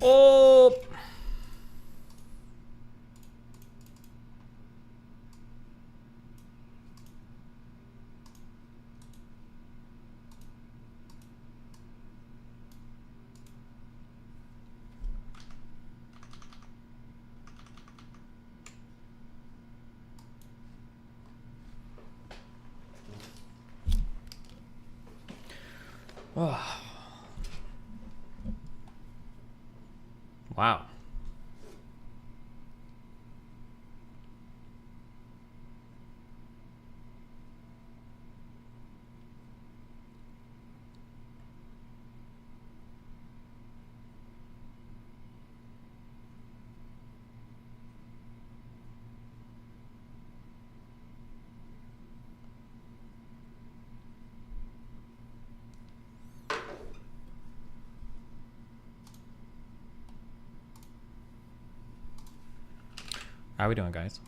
Oh! Oh. Wow. How are we doing, guys?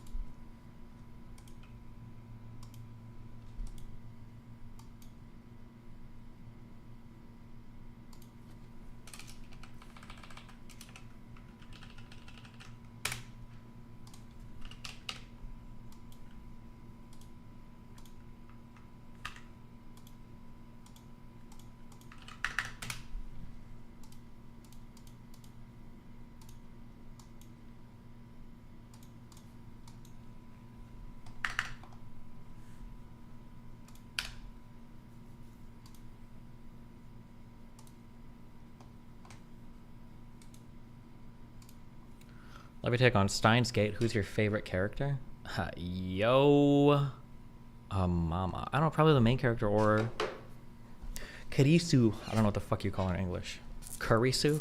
Let me take on Steins Gate. Who's your favorite character? Yo. Mama. I don't know, probably the main character or... Karisu. I don't know what the fuck you call her in English. Kurisu?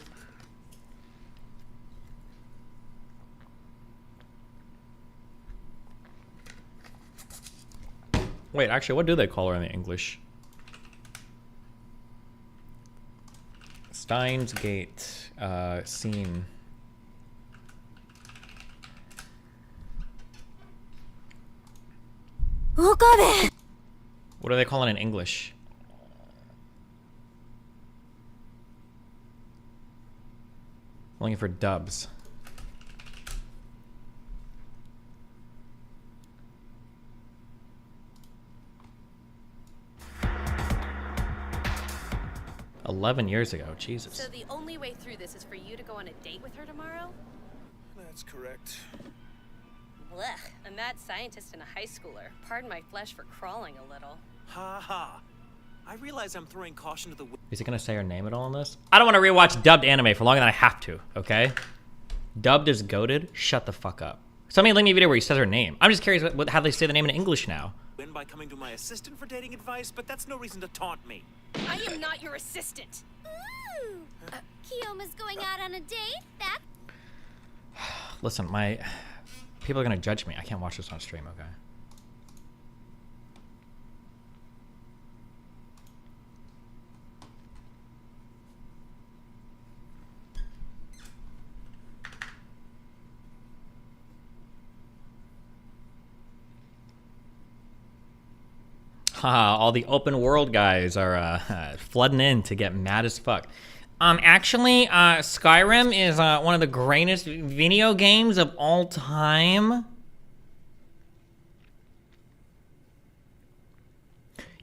Wait, actually, what do they call her in the English? Steins Gate. Scene. What do they call it in English? I'm looking for dubs. "11 years ago, Jesus." So the only way through this is for you to go on a date with her tomorrow? That's correct. Blech, a mad scientist and a high schooler. Pardon my flesh for crawling a little. Ha ha. I realize I'm throwing caution to the wind. Is he gonna say her name at all in this? I don't want to rewatch dubbed anime for longer than I have to, okay? Dubbed is goated. Shut the fuck up. Somebody link me a video where he says her name. I'm just curious how they say the name in English now. Win by coming to my assistant for dating advice, but that's no reason to taunt me. I am not your assistant. Ooh. Kiyoma's going out on a date? That... Listen, people are gonna judge me. I can't watch this on stream, okay? All the open world guys are flooding in to get mad as fuck. Actually, Skyrim is one of the greatest video games of all time.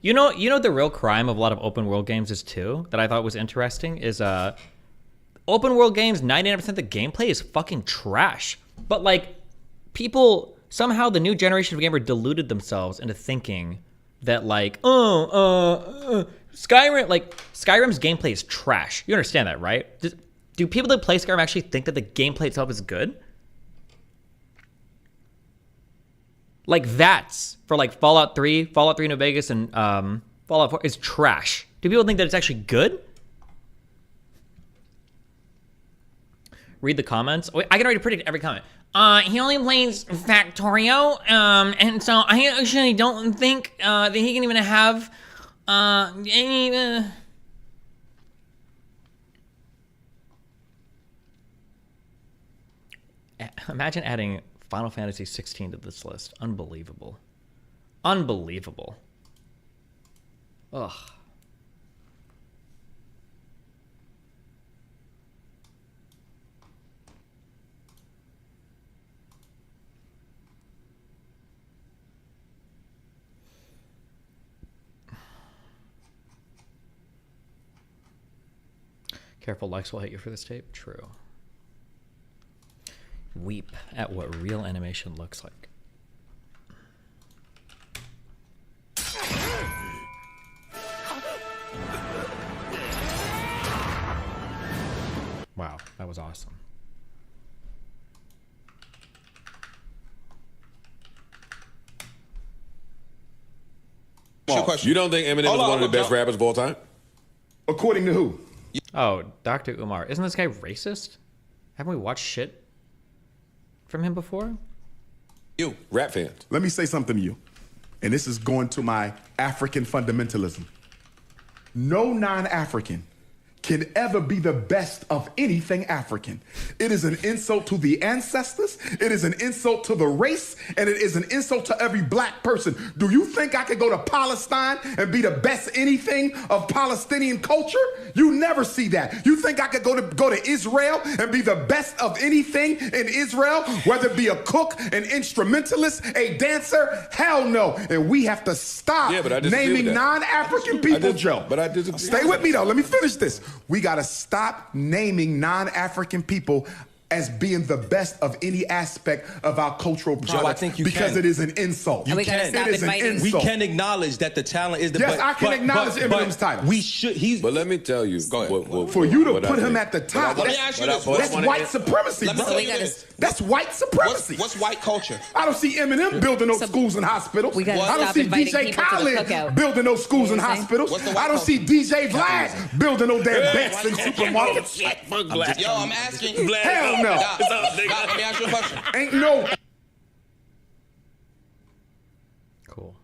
You know the real crime of a lot of open world games is too, that I thought was interesting, is open world games, 99% of the gameplay is fucking trash. But like, people, somehow the new generation of gamer deluded themselves into thinking that like, Skyrim, like, Skyrim's gameplay is trash. You understand that, right? Do people that play Skyrim actually think that the gameplay itself is good? Like, that's for like Fallout 3, New Vegas, and Fallout 4 is trash. Do people think that it's actually good? Read the comments. Wait, I can already predict every comment. He only plays Factorio, and so I actually don't think that he can even have any. Imagine adding Final Fantasy 16 to this list. Unbelievable. Unbelievable. Ugh. Careful, Lex will hit you for this tape. True. Weep at what real animation looks like. Wow, that was awesome. You don't think Eminem is one of the best rappers of all time? According to who? Oh, Dr. Umar. Isn't this guy racist? Haven't we watched shit from him before? You, rap fans. Let me say something to you. And this is going to my African fundamentalism. No non-African can ever be the best of anything African. It is an insult to the ancestors, it is an insult to the race, and it is an insult to every black person. Do you think I could go to Palestine and be the best anything of Palestinian culture? You never see that. You think I could go to Israel and be the best of anything in Israel, whether it be a cook, an instrumentalist, a dancer? Hell no. And we have to stop naming non-African people, Joe. But I disagree. Stay with me though. Let me finish this. We got to stop naming non-African people as being the best of any aspect of our cultural product. Joe, I think you because can. it is an insult. You it can. is an insult. We can acknowledge that the talent is the Yes, I can acknowledge Eminem's title. We should. But let me tell you. Go ahead. For you to put him at the top, Let me ask you this. that's white supremacy, Let me bro. tell you this. That's white supremacy. What's white culture? I don't see Eminem building no schools and hospitals. We gotta I don't stop see inviting DJ people to the Khaled cookout. building no schools and What are you hospitals. What's the white I don't see DJ Vlad building no damn banks and supermarkets. Yo, I'm asking. Hell no. Doc, let me ask you a question. Ain't no. Cool.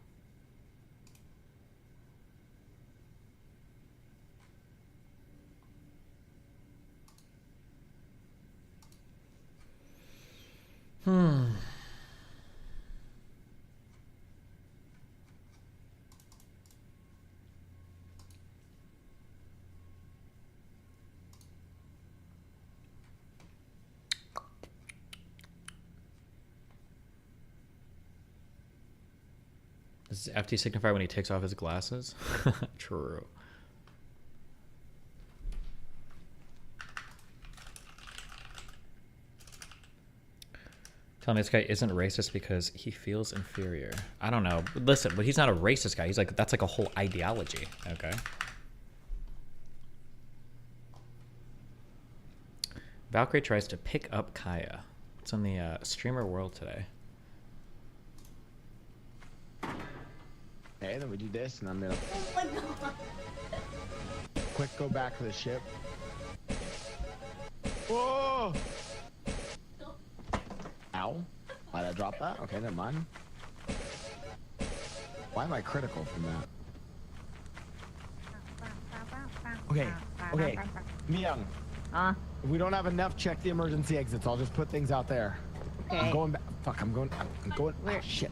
Does FT signify when he takes off his glasses? True. Tell me this guy isn't racist because he feels inferior. I don't know. Listen, but he's not a racist guy. He's like, that's like a whole ideology. Okay. Valkyrie tries to pick up Kaya. It's on the streamer world today. Okay, then we do this, and I'm gonna quick go back to the ship. Whoa! Ow! Why'd I drop that? Okay, never mind. Why am I critical from that? Okay. Miyoung. If we don't have enough, check the emergency exits. I'll just put things out there. Okay. I'm going back. Fuck, I'm going. Where? Oh, shit.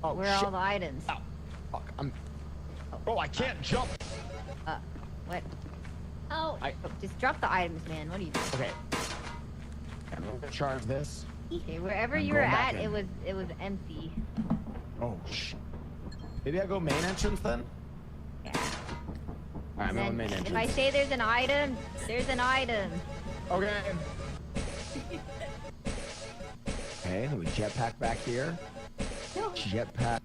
Oh, where are all the items? Ow. Fuck, Oh, I can't jump. What? Oh, just drop the items, man. What are you doing? Okay. I'm gonna charge this. Okay, wherever I'm you were going back at, in. it was empty. Oh shit. Maybe I go main entrance then? Yeah. Alright, I'm And going main then entrance. if I say there's an item, there's an item. Okay. Okay, then we jetpack back here. Jetpack.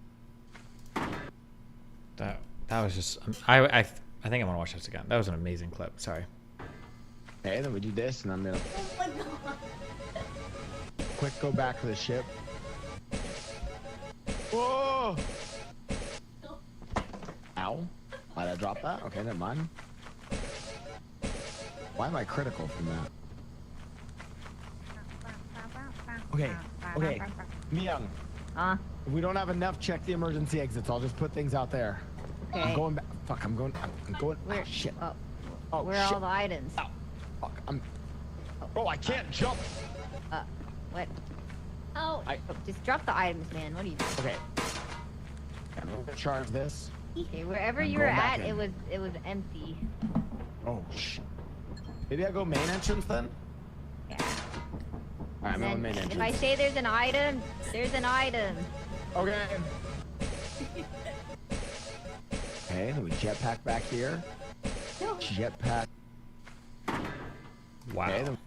That was just I think I want to watch this again. That was an amazing clip. Sorry. Okay, then we do this, and I'm gonna quick go back to the ship. Whoa! Ow! Why'd I drop that? Okay, never mind. Why am I critical from that? Okay. Miyoung. If we don't have enough, check the emergency exits. I'll just put things out there. Okay. I'm going back. Fuck, I'm going. Where? Oh, shit. Oh, where are all the items? Ow. Fuck, Oh, I can't jump. What? Oh, just drop the items, man. What are you doing? Okay. I'm gonna charge this. Okay, wherever I'm you were going back at, in. it was empty. Oh shit. Maybe I go main entrance then? Yeah. Alright, I'm And going main then entrance. if I say there's an item, there's an item. Okay. Okay, then we jetpack back here. Jetpack. Wow. Okay,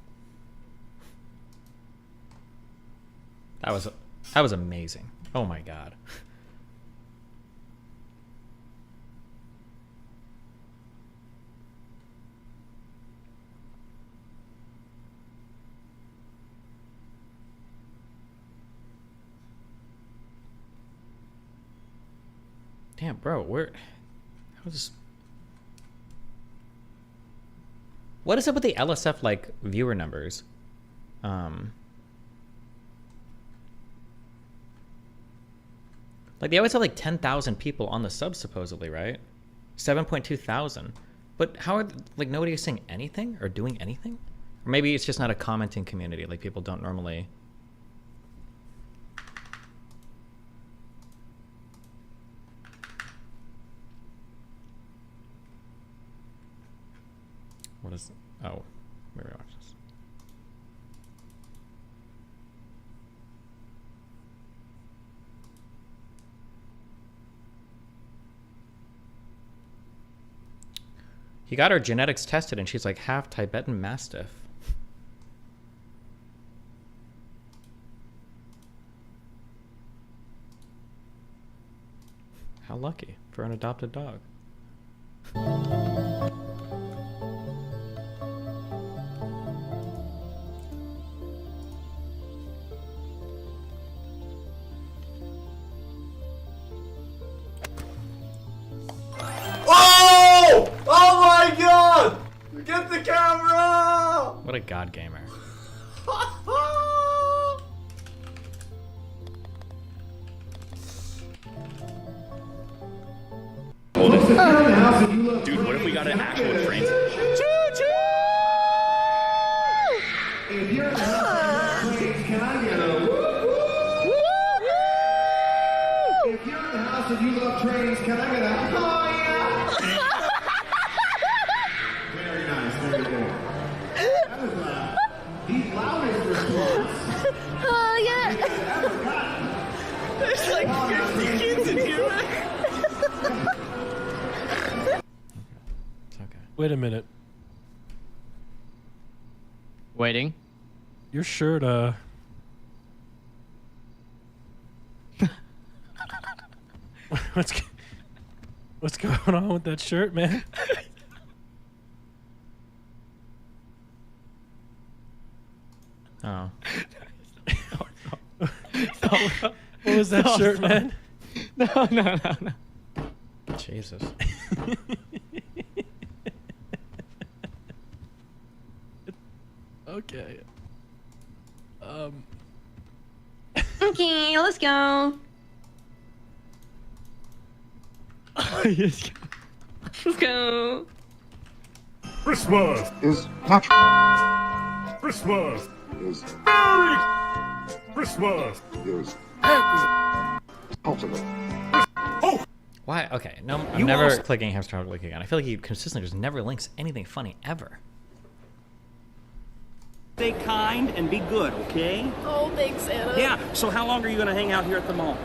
That was amazing. Oh my god. Damn, bro, how is what is up with the LSF like viewer numbers? Like they always have like 10,000 people on the sub supposedly, right? 7.2 thousand. But how are like nobody is saying anything or doing anything? Or maybe it's just not a commenting community, like people don't normally. What is? Oh, maybe watch this. He got her genetics tested, and she's like half Tibetan Mastiff. How lucky for an adopted dog. Oh my god! Get the camera! What a god gamer. Dude, what if we got an actual train? If you're not trains, can I get a woo? If you're in the house and you love trains, can I get a oh yeah? Very nice, very good. That was the loudest response. Oh, yeah. we have ever gotten. There's like 50 kids in here. It's okay. Wait a minute. Waiting. Your shirt, what's going on with that shirt, man? Oh. What was that shirt, man? No. Jesus. Okay. Okay, let's go. Yes. Let's go. Christmas is not. Christmas is Merry. Christmas is happy. Ultimate. Why? Okay, no, I'm never clicking hamster link again. I feel like he consistently just never links anything funny ever. Stay kind and be good, okay? Oh, thanks, Santa. Yeah, so how long are you going to hang out here at the mall?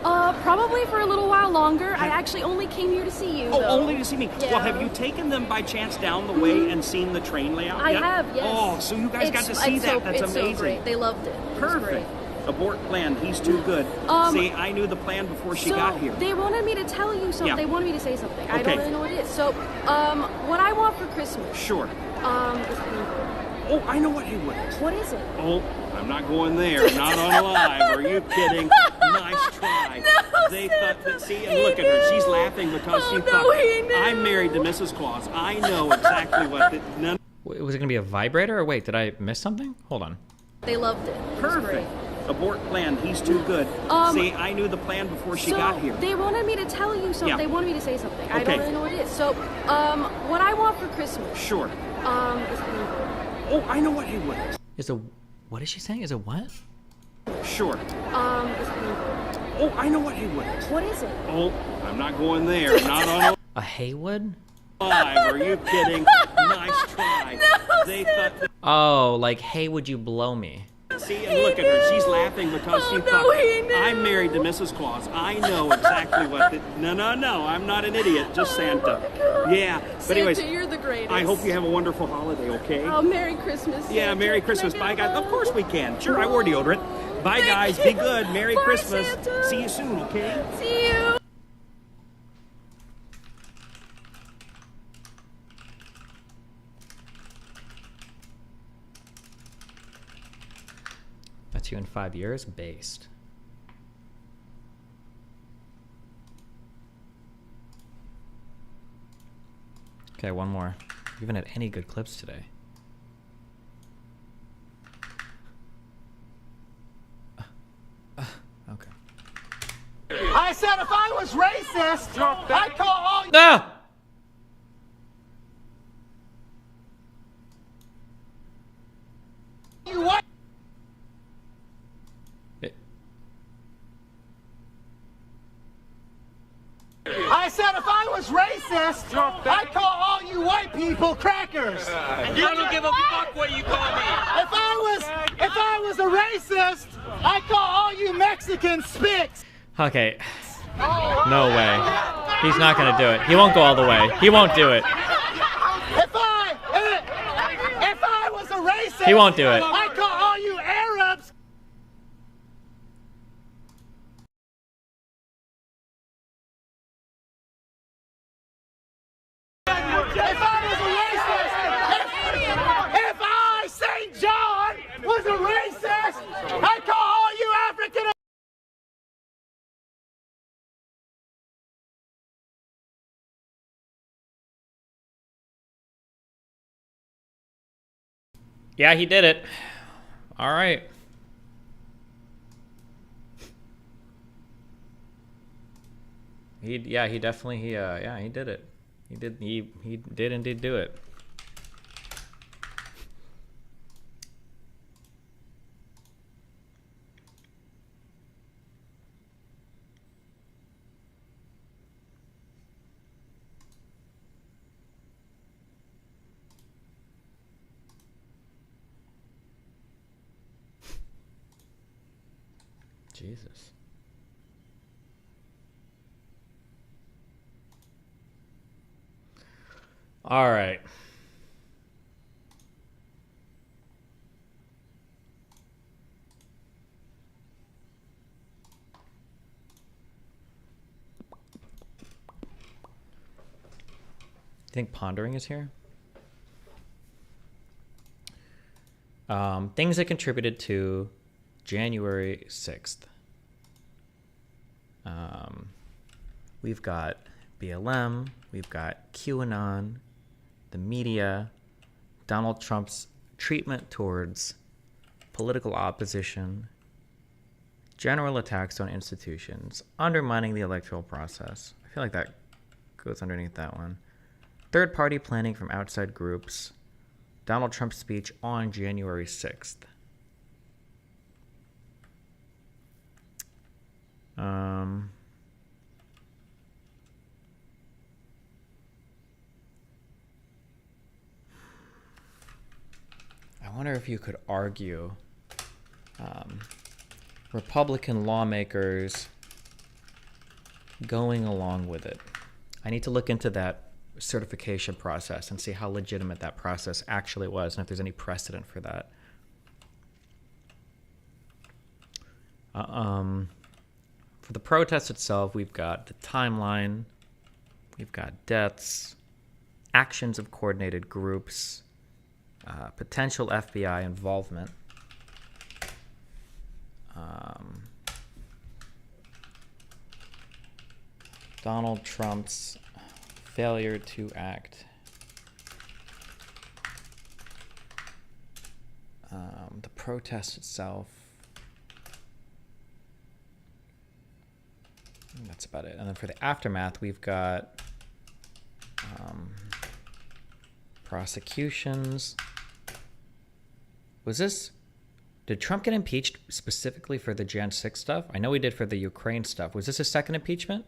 Probably for a little while longer. I actually only came here to see you, Oh, though. only to see me. Yeah. Well, have you taken them by chance down the way and seen the train layout I yet? have, yes. Oh, so you guys got to see that. That's it's amazing. So great. They loved it. It was Perfect. great. Abort plan. He's too good. See, I knew the plan before she So got here. they wanted me to tell you something. Yeah. They wanted me to say something. I Okay. don't really know what it is. So, what I want for Christmas. Sure. Is Oh, I know what he wants. what is it? Oh, I'm not going there. Not on live. Are you kidding? Nice try. No, They thought that. See, and look at her. She's laughing because she thought I'm married to Mrs. Claus. I know exactly what. None. Was it gonna be a vibrator or wait? Did I miss something? Hold on. They loved it. It was Perfect. great. Abort plan. He's too good. See, I knew the plan before she So got here. they wanted me to tell you something. Yeah. They wanted me to say something. I Okay. don't really know what it is. So, what I want for Christmas. Sure. Is Oh, I know what he wants. Is a what is she saying? Is a what? Sure. is Oh, I know what he wants. what is it? Oh, I'm not going there. Not on A Haywood? live. Are you kidding? Nice try. They thought that. Oh, like hey, would you blow me? See, and look at her. She's laughing because she thought, I'm married to Mrs. Claus. I know exactly what the... No, I'm not an idiot, just Santa. Yeah, but anyways, Santa, you're the greatest. I hope you have a wonderful holiday, okay? Oh, Merry Christmas. Yeah, Santa. Merry Christmas. Bye, guys. Of course we can. Sure, I wore deodorant. Bye, guys. Be good. Merry Bye, Christmas. Santa. See you soon, okay? See you. That's you in 5 years? Based. Okay, one more. You haven't had any good clips today. Okay. I said if I was racist, I'd call all Ah! you white. I said if I was racist, I'd call all you white people crackers. You don't give a fuck what you call me. If I was a racist, I'd call all you Mexicans spics. Okay. No way. He's not gonna do it. He won't go all the way. He won't do it. If I was a racist, He won't do it. I'd call all you Arabs. If I was a racist, if I, St. John, was a racist, I'd call all you African. Yeah, he did it. All right. He definitely he did it. He did indeed do it. Jesus. All right. You think Pondering is here? Things that contributed to January 6th. We've got BLM, we've got QAnon, the media, Donald Trump's treatment towards political opposition, general attacks on institutions, undermining the electoral process. I feel like that goes underneath that one. Third-party planning from outside groups, Donald Trump's speech on January 6th. I wonder if you could argue Republican lawmakers going along with it. I need to look into that certification process and see how legitimate that process actually was and if there's any precedent for that. For the protest itself, we've got the timeline, we've got deaths, actions of coordinated groups, potential FBI involvement, Donald Trump's failure to act, the protest itself. That's about it. And then for the aftermath, we've got prosecutions. Did Trump get impeached specifically for the Jan 6 stuff? I know he did for the Ukraine stuff. Was this his second impeachment?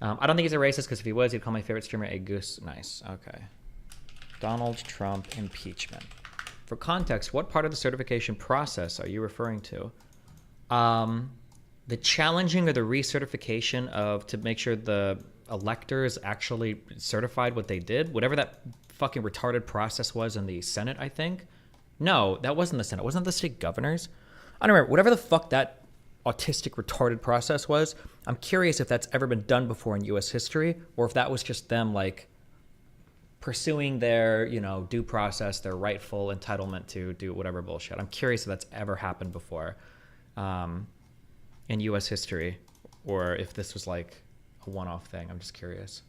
I don't think he's a racist because if he was, he'd call my favorite streamer a goose. Nice. Okay. Donald Trump impeachment. For context, what part of the certification process are you referring to? The challenging or the recertification of to make sure the electors actually certified what they did, whatever that fucking retarded process was in the Senate, I think. No, that wasn't the Senate. Wasn't that the state governors? I don't remember. Whatever the fuck that autistic retarded process was, I'm curious if that's ever been done before in U.S. history, or if that was just them like pursuing their, you know, due process, their rightful entitlement to do whatever bullshit. I'm curious if that's ever happened before in U.S. history, or if this was like a one-off thing. I'm just curious.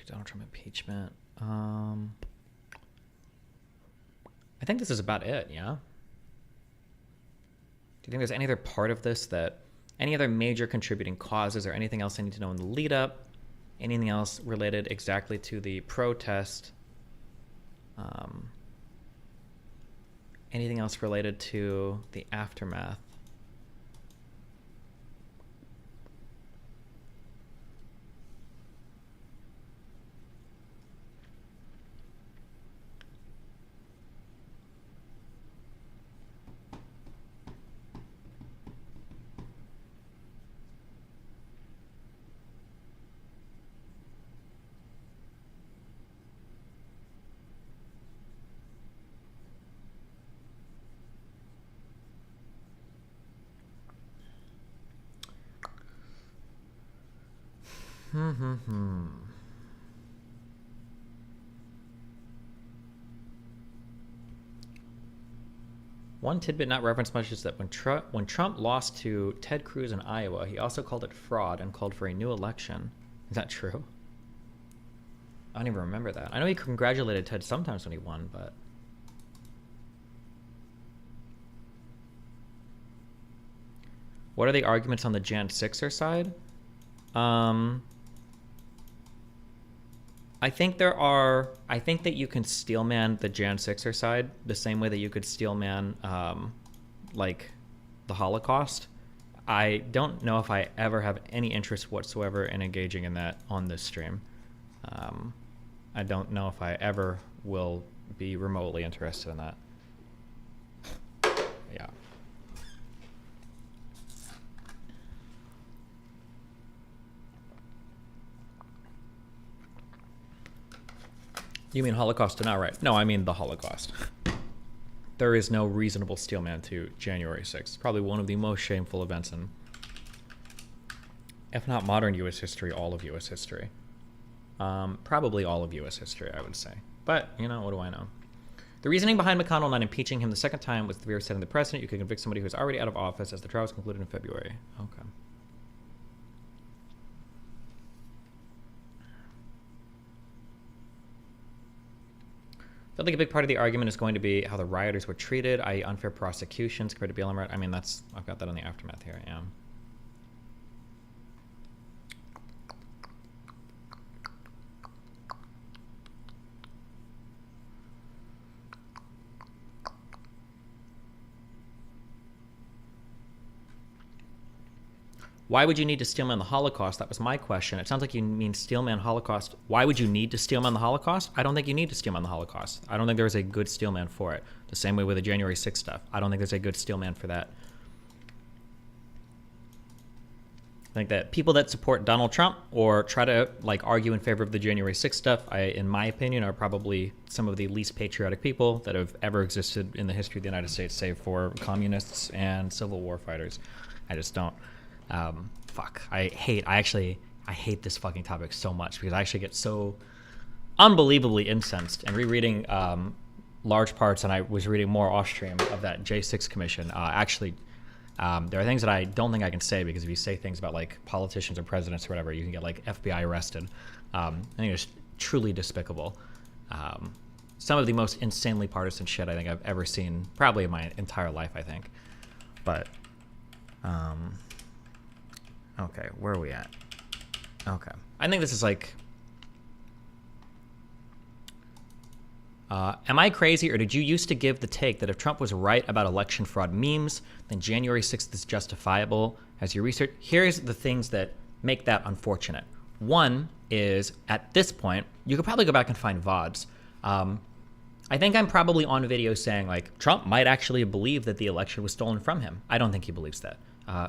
Donald Trump impeachment. I think this is about it, yeah? Do you think there's any other part of this that, any other major contributing causes or anything else I need to know in the lead up? Anything else related exactly to the protest? Anything else related to the aftermath? One tidbit not referenced much is that when Trump lost to Ted Cruz in Iowa, he also called it fraud and called for a new election. Is that true? I don't even remember that. I know he congratulated Ted sometimes when he won, but... What are the arguments on the Jan 6er side? I think that you can steelman the Jan 6er side the same way that you could steelman like the Holocaust. I don't know if I ever have any interest whatsoever in engaging in that on this stream. I don't know if I ever will be remotely interested in that. Yeah. You mean Holocaust denial, right? No, I mean the Holocaust. There is no reasonable steelman to January 6th. Probably one of the most shameful events in, if not modern U.S. history, all of U.S. history. Probably all of U.S. history, I would say. But, you know, what do I know? The reasoning behind McConnell not impeaching him the second time was the fear of setting the precedent. You could convict somebody who is already out of office as the trial was concluded in February. Okay. I feel like a big part of the argument is going to be how the rioters were treated, i.e. unfair prosecutions compared to BLM riot. I mean, I've got that on the aftermath here, yeah. Why would you need to steelman the Holocaust? That was my question. It sounds like you mean steelman Holocaust. Why would you need to steelman the Holocaust? I don't think you need to steelman the Holocaust. I don't think there's a good steelman for it. The same way with the January 6th stuff. I don't think there's a good steelman for that. I think that people that support Donald Trump or try to like argue in favor of the January 6th stuff, in my opinion, are probably some of the least patriotic people that have ever existed in the history of the United States, save for communists and Civil War fighters. I just don't. Fuck. I hate this fucking topic so much because I actually get so unbelievably incensed. And rereading large parts, and I was reading more off stream of that J6 commission. There are things that I don't think I can say because if you say things about like politicians or presidents or whatever, you can get like FBI arrested. I think it's truly despicable. Some of the most insanely partisan shit I think I've ever seen, probably in my entire life, I think. But Okay, where are we at? Okay. I think this is like... am I crazy, or did you used to give the take that if Trump was right about election fraud memes, then January 6th is justifiable? As you research, here's the things that make that unfortunate. One is, at this point, you could probably go back and find VODs. I think I'm probably on video saying, like, Trump might actually believe that the election was stolen from him. I don't think he believes that.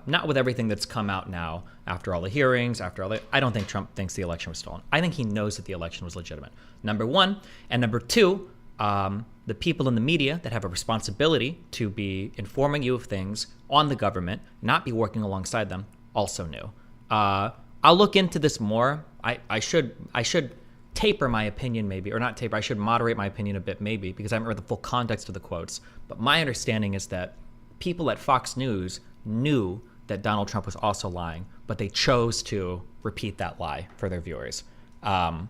Not with everything that's come out now, after all the hearings, I don't think Trump thinks the election was stolen. I think he knows that the election was legitimate. Number one. And number two, the people in the media that have a responsibility to be informing you of things on the government, not be working alongside them, also knew. I'll look into this more. I should taper my opinion maybe, or not taper, I should moderate my opinion a bit maybe, because I haven't read the full context of the quotes. But my understanding is that people at Fox News knew that Donald Trump was also lying, but they chose to repeat that lie for their viewers. I'm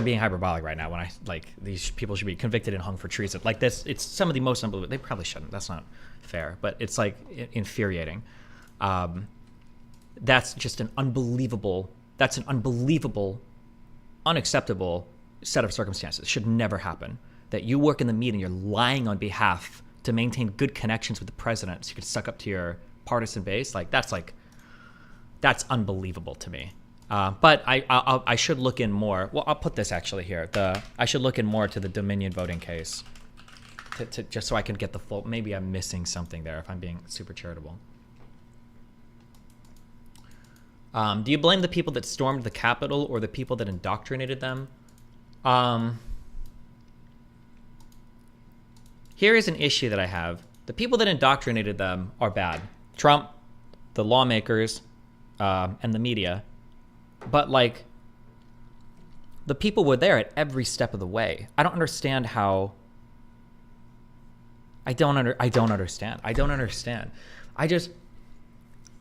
being hyperbolic right now when I, like, these people should be convicted and hung for treason. Like this, it's some of the most unbelievable. They probably shouldn't. That's not fair, but it's like infuriating. That's just an unbelievable, unacceptable set of circumstances. It should never happen. That you work in the media and you're lying on behalf to maintain good connections with the president so you can suck up to your partisan base. That's unbelievable to me. But I should look in more. Well, I'll put this actually here. I should look in more to the Dominion voting case, to just so I can get the full. Maybe I'm missing something there if I'm being super charitable. Do you blame the people that stormed the Capitol or the people that indoctrinated them? Here is an issue that I have. The people that indoctrinated them are bad. Trump, the lawmakers, and the media. But, like, the people were there at every step of the way. I don't understand how... I don't understand.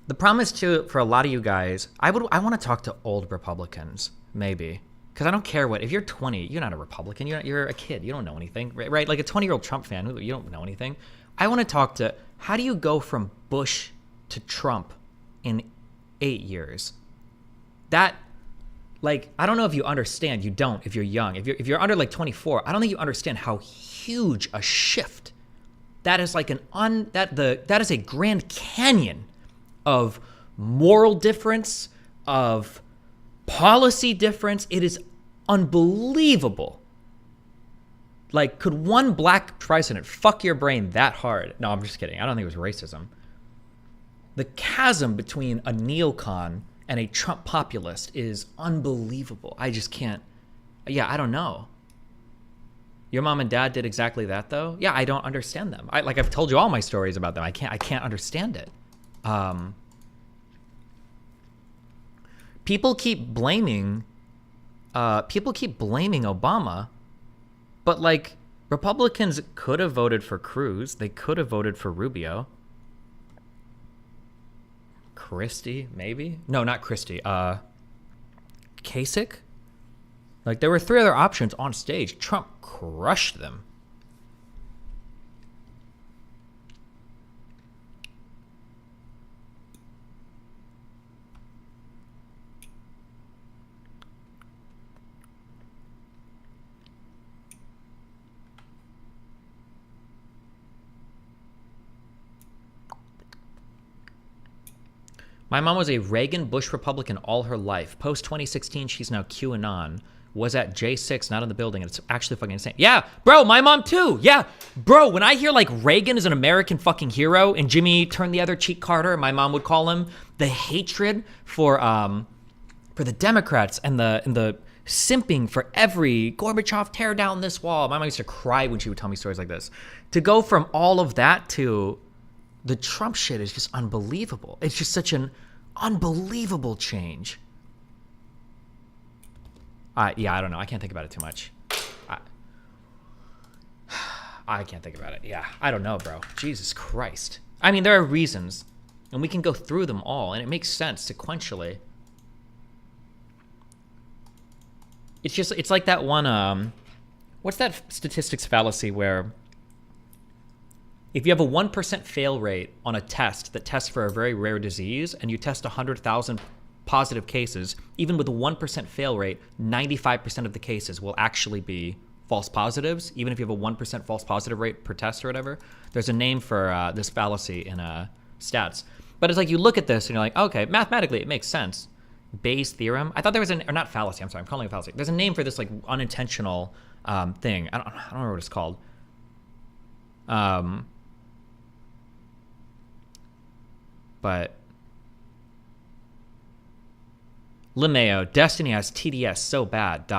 The problem is, too, for a lot of you guys, I want to talk to old Republicans, maybe. Because I don't care what... If you're 20, you're not a Republican. You're a kid. You don't know anything, right? Like a 20-year-old Trump fan, you don't know anything. I want to talk to... How do you go from Bush to Trump in 8 years? That... Like, I don't know if you understand. You don't if you're young. If you're under, like, 24, I don't think you understand how huge a shift. That is like that is a Grand Canyon of moral difference, of policy difference. It is unbelievable. Like, could one black president fuck your brain that hard? No, I'm just kidding. I don't think it was racism. The chasm between a neocon and a Trump populist is unbelievable. I just can't. Yeah, I don't know. Your mom and dad did exactly that, though. Yeah, I don't understand them. I've told you all my stories about them. I can't understand it. People keep blaming Obama, but, like, Republicans could have voted for Cruz. They could have voted for Rubio. Christie, maybe? No, not Christie. Kasich? Like, there were 3 other options on stage. Trump crushed them. My mom was a Reagan-Bush Republican all her life. Post-2016, she's now QAnon. Was at J6, not in the building, and it's actually fucking insane. Yeah, bro, my mom too. Yeah, bro, when I hear, like, Reagan is an American fucking hero and Jimmy turn the other cheek Carter, my mom would call him, the hatred for the Democrats and the simping for every Gorbachev, tear down this wall. My mom used to cry when she would tell me stories like this. To go from all of that to the Trump shit is just unbelievable. It's just such an unbelievable change. Yeah, I don't know. I can't think about it too much. I can't think about it. Yeah, I don't know, bro. Jesus Christ. I mean, there are reasons, and we can go through them all, and it makes sense sequentially. It's like that one, what's that statistics fallacy where if you have a 1% fail rate on a test that tests for a very rare disease and you test 100,000 positive cases, even with a 1% fail rate, 95% of the cases will actually be false positives, even if you have a 1% false positive rate per test or whatever. There's a name for this fallacy in stats. But it's like you look at this and you're like, okay, mathematically it makes sense. Bayes' theorem. I thought there was or not fallacy, I'm sorry, I'm calling it fallacy. There's a name for this like unintentional thing. I don't remember what it's called. But LeMayo, Destiny has TDS so bad, ...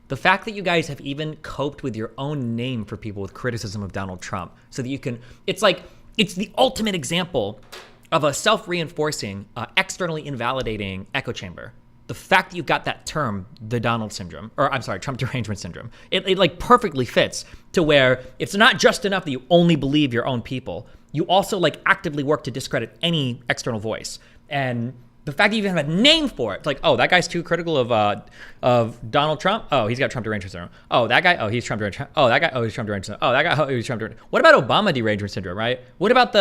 The fact that you guys have even coped with your own name for people with criticism of Donald Trump so that you can, it's like, it's the ultimate example of a self-reinforcing, externally invalidating echo chamber. The fact that you've got that term, the Donald syndrome, or I'm sorry, Trump derangement syndrome, it like perfectly fits to where it's not just enough that you only believe your own people. You also like actively work to discredit any external voice. And the fact that you even have a name for it, it's like, oh, that guy's too critical of Donald Trump. Oh, he's got Trump derangement syndrome. Oh, that guy. Oh, he's Trump derangement. Oh, that guy. Oh, he's Trump derangement syndrome. Oh, that guy. Oh, he's Trump derangement. What about Obama derangement syndrome? Right? What about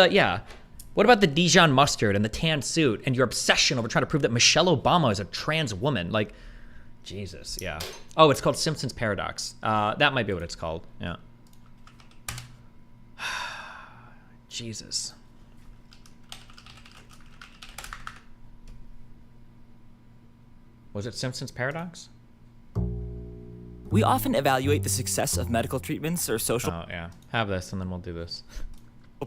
What about the Dijon mustard and the tan suit and your obsession over trying to prove that Michelle Obama is a trans woman? Like, Jesus, yeah. Oh, it's called Simpsons Paradox. That might be what it's called. Yeah. Jesus. Was it Simpsons Paradox? We often evaluate the success of medical treatments or social have this and then we'll do this.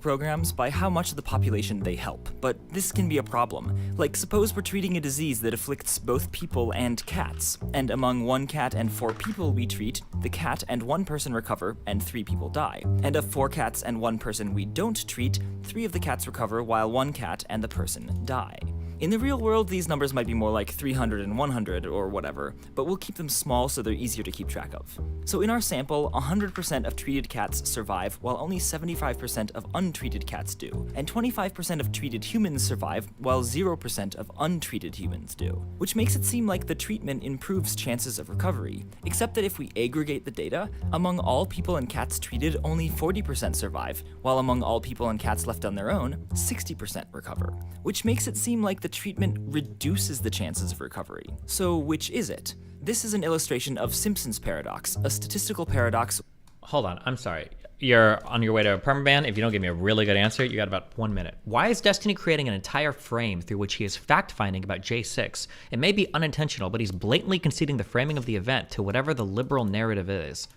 Programs by how much of the population they help, but this can be a problem. Like, suppose we're treating a disease that afflicts both people and cats, and among 1 cat and 4 people we treat, the cat and 1 person recover and 3 people die. And of 4 cats and 1 person we don't treat, 3 of the cats recover while 1 cat and the person die. In the real world, these numbers might be more like 300 and 100 or whatever, but we'll keep them small so they're easier to keep track of. So in our sample, 100% of treated cats survive while only 75% of untreated cats do, and 25% of treated humans survive while 0% of untreated humans do, which makes it seem like the treatment improves chances of recovery, except that if we aggregate the data, among all people and cats treated, only 40% survive, while among all people and cats left on their own, 60% recover, which makes it seem like the treatment reduces the chances of recovery. So which is it? This is an illustration of Simpson's paradox, a statistical paradox. Hold on, I'm sorry. You're on your way to a permaban. If you don't give me a really good answer, you got about 1 minute. Why is Destiny creating an entire frame through which he is fact-finding about J6? It may be unintentional, but he's blatantly conceding the framing of the event to whatever the liberal narrative is.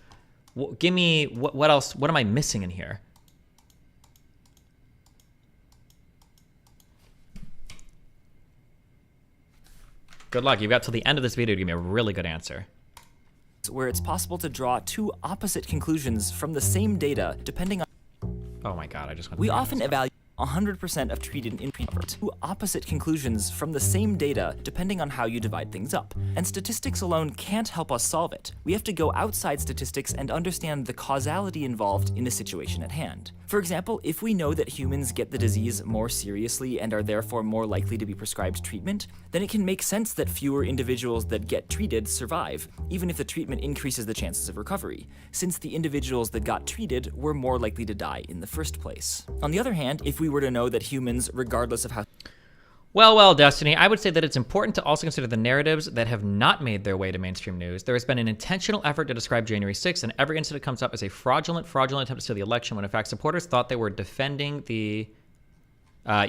Give me, what else, what am I missing in here? Good luck. You've got till the end of this video to give me a really good answer. Where it's possible to draw 2 opposite conclusions from the same data depending on... Oh my god, I just went... We often evaluate 100% of treated in 2 opposite conclusions from the same data depending on how you divide things up. And statistics alone can't help us solve it. We have to go outside statistics and understand the causality involved in the situation at hand. For example, if we know that humans get the disease more seriously and are therefore more likely to be prescribed treatment, then it can make sense that fewer individuals that get treated survive, even if the treatment increases the chances of recovery, since the individuals that got treated were more likely to die in the first place. On the other hand, if we were to know that humans, regardless of how... Well, Destiny, I would say that it's important to also consider the narratives that have not made their way to mainstream news. There has been an intentional effort to describe January 6th, and every incident comes up as a fraudulent attempt to steal the election, when in fact supporters thought they were defending the...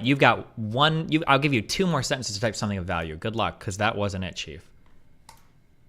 You've got one... I'll give you 2 more sentences to type something of value. Good luck, because that wasn't it, Chief.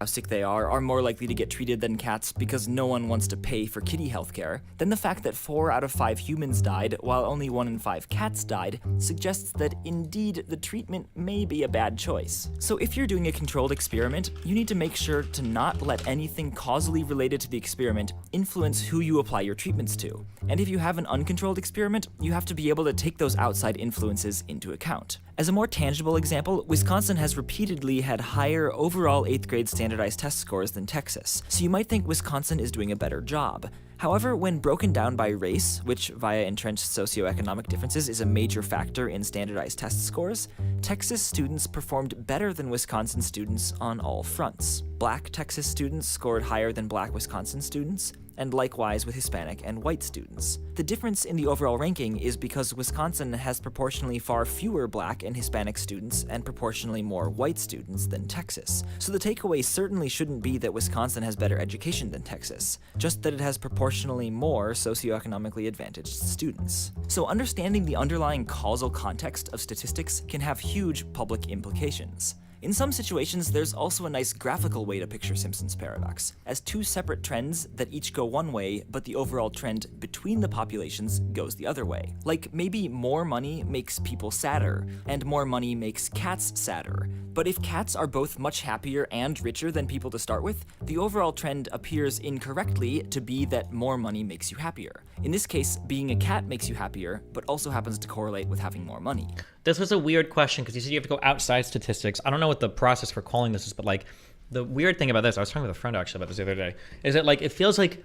How sick they are more likely to get treated than cats because no one wants to pay for kitty healthcare, then the fact that 4 out of 5 humans died while only 1 in 5 cats died suggests that indeed the treatment may be a bad choice. So if you're doing a controlled experiment, you need to make sure to not let anything causally related to the experiment influence who you apply your treatments to. And if you have an uncontrolled experiment, you have to be able to take those outside influences into account. As a more tangible example, Wisconsin has repeatedly had higher overall 8th grade standardized test scores than Texas, so you might think Wisconsin is doing a better job. However, when broken down by race, which via entrenched socioeconomic differences is a major factor in standardized test scores, Texas students performed better than Wisconsin students on all fronts. Black Texas students scored higher than Black Wisconsin students, and likewise with Hispanic and white students. The difference in the overall ranking is because Wisconsin has proportionally far fewer Black and Hispanic students and proportionally more white students than Texas. So the takeaway certainly shouldn't be that Wisconsin has better education than Texas, just that it has proportionally more socioeconomically advantaged students. So understanding the underlying causal context of statistics can have huge public implications. In some situations, there's also a nice graphical way to picture Simpson's paradox, as two separate trends that each go one way, but the overall trend between the populations goes the other way. Like maybe more money makes people sadder, and more money makes cats sadder. But if cats are both much happier and richer than people to start with, the overall trend appears incorrectly to be that more money makes you happier. In this case, being a cat makes you happier, but also happens to correlate with having more money. This was a weird question because you said you have to go outside statistics. I don't know what the process for calling this is, but like the weird thing about this, I was talking with a friend actually about this the other day, is that like it feels like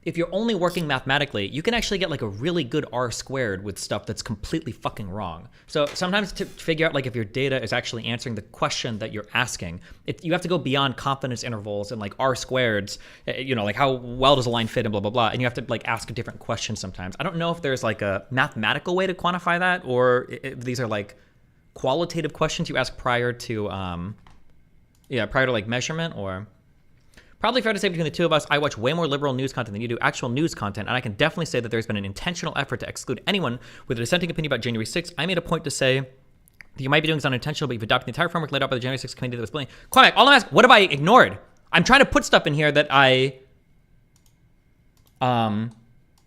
if you're only working mathematically, you can actually get like a really good R squared with stuff that's completely fucking wrong. So sometimes to figure out like if your data is actually answering the question that you're asking, you have to go beyond confidence intervals and like R squareds, you know, like how well does a line fit and blah, blah, blah. And you have to like ask a different question sometimes. I don't know if there's like a mathematical way to quantify that or if these are like qualitative questions you ask prior to like measurement or... Probably fair to say between the two of us, I watch way more liberal news content than you do actual news content, and I can definitely say that there's been an intentional effort to exclude anyone with a dissenting opinion about January 6th. I made a point to say that you might be doing this unintentional, but you've adopted the entire framework laid out by the January 6th committee that was bullying. Cormac, all I'm asking, what have I ignored? I'm trying to put stuff in here that I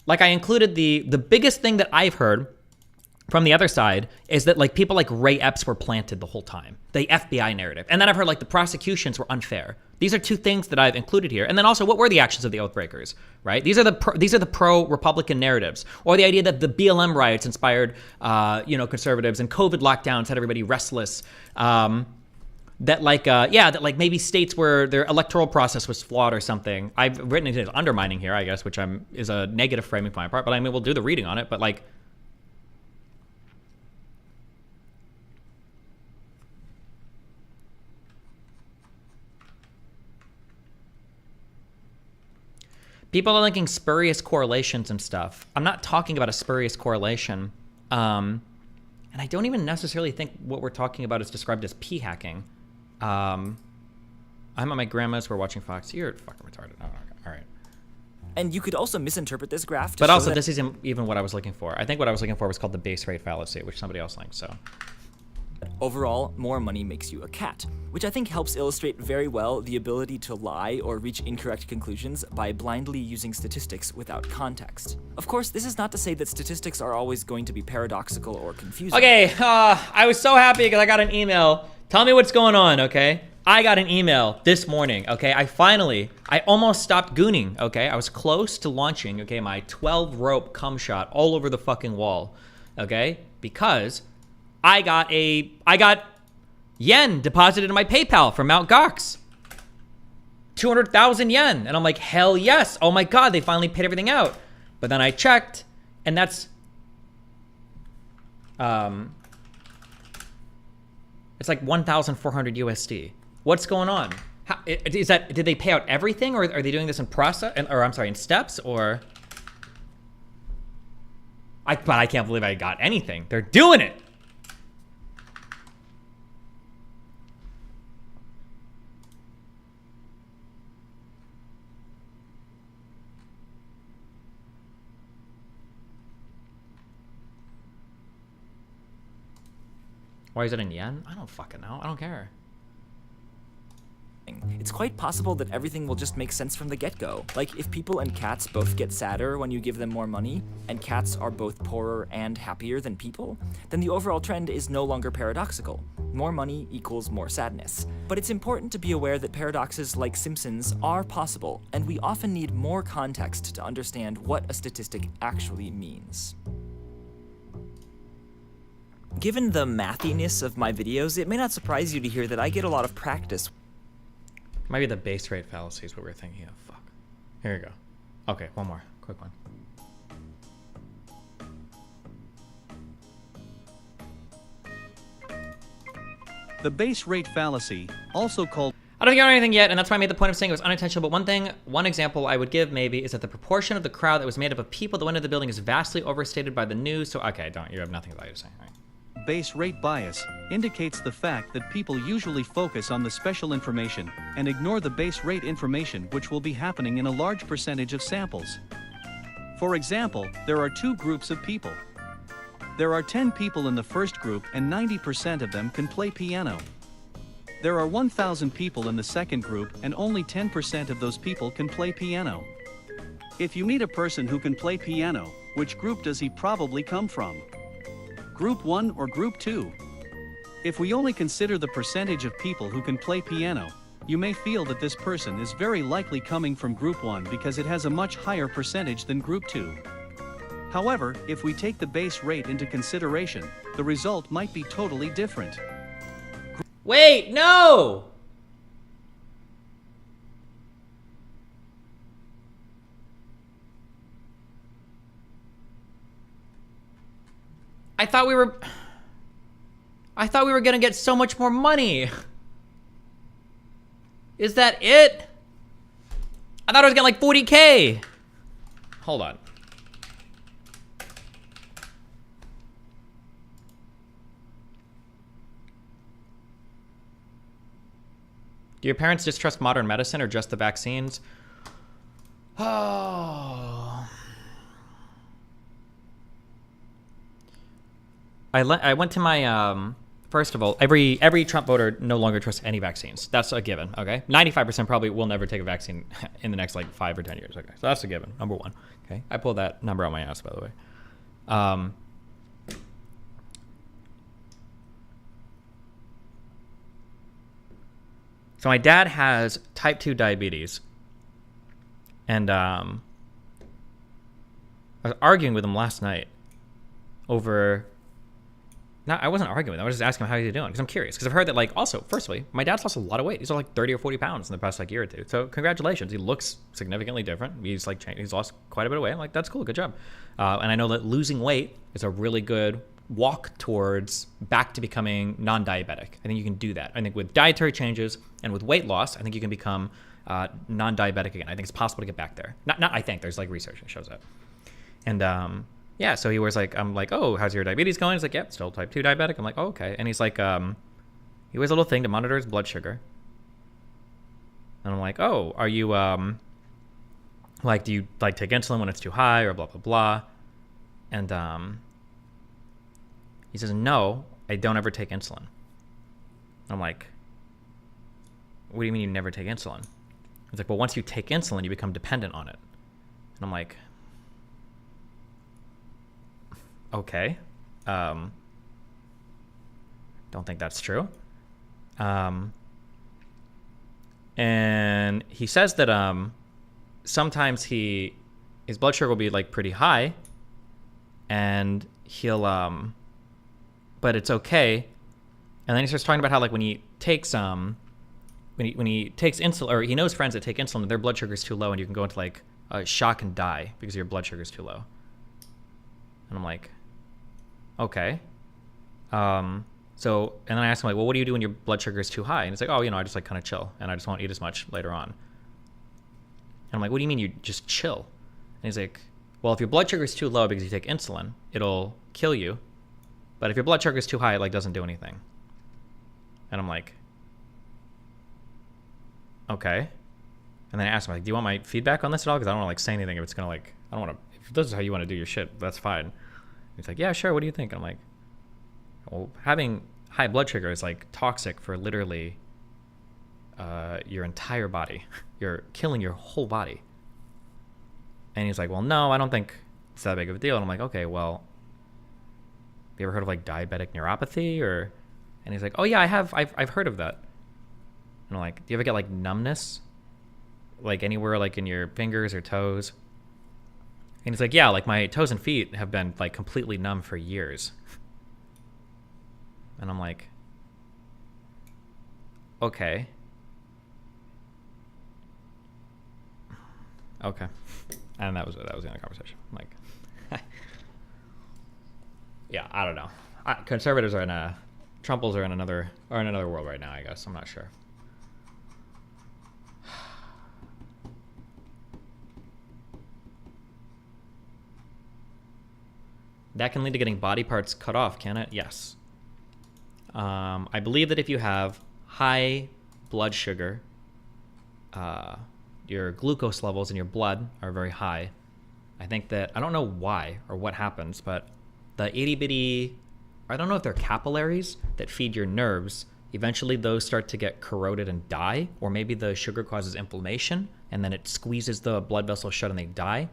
included the biggest thing that I've heard from the other side is that like people like Ray Epps were planted the whole time, the FBI narrative. And then I've heard like the prosecutions were unfair. These are two things that I've included here. And then also, what were the actions of the Oathbreakers, right? These are the pro-Republican narratives, or the idea that the BLM riots inspired, conservatives, and COVID lockdowns had everybody restless. That maybe states where their electoral process was flawed or something. I've written it as undermining here, I guess, which is a negative framing for my part. But I mean, we'll do the reading on it. But like. People are linking spurious correlations and stuff. I'm not talking about a spurious correlation. And I don't even necessarily think what we're talking about is described as p-hacking. I'm at my grandma's, we're watching Fox. You're fucking retarded. Oh, okay. All right. And you could also misinterpret this graph to But show also, that this isn't even what I was looking for. I think what I was looking for was called the base rate fallacy, which somebody else linked, so... Overall, more money makes you a cat, which I think helps illustrate very well the ability to lie or reach incorrect conclusions by blindly using statistics without context. Of course, this is not to say that statistics are always going to be paradoxical or confusing. Okay, I was so happy because I got an email. Tell me what's going on, okay? I got an email this morning, okay? I almost stopped gooning, okay? I was close to launching, okay, my 12-rope cum shot all over the fucking wall, okay? Because I got yen deposited in my PayPal from Mt. Gox. 200,000 yen. And I'm like, hell yes. Oh my God, they finally paid everything out. But then I checked, and that's... it's like 1,400 USD. What's going on? Did they pay out everything, or are they doing this in in steps, or... But I can't believe I got anything. They're doing it. Why is it in yen? I don't fucking know. I don't care. It's quite possible that everything will just make sense from the get-go. Like, if people and cats both get sadder when you give them more money, and cats are both poorer and happier than people, then the overall trend is no longer paradoxical. More money equals more sadness. But it's important to be aware that paradoxes like Simpsons are possible, and we often need more context to understand what a statistic actually means. Given the mathiness of my videos, it may not surprise you to hear that I get a lot of practice. Might be the base rate fallacy is what we're thinking of. Fuck. Here you go. Okay, one more. Quick one. The base rate fallacy, also called... I don't think I know anything yet, and that's why I made the point of saying it was unintentional, but one example I would give maybe is that the proportion of the crowd that was made up of people that went into the building is vastly overstated by the news, so okay, you have nothing about you to say, right? Base rate bias indicates the fact that people usually focus on the special information and ignore the base rate information, which will be happening in a large percentage of samples. For example, there are 2 groups of people. There are 10 people in the first group and 90% of them can play piano. There are 1,000 people in the second group and only 10% of those people can play piano. If you meet a person who can play piano, which group does he probably come from? Group 1 or Group 2? If we only consider the percentage of people who can play piano, you may feel that this person is very likely coming from Group 1 because it has a much higher percentage than Group 2. However, if we take the base rate into consideration, the result might be totally different. Wait, no! I thought we were gonna get so much more money. Is that it? I thought I was getting like 40K. Hold on. Do your parents distrust modern medicine or just the vaccines? Oh. I went to my, first of all, every Trump voter no longer trusts any vaccines. That's a given, okay? 95% probably will never take a vaccine in the next like 5 or 10 years, okay? So that's a given, number one, okay? I pulled that number out my ass, by the way. So my dad has type 2 diabetes, and I was arguing with him last night over... No, I wasn't arguing with him. I was just asking him how he's doing, because I'm curious. Because I've heard that, like, also, firstly, my dad's lost a lot of weight. He's lost like 30 or 40 pounds in the past, like, year or two. So congratulations. He looks significantly different. He's, like, he's lost quite a bit of weight. I'm like, that's cool. Good job. And I know that losing weight is a really good walk towards back to becoming non-diabetic. I think you can do that. I think with dietary changes and with weight loss, I think you can become non-diabetic again. I think it's possible to get back there. Not I think. There's, like, research that shows that. And, yeah, so he was like, I'm like, oh, how's your diabetes going? He's like, yep, still type 2 diabetic. I'm like, oh, okay. And he's like, he wears a little thing to monitor his blood sugar. And I'm like, oh, are you, like, do you, like, take insulin when it's too high or blah, blah, blah? And, he says, no, I don't ever take insulin. I'm like, what do you mean you never take insulin? He's like, well, once you take insulin, you become dependent on it. And I'm like, okay. Don't think that's true. And he says that sometimes his blood sugar will be like pretty high, and he'll but it's okay. And then he starts talking about how, like, when he takes when he takes insulin, or he knows friends that take insulin, their blood sugar is too low, and you can go into like a shock and die because your blood sugar is too low. And I'm like, okay. So, and then I asked him, like, well, what do you do when your blood sugar is too high? And he's like, oh, you know, I just like kind of chill, and I just won't eat as much later on. And I'm like, what do you mean you just chill? And he's like, well, if your blood sugar is too low because you take insulin, it'll kill you. But if your blood sugar is too high, it like doesn't do anything. And I'm like, okay. And then I asked him, like, do you want my feedback on this at all? Because I don't want to like say anything if it's gonna like, I don't want to. If this is how you want to do your shit, that's fine. He's like, yeah, sure. What do you think? I'm like, well, having high blood sugar is like toxic for literally your entire body. You're killing your whole body. And he's like, well, no, I don't think it's that big of a deal. And I'm like, okay, well, have you ever heard of like diabetic neuropathy? Or, and he's like, oh yeah, I have. I've heard of that. And I'm like, do you ever get like numbness, like anywhere, like in your fingers or toes? And he's like, yeah, like my toes and feet have been like completely numb for years. And I'm like, okay. Okay. And that was the end of the conversation. Like, yeah, I don't know. Conservatives are in a, Trumples are in another world right now. I guess I'm not sure. That can lead to getting body parts cut off, can it? Yes. I believe that if you have high blood sugar, your glucose levels in your blood are very high. I think that, I don't know why or what happens, but the itty bitty, I don't know if they're capillaries that feed your nerves, eventually those start to get corroded and die, or maybe the sugar causes inflammation and then it squeezes the blood vessels shut and they die.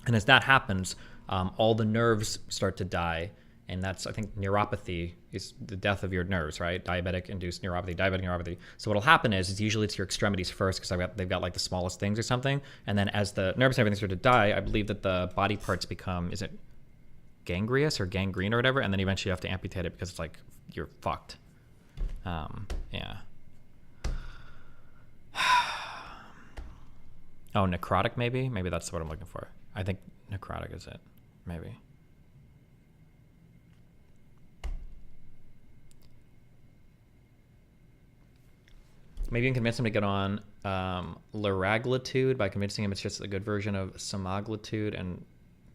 And as that happens, all the nerves start to die, and that's, I think, neuropathy is the death of your nerves, right? Diabetic-induced neuropathy, diabetic neuropathy. So what'll happen is usually it's your extremities first because they've got like the smallest things or something, and then as the nerves and everything start to die, I believe that the body parts become, is it gangrenous or gangrene or whatever, and then eventually you have to amputate it because it's like you're fucked. Yeah. Oh, necrotic maybe? Maybe that's what I'm looking for. I think necrotic is it. Maybe. Maybe you can convince him to get on liraglutide by convincing him it's just a good version of semaglutide and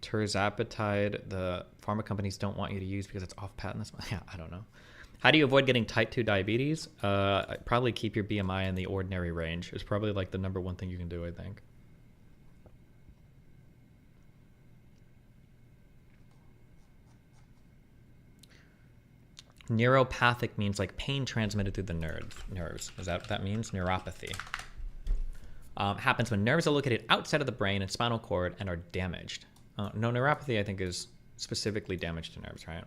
tirzepatide the pharma companies don't want you to use because it's off patent this month. Yeah, I don't know. How do you avoid getting type 2 diabetes? Probably keep your BMI in the ordinary range. It's probably like the #1 thing you can do, I think. Neuropathic means like pain transmitted through the nerves. Is that what that means? Neuropathy. Happens when nerves are located outside of the brain and spinal cord and are damaged. No, neuropathy I think is specifically damage to nerves, right?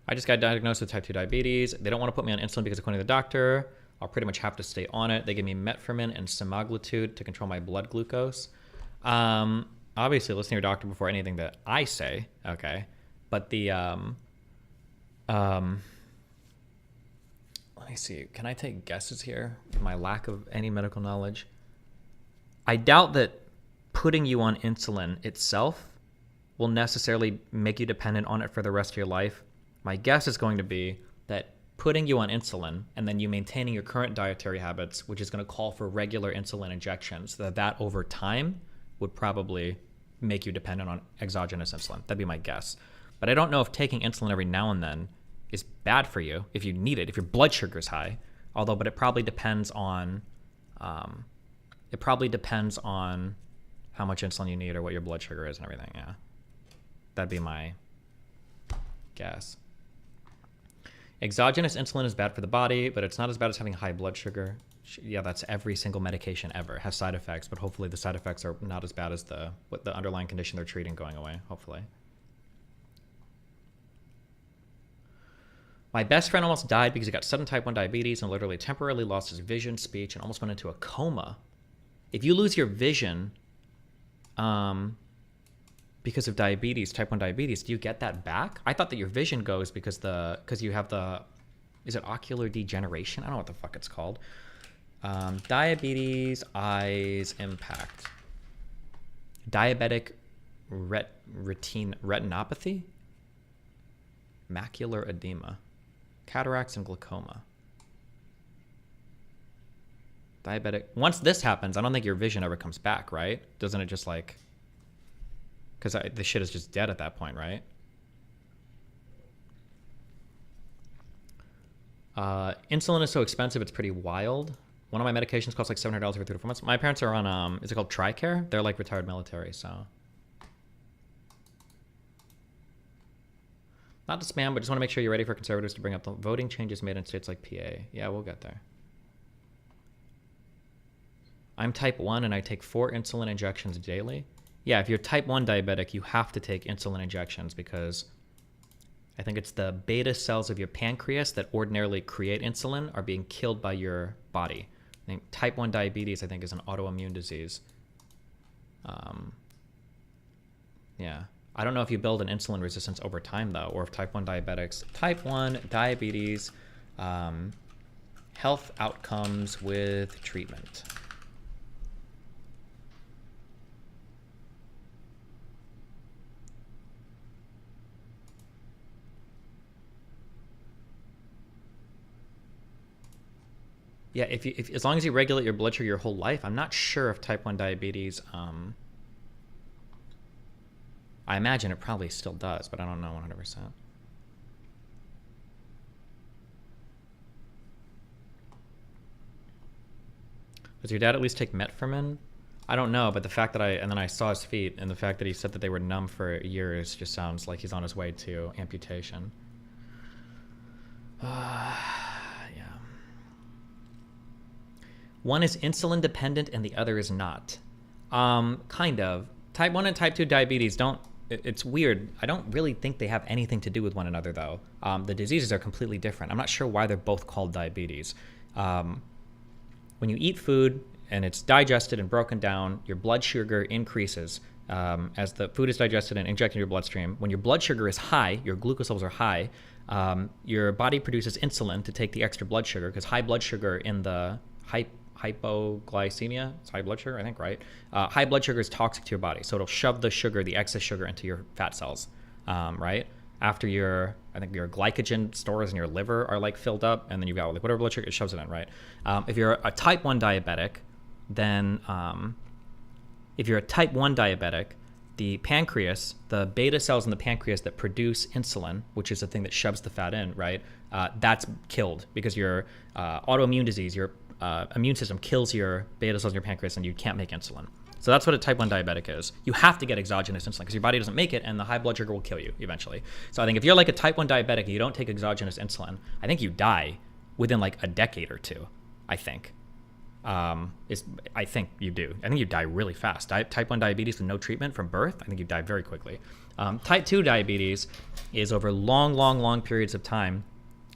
I just got diagnosed with type 2 diabetes. They don't want to put me on insulin because according to the doctor, I'll pretty much have to stay on it. They give me metformin and semaglutide to control my blood glucose. Obviously, listen to your doctor before anything that I say, okay? But the, let me see. Can I take guesses here? My lack of any medical knowledge. I doubt that putting you on insulin itself will necessarily make you dependent on it for the rest of your life. My guess is going to be that putting you on insulin and then you maintaining your current dietary habits, which is going to call for regular insulin injections, that over time would probably make you dependent on exogenous insulin. That'd be my guess. But I don't know if taking insulin every now and then is bad for you if you need it, if your blood sugar is high. But it probably depends on, how much insulin you need or what your blood sugar is and everything. Yeah, that'd be my guess. Exogenous insulin is bad for the body, but it's not as bad as having high blood sugar. Yeah, that's every single medication ever. It has side effects, but hopefully the side effects are not as bad as the underlying condition they're treating going away, hopefully. My best friend almost died because he got sudden type 1 diabetes and literally temporarily lost his vision, speech, and almost went into a coma. If you lose your vision because of diabetes, type 1 diabetes, do you get that back? I thought that your vision goes because you have is it ocular degeneration? I don't know what the fuck it's called. Diabetes, eyes, impact. Diabetic retinopathy? Macular edema. Cataracts and glaucoma. Diabetic. Once this happens, I don't think your vision ever comes back, right? Doesn't it just like... Because the shit is just dead at that point, right? Insulin is so expensive, it's pretty wild. One of my medications costs like $700 for 3 to 4 months. My parents are on, is it called TRICARE? They're like retired military, so. Not to spam, but just want to make sure you're ready for conservatives to bring up the voting changes made in states like PA. Yeah, we'll get there. I'm type 1 and I take 4 insulin injections daily. Yeah, if you're type 1 diabetic, you have to take insulin injections because I think it's the beta cells of your pancreas that ordinarily create insulin are being killed by your body. I think type 1 diabetes, I think, is an autoimmune disease. Yeah. I don't know if you build an insulin resistance over time, though, or if type 1 diabetes, health outcomes with treatment. Yeah, if as long as you regulate your blood sugar your whole life, I'm not sure if type 1 diabetes, I imagine it probably still does, but I don't know 100%. Does your dad at least take metformin? I don't know, but the fact that and then I saw his feet, and the fact that he said that they were numb for years just sounds like he's on his way to amputation. Yeah. One is insulin dependent and the other is not. Kind of. Type 1 and type 2 diabetes it's weird. I don't really think they have anything to do with one another, though. The diseases are completely different. I'm not sure why they're both called diabetes. When you eat food and it's digested and broken down, your blood sugar increases as the food is digested and injected into your bloodstream. When your blood sugar is high, your glucose levels are high, your body produces insulin to take the extra blood sugar, because high blood sugar in the hypoglycemia, it's high blood sugar, I think, right? High blood sugar is toxic to your body, so it'll shove the sugar, the excess sugar, into your fat cells, right? After I think your glycogen stores in your liver are like filled up, and then you've got like whatever blood sugar, it shoves it in, right? If you're a type 1 diabetic, then the pancreas, the beta cells in the pancreas that produce insulin, which is the thing that shoves the fat in, right? That's killed because your autoimmune disease, your immune system kills your beta cells in your pancreas and you can't make insulin. So that's what a type 1 diabetic is. You have to get exogenous insulin because your body doesn't make it, and the high blood sugar will kill you eventually. So I think if you're like a type 1 diabetic and you don't take exogenous insulin, I think you die within like a decade or two, I think. I think you do. I think you die really fast. Type 1 diabetes with no treatment from birth, I think you die very quickly. Type 2 diabetes is over long periods of time.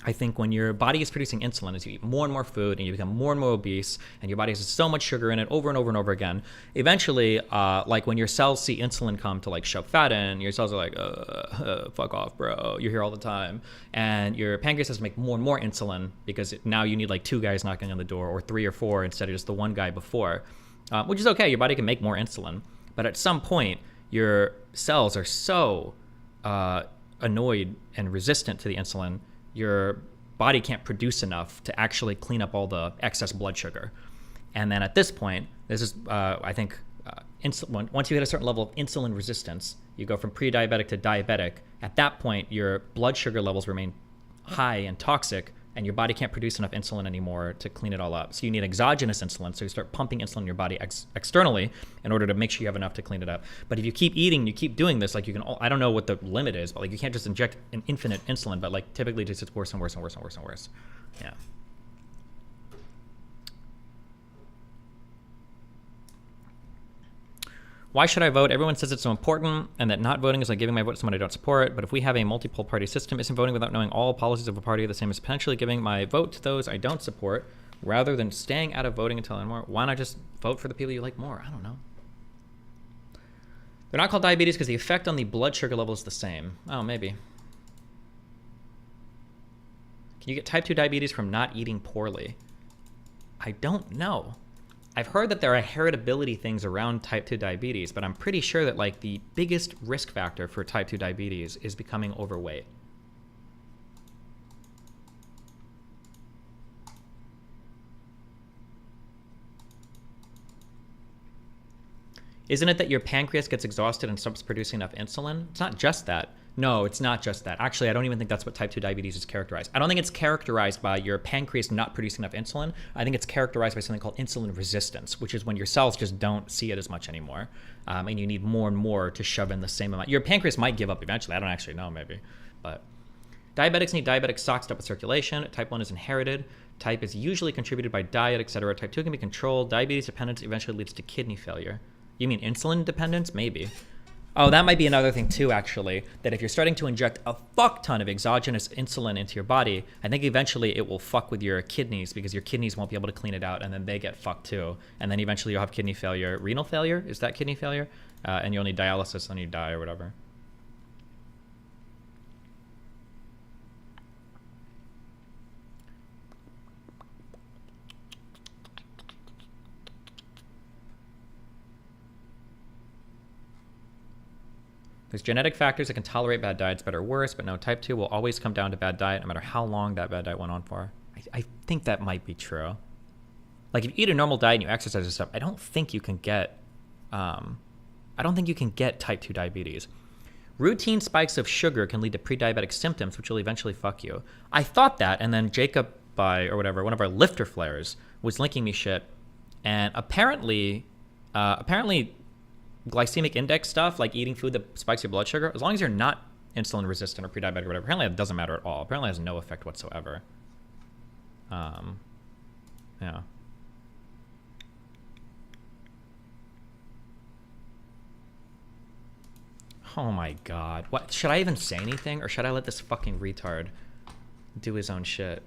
I think when your body is producing insulin, as you eat more and more food and you become more and more obese and your body has so much sugar in it over and over and over again, eventually, like when your cells see insulin come to like shove fat in, your cells are like, fuck off, bro. You're here all the time. And your pancreas has to make more and more insulin because now you need like 2 guys knocking on the door, or 3 or 4 instead of just the 1 guy before, which is okay. Your body can make more insulin. But at some point, your cells are so annoyed and resistant to the insulin, your body can't produce enough to actually clean up all the excess blood sugar. And then at this point, this is, I think, once you hit a certain level of insulin resistance, you go from pre-diabetic to diabetic. At that point, your blood sugar levels remain high and toxic, and your body can't produce enough insulin anymore to clean it all up. So you need exogenous insulin. So you start pumping insulin in your body externally in order to make sure you have enough to clean it up. But if you keep eating, you keep doing this, like you can, I don't know what the limit is, but like you can't just inject an infinite insulin, but like typically just it's worse and worse and worse and worse and worse. Yeah. Why should I vote? Everyone says it's so important and that not voting is like giving my vote to someone I don't support. But if we have a multiple party system, isn't voting without knowing all policies of a party the same as potentially giving my vote to those I don't support rather than staying out of voting until anymore? Why not just vote for the people you like more? I don't know. They're not called diabetes because the effect on the blood sugar level is the same. Oh, maybe. Can you get type 2 diabetes from not eating poorly? I don't know. I've heard that there are heritability things around type 2 diabetes, but I'm pretty sure that like the biggest risk factor for type 2 diabetes is becoming overweight. Isn't it that your pancreas gets exhausted and stops producing enough insulin? It's not just that. No, it's not just that. Actually, I don't even think that's what type 2 diabetes is characterized. I don't think it's characterized by your pancreas not producing enough insulin. I think it's characterized by something called insulin resistance, which is when your cells just don't see it as much anymore. And you need more and more to shove in the same amount. Your pancreas might give up eventually. I don't actually know, maybe. But diabetics need diabetic stocks to up with circulation. Type 1 is inherited. Type is usually contributed by diet, etc. Type 2 can be controlled. Diabetes dependence eventually leads to kidney failure. You mean insulin dependence? Maybe. Oh, that might be another thing too, actually, that if you're starting to inject a fuck ton of exogenous insulin into your body, I think eventually it will fuck with your kidneys because your kidneys won't be able to clean it out, and then they get fucked too. And then eventually you'll have kidney failure. Renal failure? Is that kidney failure? And you'll need dialysis and you die or whatever. There's genetic factors that can tolerate bad diets better or worse, but no, type 2 will always come down to bad diet no matter how long that bad diet went on for. I think that might be true. Like if you eat a normal diet and you exercise and stuff, I don't think you can get type 2 diabetes. Routine spikes of sugar can lead to pre-diabetic symptoms, which will eventually fuck you. I thought that, and then Jacob one of our lifter flares, was linking me shit, and apparently glycemic index stuff, like eating food that spikes your blood sugar, as long as you're not insulin resistant or pre-diabetic or whatever, apparently it doesn't matter at all. Apparently it has no effect whatsoever. Yeah. Oh my god. What? Should I even say anything, or should I let this fucking retard do his own shit?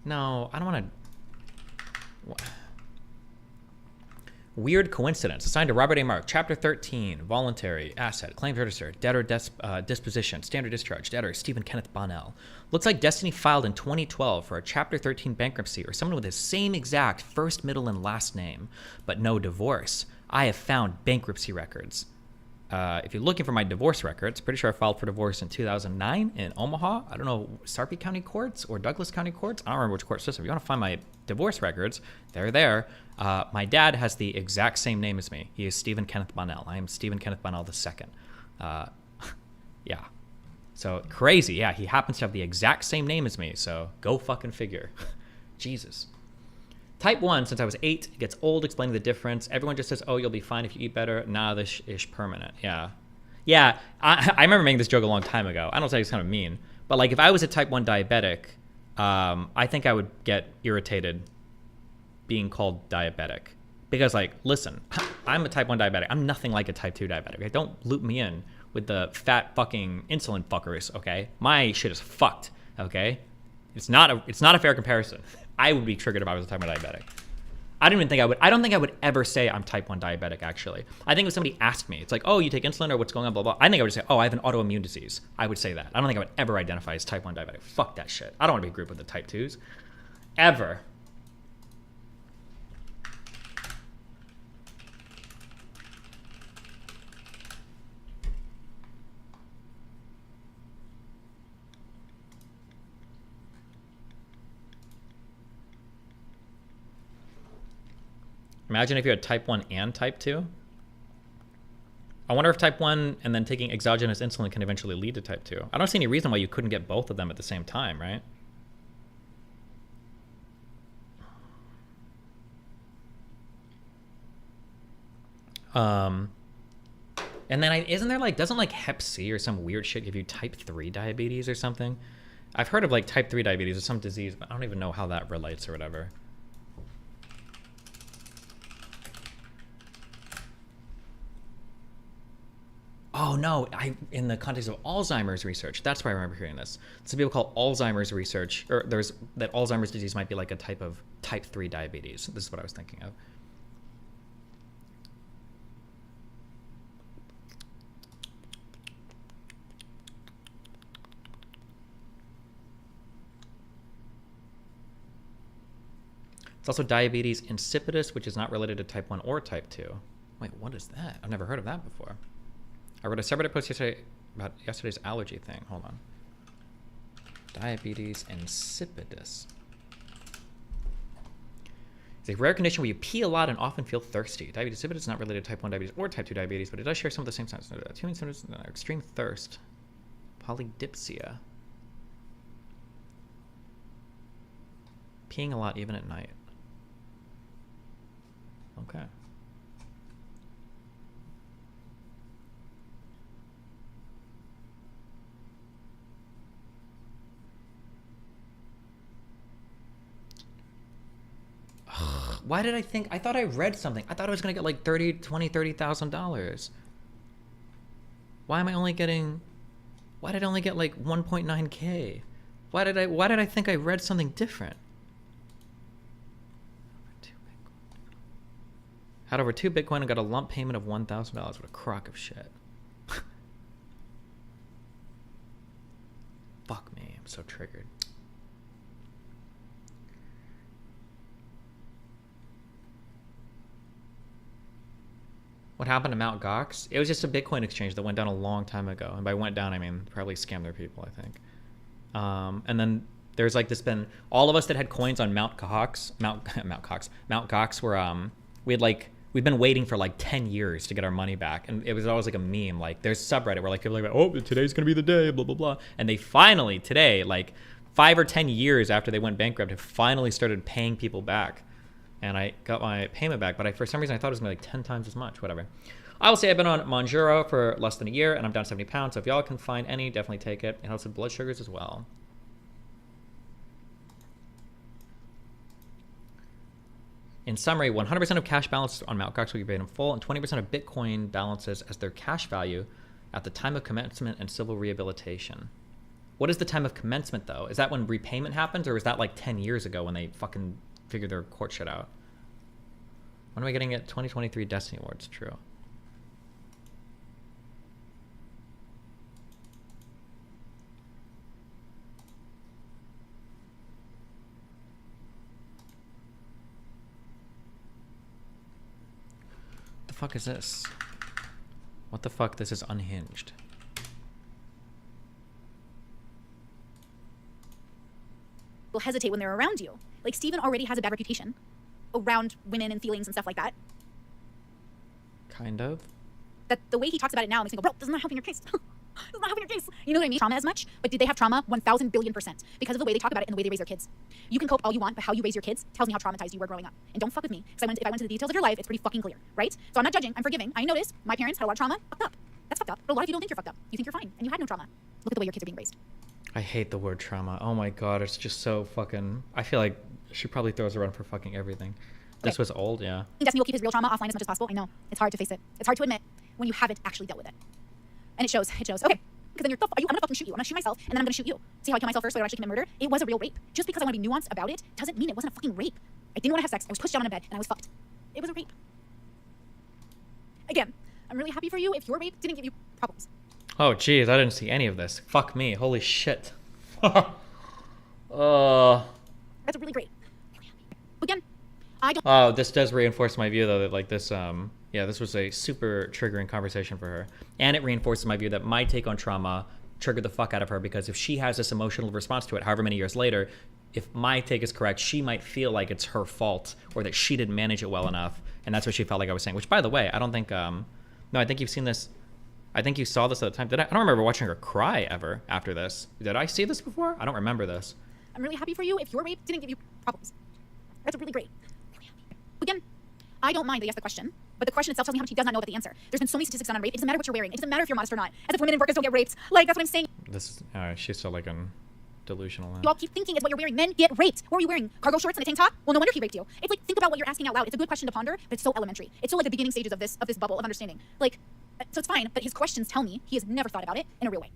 No, I don't want to... Weird coincidence. Assigned to Robert A. Mark. Chapter 13. Voluntary. Asset. Claims register. Debtor disposition. Standard discharge. Debtor. Stephen Kenneth Bonnell. Looks like Destiny filed in 2012 for a Chapter 13 bankruptcy or someone with the same exact first, middle, and last name, but no divorce. I have found bankruptcy records. If you're looking for my divorce records, pretty sure I filed for divorce in 2009 in Omaha. I don't know, Sarpy County Courts or Douglas County Courts. I don't remember which court system. If you want to find my divorce records, they're there. My dad has the exact same name as me. He is Stephen Kenneth Bonnell. I am Stephen Kenneth Bonnell II. Yeah. So crazy. Yeah, he happens to have the exact same name as me. So go fucking figure. Jesus. Type 1, since I was 8, it gets old explaining the difference. Everyone just says, oh, you'll be fine if you eat better. Nah, this is permanent. Yeah. Yeah, I remember making this joke a long time ago. I don't say it's kind of mean. But like if I was a type 1 diabetic, I think I would get irritated being called diabetic. Because like, listen, I'm a type 1 diabetic. I'm nothing like a type 2 diabetic. Okay? Don't loop me in with the fat fucking insulin fuckers, okay? My shit is fucked, okay? It's not a fair comparison. I would be triggered if I was a type 1 diabetic. I don't think I would ever say I'm type 1 diabetic, actually. I think if somebody asked me, it's like, oh, you take insulin or what's going on, blah, blah. I think I would say, oh, I have an autoimmune disease. I would say that. I don't think I would ever identify as type 1 diabetic. Fuck that shit. I don't want to be grouped with the type 2s. Ever. Imagine if you had type 1 and type 2. I wonder if type 1 and then taking exogenous insulin can eventually lead to type 2. I don't see any reason why you couldn't get both of them at the same time, right? And then isn't there like, doesn't like Hep C or some weird shit give you type 3 diabetes or something? I've heard of like type 3 diabetes or some disease, but I don't even know how that relates or whatever. Oh no, in the context of Alzheimer's research, that's why I remember hearing this. Some people call Alzheimer's research, or that Alzheimer's disease might be like a type of type 3 diabetes. This is what I was thinking of. It's also diabetes insipidus, which is not related to type 1 or type 2. Wait, what is that? I've never heard of that before. I wrote a separate post yesterday about yesterday's allergy thing. Hold on. Diabetes insipidus. It's a rare condition where you pee a lot and often feel thirsty. Diabetes insipidus is not related to type 1 diabetes or type 2 diabetes, but it does share some of the same signs. Extreme thirst. Polydipsia. Peeing a lot even at night. Okay. why did I think? I thought I read something. I thought I was gonna get like $30,000. Why am I only getting? Why did I only get like 1.9K? Why did I think I read something different? Had over 2 Bitcoin and got a lump payment of $1,000. What a crock of shit. Fuck me, I'm so triggered. What happened to Mt. Gox? It was just a Bitcoin exchange that went down a long time ago. And by went down, I mean probably scammed their people, I think. And then there's like this been, all of us that had coins on Mt. Gox were, we've been waiting for like 10 years to get our money back. And it was always like a meme. Like there's subreddit where like people are like, oh, today's going to be the day, blah, blah, blah. And they finally today, like 5 or 10 years after they went bankrupt, have finally started paying people back. And I got my payment back, but for some reason I thought it was gonna be like 10 times as much, whatever. I will say I've been on Monjuro for less than a year and I'm down 70 pounds. So if y'all can find any, definitely take it. It helps with blood sugars as well. In summary, 100% of cash balances on Mt. Gox will be paid in full and 20% of Bitcoin balances as their cash value at the time of commencement and civil rehabilitation. What is the time of commencement though? Is that when repayment happens or is that like 10 years ago when they fucking figure their court shit out? When am I getting it? 2023 Destiny Awards, true. The fuck is this? What the fuck? This is unhinged. Will hesitate when they're around you. Like, Steven already has a bad reputation around women and feelings and stuff like that. Kind of. That the way he talks about it now makes me go, bro, this is not helping your case. This is not helping your case. You know what I mean? Trauma as much, but did they have trauma? 1,000 billion% because of the way they talk about it and the way they raise their kids. You can cope all you want, but how you raise your kids tells me how traumatized you were growing up. And don't fuck with me, because if I went to the details of your life, it's pretty fucking clear, right? So I'm not judging, I'm forgiving. I noticed my parents had a lot of trauma, fucked up. That's fucked up, but a lot of you don't think you're fucked up. You think you're fine, and you had no trauma. Look at the way your kids are being raised. I hate the word trauma. Oh my god, it's just so fucking... I feel like she probably throws around for fucking everything. This was old, yeah. Destiny will keep his real trauma offline as much as possible. I know. It's hard to face it. It's hard to admit when you haven't actually dealt with it. And it shows. It shows. Okay. Because then I'm gonna fucking shoot you. I'm gonna shoot myself, and then I'm gonna shoot you. See how I kill myself first so I don't actually commit murder? It was a real rape. Just because I want to be nuanced about it doesn't mean it wasn't a fucking rape. I didn't want to have sex. I was pushed down on a bed, and I was fucked. It was a rape. Again, I'm really happy for you if your rape didn't give you problems. Oh, jeez, I didn't see any of this. Fuck me. Holy shit. That's really great. Again, I don't... Oh, this does reinforce my view, though, that, like, this, yeah, this was a super triggering conversation for her. And it reinforces my view that my take on trauma triggered the fuck out of her, because if she has this emotional response to it, however many years later, if my take is correct, she might feel like it's her fault, or that she didn't manage it well enough, and that's what she felt like I was saying. Which, by the way, I don't think, no, I think you've seen this, I think you saw this at the time. I don't remember watching her cry ever after this. Did I see this before? I don't remember this. I'm really happy for you if your rape didn't give you problems. That's really great. Again, I don't mind that you asked the question, but the question itself tells me how much he does not know about the answer. There's been so many statistics done on rape. It doesn't matter what you're wearing. It doesn't matter if you're modest or not. As if women and workers don't get raped. Like, that's what I'm saying. This is, she's still like delusional. You all keep thinking it's what you're wearing. Men get raped. What were you wearing? Cargo shorts and a tank top? Well, no wonder he raped you. It's like, think about what you're asking out loud. It's a good question to ponder, but it's so elementary. It's so like the beginning stages of this bubble of understanding. Like, so it's fine, but his questions tell me he has never thought about it in a real way.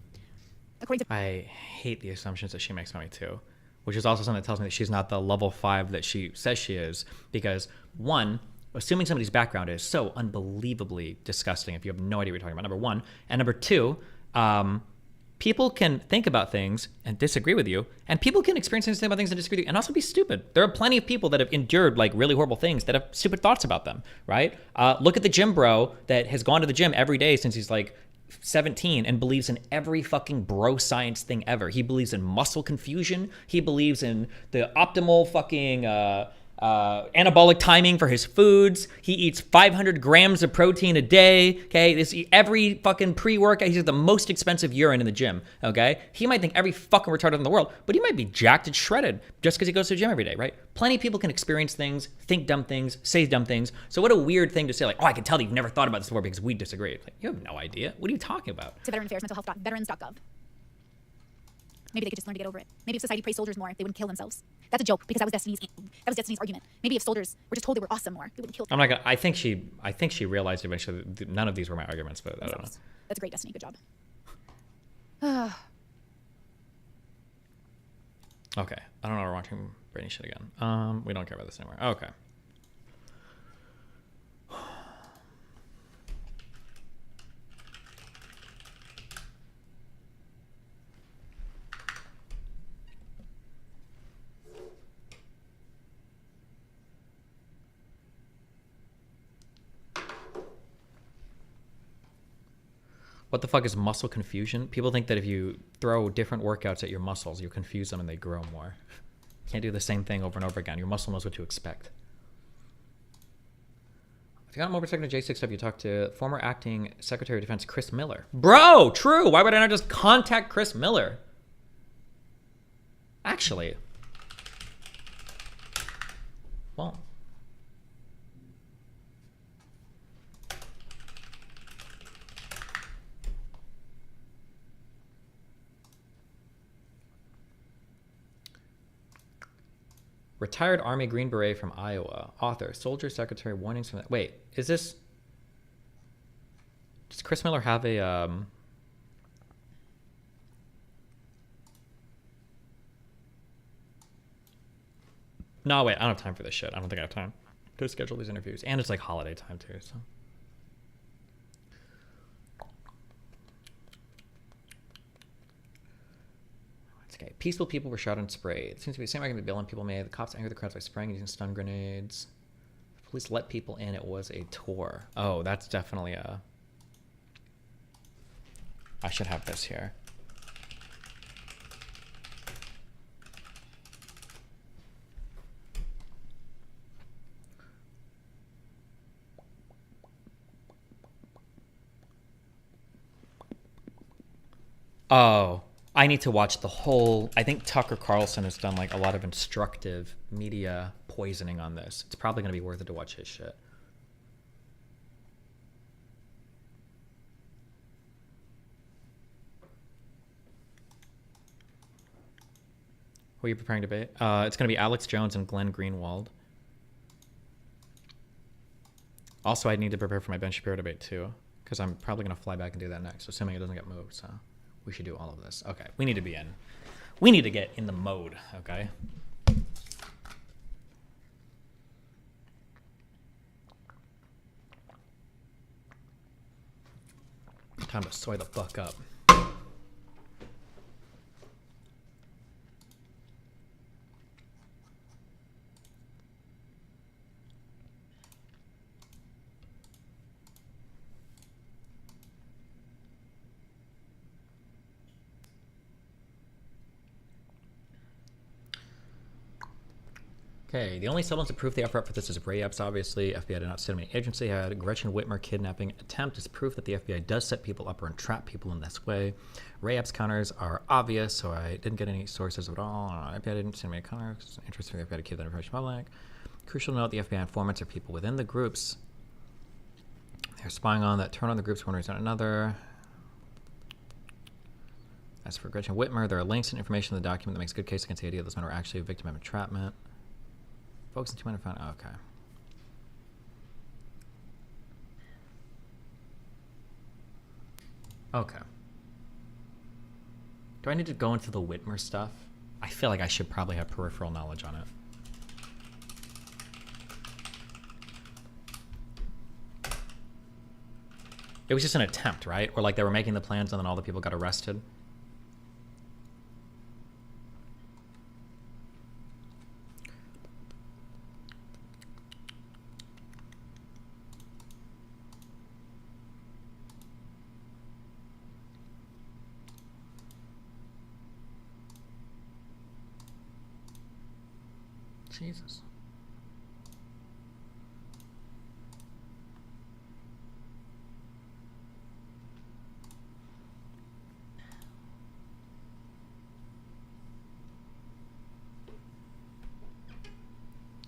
According to... I hate the assumptions that she makes about me too, which is also something that tells me that she's not the level 5 that she says she is, because one, assuming somebody's background is so unbelievably disgusting if you have no idea what you're talking about, number one. And number two, people can think about things and disagree with you, and people can experience things, think about things and disagree with you, and also be stupid. There are plenty of people that have endured like really horrible things that have stupid thoughts about them, right? Look at the gym bro that has gone to the gym every day since he's like 17 and believes in every fucking bro science thing ever. He believes in muscle confusion. He believes in the optimal fucking anabolic timing for his foods. He eats 500 grams of protein a day. Okay, every fucking pre-workout. He's the most expensive urine in the gym. Okay, he might think every fucking retarded in the world, but he might be jacked and shredded just because he goes to the gym every day, right? Plenty of people can experience things, think dumb things, say dumb things. So what a weird thing to say, like, oh, I can tell that you've never thought about this before because we disagree. Like, you have no idea. What are you talking about? To Veteran Affairs, mentalhealth.veterans.gov. maybe they could just learn to get over it. Maybe if society praised soldiers more, they wouldn't kill themselves. That's a joke because that was Destiny's argument. Maybe if soldiers were just told they were awesome more, they wouldn't kill. I'm not gonna. I think she realized eventually that none of these were my arguments, but I don't know. That's great, Destiny. Good job. Okay, I don't know. We're watching Brainy shit again. We don't care about this anymore. Okay. What the fuck is muscle confusion? People think that if you throw different workouts at your muscles, you confuse them and they grow more. You can't do the same thing over and over again. Your muscle knows what to expect. If you got more perspective to J6W, talk to former acting Secretary of Defense Chris Miller. Bro, true. Why would I not just contact Chris Miller? Actually. Well. Retired Army Green Beret from Iowa. Author, soldier, secretary, warnings from that. Wait, is this... Does Chris Miller have a... No, wait, I don't have time for this shit. I don't think I have time to schedule these interviews. And it's like holiday time too, so... Okay. Peaceful people were shot and sprayed. It seems to be the same argument Bill and people made. The cops angered the crowds by spraying and using stun grenades. The police let people in. It was a tour. Oh, that's definitely a... I should have this here. Oh. I need to watch the whole... I think Tucker Carlson has done like a lot of instructive media poisoning on this. It's probably going to be worth it to watch his shit. Who are you preparing to debate? It's going to be Alex Jones and Glenn Greenwald. Also, I need to prepare for my Ben Shapiro debate too, because I'm probably going to fly back and do that next, assuming it doesn't get moved, so... We should do all of this. Okay, we need to be in. We need to get in the mode, okay? Time to soy the fuck up. Okay, the only semblance of proof they offer up for this is Ray Epps, obviously. FBI did not send any agency. Had Gretchen Whitmer kidnapping attempt is proof that the FBI does set people up or entrap people in this way. Ray Epps counters are obvious, so I didn't get any sources at all. FBI didn't send me a counter. It's interesting for the FBI to keep that information public. Crucial to note, the FBI informants are people within the groups they're spying on that turn on the groups one reason or another. As for Gretchen Whitmer, there are links and information in the document that makes a good case against the idea that those men were actually a victim of entrapment. Folks in 2 minutes found. Oh, okay. Okay. Do I need to go into the Whitmer stuff? I feel like I should probably have peripheral knowledge on it. It was just an attempt, right? Or like they were making the plans and then all the people got arrested. Jesus.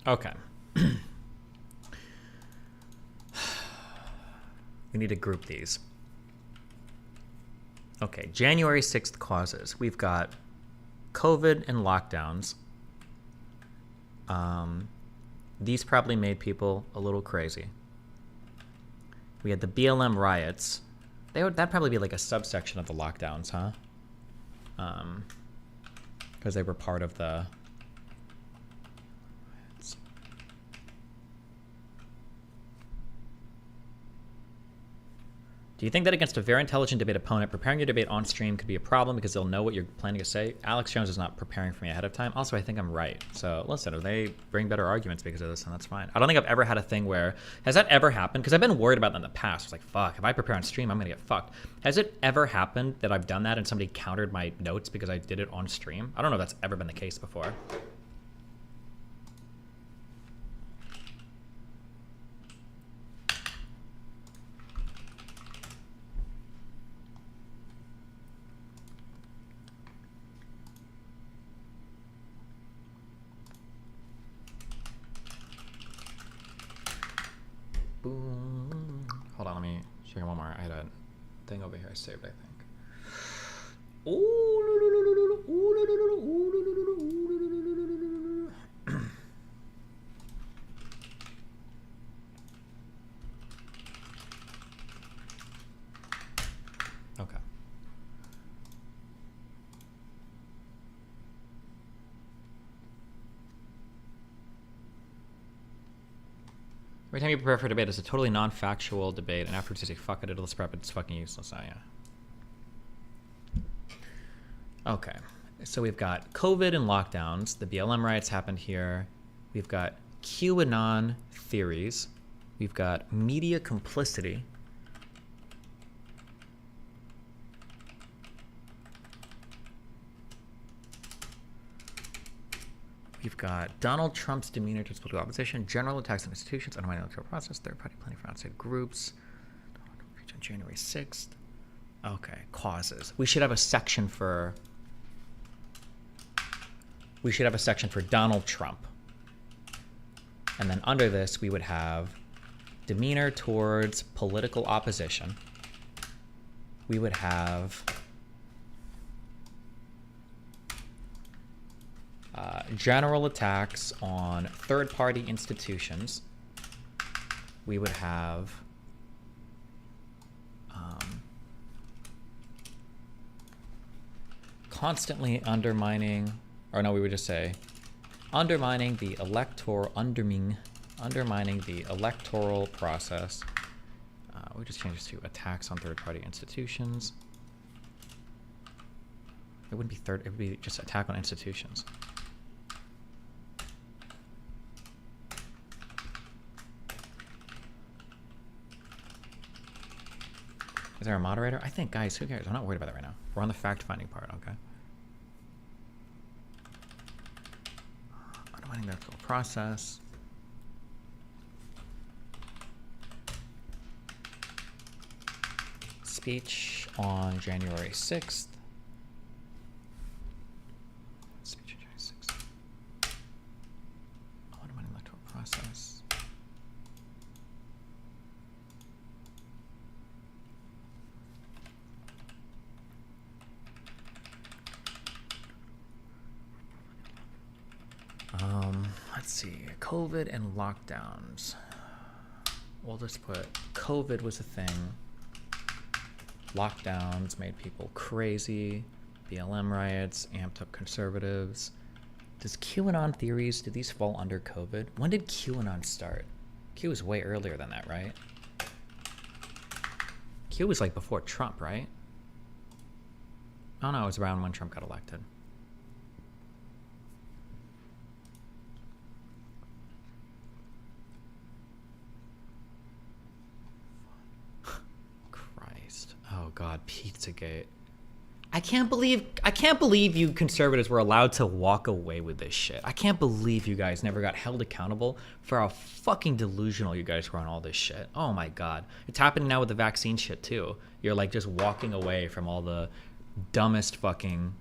Okay. We need to group these. Okay, January 6th causes. We've got COVID and lockdowns. These probably made people a little crazy. We had the BLM riots. That'd probably be like a subsection of the lockdowns, huh? Because they were part of the... Do you think that against a very intelligent debate opponent, preparing your debate on stream could be a problem because they'll know what you're planning to say? Alex Jones is not preparing for me ahead of time. Also, I think I'm right. So listen, if they bring better arguments because of this, then that's fine. I don't think I've ever had a thing where... Has that ever happened? Because I've been worried about that in the past. It's like, fuck, if I prepare on stream, I'm going to get fucked. Has it ever happened that I've done that and somebody countered my notes because I did it on stream? I don't know if that's ever been the case before. Hold on, let me check one more. I had a thing over here I saved, I think. Okay. Every time you prepare for a debate, it's a totally non-factual debate, and afterwards you say, fuck it, let's prep it, it's fucking useless. Oh, yeah. Okay, so we've got COVID and lockdowns. The BLM riots happened here. We've got QAnon theories. We've got media complicity. We've got Donald Trump's demeanor towards political opposition, general attacks on institutions, undermining the electoral process, third-party planning for outside groups. On January 6th. Okay, causes. We should have a section for... We should have a section for Donald Trump. And then under this, we would have demeanor towards political opposition. We would have... general attacks on third-party institutions. We would have constantly undermining, or no, we would just say undermining the undermining the electoral process. We just change this to attacks on third-party institutions. It wouldn't be it would be just attack on institutions. Is there a moderator? I think, guys, who cares? I'm not worried about that right now. We're on the fact-finding part, okay? Undermining the electoral process. Speech on January 6th. Speech on January 6th. Undermining the electoral process. Let's see, COVID and lockdowns. We'll just put COVID was a thing. Lockdowns made people crazy. BLM riots amped up conservatives. Does QAnon theories, did these fall under COVID? When did QAnon start? Q was way earlier than that, right? Q was like before Trump, right? Oh no, it was around when Trump got elected. Oh God, Pizzagate. I can't believe you conservatives were allowed to walk away with this shit. I can't believe you guys never got held accountable for how fucking delusional you guys were on all this shit. Oh my God. It's happening now with the vaccine shit too. You're like just walking away from all the dumbest fucking,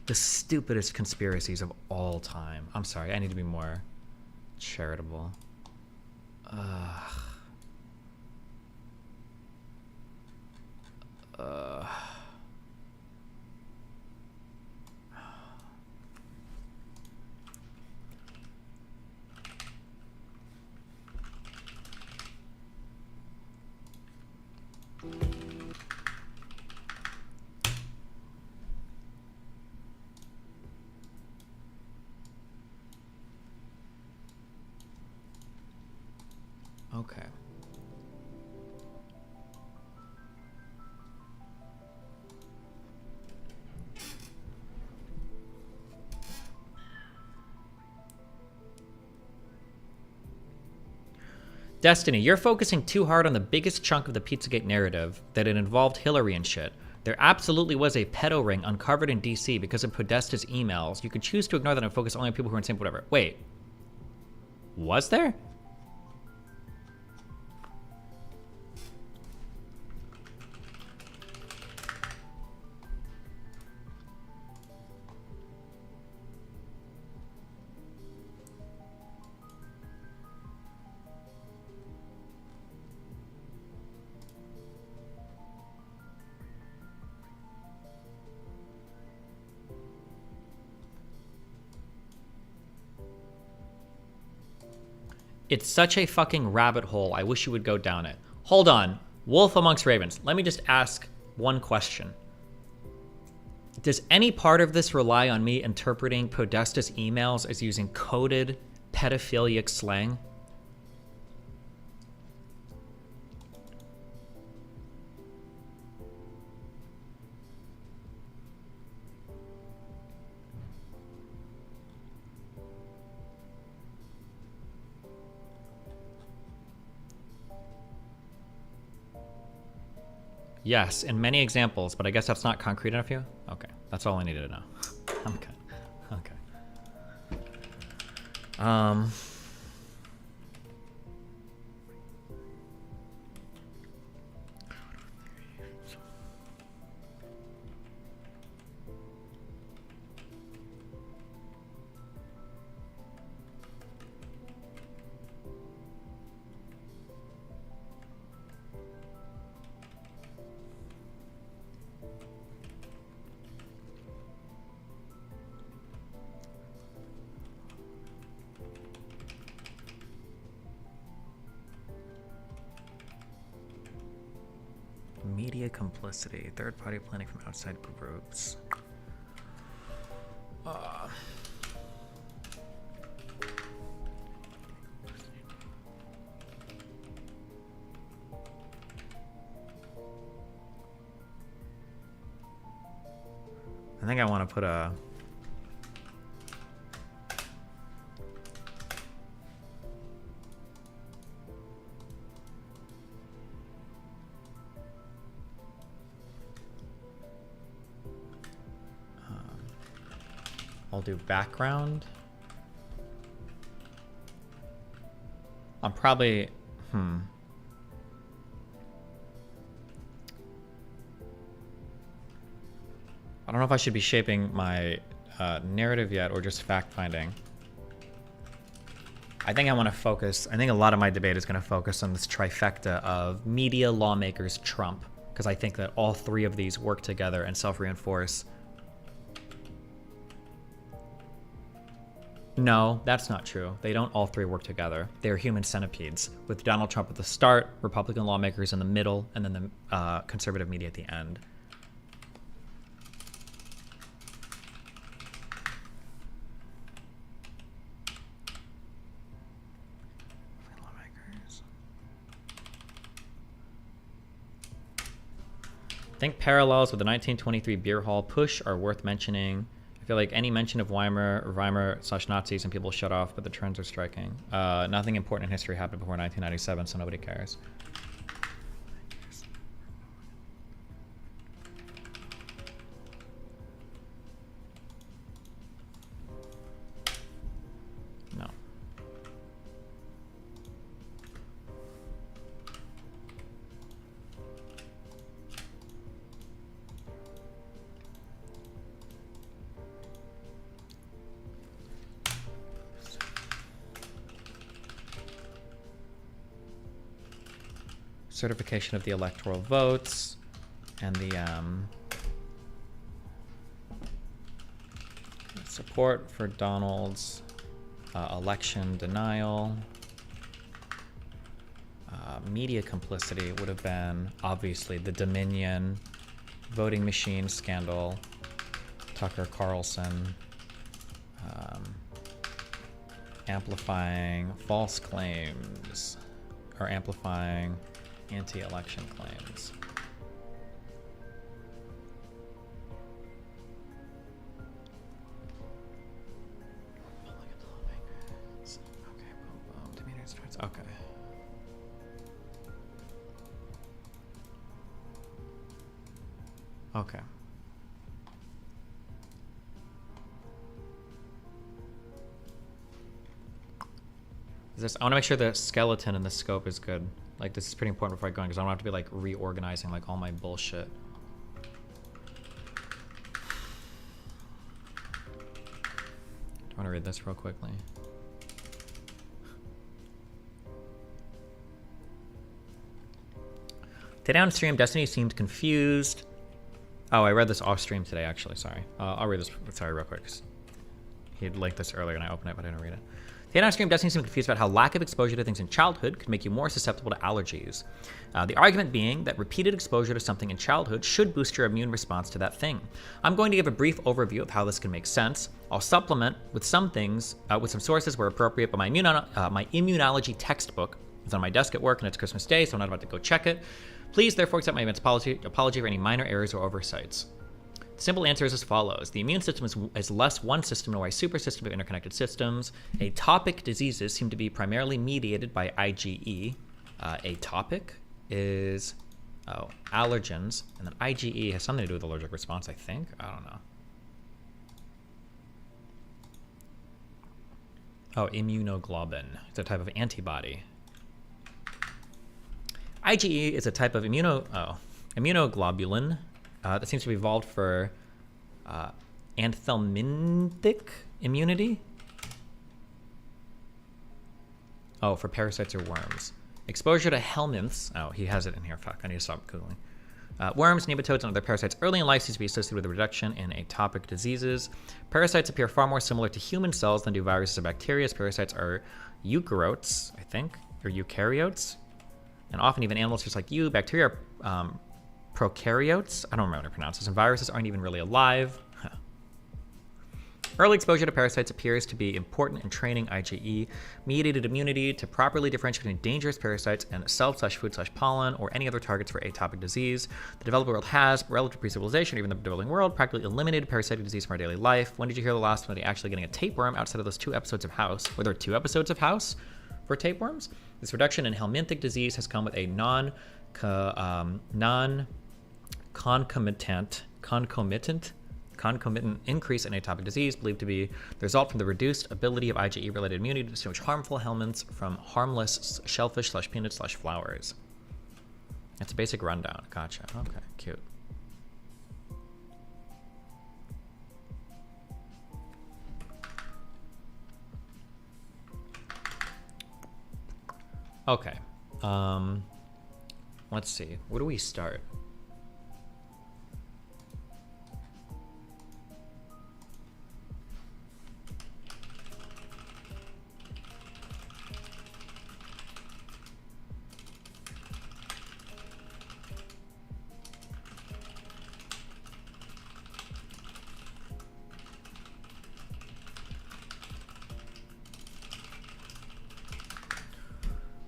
the stupidest conspiracies of all time. I'm sorry, I need to be more charitable. Okay. Destiny, you're focusing too hard on the biggest chunk of the Pizzagate narrative, that it involved Hillary and shit. There absolutely was a pedo ring uncovered in DC because of Podesta's emails. You could choose to ignore that and focus only on people who are insane, whatever. Wait. Was there? It's such a fucking rabbit hole. I wish you would go down it. Hold on. Wolf amongst ravens. Let me just ask one question. Does any part of this rely on me interpreting Podesta's emails as using coded pedophilic slang? Yes, in many examples, but I guess that's not concrete enough for you? Okay, that's all I needed to know. Okay, okay. Media complicity, third-party planning from outside groups. I think I want to put a... I'll do background. I'm probably, I don't know if I should be shaping my narrative yet or just fact-finding. I think I want to focus, I think a lot of my debate is going to focus on this trifecta of media, lawmakers, Trump, because I think that all three of these work together and self-reinforce. No, that's not true. They don't all three work together. They're human centipedes, with Donald Trump at the start, Republican lawmakers in the middle, and then the conservative media at the end. I think parallels with the 1923 beer hall push are worth mentioning. I feel like any mention of Weimar/Nazis and people shut off, but the trends are striking. Nothing important in history happened before 1997, so nobody cares. No. Certification of the electoral votes and the support for Donald's election denial. Media complicity would have been obviously the Dominion voting machine scandal, Tucker Carlson, amplifying false claims, are amplifying anti-election claims. Okay, boom, boom. Demeanor starts. Okay. Okay. I want to make sure the skeleton in the scope is good. Like, this is pretty important before I go in, because I don't have to be, like, reorganizing, like, all my bullshit. I want to read this real quickly. Today on stream, Destiny seemed confused. Oh, I read this off stream today, actually. Sorry. I'll read this. Sorry, real quick. He had linked this earlier and I opened it, but I didn't read it. Today on stream, Destiny seemed confused about how lack of exposure to things in childhood could make you more susceptible to allergies. The argument being that repeated exposure to something in childhood should boost your immune response to that thing. I'm going to give a brief overview of how this can make sense. I'll supplement with some things, with some sources where appropriate, but my immunology textbook is on my desk at work and it's Christmas Day, so I'm not about to go check it. Please, therefore, accept my immense apology for any minor errors or oversights. The simple answer is as follows. The immune system is less one system nor a super system of interconnected systems. Atopic diseases seem to be primarily mediated by IgE. Atopic is allergens, and then IgE has something to do with allergic response, I think. I don't know. Oh, immunoglobulin. It's a type of antibody. IgE is a type of immunoglobulin that seems to be evolved for anthelmintic immunity. Oh, for parasites or worms. Exposure to helminths. Oh, he has it in here. Fuck, I need to stop Googling. Worms, nematodes, and other parasites early in life seems to be associated with a reduction in atopic diseases. Parasites appear far more similar to human cells than do viruses or bacteria. Parasites are eukaryotes, I think, or eukaryotes. And often even animals just like you. Bacteria are prokaryotes. I don't remember how to pronounce this. And viruses aren't even really alive. Huh. Early exposure to parasites appears to be important in training IgE-mediated immunity to properly differentiate between dangerous parasites and self/food/pollen or any other targets for atopic disease. The developed world has, relative to pre-civilization, even the developing world, practically eliminated parasitic disease from our daily life. When did you hear the last somebody actually getting a tapeworm outside of those 2 episodes of House? Were there 2 episodes of House for tapeworms? This reduction in helminthic disease has come with a concomitant increase in atopic disease, believed to be the result from the reduced ability of IgE-related immunity to distinguish harmful helminths from harmless shellfish/peanuts/flowers. That's a basic rundown. Gotcha. Okay, cute. Okay. Let's see. Where do we start?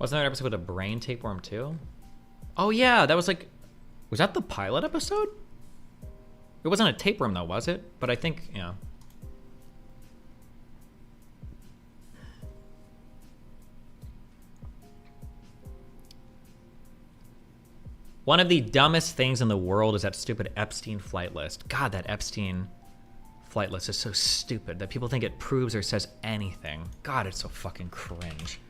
Wasn't there an episode with a brain tapeworm too? Oh yeah, that was like, was that the pilot episode? It wasn't a tapeworm though, was it? But I think, yeah. One of the dumbest things in the world is that stupid Epstein flight list. God, that Epstein flight list is so stupid that people think it proves or says anything. God, it's so fucking cringe.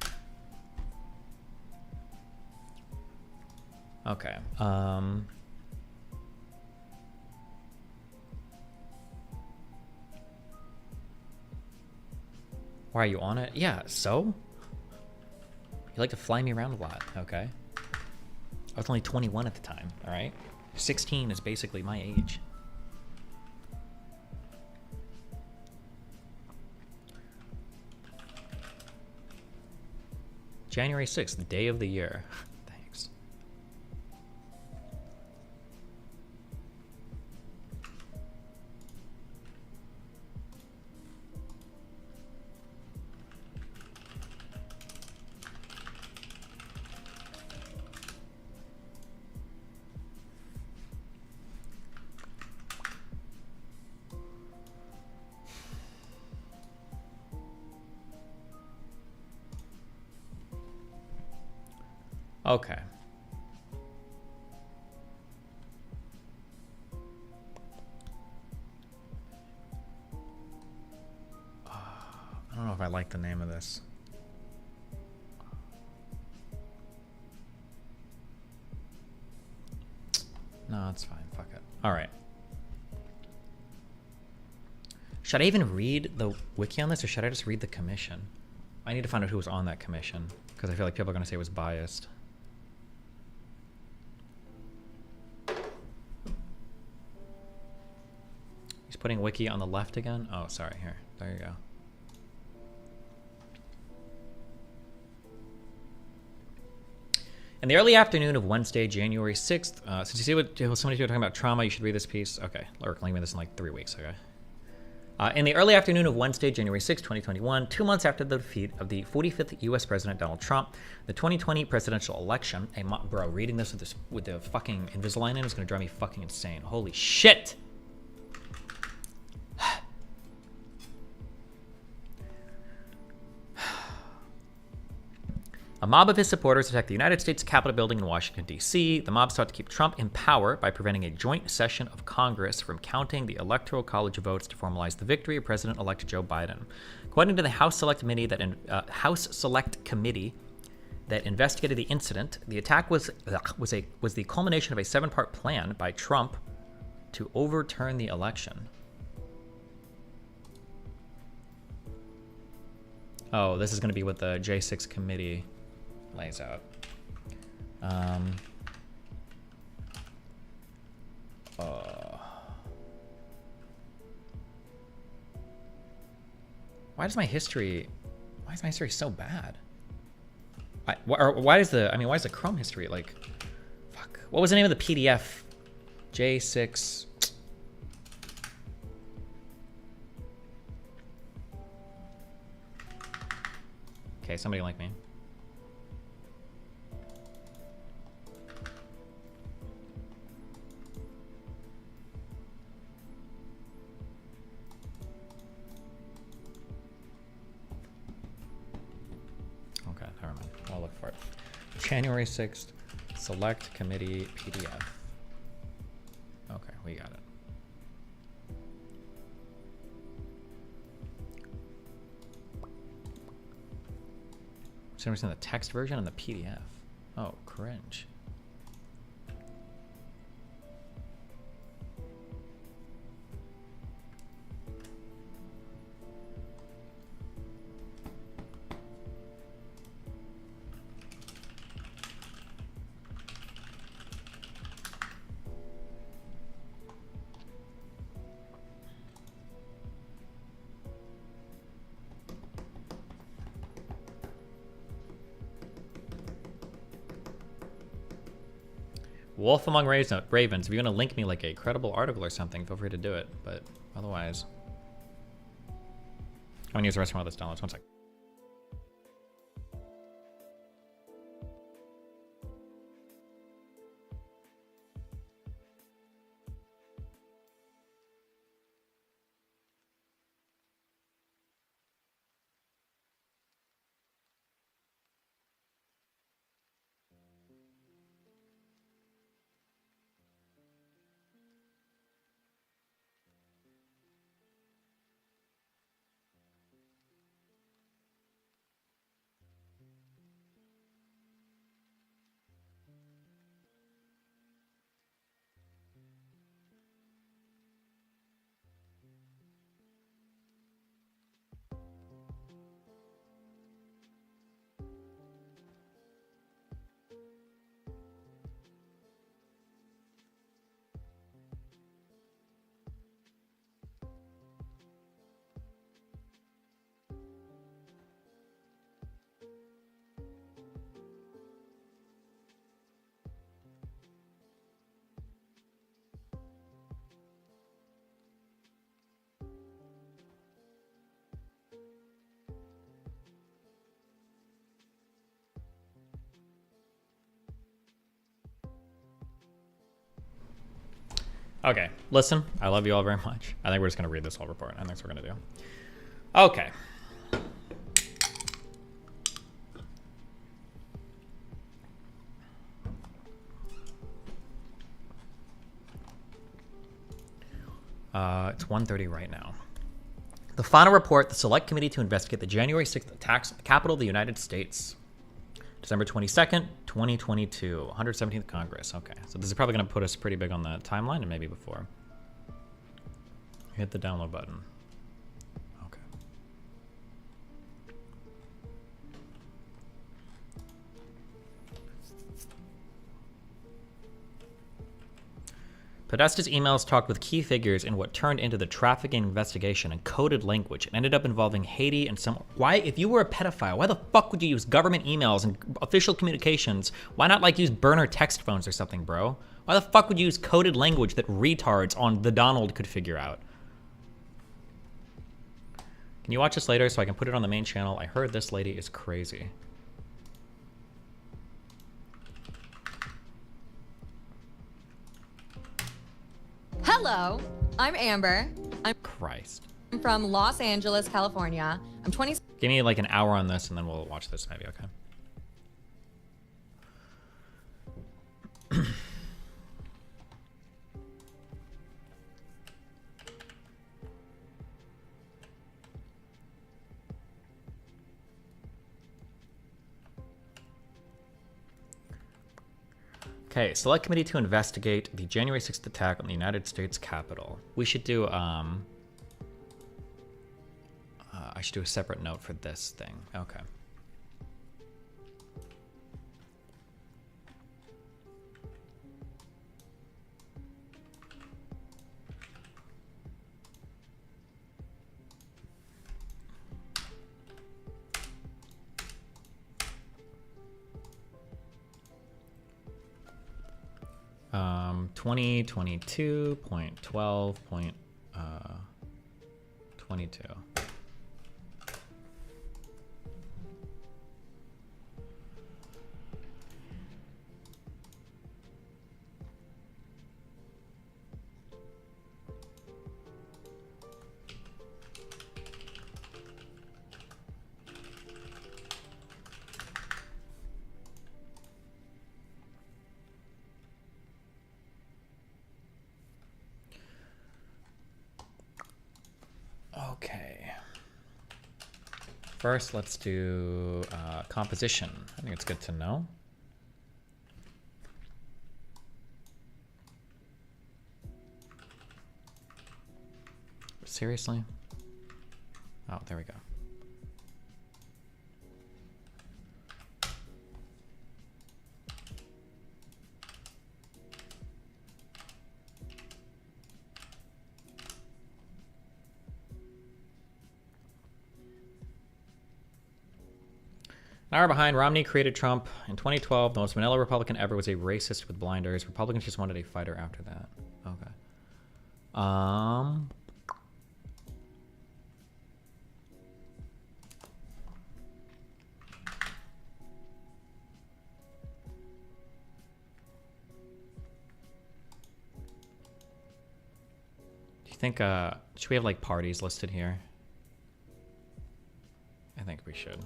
Okay. Why are you on it? Yeah, so? You like to fly me around a lot, okay? I was only 21 at the time, all right? 16 is basically my age. January 6th, the day of the year. Thanks. Okay. I don't know if I like the name of this. No, it's fine. Fuck it. All right. Should I even read the wiki on this, or should I just read the commission? I need to find out who was on that commission, because I feel like people are going to say it was biased. He's putting wiki on the left again? Oh, sorry. Here. There you go. In the early afternoon of Wednesday, January 6th, since you see what so many people are talking about trauma, you should read this piece. Okay, Lurk linked me this in like 3 weeks, okay? In the early afternoon of Wednesday, January 6, 2021, 2 months after the defeat of the 45th U.S. President Donald Trump, the 2020 presidential election, bro, reading this with the fucking Invisalign in is going to drive me fucking insane. Holy shit! A mob of his supporters attacked the United States Capitol building in Washington, D.C. The mob sought to keep Trump in power by preventing a joint session of Congress from counting the Electoral College votes to formalize the victory of President-elect Joe Biden. According to the House Select Committee that investigated the incident, the attack was the culmination of a 7-part plan by Trump to overturn the election. Oh, this is going to be what the J6 committee lays out. Why is my history so bad? Why is the Chrome history like, fuck? What was the name of the PDF? J6. Okay, somebody like me. Okay, never mind. I'll look for it. January 6th, Select Committee PDF. Okay, we got it. So I'm seeing the text version and the PDF. Oh, cringe. Wolf Among Ravens, if you're going to link me like a credible article or something, feel free to do it. But otherwise, I'm going to use the rest of my other downloads. 1 sec. Okay, listen, I love you all very much. I think we're just going to read this whole report. I think that's what we're going to do. Okay. It's 1:30 right now. The final report, the Select Committee to investigate the January 6th attacks on the Capitol of the United States. December 22nd, 2022, 117th Congress. Okay, so this is probably going to put us pretty big on the timeline and maybe before. Hit the download button. Okay. Podesta's emails talked with key figures in what turned into the trafficking investigation in coded language and ended up involving Haiti and some. Why, if you were a pedophile, why the fuck would you use government emails and official communications? Why not like use burner text phones or something, bro? Why the fuck would you use coded language that retards on the Donald could figure out? Can you watch this later so I can put it on the main channel? I heard this lady is crazy. Hello, I'm Amber. I'm from Los Angeles, California. I'm 20. Give me like an hour on this and then we'll watch this maybe, okay? Okay, Select Committee to investigate the January 6th attack on the United States Capitol. We should do, I should do a separate note for this thing. Okay. Um, 2022.12.22. Okay. First, let's do composition. I think it's good to know. Seriously? Oh, there we go. An hour behind, Romney created Trump. In 2012, the most vanilla Republican ever was a racist with blinders. Republicans just wanted a fighter after that. Okay. Do you think, should we have like parties listed here? I think we should.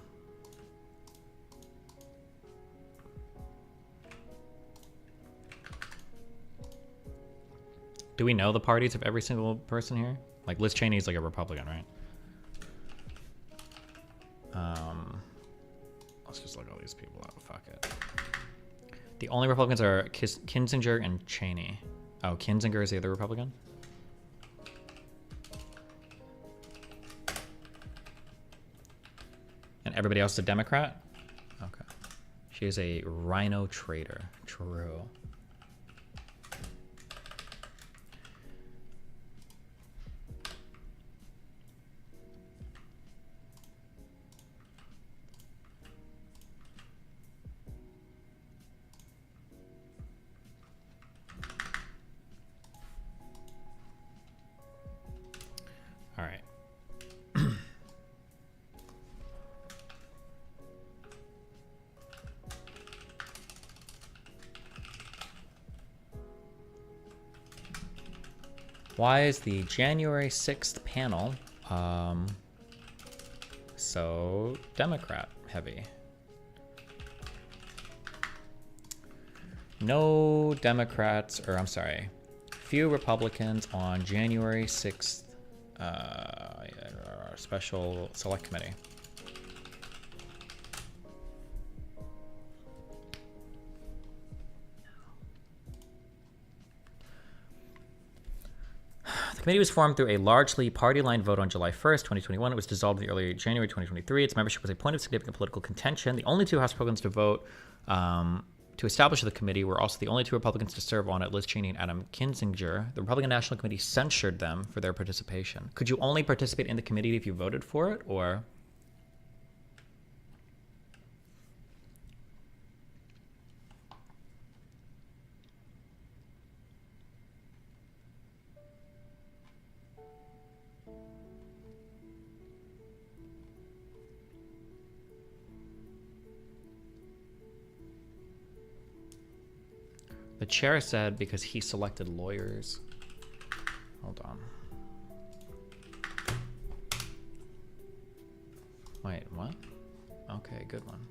Do we know the parties of every single person here? Like Liz Cheney's like a Republican, right? Let's just look all these people up. Fuck it. The only Republicans are Kinzinger and Cheney. Oh, Kinzinger is the other Republican? And everybody else is a Democrat? Okay. She is a rhino trader. True. All right. Why is the January 6th panel so Democrat heavy? No Democrats, or I'm sorry, few Republicans on January 6th special select committee. The committee was formed through a largely party-line vote on July 1st, 2021. It was dissolved in the early January 2023. Its membership was a point of significant political contention. The only two House Republicans to vote to establish the committee were also the only two Republicans to serve on it, Liz Cheney and Adam Kinzinger. The Republican National Committee censured them for their participation. Could you only participate in the committee if you voted for it, or... The chair said because he selected lawyers. Hold on. Wait, what? Okay, good one.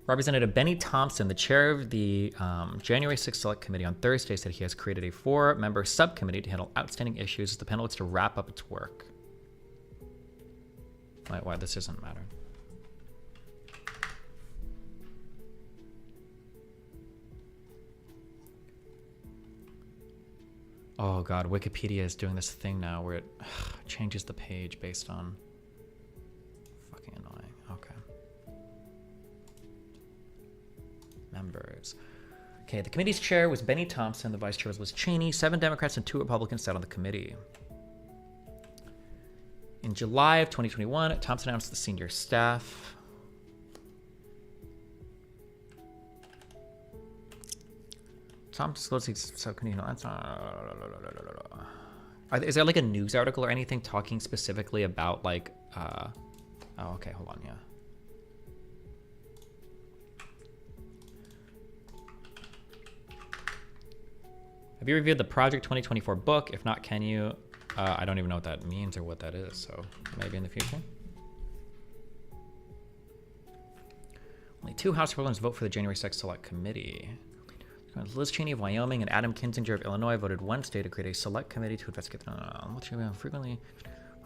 Representative Benny Thompson, the chair of the January 6th Select Committee, on Thursday said he has created a 4-member subcommittee to handle outstanding issues as the panel looks to wrap up its work. Why this doesn't matter. Oh god, Wikipedia is doing this thing now where it changes the page based on... Fucking annoying. Okay. Members. Okay, the committee's chair was Benny Thompson. The vice chair was Liz Cheney. 7 Democrats and 2 Republicans sat on the committee. In July of 2021, Thompson announced the senior staff. Thompson disclosed subcommittee. No, that's not. Is there like a news article or anything talking specifically about like? Oh, okay. Hold on. Yeah. Have you reviewed the Project 2024 book? If not, can you? I don't even know what that means or what that is, so maybe in the future. Only 2 House Republicans vote for the January 6th Select Committee. Liz Cheney of Wyoming and Adam Kinzinger of Illinois voted Wednesday to create a select committee to investigate frequently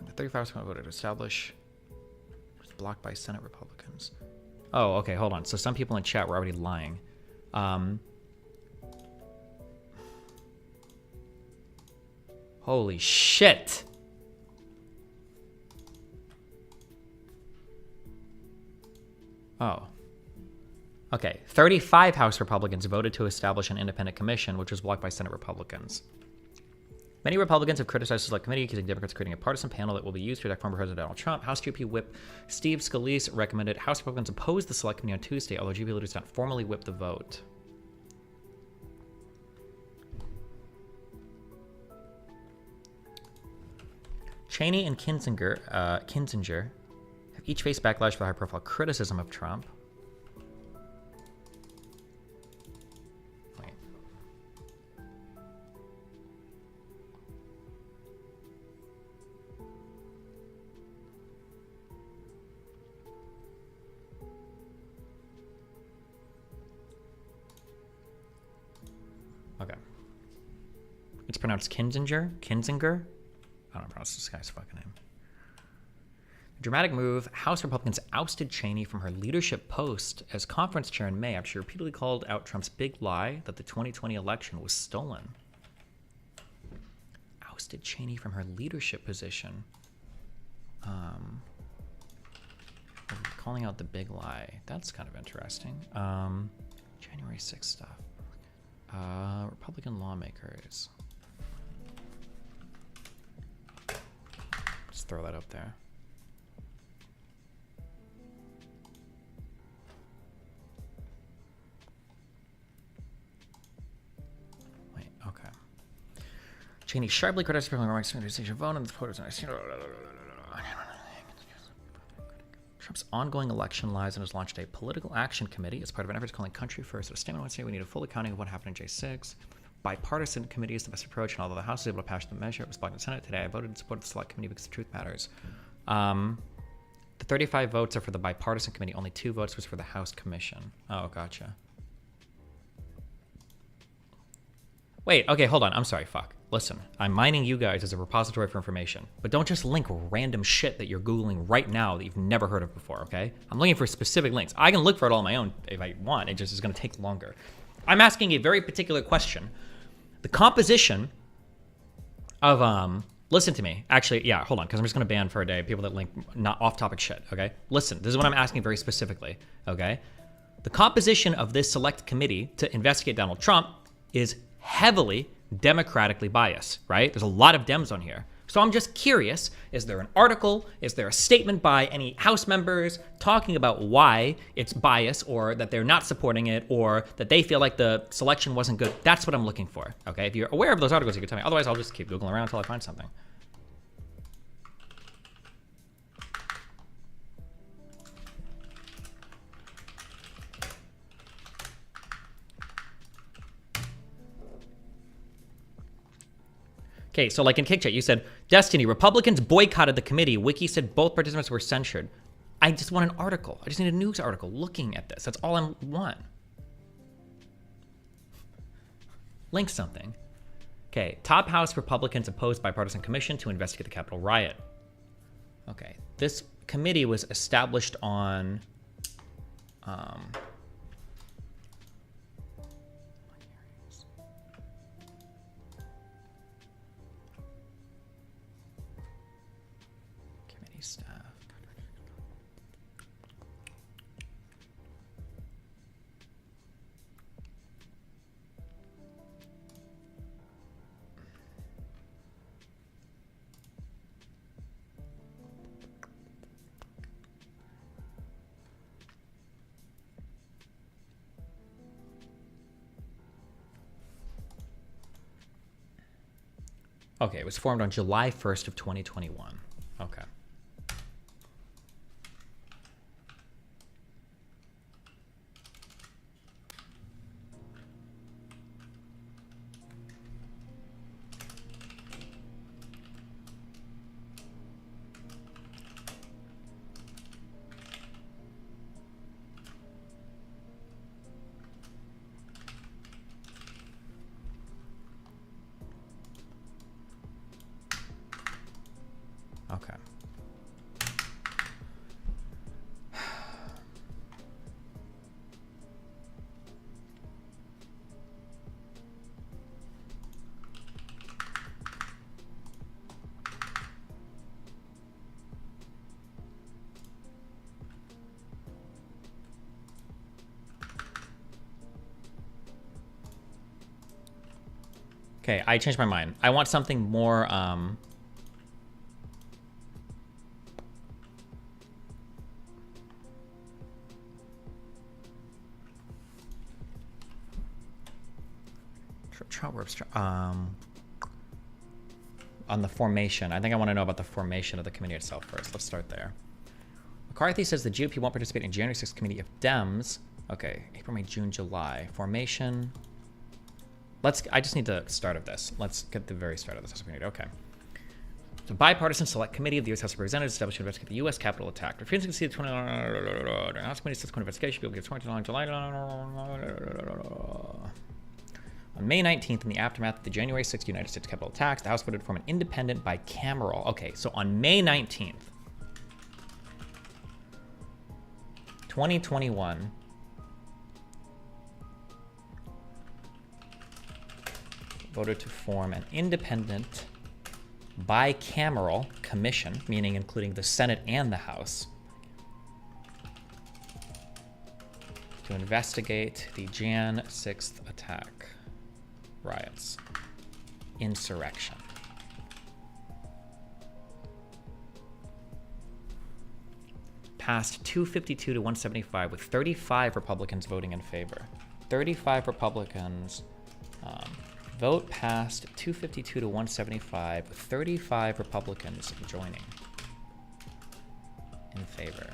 the 35 House voted to establish. It was blocked by Senate Republicans. Oh, okay, hold on. So some people in chat were already lying. Holy shit. Oh. Okay, 35 House Republicans voted to establish an independent commission, which was blocked by Senate Republicans. Many Republicans have criticized the Select Committee, accusing Democrats of creating a partisan panel that will be used to elect former President Donald Trump. House GOP Whip Steve Scalise recommended House Republicans oppose the Select Committee on Tuesday, although GOP leaders did not formally whip the vote. Cheney and Kinzinger have each faced backlash for high-profile criticism of Trump. Okay. It's pronounced Kinzinger? Kinzinger? I don't pronounce this guy's fucking name. A dramatic move. House Republicans ousted Cheney from her leadership post as conference chair in May after she repeatedly called out Trump's big lie that the 2020 election was stolen. Ousted Cheney from her leadership position. Calling out the big lie. That's kind of interesting. January 6th stuff. Republican lawmakers. Just throw that up there. Wait, okay. Cheney sharply criticized remarks from the decision vote and the voters. Trump's ongoing election lies and has launched a political action committee as part of an effort calling Country First. At a statement Wednesday, we need a full accounting of what happened in J6. Bipartisan committee is the best approach, and although the House was able to pass the measure, it was blocked in the Senate. Today, I voted in support of the Select Committee because the truth matters. The 35 votes are for the bipartisan committee. Only 2 votes was for the House Commission. Oh, gotcha. Wait, okay, hold on. I'm sorry, fuck. Listen, I'm mining you guys as a repository for information, but don't just link random shit that you're Googling right now that you've never heard of before, okay? I'm looking for specific links. I can look for it all on my own if I want. It just is going to take longer. I'm asking a very particular question. The composition of, listen to me. Actually, yeah, hold on, because I'm just going to ban for a day people that link not off-topic shit, okay? Listen, this is what I'm asking very specifically, okay? The composition of this select committee to investigate Donald Trump is heavily democratically biased, right? There's a lot of Dems on here. So I'm just curious, is there an article, is there a statement by any House members talking about why it's biased or that they're not supporting it or that they feel like the selection wasn't good? That's what I'm looking for, okay? If you're aware of those articles, you can tell me. Otherwise, I'll just keep Googling around until I find something. Okay, so like in Kick Chat, you said, Destiny, Republicans boycotted the committee. Wiki said both participants were censured. I just want an article. I just need a news article looking at this. That's all I want. Link something. Okay, top House Republicans opposed bipartisan commission to investigate the Capitol riot. Okay, this committee was established on... staff. Okay, it was formed on July 1st of 2021. Okay. Okay. Okay, I changed my mind. I want something more, on the formation. I think I want to know about the formation of the committee itself first. Let's start there. McCarthy says the GOP won't participate in January 6th committee of Dems. Okay, April, May, June, July. Formation. I just need the start of this. Let's get the very start of this committee. Okay. The bipartisan select committee of the U.S. House of Representatives established to investigate the U.S. Capitol attack. Refusing to see the 20 House Committee subsequent investigation. People get 29 July. On May 19th, in the aftermath of the January 6th United States Capitol attacks, the House voted to form an independent bicameral. Okay, so on May 19th, 2021, voted to form an independent bicameral commission, meaning including the Senate and the House, to investigate the Jan 6th attack. Riots. Insurrection. Passed 252 to 175 with 35 Republicans voting in favor. 35 Republicans. Vote passed 252 to 175 with 35 Republicans joining in favor.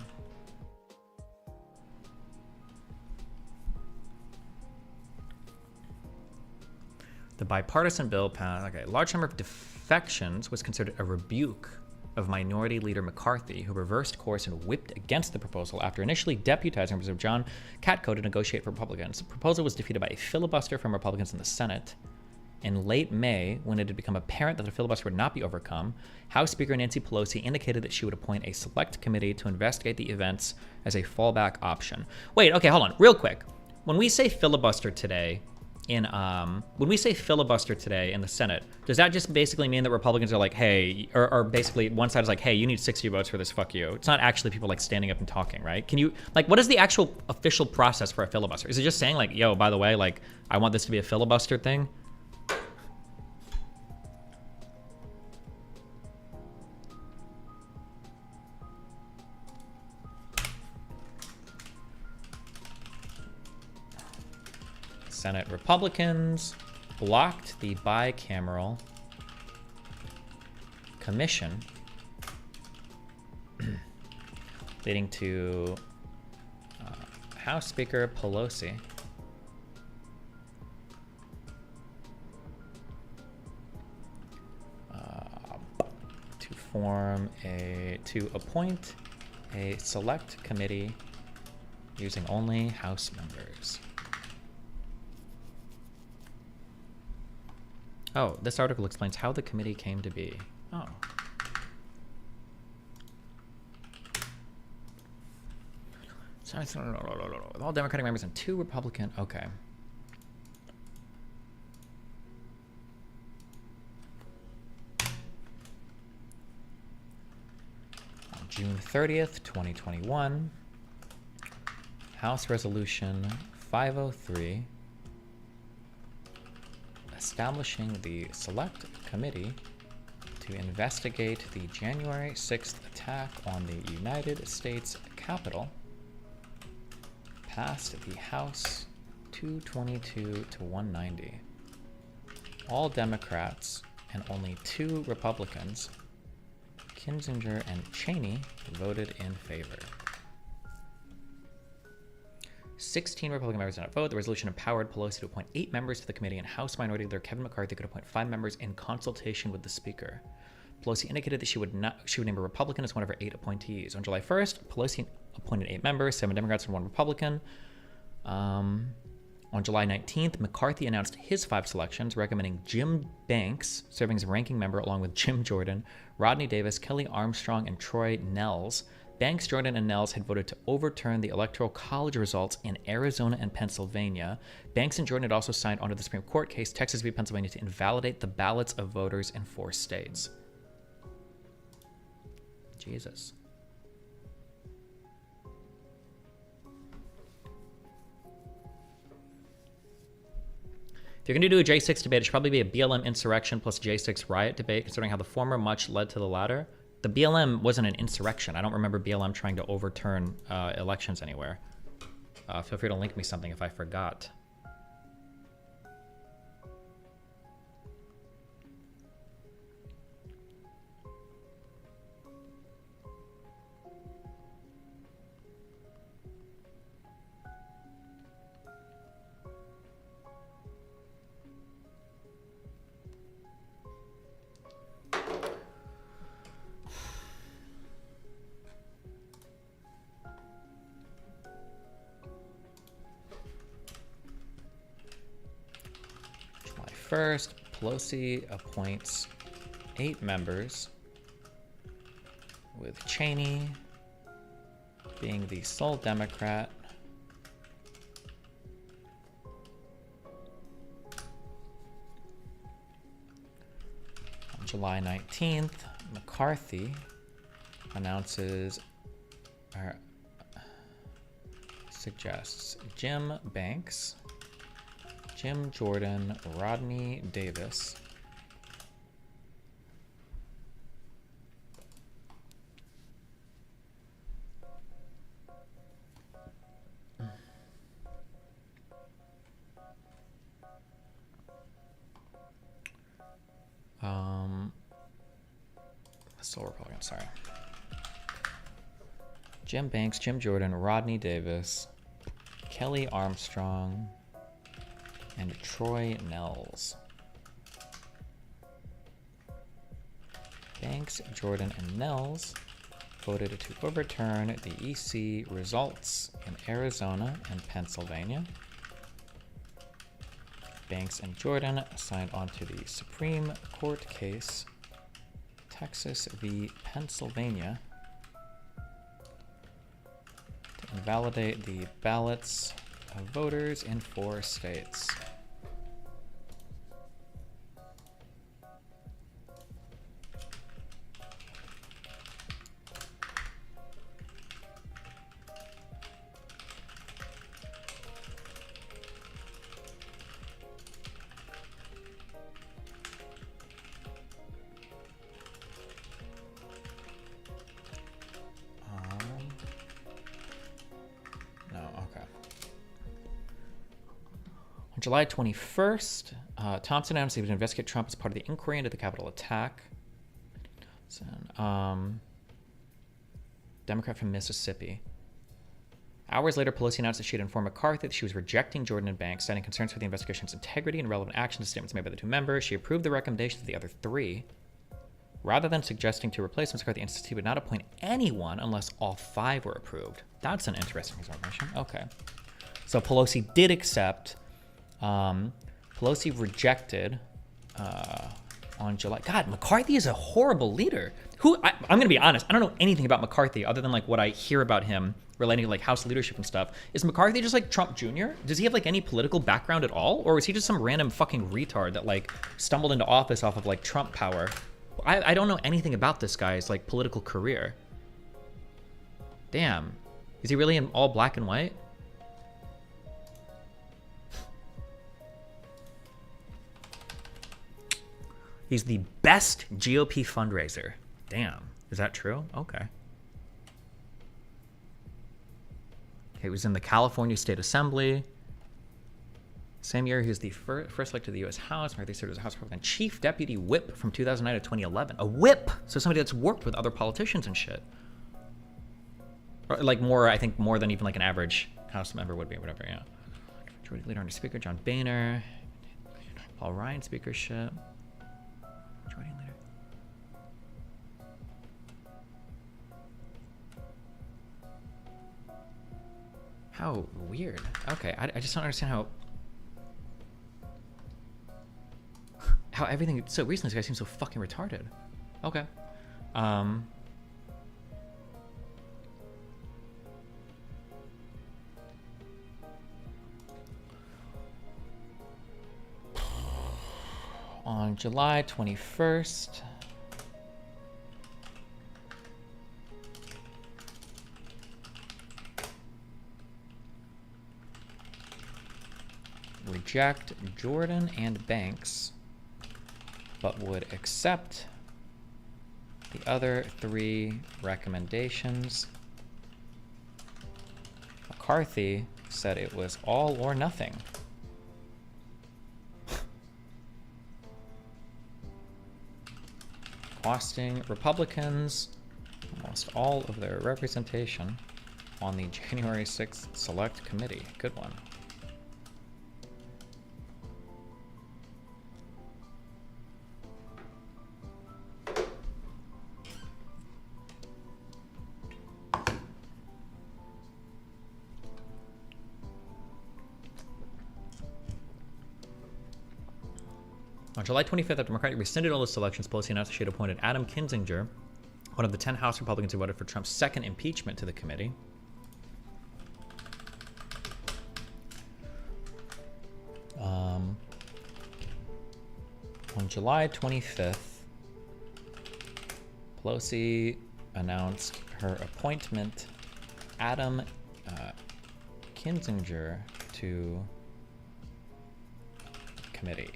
The bipartisan bill passed. Okay, a large number of defections was considered a rebuke of Minority Leader McCarthy, who reversed course and whipped against the proposal after initially deputizing Representative John Katko to negotiate for Republicans. The proposal was defeated by a filibuster from Republicans in the Senate. In late May, when it had become apparent that the filibuster would not be overcome, House Speaker Nancy Pelosi indicated that she would appoint a select committee to investigate the events as a fallback option. Wait, okay, hold on, real quick. When we say filibuster today in the Senate, does that just basically mean that Republicans are like, hey, or basically one side is like, hey, you need 60 votes for this, fuck you? It's not actually people like standing up and talking, right? Can you, like, what is the actual official process for a filibuster? Is it just saying like, yo, by the way, like, I want this to be a filibuster thing? Senate Republicans blocked the bicameral commission, leading to House Speaker Pelosi to appoint a select committee using only House members. Oh, this article explains how the committee came to be. Oh. With all Democratic members and 2 Republican. Okay. On June 30th, 2021, House Resolution 503 establishing the Select Committee to investigate the January 6th attack on the United States Capitol passed the House 222 to 190. All Democrats and only 2 Republicans, Kinzinger and Cheney, voted in favor. 16 Republican members did not vote. The resolution empowered Pelosi to appoint 8 members to the committee, and House Minority Leader Kevin McCarthy could appoint 5 members in consultation with the Speaker. Pelosi indicated that she would name a Republican as one of her 8 appointees. On July 1st, Pelosi appointed 8 members, 7 Democrats and 1 Republican. On July 19th, McCarthy announced his 5 selections, recommending Jim Banks serving as ranking member along with Jim Jordan, Rodney Davis, Kelly Armstrong, and Troy Nehls. Banks, Jordan, and Nehls had voted to overturn the Electoral College results in Arizona and Pennsylvania. Banks and Jordan had also signed onto the Supreme Court case Texas v. Pennsylvania to invalidate the ballots of voters in 4 states. Jesus. If you're going to do a J6 debate, it should probably be a BLM insurrection plus J6 riot debate, considering how the former much led to the latter. The BLM wasn't an insurrection. I don't remember BLM trying to overturn elections anywhere. Feel free to link me something if I forgot. First, Pelosi appoints 8 members, with Cheney being the sole Democrat. On July 19th, McCarthy suggests Jim Banks, Jim Jordan, Rodney Davis, sole Republican, sorry. Jim Banks, Jim Jordan, Rodney Davis, Kelly Armstrong, and Troy Nehls. Banks, Jordan, and Nels voted to overturn the EC results in Arizona and Pennsylvania. Banks and Jordan signed on to the Supreme Court case Texas v. Pennsylvania to invalidate the ballots of voters in 4 states. July 21st, Thompson announced he would investigate Trump as part of the inquiry into the Capitol attack. Democrat from Mississippi. Hours later, Pelosi announced that she had informed McCarthy that she was rejecting Jordan and Banks, citing concerns for the investigation's integrity and relevant actions to statements made by the 2 members. She approved the recommendations of the other 3. Rather than suggesting to replace McCarthy, insisted he would not appoint anyone unless all 5 were approved. That's an interesting information. Okay. So Pelosi did accept. Pelosi rejected on July. God, McCarthy is a horrible leader. I'm going to be honest. I don't know anything about McCarthy other than like what I hear about him relating to like House leadership and stuff. Is McCarthy just like Trump Jr.? Does he have like any political background at all? Or is he just some random fucking retard that like stumbled into office off of like Trump power? I don't know anything about this guy's like political career. Damn. Is he really in all black and white? He's the best GOP fundraiser. Damn. Is that true? Okay. He was in the California State Assembly. Same year, he was the first elected to the U.S. House. McCarthy served as a House Republican Chief Deputy Whip from 2009 to 2011. A whip! So somebody that's worked with other politicians and shit. Or like more, I think, more than even like an average House member would be, whatever, yeah. Majority Leader under Speaker John Boehner. Paul Ryan speakership. Majority Leader. How weird. Okay, I just don't understand how everything so recently. This guy seems so fucking retarded. Okay. On July 21st, reject Jordan and Banks, but would accept the other 3 recommendations. McCarthy said it was all or nothing. Costing Republicans almost all of their representation on the January 6th Select Committee. Good one. On July 25th, after McCarthy rescinded all the selections, Pelosi announced that she had appointed Adam Kinzinger, one of the 10 House Republicans who voted for Trump's second impeachment, to the committee. On July 25th, Pelosi announced her appointment, Adam Kinzinger, to committee.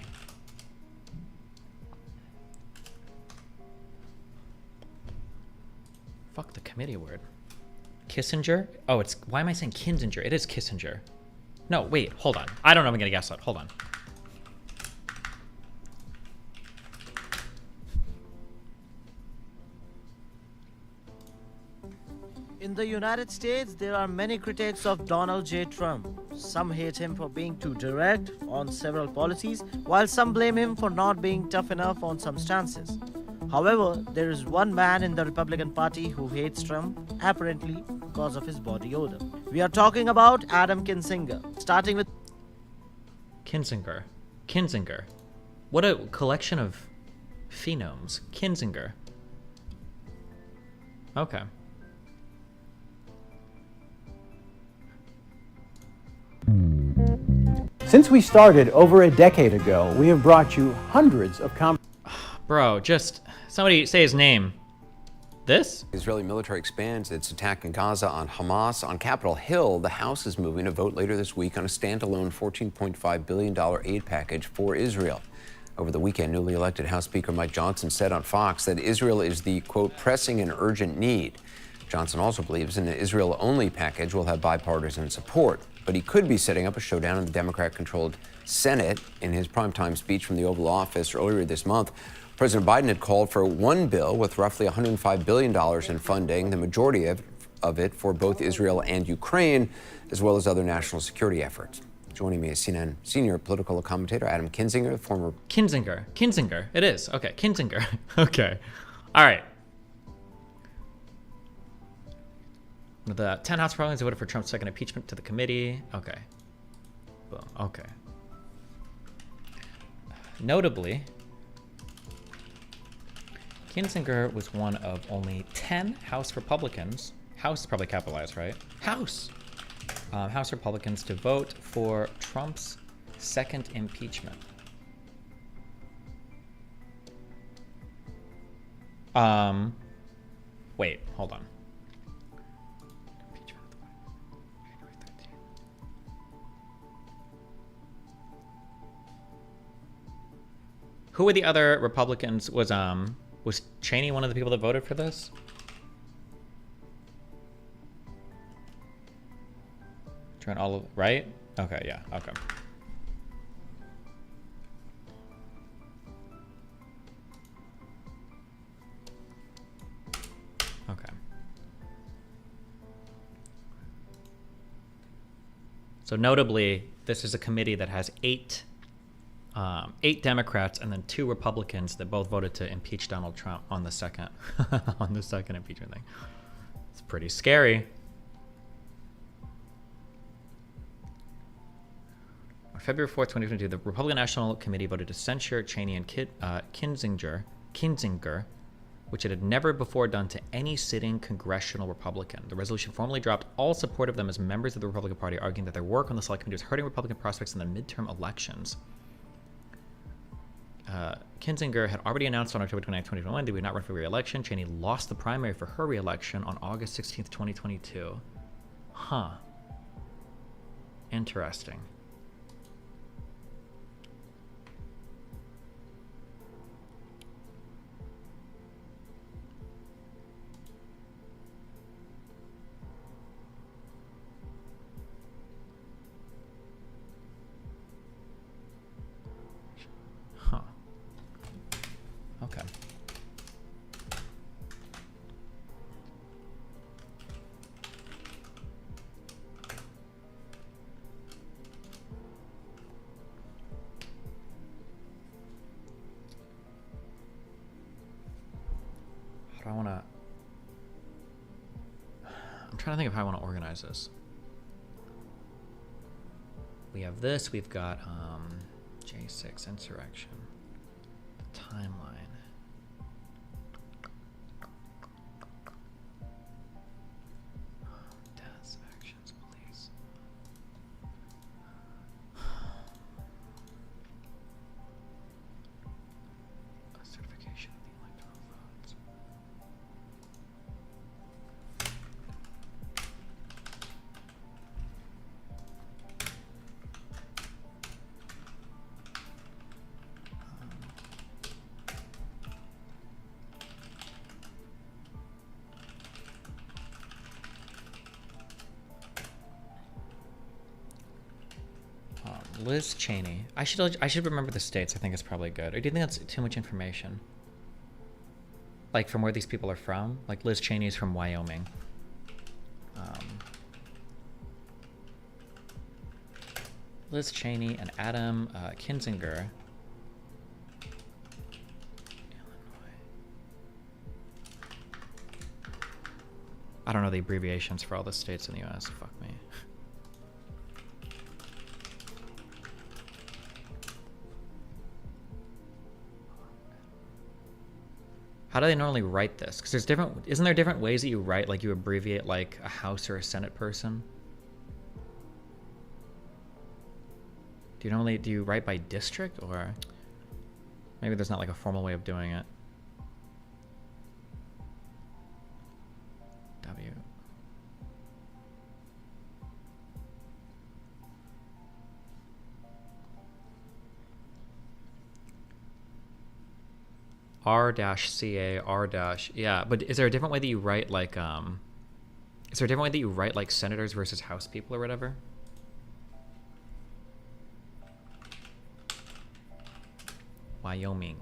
Fuck the committee word. Kissinger? Oh, it's... Why am I saying Kinzinger? It is Kissinger. No, wait, hold on. I don't know if I'm gonna guess that. Hold on. In the United States, there are many critics of Donald J. Trump. Some hate him for being too direct on several policies, while some blame him for not being tough enough on some stances. However, there is one man in the Republican Party who hates Trump, apparently because of his body odor. We are talking about Adam Kinzinger, starting with Kinzinger. Kinzinger. What a collection of phenomes. Kinzinger. Okay. Since we started over a decade ago, we have brought you hundreds of Bro, just somebody say his name. This? Israeli military expands its attack in Gaza on Hamas. On Capitol Hill, the House is moving to vote later this week on a standalone $14.5 billion aid package for Israel. Over the weekend, newly elected House Speaker Mike Johnson said on Fox that Israel is the, quote, pressing and urgent need. Johnson also believes an Israel-only package will have bipartisan support, but he could be setting up a showdown in the Democrat-controlled Senate. In his primetime speech from the Oval Office earlier this month, President Biden had called for one bill with roughly $105 billion in funding, the majority of it for both Israel and Ukraine, as well as other national security efforts. Joining me is CNN senior political commentator Adam Kinzinger, the former... Kinzinger. It is. Okay, Kinzinger. Okay. All right. The 10 House Republicans voted for Trump's second impeachment to the committee. Okay. Boom. Okay. Notably, Kinzinger was one of only 10 House Republicans, House is probably capitalized, right? House Republicans to vote for Trump's second impeachment. Wait, hold on. Who were the other Republicans? Was Cheney one of the people that voted for this? Trying all of, right? Okay, yeah, okay. Okay. So notably, this is a committee that has eight Democrats and then 2 Republicans that both voted to impeach Donald Trump on the second on the second impeachment thing. It's pretty scary. On February 4th, 2022, the Republican National Committee voted to censure Cheney and Kinzinger, which it had never before done to any sitting congressional Republican. The resolution formally dropped all support of them as members of the Republican Party, arguing that their work on the Select Committee was hurting Republican prospects in the midterm elections. Kinzinger had already announced on October 29, 2021 that he would not run for re-election. Cheney lost the primary for her re-election on August 16, 2022. Huh. Interesting. Okay. How do I want to... I'm trying to think of how I want to organize this. We have this. We've got J6 insurrection. Timeline. Deaths, actions, police. Certification of the electoral votes. Liz Cheney. I should remember the states. I think it's probably good. Or do you think that's too much information? Like from where these people are from? Like Liz Cheney is from Wyoming. Liz Cheney and Adam Kinzinger. Illinois. I don't know the abbreviations for all the states in the US. Fuck me. How do they normally write this? Because there's different, isn't there different ways that you write, like you abbreviate like a House or a Senate person? Do you write by district, or maybe there's not like a formal way of doing it? W. R-CA, R-, yeah, but is there a different way that you write like, is there a different way that you write like senators versus House people or whatever? Wyoming.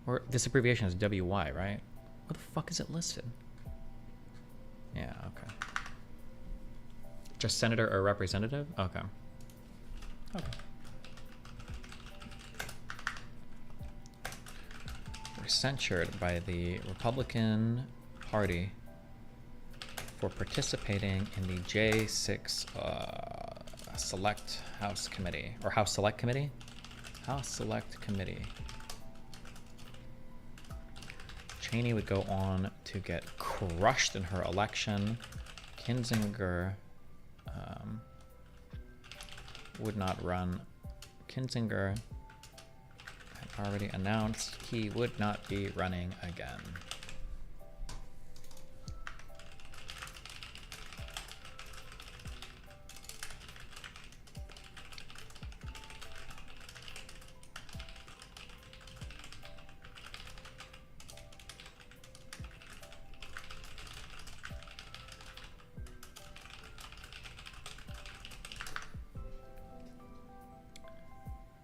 Or this abbreviation is WY, right? Where the fuck is it listed? Yeah, okay. Just senator or representative? Okay. Okay. We're censured by the Republican Party for participating in the J6 Select House Committee, or House Select Committee? House Select Committee. Cheney would go on to get crushed in her election. Kinzinger would not run. Kinzinger had already announced he would not be running again.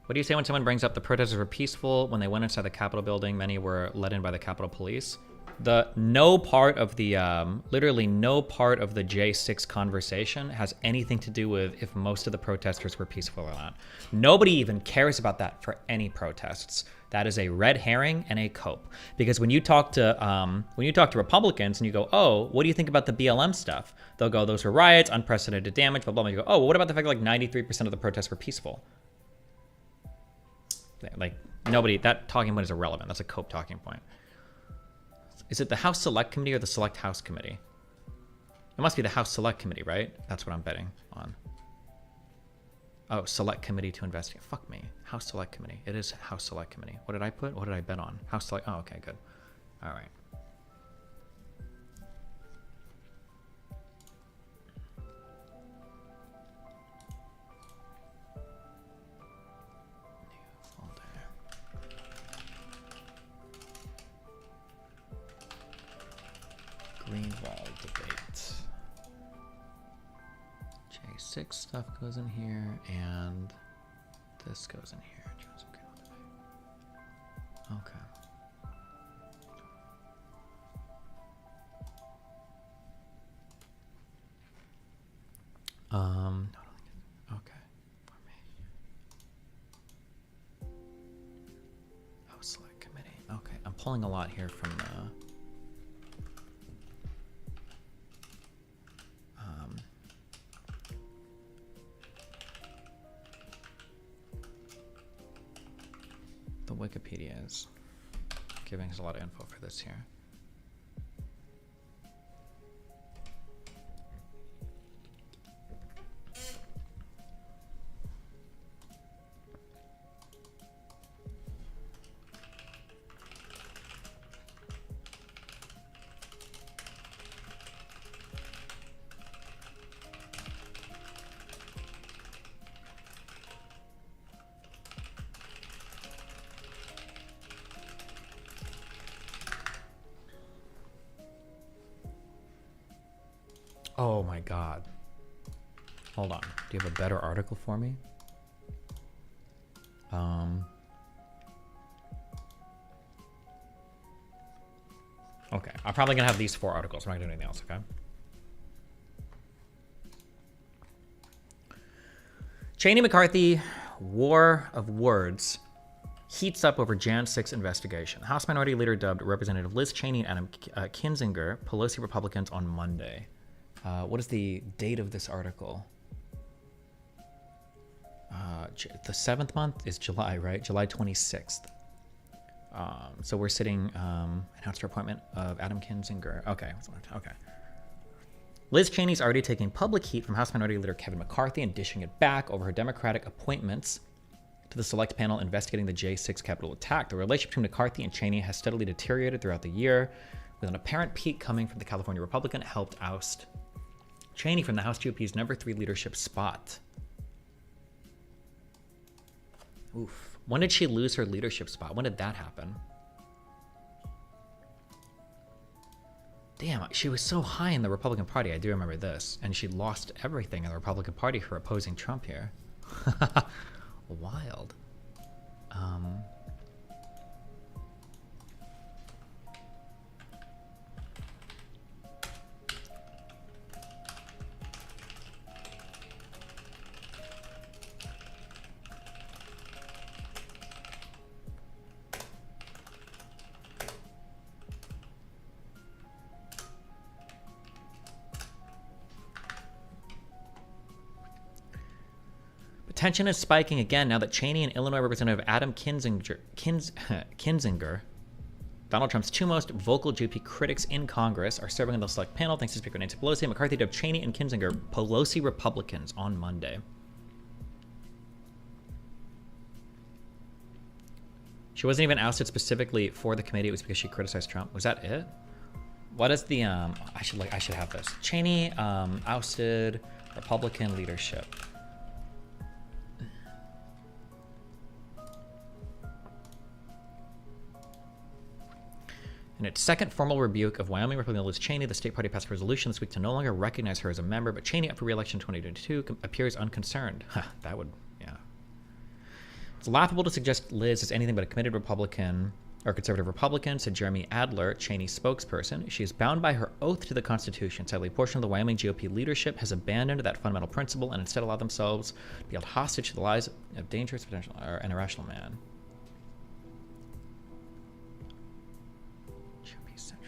What do you say when someone brings up the protesters were peaceful when they went inside the Capitol building? Many were let in by the Capitol Police. No part of the, literally no part of the J6 conversation has anything to do with if most of the protesters were peaceful or not. Nobody even cares about that for any protests. That is a red herring and a cope. Because when you talk to Republicans and you go, oh, what do you think about the BLM stuff? They'll go, those were riots, unprecedented damage, blah, blah, blah. You go, oh, well, what about the fact that like 93% of the protests were peaceful? Like, nobody, that talking point is irrelevant. That's a cope talking point. Is it the House Select Committee or the Select House Committee? It must be the House Select Committee, right? That's what I'm betting on. Oh, Select Committee to investigate. Fuck me. House Select Committee. It is House Select Committee. What did I put? What did I bet on? House Select. Oh, okay, good. All right. Greenwald debate. J6 stuff goes in here, and this goes in here. Joseph Greenwald debate. Okay. Okay. For me. House Select Committee. Okay, I'm pulling a lot here from the Wikipedia is giving us a lot of info for this here. Oh my God. Hold on. Do you have a better article for me? Okay. I'm probably going to have these 4 articles. I'm not going to do anything else, okay? Cheney McCarthy, War of Words. heats up over Jan 6 investigation. House Minority Leader dubbed Representative Liz Cheney and Adam Kinzinger Pelosi Republicans on Monday. What is the date of this article? The 7th month is July, right? July 26th. So we're sitting, announced her appointment of Adam Kinzinger. Okay. Liz Cheney's already taking public heat from House Minority Leader Kevin McCarthy and dishing it back over her Democratic appointments to the select panel investigating the J6 Capitol attack. The relationship between McCarthy and Cheney has steadily deteriorated throughout the year, with an apparent peak coming from the California Republican helped oust Cheney from the House GOP's number 3 leadership spot. Oof. When did she lose her leadership spot? When did that happen? Damn, she was so high in the Republican Party. I do remember this. And she lost everything in the Republican Party for opposing Trump here. Wild. Tension is spiking again now that Cheney and Illinois Representative Adam Kinzinger, Donald Trump's two most vocal GOP critics in Congress, are serving on the select panel thanks to Speaker Nancy Pelosi. McCarthy dubbed Cheney and Kinzinger Pelosi Republicans on Monday. She wasn't even ousted specifically for the committee. It was because she criticized Trump. Was that it? What is the I should have this. Cheney ousted Republican leadership. In its second formal rebuke of Wyoming Republican Liz Cheney, the state party passed a resolution this week to no longer recognize her as a member, but Cheney, up for re-election in 2022, appears unconcerned. That would, yeah. It's laughable to suggest Liz is anything but a committed Republican or conservative Republican, said Jeremy Adler, Cheney's spokesperson. She is bound by her oath to the Constitution. Sadly, a portion of the Wyoming GOP leadership has abandoned that fundamental principle and instead allowed themselves to be held hostage to the lies of dangerous, potential, or an irrational man.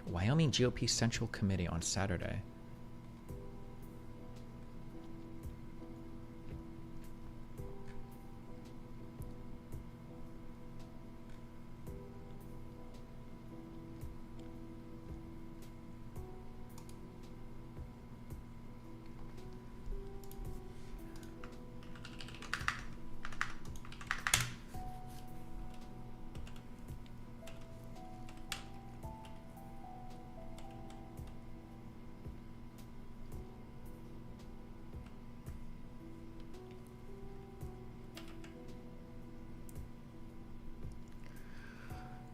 Wyoming GOP Central Committee on Saturday.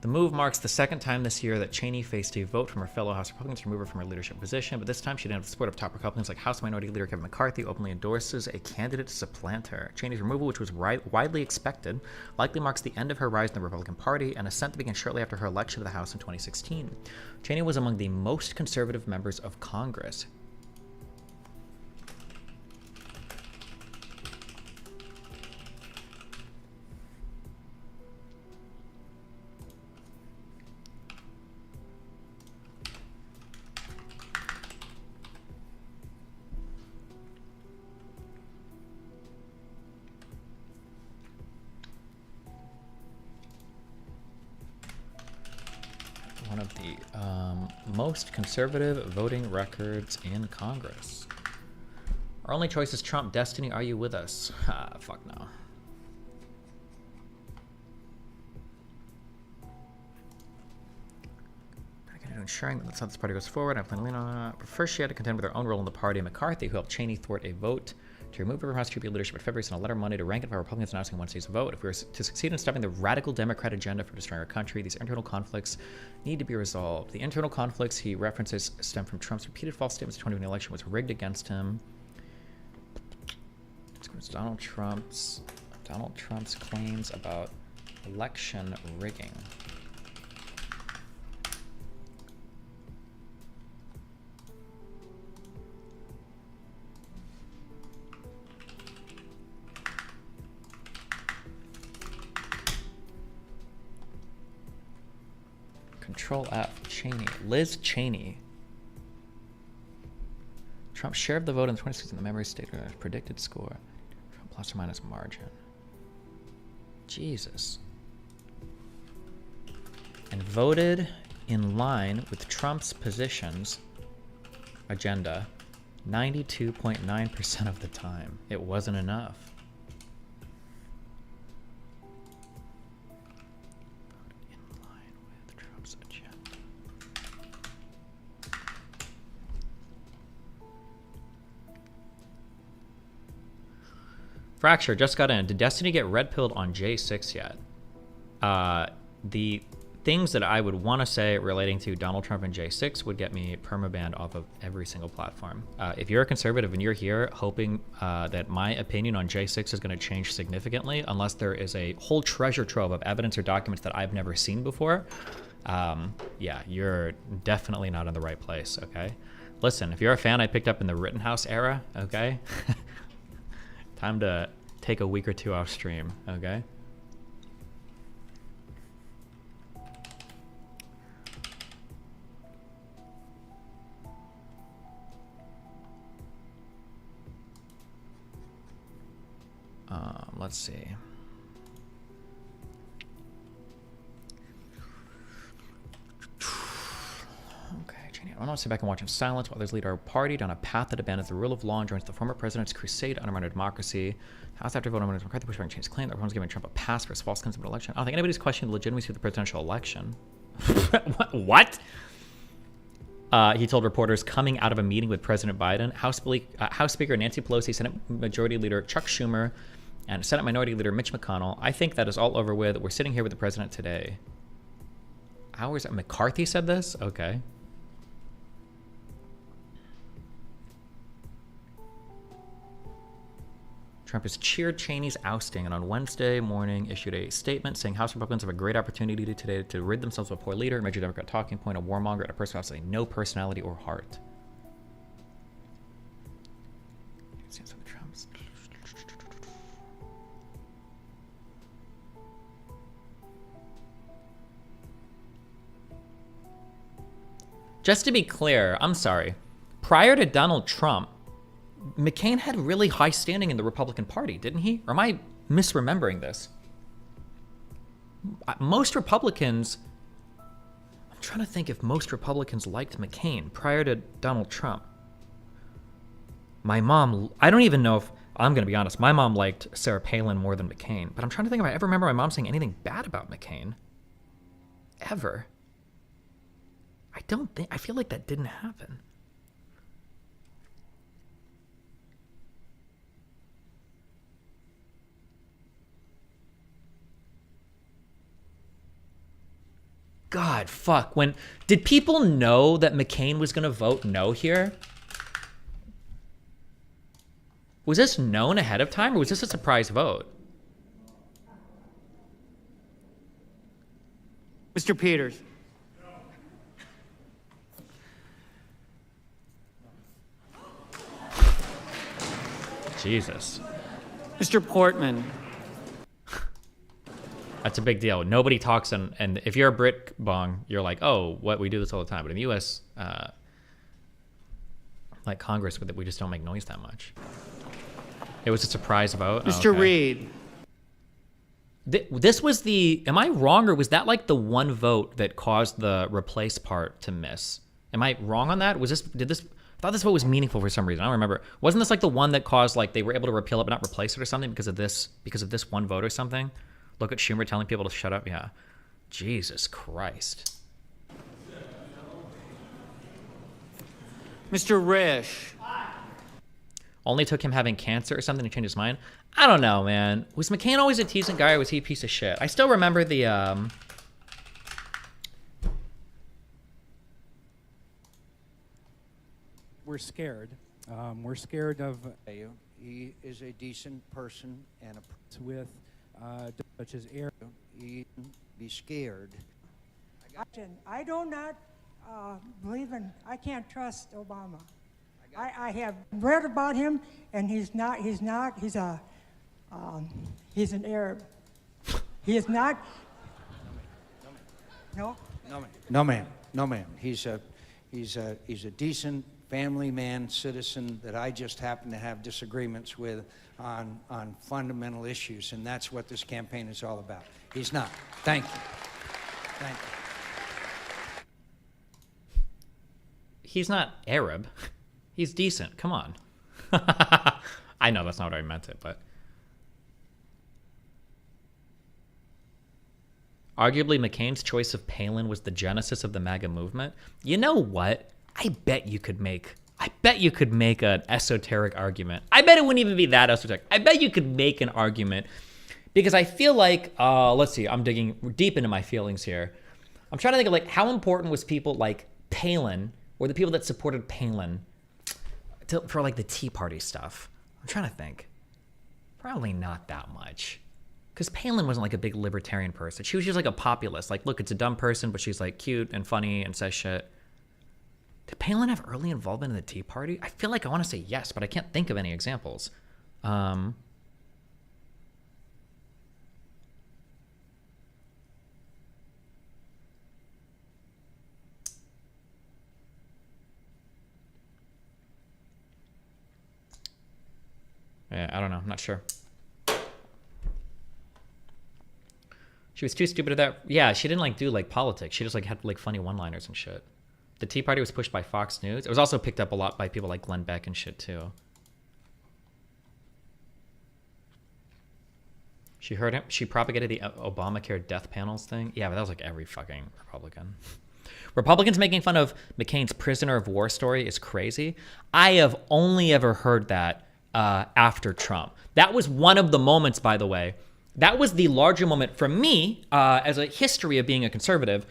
The move marks the second time this year that Cheney faced a vote from her fellow House Republicans to remove her from her leadership position, but this time she didn't have the support of top Republicans like House Minority Leader Kevin McCarthy, openly endorses a candidate to supplant her. Cheney's removal, which was widely expected, likely marks the end of her rise in the Republican Party, an ascent that began shortly after her election to the House in 2016. Cheney was among the most conservative members of Congress. One of the most conservative voting records in Congress. Our only choice is Trump. Destiny, are you with us? Fuck no. Ensuring that that's how this party goes forward. I plan to lean on. But first, she had to contend with her own role in the party. McCarthy, who helped Cheney thwart a vote to remove her from House GOP leadership in February, sent a letter Monday to rank and file Republicans announcing Wednesday's vote. If we are to succeed in stopping the radical Democrat agenda for destroying our country, these internal conflicts need to be resolved. The internal conflicts he references stem from Trump's repeated false statements the 2020 election was rigged against him. It's Donald Trump's claims about election rigging. Control F. Cheney. Liz Cheney. Trump share of the vote in the 26th in the memory state predicted score. Trump plus or minus margin. Jesus. And voted in line with Trump's positions agenda 92.9% of the time. It wasn't enough. Voted in line with Trump's agenda. Fracture just got in. Did Destiny get red pilled on J6 yet? The things that I would want to say relating to Donald Trump and J6 would get me permabanned off of every single platform. If you're a conservative and you're here hoping that my opinion on J6 is going to change significantly, unless there is a whole treasure trove of evidence or documents that I've never seen before, yeah, you're definitely not in the right place, okay? Listen, if you're a fan I picked up in the Rittenhouse era, okay? Time to take a week or two off stream, okay? Let's see. Okay, Cheney. I want to sit back and watch in silence while others lead our party down a path that abandons the rule of law and joins the former president's crusade to undermine our democracy. House after vote on McCarthy pushback Cheney's claim that everyone's giving Trump a pass for his false claims of an election. I don't think anybody's questioning the legitimacy of the presidential election. What? He told reporters coming out of a meeting with President Biden, House Speaker Nancy Pelosi, Senate Majority Leader Chuck Schumer, and Senate Minority Leader Mitch McConnell. I think that is all over with. We're sitting here with the president today. Hours. McCarthy said this? Okay. Trump has cheered Cheney's ousting and on Wednesday morning issued a statement saying House Republicans have a great opportunity today to rid themselves of a poor leader, a major Democrat talking point, a warmonger, and a person who has no personality or heart. Just to be clear, I'm sorry. Prior to Donald Trump, McCain had really high standing in the Republican Party, didn't he? Or am I misremembering this? Most Republicans, I'm trying to think if most Republicans liked McCain prior to Donald Trump. My mom, I don't even know if, I'm going to be honest, my mom liked Sarah Palin more than McCain, but I'm trying to think if I ever remember my mom saying anything bad about McCain. Ever. I feel like that didn't happen. God, fuck. Did people know that McCain was going to vote no here? Was this known ahead of time, or was this a surprise vote? Mr. Peters. Jesus. Mr. Portman. That's a big deal. Nobody talks, and if you're a Brit bong, you're like, oh, what, we do this all the time. But in the U.S., like Congress, we just don't make noise that much. It was a surprise vote. Mr. Reed. This was am I wrong, or was that like the one vote that caused the replace part to miss? Am I wrong on that? I thought this vote was meaningful for some reason. I don't remember. Wasn't this like the one that caused, like, they were able to repeal it but not replace it or something because of this one vote or something? Look at Schumer telling people to shut up. Yeah. Jesus Christ. Mr. Risch. Only took him having cancer or something to change his mind? I don't know, man. Was McCain always a decent guy, or was he a piece of shit? I still remember the, We're scared. We're scared of... He is a decent person and with such as air. He be scared. I do not believe in... I can't trust Obama. I have read about him, and he's an Arab. He is not... No? No, ma'am. No, ma'am. He's a decent family man, citizen that I just happen to have disagreements with on fundamental issues, and that's what this campaign is all about. He's not. Thank you. Thank you. He's not Arab. He's decent. Come on. I know that's not what I meant it, but. Arguably, McCain's choice of Palin was the genesis of the MAGA movement. You know what? I bet you could make an esoteric argument. I bet it wouldn't even be that esoteric. I bet you could make an argument because I feel like, let's see, I'm digging deep into my feelings here. I'm trying to think of like how important was people like Palin or the people that supported Palin for like the Tea Party stuff. I'm trying to think. Probably not that much. Because Palin wasn't like a big libertarian person. She was just like a populist. Like, look, it's a dumb person, but she's like cute and funny and says shit. Did Palin have early involvement in the Tea Party? I feel like I want to say yes, but I can't think of any examples. Yeah, I don't know. I'm not sure. She was too stupid at that. Yeah, she didn't like do like politics. She just like had like funny one-liners and shit. The Tea Party was pushed by Fox News. It was also picked up a lot by people like Glenn Beck and shit too. She heard him. She propagated the Obamacare death panels thing. Yeah, but that was like every fucking Republican. Republicans making fun of McCain's prisoner of war story is crazy. I have only ever heard that after Trump. That was one of the moments, by the way. That was the larger moment for me as a history of being a conservative.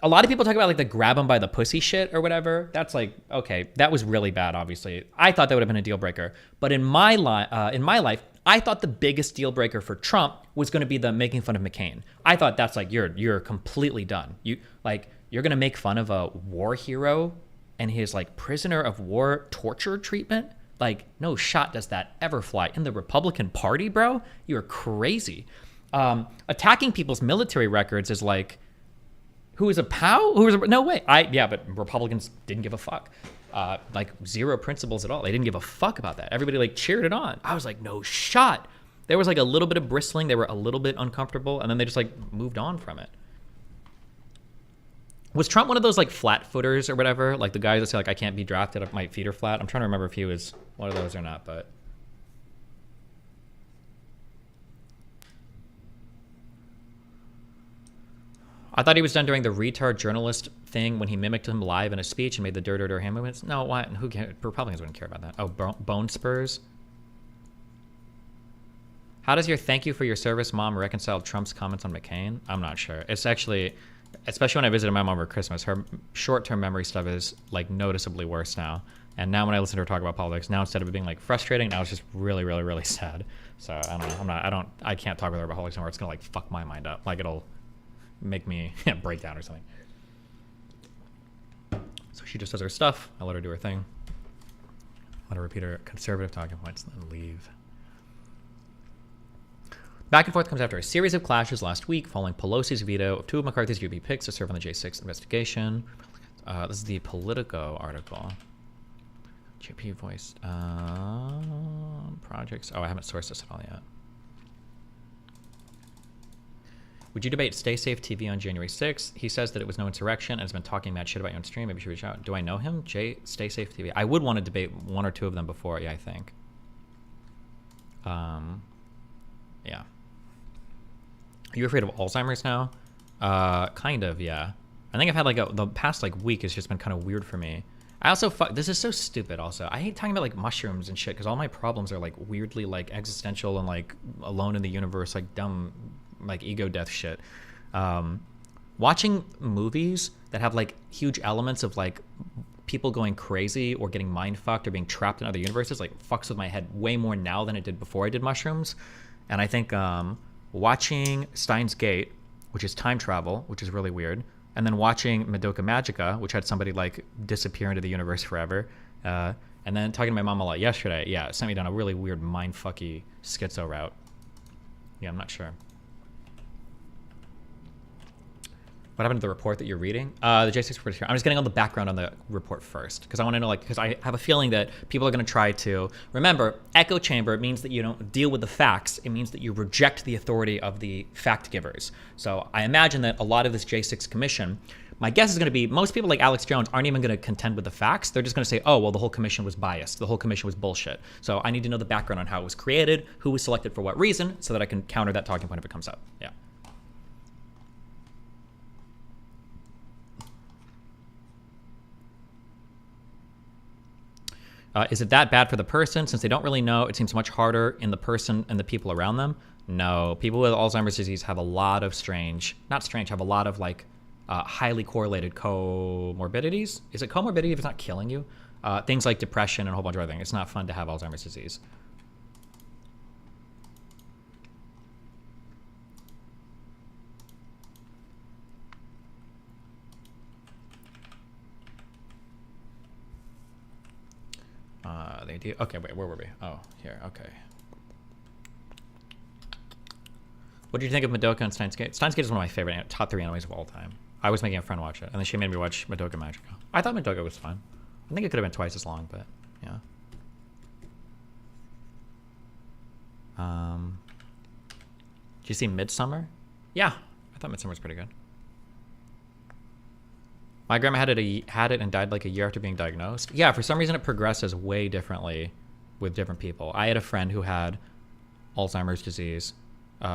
A lot of people talk about like the grab him by the pussy shit or whatever. That's like, okay, that was really bad, obviously. I thought that would have been a deal breaker. But in my life, I thought the biggest deal breaker for Trump was going to be the making fun of McCain. I thought that's like, you're completely done. You're going to make fun of a war hero and his like prisoner of war torture treatment? Like, no shot does that ever fly. In the Republican Party, bro? You're crazy. Attacking people's military records is like, who is a POW? No way. Yeah, but Republicans didn't give a fuck. Like, zero principles at all. They didn't give a fuck about that. Everybody, like, cheered it on. I was like, no shot. There was, like, a little bit of bristling. They were a little bit uncomfortable, and then they just, like, moved on from it. Was Trump one of those like flat-footers or whatever? Like the guys that say like I can't be drafted if my feet are flat? I'm trying to remember if he was one of those or not, but I thought he was done during the retard journalist thing when he mimicked him live in a speech and made the dir hand movements. No, why? Who cares? Republicans wouldn't care about that. Oh, bone spurs. How does your thank you for your service mom reconcile Trump's comments on McCain? I'm not sure. It's actually, especially when I visited my mom for Christmas, her short-term memory stuff is like noticeably worse now. And now when I listen to her talk about politics, now instead of it being like frustrating, now it's just really, really, really sad. So I don't know. I can't talk with her about politics anymore. It's gonna like fuck my mind up. Like it'll make me break down or something. So she just does her stuff. I let her do her thing. Let her repeat her conservative talking points and then leave. Back and forth comes after a series of clashes last week following Pelosi's veto of two of McCarthy's UB picks to serve on the J6 investigation. This is the Politico article. JP voiced projects. Oh, I haven't sourced this at all yet. Would you debate Stay Safe TV on January 6th? He says that it was no insurrection and has been talking mad shit about you on stream. Maybe you should reach out. Do I know him? Stay Safe TV. I would want to debate one or two of them before. Yeah, I think. Yeah. Are you afraid of Alzheimer's now? Kind of, yeah. I think I've had like the past like week has just been kind of weird for me. I also this is so stupid also. I hate talking about like mushrooms and shit because all my problems are like weirdly like existential and like alone in the universe, like dumb like ego death shit. Watching movies that have like huge elements of like people going crazy or getting mind fucked or being trapped in other universes like fucks with my head way more now than it did before I did mushrooms. And I think watching Steins Gate, which is time travel, which is really weird, and then watching Madoka Magica, which had somebody like disappear into the universe forever, and then talking to my mom a lot yesterday, yeah, it sent me down a really weird mindfucky schizo route. Yeah, I'm not sure. What happened to the report that you're reading? The J6 report is here. I'm just getting all the background on the report first because I want to know, like, because I have a feeling that people are going to try to remember. Echo chamber means that you don't deal with the facts. It means that you reject the authority of the fact givers. So I imagine that a lot of this J6 commission, my guess is going to be most people like Alex Jones aren't even going to contend with the facts. They're just going to say, oh, well, the whole commission was biased. The whole commission was bullshit. So I need to know the background on how it was created, who was selected for what reason, so that I can counter that talking point if it comes up. Yeah. Is it that bad for the person? Since they don't really know, it seems much harder in the person and the people around them. No, people with Alzheimer's disease have a lot of have a lot of like highly correlated comorbidities. Is it comorbidity if it's not killing you? Things like depression and a whole bunch of other things. It's not fun to have Alzheimer's disease. They do. Okay, wait, where were we? Oh, here. Okay. What did you think of Madoka and Steins Gate? Steins Gate is one of my favorite top 3 animes of all time. I was making a friend watch it, and then she made me watch Madoka Magica. I thought Madoka was fun. I think it could have been twice as long, but yeah. Did you see Midsummer? Yeah, I thought Midsummer was pretty good. My grandma had it and died like a year after being diagnosed. Yeah, for some reason it progresses way differently with different people. I had a friend who had Alzheimer's disease.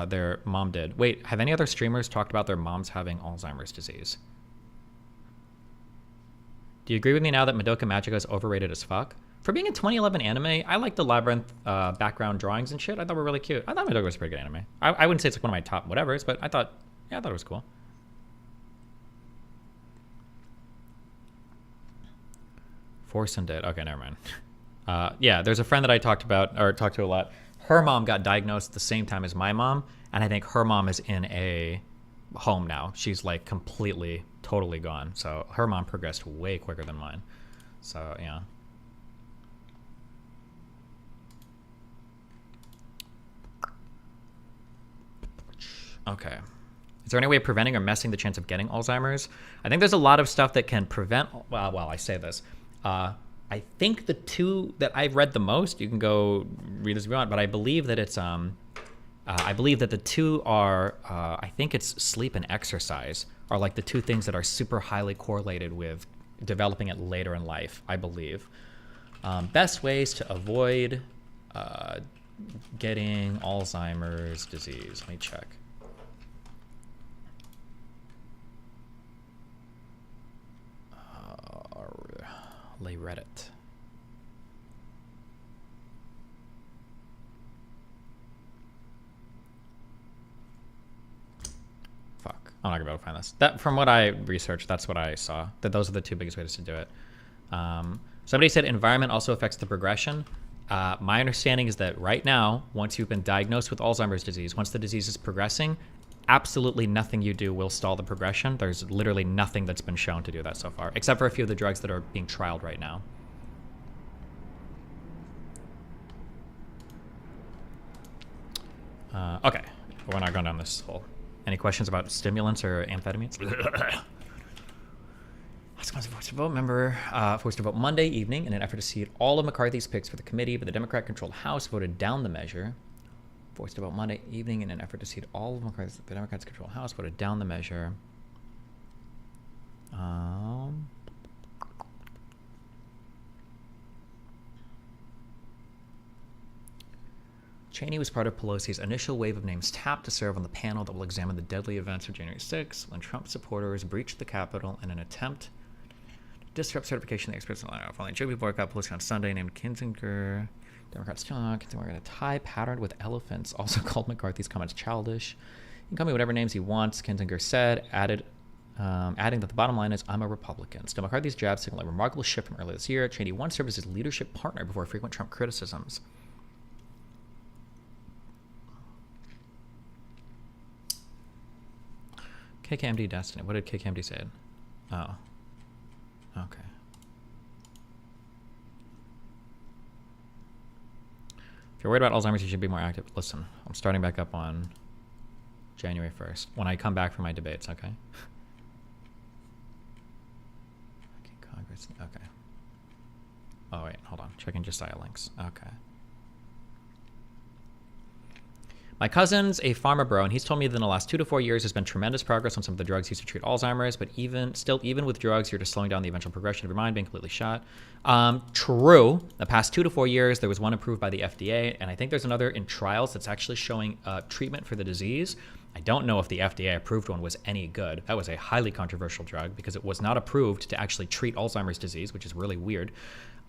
Their mom did. Wait, have any other streamers talked about their moms having Alzheimer's disease? Do you agree with me now that Madoka Magica is overrated as fuck? For being a 2011 anime, I like the Labyrinth background drawings and shit. I thought were really cute. I thought Madoka was a pretty good anime. I wouldn't say it's like one of my top whatevers, but I thought it was cool. Forsen did. Okay, never mind. Yeah, there's a friend that I talked to a lot. Her mom got diagnosed at the same time as my mom, and I think her mom is in a home now. She's like completely, totally gone. So her mom progressed way quicker than mine. So, yeah. Okay. Is there any way of preventing or messing the chance of getting Alzheimer's? I think there's a lot of stuff that can prevent, well, I say this. I think the two that I've read the most, you can go read this if you want, but I believe that it's, I believe that the two are, I think it's sleep and exercise are like the two things that are super highly correlated with developing it later in life, I believe. Best ways to avoid getting Alzheimer's disease. Let me check. Lay Reddit. Fuck. I'm not gonna be able to find this. That, from what I researched, that's what I saw. That those are the two biggest ways to do it. Somebody said environment also affects the progression. My understanding is that right now, once you've been diagnosed with Alzheimer's disease, once the disease is progressing, absolutely nothing you do will stall the progression. There's literally nothing that's been shown to do that so far, except for a few of the drugs that are being trialed right now. Okay, we're not going down this hole. Any questions about stimulants or amphetamines? I was forced to vote. Member forced to vote Monday evening in an effort to seat all of McCarthy's picks for the committee, but the Democrat-controlled House voted down the measure. Forced to vote Monday evening in an effort to seat all of McCarthy's. The Democrats-controlled House voted down the measure. Cheney was part of Pelosi's initial wave of names tapped to serve on the panel that will examine the deadly events of January 6 when Trump supporters breached the Capitol in an attempt to disrupt certification of the experts in the lineup. Following Joby boycott Pelosi on Sunday, named Kinzinger. Democrats still not wearing a tie patterned with elephants. Also called McCarthy's comments childish. You can call me whatever names he wants, Kinzinger said, adding that the bottom line is, I'm a Republican. Still, McCarthy's jab signaled a remarkable shift from earlier this year. Cheney once served as his leadership partner before frequent Trump criticisms. KKMD Destiny. What did KKMD say? Oh. Okay. If you're worried about Alzheimer's, you should be more active. Listen, I'm starting back up on January 1st when I come back from my debates, okay? Okay. Oh wait, hold on. Checking Josiah links. Okay. My cousin's a pharma bro, and he's told me that in the last 2 to 4 years there's been tremendous progress on some of the drugs used to treat Alzheimer's, but even with drugs, you're just slowing down the eventual progression of your mind being completely shot. True. The past 2 to 4 years, there was one approved by the FDA, and I think there's another in trials that's actually showing treatment for the disease. I don't know if the FDA approved one was any good. That was a highly controversial drug because it was not approved to actually treat Alzheimer's disease, which is really weird.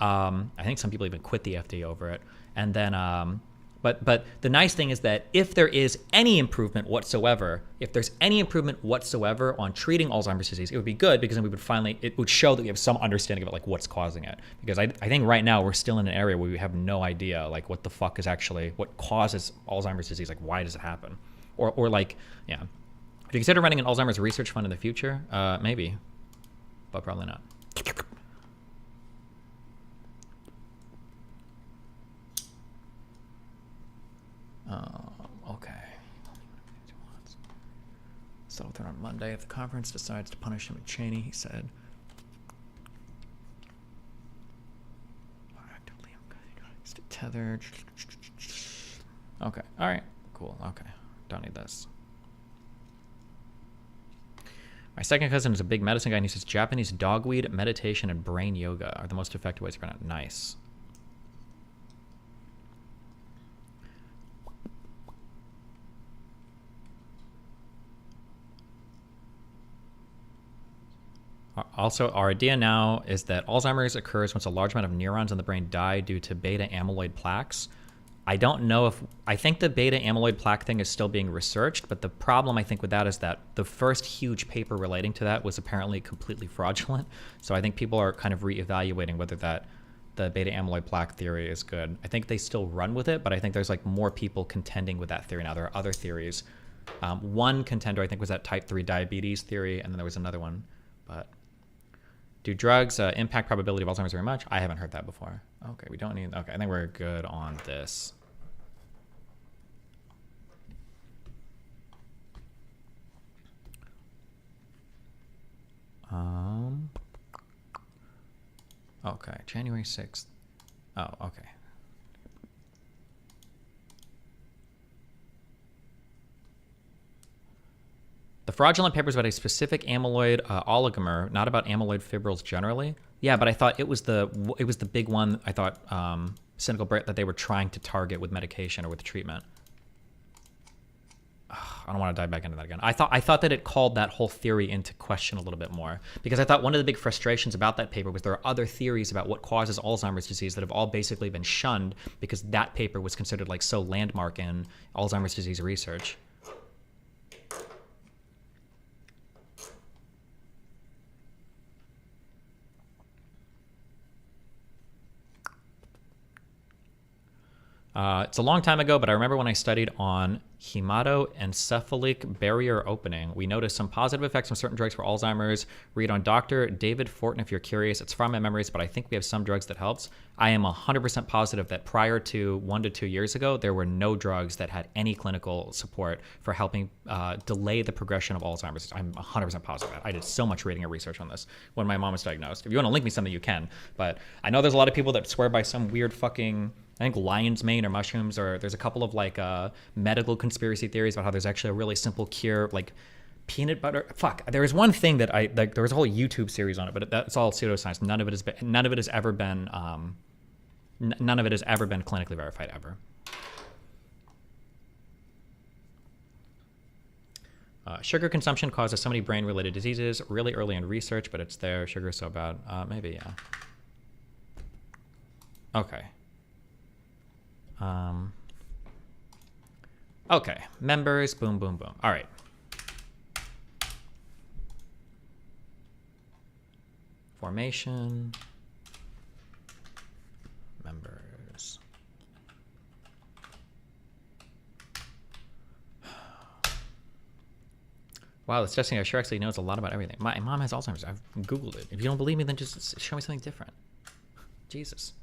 I think some people even quit the FDA over it. And then, but the nice thing is that if there is any improvement whatsoever, on treating Alzheimer's disease, it would be good because then it would show that we have some understanding of like what's causing it. Because I think right now we're still in an area where we have no idea like what the fuck is actually, what causes Alzheimer's disease, like why does it happen? Or like, yeah. Do you consider running an Alzheimer's research fund in the future? Maybe, but probably not. Okay. Settle with her on Monday. If the conference decides to punish him at Cheney, he said. He's tethered. Okay. All right. Cool. Okay. Don't need this. My second cousin is a big medicine guy, and he says Japanese dogweed, meditation, and brain yoga are the most effective ways to burn out. Nice. Also, our idea now is that Alzheimer's occurs once a large amount of neurons in the brain die due to beta amyloid plaques. I don't know if, I think the beta amyloid plaque thing is still being researched, but the problem I think with that is that the first huge paper relating to that was apparently completely fraudulent. So I think people are kind of reevaluating whether the beta amyloid plaque theory is good. I think they still run with it, but I think there's like more people contending with that theory now. There are other theories. One contender I think was that type 3 diabetes theory, and then there was another one, but do drugs impact probability of Alzheimer's very much? I haven't heard that before. Okay, we don't need, okay, I think we're good on this. Okay, January 6th. Oh, okay. The fraudulent paper is about a specific amyloid oligomer, not about amyloid fibrils generally. Yeah, but I thought it was the big one. I thought cynical Brit that they were trying to target with medication or with treatment. I don't want to dive back into that again. I thought that it called that whole theory into question a little bit more, because I thought one of the big frustrations about that paper was there are other theories about what causes Alzheimer's disease that have all basically been shunned because that paper was considered like so landmark in Alzheimer's disease research. It's a long time ago, but I remember when I studied on hematoencephalic barrier opening, we noticed some positive effects from certain drugs for Alzheimer's. Read on Dr. David Fortin if you're curious. It's from my memories, but I think we have some drugs that helps. I am 100% positive that prior to 1 to 2 years ago, there were no drugs that had any clinical support for helping delay the progression of Alzheimer's. I'm 100% positive of that. I did so much reading and research on this when my mom was diagnosed. If you want to link me something, you can. But I know there's a lot of people that swear by some weird fucking, I think lion's mane or mushrooms, or there's a couple of like medical conspiracy theories about how there's actually a really simple cure, like peanut butter. Fuck, there was one thing that there was a whole YouTube series on it, but that's all pseudoscience. None of it has ever been clinically verified ever. Sugar consumption causes so many brain-related diseases really early in research, but it's there. Sugar is so bad. Maybe, yeah. Okay. Okay, members, boom, boom, boom. All right. Formation. Members. Wow, this testing sure actually knows a lot about everything. My mom has Alzheimer's. I've Googled it. If you don't believe me, then just show me something different. Jesus.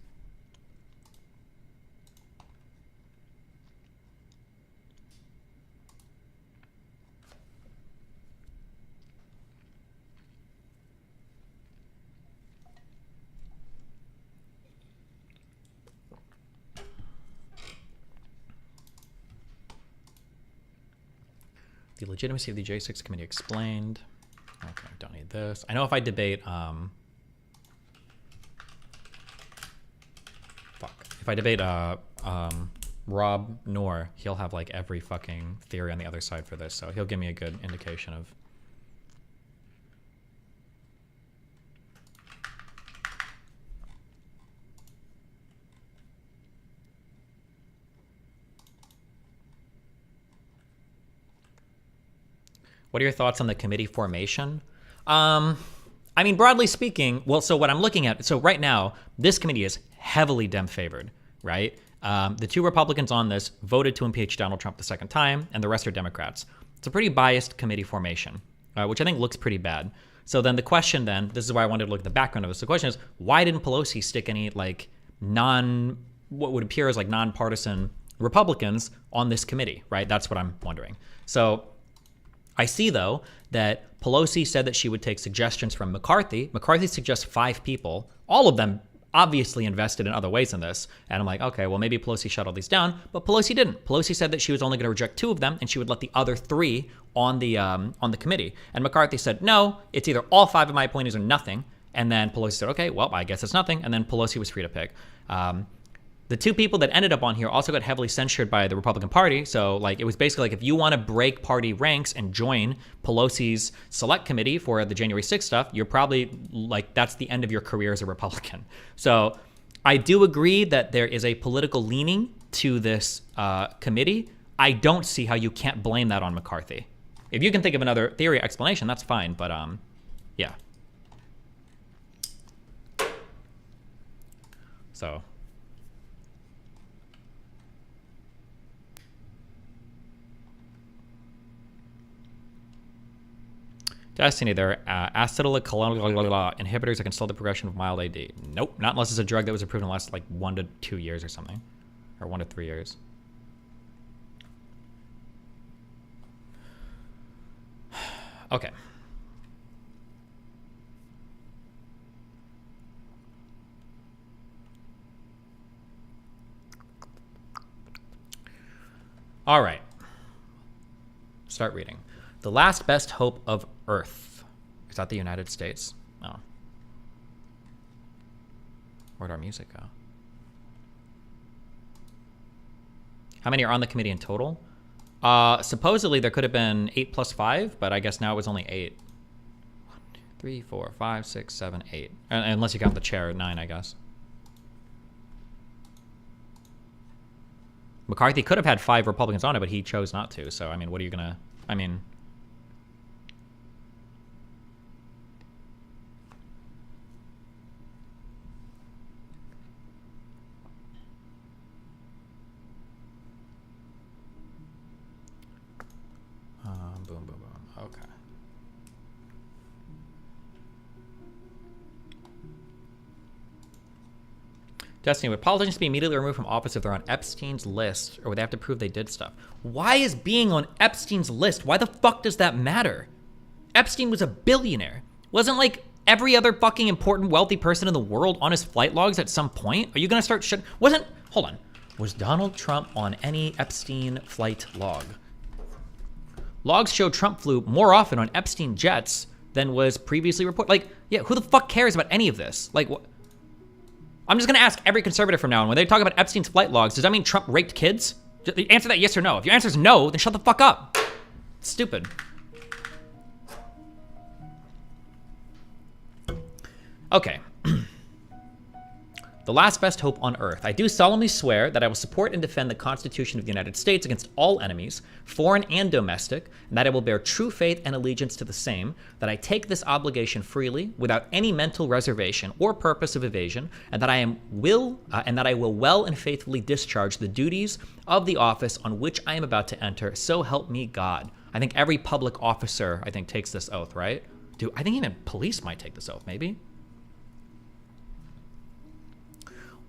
The legitimacy of the J6 committee explained. Okay, don't need this. I know if I debate, if I debate, Rob Noor, he'll have like every fucking theory on the other side for this, so he'll give me a good indication of. What are your thoughts on the committee formation? I mean, broadly speaking, well, so what I'm looking at, so right now, this committee is heavily Dem favored, right? The 2 Republicans on this voted to impeach Donald Trump the second time, and the rest are Democrats. It's a pretty biased committee formation, which I think looks pretty bad. So then the question then, this is why I wanted to look at the background of this. The question is, why didn't Pelosi stick any like what would appear as like nonpartisan Republicans on this committee, right? That's what I'm wondering. So I see, though, that Pelosi said that she would take suggestions from McCarthy. McCarthy suggests 5 people, all of them obviously invested in other ways in this. And I'm like, okay, well, maybe Pelosi shut all these down. But Pelosi didn't. Pelosi said that she was only going to reject 2 of them, and she would let the other 3 on the committee. And McCarthy said, no, it's either all 5 of my appointees or nothing. And then Pelosi said, okay, well, I guess it's nothing. And then Pelosi was free to pick. The 2 people that ended up on here also got heavily censured by the Republican Party. So like it was basically like if you want to break party ranks and join Pelosi's select committee for the January 6th stuff, you're probably like that's the end of your career as a Republican. So I do agree that there is a political leaning to this committee. I don't see how you can't blame that on McCarthy. If you can think of another theory explanation, that's fine. But yeah. So. Destiny, there are acetylcholine inhibitors that can slow the progression of mild AD. Nope, not unless it's a drug that was approved in the last like 1 to 2 years or something, or 1 to 3 years. Okay. All right. Start reading. The last best hope of Earth. Is that the United States? No. Where'd our music go? How many are on the committee in total? Supposedly there could have been 8 plus 5, but I guess now it was only 8. 1, 2, 3, 4, 5, 6, 7, 8. Unless you count the chair, 9, I guess. McCarthy could have had 5 Republicans on it, but he chose not to. So, I mean, what are you gonna... I mean... boom, boom, boom. Okay. Destiny, would politicians be immediately removed from office if they're on Epstein's list, or would they have to prove they did stuff? Why is being on Epstein's list? Why the fuck does that matter? Epstein was a billionaire. Wasn't like every other fucking important wealthy person in the world on his flight logs at some point? Are you gonna start shit? Hold on. Was Donald Trump on any Epstein flight log? Logs show Trump flew more often on Epstein jets than was previously reported. Like, yeah, who the fuck cares about any of this? Like, what? I'm just gonna ask every conservative from now on, when they talk about Epstein's flight logs, does that mean Trump raped kids? Answer that yes or no. If your answer is no, then shut the fuck up. It's stupid. Okay. The last best hope on earth. I do solemnly swear that I will support and defend the Constitution of the United States against all enemies, foreign and domestic, and that I will bear true faith and allegiance to the same, that I take this obligation freely, without any mental reservation or purpose of evasion, and that I will well and faithfully discharge the duties of the office on which I am about to enter, so help me God. I think every public officer, takes this oath, right? I think even police might take this oath, maybe?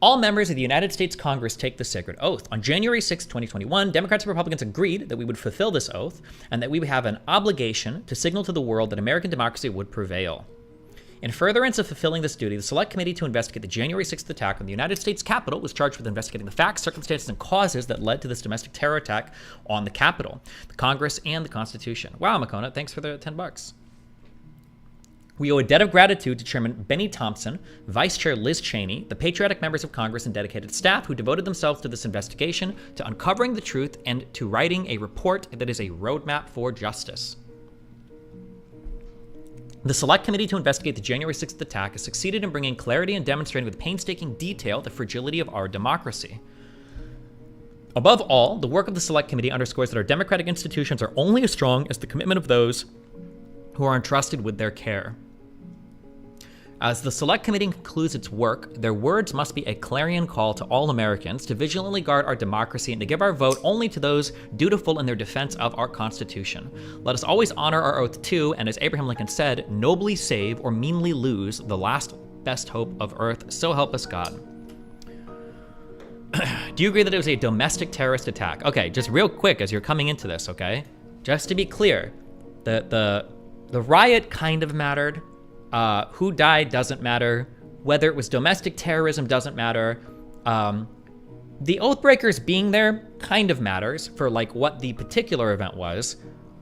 All members of the United States Congress take the sacred oath. On January 6, 2021, Democrats and Republicans agreed that we would fulfill this oath and that we would have an obligation to signal to the world that American democracy would prevail. In furtherance of fulfilling this duty, the Select Committee to investigate the January 6th attack on the United States Capitol was charged with investigating the facts, circumstances, and causes that led to this domestic terror attack on the Capitol, the Congress, and the Constitution. Wow, Makona, thanks for the $10. We owe a debt of gratitude to Chairman Benny Thompson, Vice Chair Liz Cheney, the patriotic members of Congress, and dedicated staff who devoted themselves to this investigation, to uncovering the truth, and to writing a report that is a roadmap for justice. The Select Committee to investigate the January 6th attack has succeeded in bringing clarity and demonstrating with painstaking detail the fragility of our democracy. Above all, the work of the Select Committee underscores that our democratic institutions are only as strong as the commitment of those who are entrusted with their care. As the Select Committee concludes its work, their words must be a clarion call to all Americans to vigilantly guard our democracy and to give our vote only to those dutiful in their defense of our Constitution. Let us always honor our oath to, and as Abraham Lincoln said, nobly save or meanly lose the last best hope of earth, so help us God. Do you agree that it was a domestic terrorist attack? Okay, just real quick as you're coming into this, okay? Just to be clear, the riot kind of mattered. Who died doesn't matter. Whether it was domestic terrorism doesn't matter. The Oathbreakers being there kind of matters for like what the particular event was.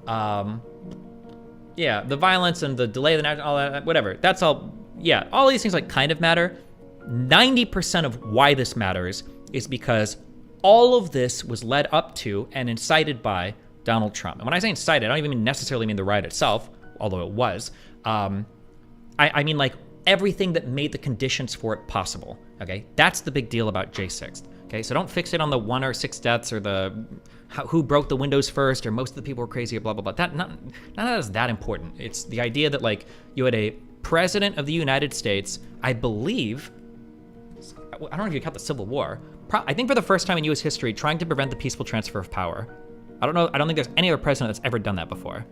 Yeah, the violence and the delay of the national, all that, whatever. That's all. Yeah, all these things like kind of matter. 90% of why this matters is because all of this was led up to and incited by Donald Trump. And when I say incited, I don't even necessarily mean the riot itself, although it was. I mean like everything that made the conditions for it possible, okay? That's the big deal about J6th, okay? So don't fix it on the 1 or 6 deaths or the who broke the windows first or most of the people were crazy or blah, blah, blah. None of that is that important. It's the idea that like you had a president of the United States, I believe, I don't know if you count the Civil War, I think for the first time in U.S. history, trying to prevent the peaceful transfer of power. I don't think there's any other president that's ever done that before.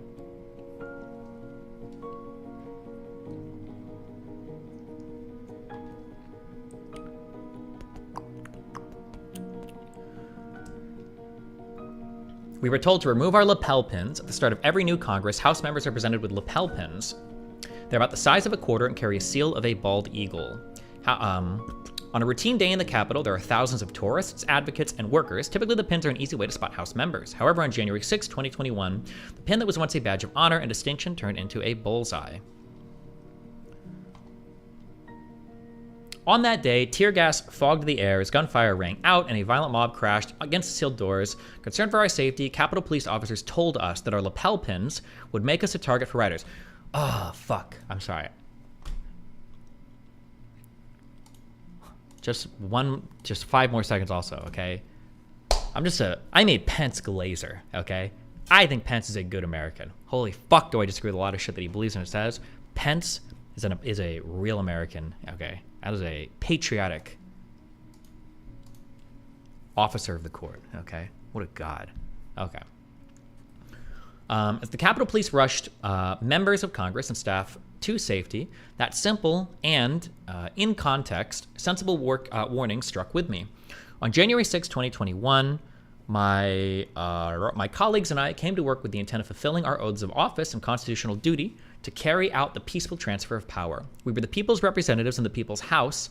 We were told to remove our lapel pins. At the start of every new Congress, House members are presented with lapel pins. They're about the size of a quarter and carry a seal of a bald eagle. On a routine day in the Capitol, there are thousands of tourists, advocates, and workers. Typically, the pins are an easy way to spot House members. However, on January 6, 2021, the pin that was once a badge of honor and distinction turned into a bullseye. On that day, tear gas fogged the air as gunfire rang out and a violent mob crashed against the sealed doors. Concerned for our safety, Capitol Police officers told us that our lapel pins would make us a target for rioters. Oh, fuck. I'm sorry. Just 5 more seconds also, okay? I'm a Pence glazer, okay? I think Pence is a good American. Holy fuck, do I disagree with a lot of shit that he believes and says. Pence is a real American, okay? That is a patriotic officer of the court, okay? What a god. Okay. As the Capitol Police rushed members of Congress and staff to safety, that simple and, in context, sensible warning struck with me. On January 6, 2021, my colleagues and I came to work with the intent of fulfilling our oaths of office and constitutional duty to carry out the peaceful transfer of power. We were the people's representatives in the people's house,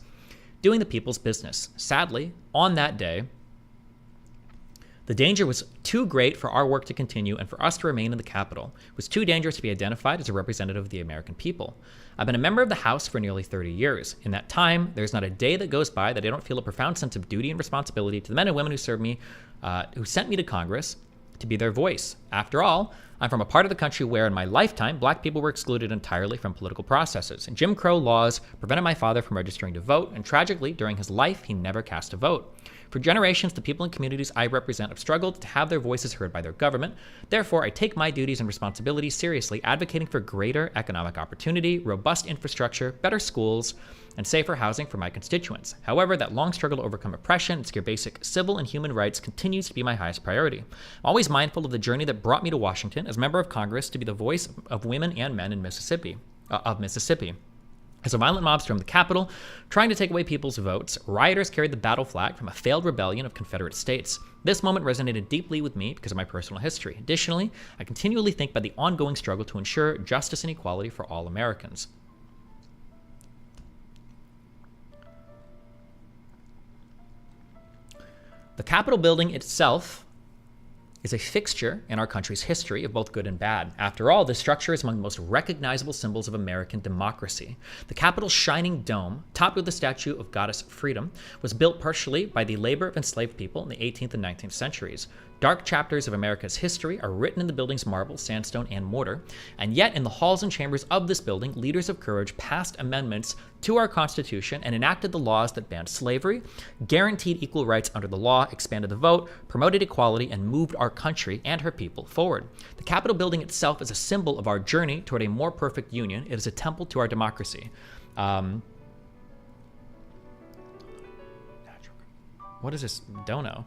doing the people's business. Sadly, on that day, the danger was too great for our work to continue and for us to remain in the Capitol. It was too dangerous to be identified as a representative of the American people. I've been a member of the House for nearly 30 years. In that time, there's not a day that goes by that I don't feel a profound sense of duty and responsibility to the men and women who served me, who sent me to Congress to be their voice. After all, I'm from a part of the country where in my lifetime, black people were excluded entirely from political processes. And Jim Crow laws prevented my father from registering to vote, and tragically, during his life, he never cast a vote. For generations, the people and communities I represent have struggled to have their voices heard by their government. Therefore, I take my duties and responsibilities seriously, advocating for greater economic opportunity, robust infrastructure, better schools, and safer housing for my constituents. However, that long struggle to overcome oppression and secure basic civil and human rights continues to be my highest priority. I'm always mindful of the journey that brought me to Washington as a member of Congress to be the voice of women and men in Mississippi. As a violent mob stormed the Capitol, trying to take away people's votes, rioters carried the battle flag from a failed rebellion of Confederate states. This moment resonated deeply with me because of my personal history. Additionally, I continually think about the ongoing struggle to ensure justice and equality for all Americans. The Capitol building itself is a fixture in our country's history of both good and bad. After all, this structure is among the most recognizable symbols of American democracy. The Capitol's shining dome, topped with the statue of Goddess Freedom, was built partially by the labor of enslaved people in the 18th and 19th centuries. Dark chapters of America's history are written in the building's marble, sandstone, and mortar, and yet in the halls and chambers of this building, leaders of courage passed amendments to our Constitution and enacted the laws that banned slavery, guaranteed equal rights under the law, expanded the vote, promoted equality, and moved our country and her people forward. The Capitol building itself is a symbol of our journey toward a more perfect union. It is a temple to our democracy. What is this? Don't know.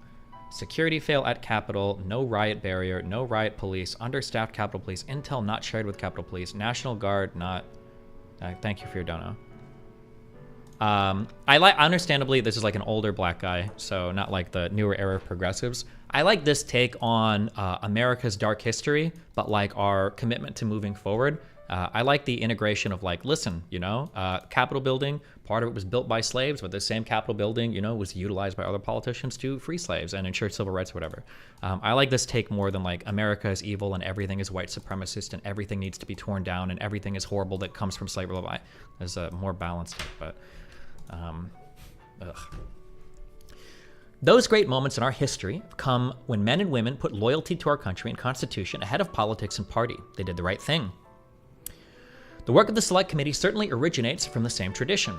Security fail at Capitol, no riot barrier, no riot police, understaffed Capitol Police, intel not shared with Capitol Police, National Guard not. Thank you for your dono. Understandably, this is like an older black guy, so not like the newer era progressives. I like this take on America's dark history, but like our commitment to moving forward. I like the integration of like, listen, Capitol building, part of it was built by slaves, but the same Capitol building, was utilized by other politicians to free slaves and ensure civil rights or whatever. I like this take more than like America is evil and everything is white supremacist and everything needs to be torn down and everything is horrible that comes from slavery. There's a more balanced take, but Those great moments in our history come when men and women put loyalty to our country and Constitution ahead of politics and party. They did the right thing. The work of the Select Committee certainly originates from the same tradition.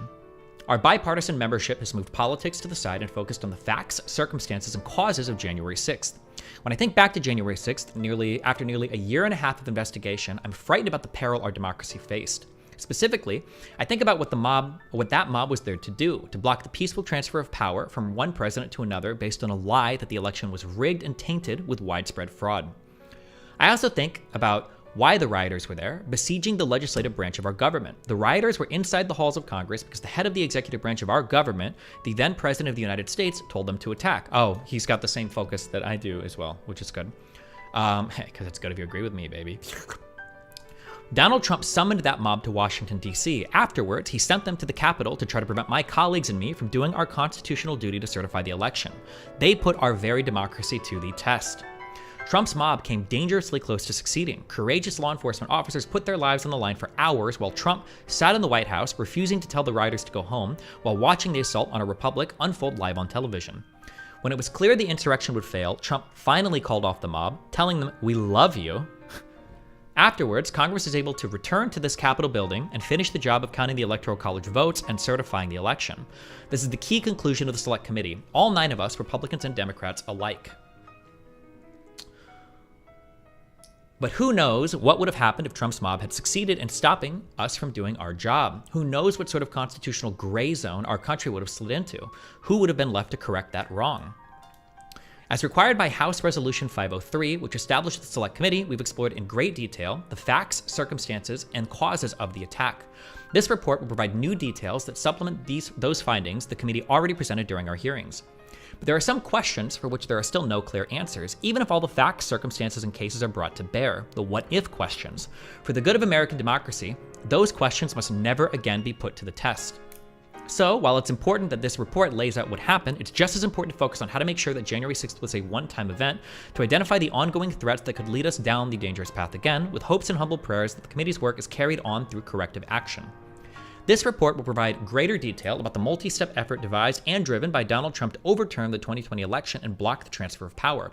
Our bipartisan membership has moved politics to the side and focused on the facts, circumstances, and causes of January 6th. When I think back to January 6th, after nearly a year and a half of investigation, I'm frightened about the peril our democracy faced. Specifically, I think about what that mob was there to do, to block the peaceful transfer of power from one president to another based on a lie that the election was rigged and tainted with widespread fraud. I also think about why the rioters were there, besieging the legislative branch of our government. The rioters were inside the halls of Congress because the head of the executive branch of our government, the then president of the United States, told them to attack. Oh, he's got the same focus that I do as well, which is good. Because it's good if you agree with me, baby. Donald Trump summoned that mob to Washington, D.C. Afterwards, he sent them to the Capitol to try to prevent my colleagues and me from doing our constitutional duty to certify the election. They put our very democracy to the test. Trump's mob came dangerously close to succeeding. Courageous law enforcement officers put their lives on the line for hours while Trump sat in the White House, refusing to tell the rioters to go home, while watching the assault on a republic unfold live on television. When it was clear the insurrection would fail, Trump finally called off the mob, telling them, "We love you." Afterwards, Congress is able to return to this Capitol building and finish the job of counting the Electoral College votes and certifying the election. This is the key conclusion of the Select Committee, all 9 of us, Republicans and Democrats alike. But who knows what would have happened if Trump's mob had succeeded in stopping us from doing our job? Who knows what sort of constitutional gray zone our country would have slid into? Who would have been left to correct that wrong? As required by House Resolution 503, which established the Select Committee, we've explored in great detail the facts, circumstances, and causes of the attack. This report will provide new details that supplement those findings the committee already presented during our hearings. But there are some questions for which there are still no clear answers, even if all the facts, circumstances, and cases are brought to bear, the what-if questions. For the good of American democracy, those questions must never again be put to the test. So, while it's important that this report lays out what happened, it's just as important to focus on how to make sure that January 6th was a one-time event, to identify the ongoing threats that could lead us down the dangerous path again, with hopes and humble prayers that the committee's work is carried on through corrective action. This report will provide greater detail about the multi-step effort devised and driven by Donald Trump to overturn the 2020 election and block the transfer of power.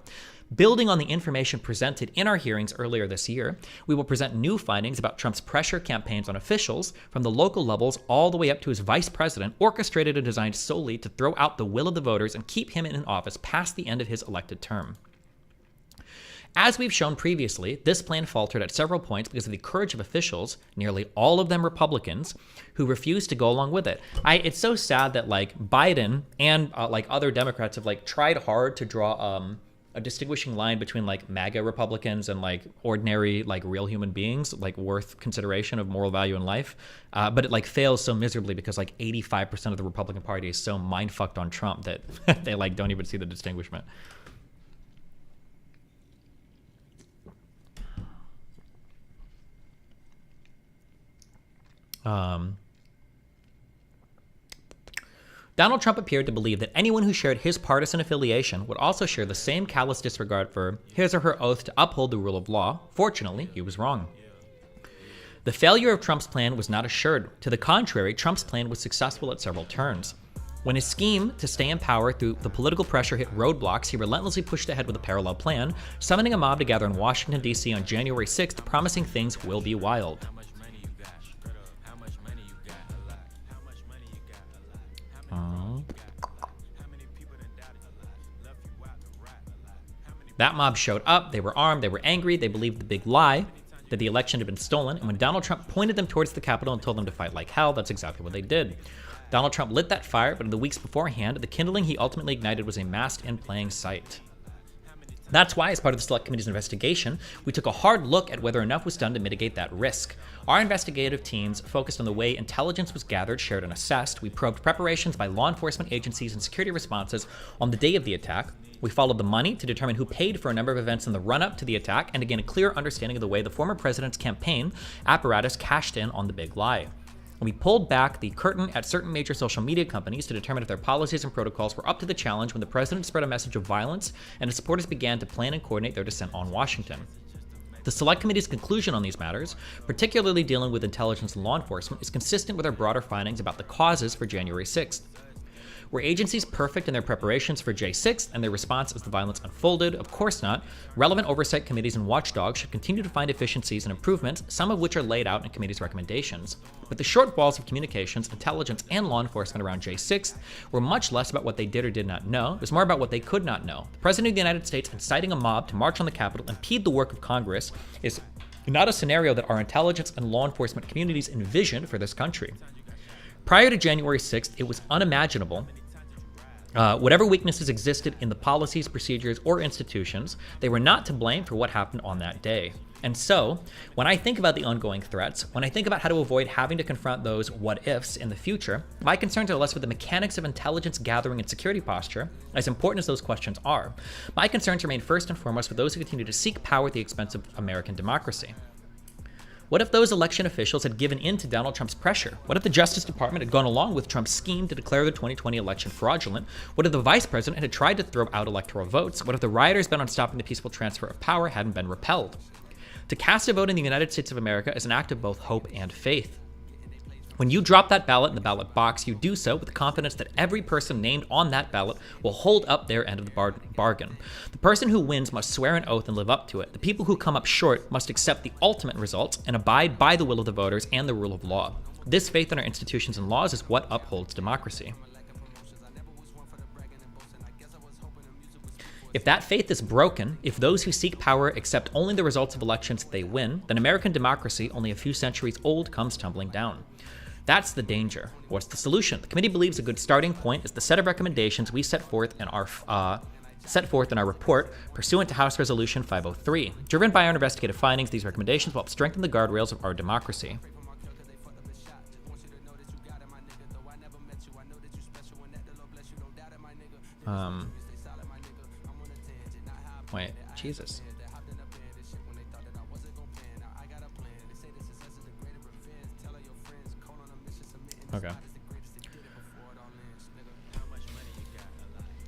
Building on the information presented in our hearings earlier this year, we will present new findings about Trump's pressure campaigns on officials from the local levels all the way up to his vice president, orchestrated and designed solely to throw out the will of the voters and keep him in office past the end of his elected term. As we've shown previously, this plan faltered at several points because of the courage of officials, nearly all of them Republicans, who refused to go along with it. It's so sad that Biden and other Democrats have tried hard to draw a distinguishing line between MAGA Republicans and ordinary real human beings worth consideration of moral value in life, but it fails so miserably because 85% of the Republican Party is so mind-fucked on Trump that they don't even see the distinguishment. Donald Trump appeared to believe that anyone who shared his partisan affiliation would also share the same callous disregard for his or her oath to uphold the rule of law. Fortunately, he was wrong. The failure of Trump's plan was not assured. To the contrary, Trump's plan was successful at several turns. When his scheme to stay in power through the political pressure hit roadblocks, he relentlessly pushed ahead with a parallel plan, summoning a mob to gather in Washington, D.C. on January 6th, promising things will be wild. That mob showed up, they were armed, they were angry, they believed the big lie that the election had been stolen, and when Donald Trump pointed them towards the Capitol and told them to fight like hell, that's exactly what they did. Donald Trump lit that fire, but in the weeks beforehand, the kindling he ultimately ignited was a masked and playing sight. That's why, as part of the Select Committee's investigation, we took a hard look at whether enough was done to mitigate that risk. Our investigative teams focused on the way intelligence was gathered, shared, and assessed. We probed preparations by law enforcement agencies and security responses on the day of the attack. We followed the money to determine who paid for a number of events in the run-up to the attack and to gain a clear understanding of the way the former president's campaign apparatus cashed in on the big lie. We pulled back the curtain at certain major social media companies to determine if their policies and protocols were up to the challenge when the president spread a message of violence and his supporters began to plan and coordinate their descent on Washington. The Select Committee's conclusion on these matters, particularly dealing with intelligence and law enforcement, is consistent with our broader findings about the causes for January 6th. Were agencies perfect in their preparations for J6 and their response as the violence unfolded? Of course not. Relevant oversight committees and watchdogs should continue to find efficiencies and improvements, some of which are laid out in committee's recommendations. But the shortfalls of communications, intelligence, and law enforcement around J6 were much less about what they did or did not know. It was more about what they could not know. The President of the United States inciting a mob to march on the Capitol and impede the work of Congress is not a scenario that our intelligence and law enforcement communities envisioned for this country. Prior to January 6th, it was unimaginable. Whatever weaknesses existed in the policies, procedures, or institutions, they were not to blame for what happened on that day. And so, when I think about the ongoing threats, when I think about how to avoid having to confront those what-ifs in the future, my concerns are less with the mechanics of intelligence gathering and security posture, as important as those questions are. My concerns remain first and foremost with those who continue to seek power at the expense of American democracy. What if those election officials had given in to Donald Trump's pressure? What if the Justice Department had gone along with Trump's scheme to declare the 2020 election fraudulent? What if the vice president had tried to throw out electoral votes? What if the rioters bent on stopping the peaceful transfer of power hadn't been repelled? To cast a vote in the United States of America is an act of both hope and faith. When you drop that ballot in the ballot box, you do so with the confidence that every person named on that ballot will hold up their end of the bargain. The person who wins must swear an oath and live up to it. The people who come up short must accept the ultimate results and abide by the will of the voters and the rule of law. This faith in our institutions and laws is what upholds democracy. If that faith is broken, if those who seek power accept only the results of elections they win, then American democracy, only a few centuries old, comes tumbling down. That's the danger. What's the solution? The committee believes a good starting point is the set of recommendations we set forth in our report pursuant to House Resolution 503. Driven by our investigative findings, these recommendations will help strengthen the guardrails of our democracy. Wait, Jesus. Okay.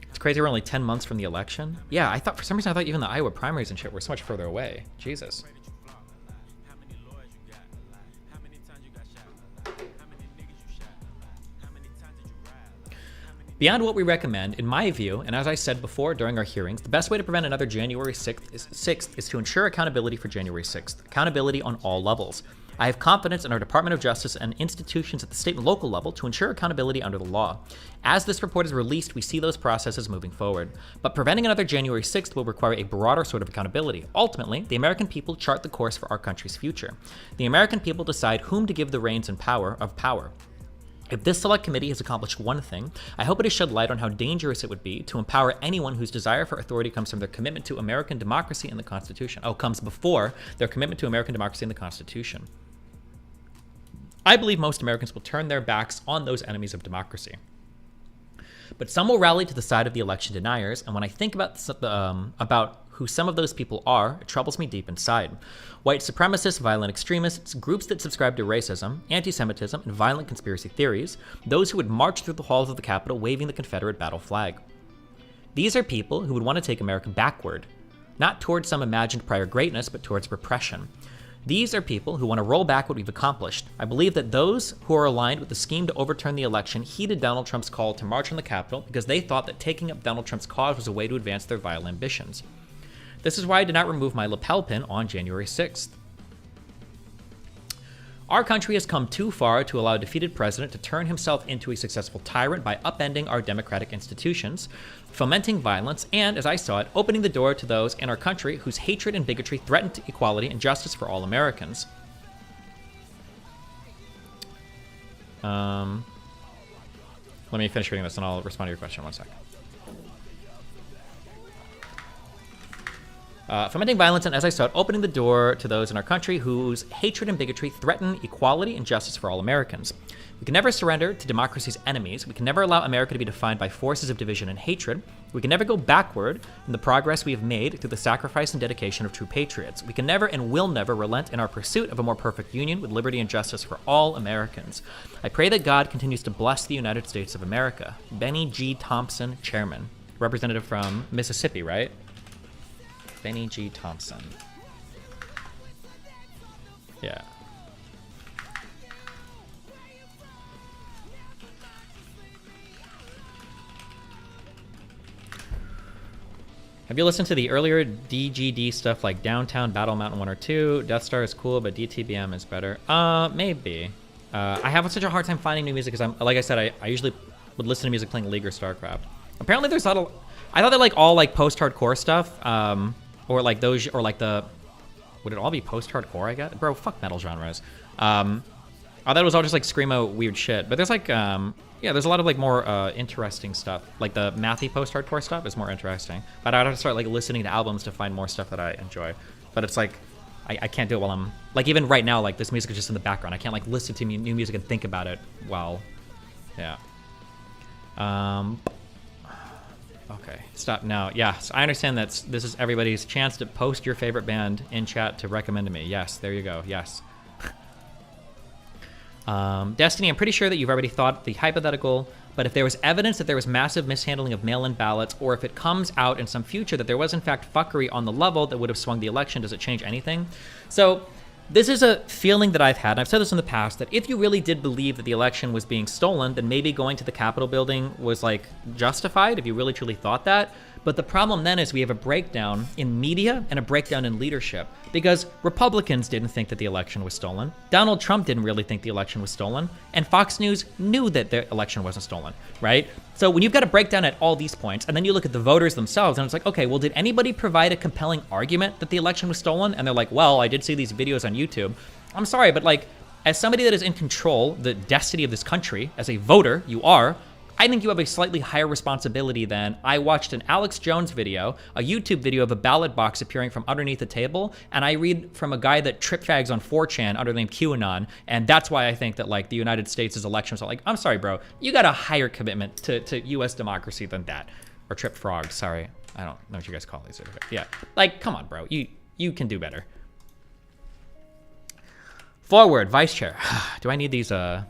It's crazy we're only 10 months from the election. Yeah, I thought, for some reason, I thought even the Iowa primaries and shit were so much further away. Jesus. Beyond what we recommend, in my view, and as I said before during our hearings, the best way to prevent another January 6th is to ensure accountability for January 6th. Accountability on all levels. I have confidence in our Department of Justice and institutions at the state and local level to ensure accountability under the law. As this report is released, we see those processes moving forward. But preventing another January 6th will require a broader sort of accountability. Ultimately, the American people chart the course for our country's future. The American people decide whom to give the reins and power. If this select committee has accomplished one thing, I hope it has shed light on how dangerous it would be to empower anyone whose desire for authority comes from their commitment to American democracy and the Constitution. Comes before their commitment to American democracy and the Constitution. I believe most Americans will turn their backs on those enemies of democracy. But some will rally to the side of the election deniers, and when I think about who some of those people are, it troubles me deep inside. White supremacists, violent extremists, groups that subscribe to racism, anti-Semitism, and violent conspiracy theories, those who would march through the halls of the Capitol waving the Confederate battle flag. These are people who would want to take America backward, not towards some imagined prior greatness, but towards repression. These are people who want to roll back what we've accomplished. I believe that those who are aligned with the scheme to overturn the election heeded Donald Trump's call to march on the Capitol because they thought that taking up Donald Trump's cause was a way to advance their vile ambitions. This is why I did not remove my lapel pin on January 6th. Our country has come too far to allow a defeated president to turn himself into a successful tyrant by upending our democratic institutions, fomenting violence, and, as I saw it, opening the door to those in our country whose hatred and bigotry threaten equality and justice for all Americans. Let me finish reading this and I'll respond to your question in 1 second. Fomenting violence and, as I saw it, opening the door to those in our country whose hatred and bigotry threaten equality and justice for all Americans. We can never surrender to democracy's enemies. We can never allow America to be defined by forces of division and hatred. We can never go backward in the progress we have made through the sacrifice and dedication of true patriots. We can never and will never relent in our pursuit of a more perfect union with liberty and justice for all Americans. I pray that God continues to bless the United States of America. Benny G. Thompson, Chairman. Representative from Mississippi, right? Benny G. Thompson. Yeah. Have you listened to the earlier DGD stuff like Downtown, Battle Mountain 1 or 2? Death Star is cool, but DTBM is better. Maybe. I have such a hard time finding new music because like I said, I usually would listen to music playing League or StarCraft. Apparently there's a lot of, I thought they like all like post-hardcore stuff. Or like those, or like the, would it all be post-hardcore, I guess? Bro, fuck metal genres. I thought it was all just like screamo weird shit. But there's like, yeah, there's a lot of like more interesting stuff. Like the mathy post-hardcore stuff is more interesting. But I'd have to start like listening to albums to find more stuff that I enjoy. But it's like, I can't do it while I'm, like even right now, like this music is just in the background. I can't like listen to new music and think about it while, yeah. Okay, stop now. Yes, I understand that this is everybody's chance to post your favorite band in chat to recommend to me. Yes, there you go. Yes. Destiny, I'm pretty sure that you've already thought the hypothetical, but if there was evidence that there was massive mishandling of mail-in ballots, or if it comes out in some future that there was in fact fuckery on the level that would have swung the election, does it change anything? So this is a feeling that I've had, and I've said this in the past, that if you really did believe that the election was being stolen, then maybe going to the Capitol building was like justified, if you really truly thought that. But the problem then is we have a breakdown in media and a breakdown in leadership, because Republicans didn't think that the election was stolen. Donald Trump didn't really think the election was stolen, and Fox News knew that the election wasn't stolen, right? So when you've got a breakdown at all these points, and then you look at the voters themselves, and it's like, okay, well, did anybody provide a compelling argument that the election was stolen? And they're like, well, I did see these videos on YouTube. I'm sorry, but like, as somebody that is in control, the destiny of this country, as a voter, you are, I think you have a slightly higher responsibility than I watched an Alex Jones video, a YouTube video of a ballot box appearing from underneath the table, and I read from a guy that trip fags on 4chan under the name QAnon, and that's why I think that like the United States' elections are like, I'm sorry, bro, you got a higher commitment to U.S. democracy than that. Or trip frogs, sorry. I don't know what you guys call these. Yeah, like, come on, bro, you can do better. Forward, Vice Chair. Do I need these, How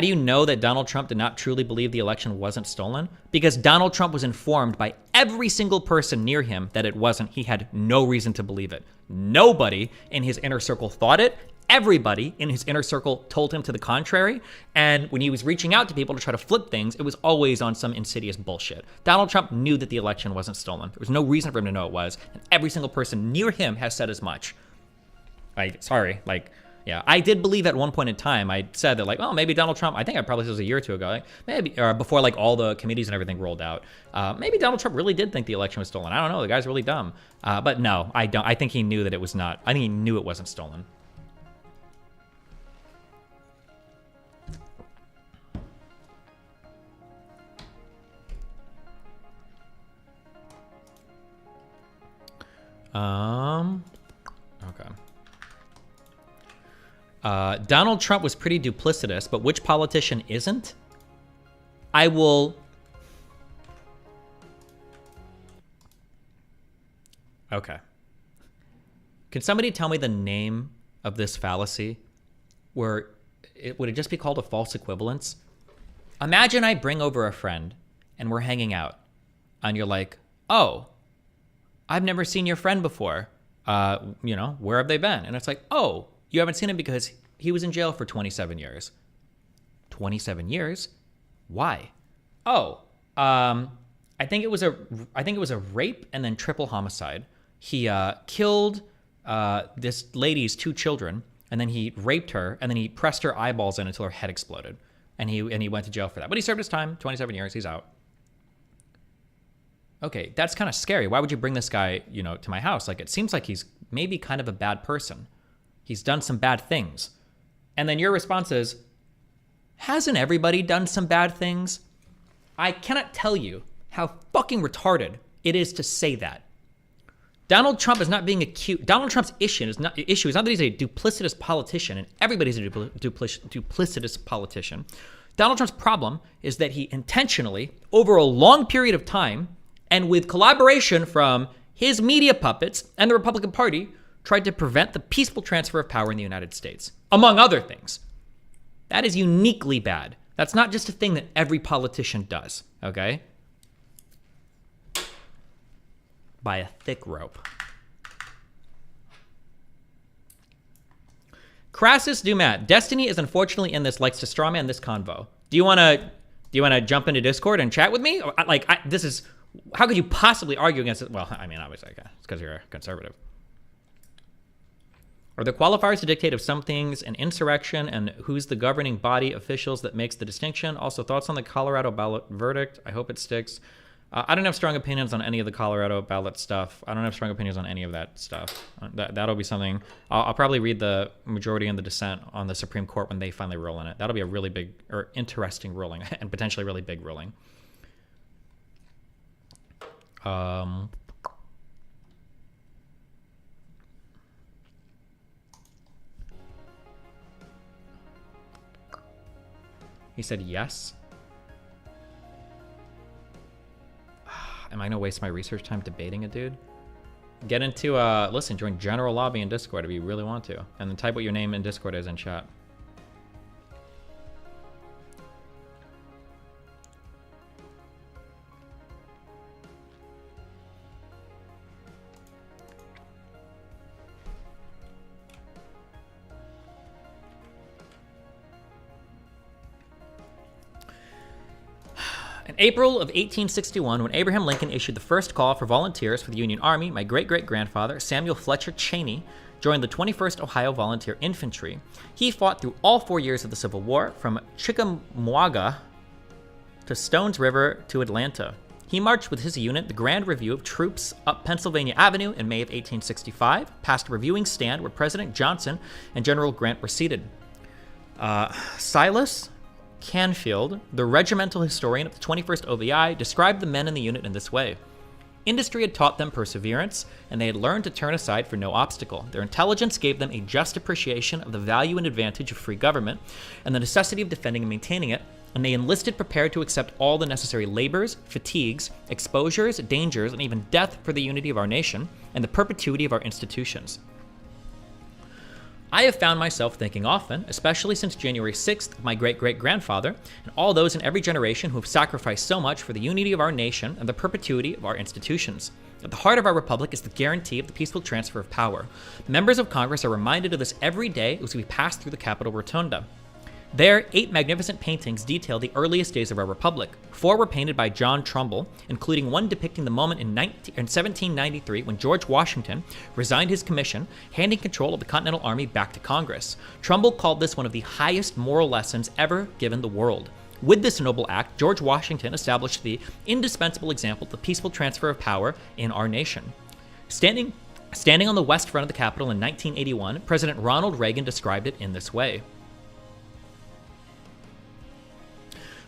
do you know that Donald Trump did not truly believe the election wasn't stolen? Because Donald Trump was informed by every single person near him that it wasn't. He had no reason to believe it. Nobody in his inner circle thought it. Everybody in his inner circle told him to the contrary. And when he was reaching out to people to try to flip things, it was always on some insidious bullshit. Donald Trump knew that the election wasn't stolen. There was no reason for him to know it was. And every single person near him has said as much. Yeah, I did believe at one point in time, I said that like, oh, maybe Donald Trump, I think I probably said it was a year or two ago, like, maybe, or before like all the committees and everything rolled out, maybe Donald Trump really did think the election was stolen. I don't know, the guy's really dumb. But no, I don't. I think he knew that it was not. I think he knew it wasn't stolen. Okay. Donald Trump was pretty duplicitous, but which politician isn't? I will... Okay. Can somebody tell me the name of this fallacy? Would it just be called a false equivalence? Imagine I bring over a friend and we're hanging out and you're like, oh, I've never seen your friend before. Where have they been? And it's like, oh, you haven't seen him because he was in jail for 27 years. 27 years? Why? Oh, I think it was a rape and then triple homicide. He killed this lady's 2 children, and then he raped her, and then he pressed her eyeballs in until her head exploded. And he went to jail for that. But he served his time, 27 years, he's out. Okay, that's kind of scary. Why would you bring this guy, to my house? Like, it seems like he's maybe kind of a bad person. He's done some bad things. And then your response is, hasn't everybody done some bad things? I cannot tell you how fucking retarded it is to say that. Donald Trump is not being accused. Donald Trump's issue is not that he's a duplicitous politician, and everybody's a duplicitous politician. Donald Trump's problem is that he intentionally, over a long period of time, and with collaboration from his media puppets and the Republican Party, tried to prevent the peaceful transfer of power in the United States, among other things. That is uniquely bad. That's not just a thing that every politician does, okay? By a thick rope. Crassus Dumat. Destiny is unfortunately in this, likes to strawman this convo. Do you want to jump into Discord and chat with me? This is, how could you possibly argue against it? Well, I mean, obviously, it's because you're a conservative. Are the qualifiers to dictate if something's an insurrection, and who's the governing body officials that makes the distinction? Also, thoughts on the Colorado ballot verdict? I hope it sticks. I don't have strong opinions on any of the Colorado ballot stuff. I don't have strong opinions on any of that stuff. That'll be something. I'll probably read the majority and the dissent on the Supreme Court when they finally rule in it. That'll be a really big or interesting ruling and potentially really big ruling. He said yes. Am I going to waste my research time debating it, dude? Get into, listen, join General Lobby in Discord if you really want to. And then type what your name in Discord is in chat. In April of 1861, when Abraham Lincoln issued the first call for volunteers for the Union Army, my great-great-grandfather, Samuel Fletcher Cheney, joined the 21st Ohio Volunteer Infantry. He fought through all 4 years of the Civil War, from Chickamauga to Stones River to Atlanta. He marched with his unit the Grand Review of Troops up Pennsylvania Avenue in May of 1865, past a reviewing stand where President Johnson and General Grant were seated. Silas Canfield, the regimental historian of the 21st OVI, described the men in the unit in this way. Industry had taught them perseverance, and they had learned to turn aside for no obstacle. Their intelligence gave them a just appreciation of the value and advantage of free government, and the necessity of defending and maintaining it, and they enlisted prepared to accept all the necessary labors, fatigues, exposures, dangers, and even death for the unity of our nation and the perpetuity of our institutions. I have found myself thinking often, especially since January 6th, my great-great-grandfather, and all those in every generation who have sacrificed so much for the unity of our nation and the perpetuity of our institutions. At the heart of our republic is the guarantee of the peaceful transfer of power. Members of Congress are reminded of this every day as we pass through the Capitol Rotunda. There, 8 magnificent paintings detail the earliest days of our republic. 4 were painted by John Trumbull, including one depicting the moment in 1793 when George Washington resigned his commission, handing control of the Continental Army back to Congress. Trumbull called this one of the highest moral lessons ever given the world. With this noble act, George Washington established the indispensable example of the peaceful transfer of power in our nation. Standing on the west front of the Capitol in 1981, President Ronald Reagan described it in this way.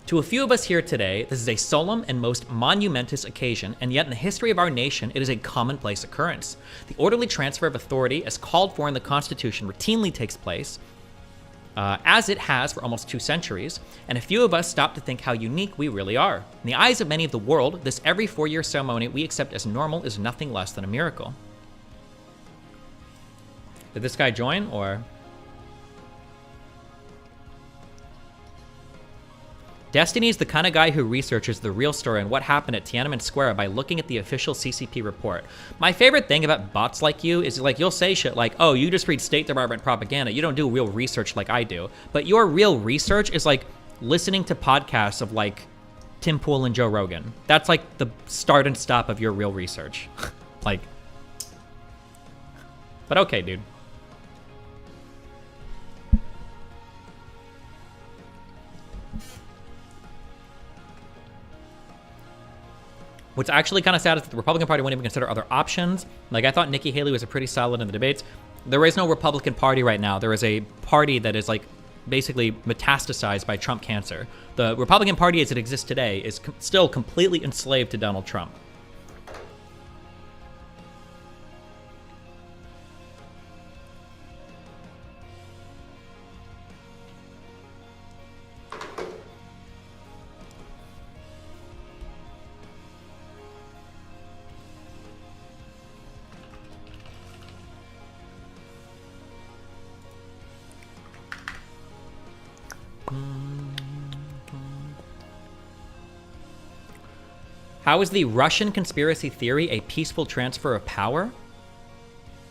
To a few of us here today, this is a solemn and most monumentous occasion, and yet in the history of our nation, it is a commonplace occurrence. The orderly transfer of authority, as called for in the Constitution, routinely takes place, as it has for almost 2 centuries, and a few of us stop to think how unique we really are. In the eyes of many of the world, this every 4-year ceremony we accept as normal is nothing less than a miracle. Did this guy join, or? Destiny is the kind of guy who researches the real story and what happened at Tiananmen Square by looking at the official CCP report. My favorite thing about bots like you is like you'll say shit like, oh, you just read State Department propaganda. You don't do real research like I do. But your real research is like listening to podcasts of like Tim Pool and Joe Rogan. That's like the start and stop of your real research. Like, but okay, dude. What's actually kind of sad is that the Republican Party won't even consider other options. Like, I thought Nikki Haley was a pretty solid in the debates. There is no Republican Party right now. There is a party that is, like, basically metastasized by Trump cancer. The Republican Party as it exists today is still completely enslaved to Donald Trump. How is the Russian conspiracy theory a peaceful transfer of power?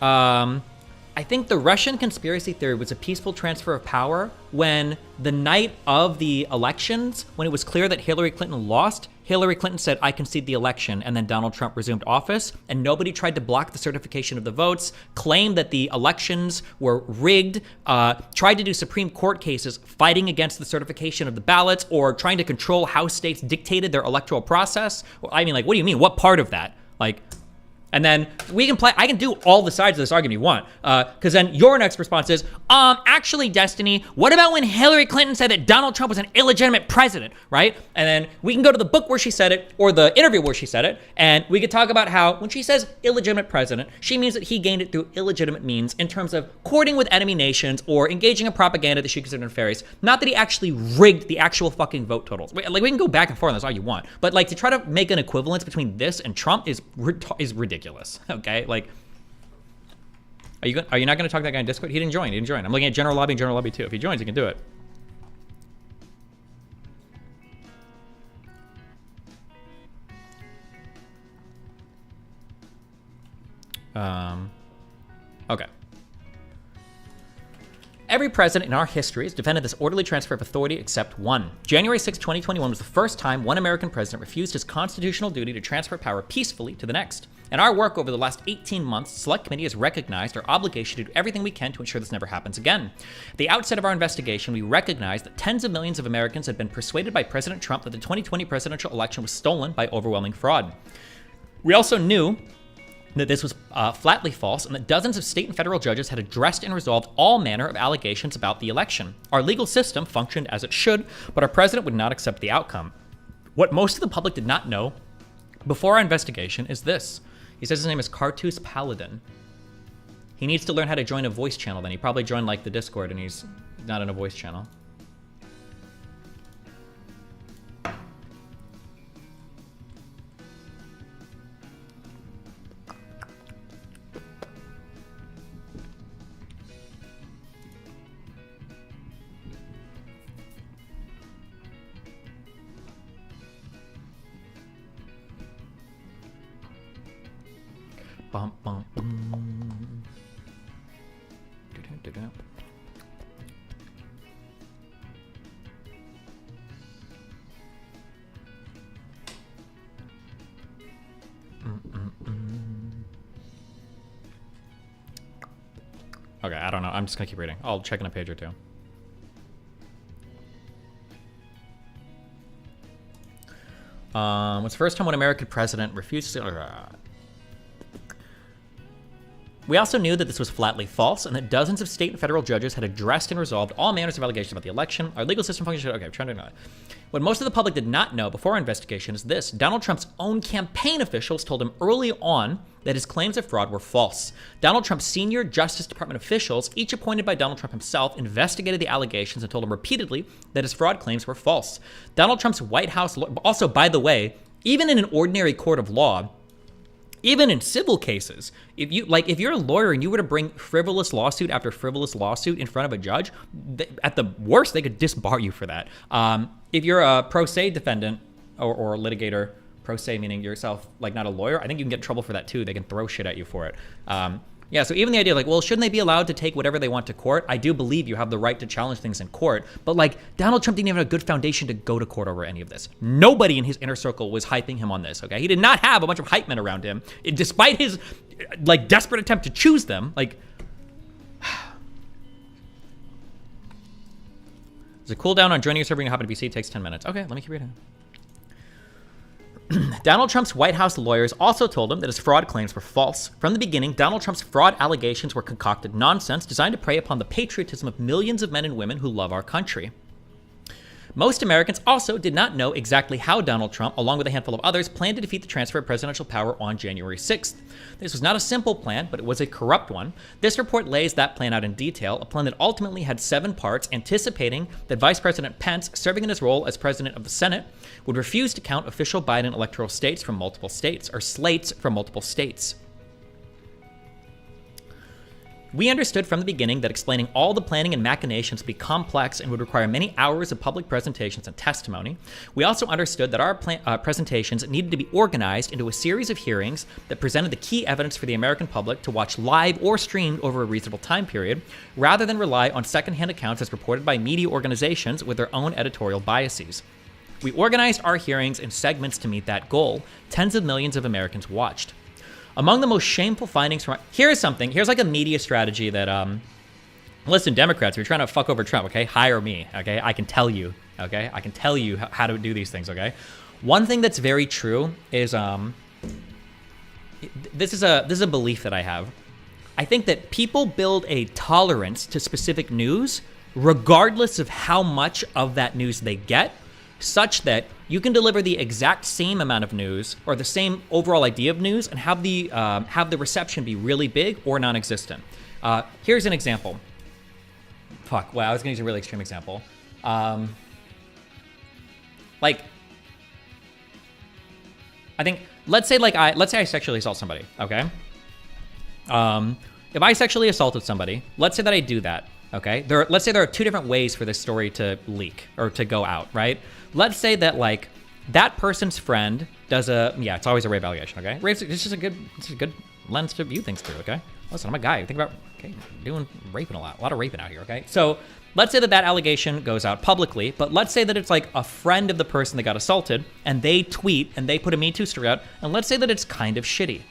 I think the Russian conspiracy theory was a peaceful transfer of power when the night of the elections, when it was clear that Hillary Clinton lost, Hillary Clinton said, I concede the election, and then Donald Trump resumed office, and nobody tried to block the certification of the votes, claimed that the elections were rigged, tried to do Supreme Court cases fighting against the certification of the ballots, or trying to control how states dictated their electoral process. I mean, like, what do you mean? What part of that? Like, and then we can play, I can do all the sides of this argument you want. Because then your next response is, actually, Destiny, what about when Hillary Clinton said that Donald Trump was an illegitimate president, right? And then we can go to the book where she said it, or the interview where she said it, and we could talk about how when she says illegitimate president, she means that he gained it through illegitimate means in terms of courting with enemy nations or engaging in propaganda that she considered nefarious. Not that he actually rigged the actual fucking vote totals. Like, we can go back and forth on this all you want, but like to try to make an equivalence between this and Trump is ridiculous. Okay, like, are you not going to talk to that guy in Discord? He didn't join. I'm looking at General Lobby and General Lobby 2. If he joins, he can do it. Okay. Every president in our history has defended this orderly transfer of authority except one. January 6, 2021 was the first time one American president refused his constitutional duty to transfer power peacefully to the next. In our work over the last 18 months, the Select Committee has recognized our obligation to do everything we can to ensure this never happens again. At the outset of our investigation, we recognized that tens of millions of Americans had been persuaded by President Trump that the 2020 presidential election was stolen by overwhelming fraud. We also knew that this was flatly false, and that dozens of state and federal judges had addressed and resolved all manner of allegations about the election. Our legal system functioned as it should, but our president would not accept the outcome. What most of the public did not know before our investigation is this. He says his name is Cartus Paladin. He needs to learn how to join a voice channel then. He probably joined like the Discord and he's not in a voice channel. Bum, bum, bum. Do-do-do-do. Okay, I don't know. I'm just gonna keep reading. I'll check in a page or two. What's the first time one American president refused to... We also knew that this was flatly false and that dozens of state and federal judges had addressed and resolved all manners of allegations about the election. Our legal system functions... Okay, I'm trying to know. What most of the public did not know before our investigation is this. Donald Trump's own campaign officials told him early on that his claims of fraud were false. Donald Trump's senior Justice Department officials, each appointed by Donald Trump himself, investigated the allegations and told him repeatedly that his fraud claims were false. Donald Trump's White House... Also, by the way, even in an ordinary court of law, Even in civil cases, if you're a lawyer and you were to bring frivolous lawsuit after frivolous lawsuit in front of a judge, at the worst, they could disbar you for that. If you're a pro se defendant or litigator, pro se meaning yourself, like not a lawyer, I think you can get in trouble for that too. They can throw shit at you for it. Yeah, so even the idea like, well, shouldn't they be allowed to take whatever they want to court? I do believe you have the right to challenge things in court, but like Donald Trump didn't even have a good foundation to go to court over any of this. Nobody in his inner circle was hyping him on this, okay? He did not have a bunch of hype men around him, despite his like desperate attempt to choose them. Like, there's a cooldown on joining a server and hopping to BC, takes 10 minutes. Okay, let me keep reading. Donald Trump's White House lawyers also told him that his fraud claims were false. From the beginning, Donald Trump's fraud allegations were concocted nonsense designed to prey upon the patriotism of millions of men and women who love our country. Most Americans also did not know exactly how Donald Trump, along with a handful of others, planned to defeat the transfer of presidential power on January 6th. This was not a simple plan, but it was a corrupt one. This report lays that plan out in detail, a plan that ultimately had 7 parts, anticipating that Vice President Pence, serving in his role as president of the Senate, would refuse to count official Biden electoral states from multiple states, or slates from multiple states. We understood from the beginning that explaining all the planning and machinations would be complex and would require many hours of public presentations and testimony. We also understood that our presentations needed to be organized into a series of hearings that presented the key evidence for the American public to watch live or streamed over a reasonable time period, rather than rely on secondhand accounts as reported by media organizations with their own editorial biases. We organized our hearings in segments to meet that goal. Tens of millions of Americans watched. Among the most shameful findings from... Here's like a media strategy that, listen, Democrats, if you're trying to fuck over Trump, okay, hire me, okay? I can tell you, okay? I can tell you how to do these things, okay? One thing that's very true is, this is a belief that I have. I think that people build a tolerance to specific news, regardless of how much of that news they get, such that you can deliver the exact same amount of news or the same overall idea of news and have the reception be really big or non-existent. Here's an example. Fuck, well, I was gonna use a really extreme example. Like, I think, let's say I sexually assault somebody, okay? If I sexually assaulted somebody, let's say that I do that, okay? Let's say there are 2 different ways for this story to leak or to go out, right? Let's say that like that person's friend does it's always a rape allegation, okay? Rape's just a good lens to view things through, okay? Listen, I'm a guy. Think about, okay, doing raping a lot of raping out here, okay? So let's say that allegation goes out publicly, but let's say that it's like a friend of the person that got assaulted and they tweet and they put a Me Too story out, and let's say that it's kind of shitty.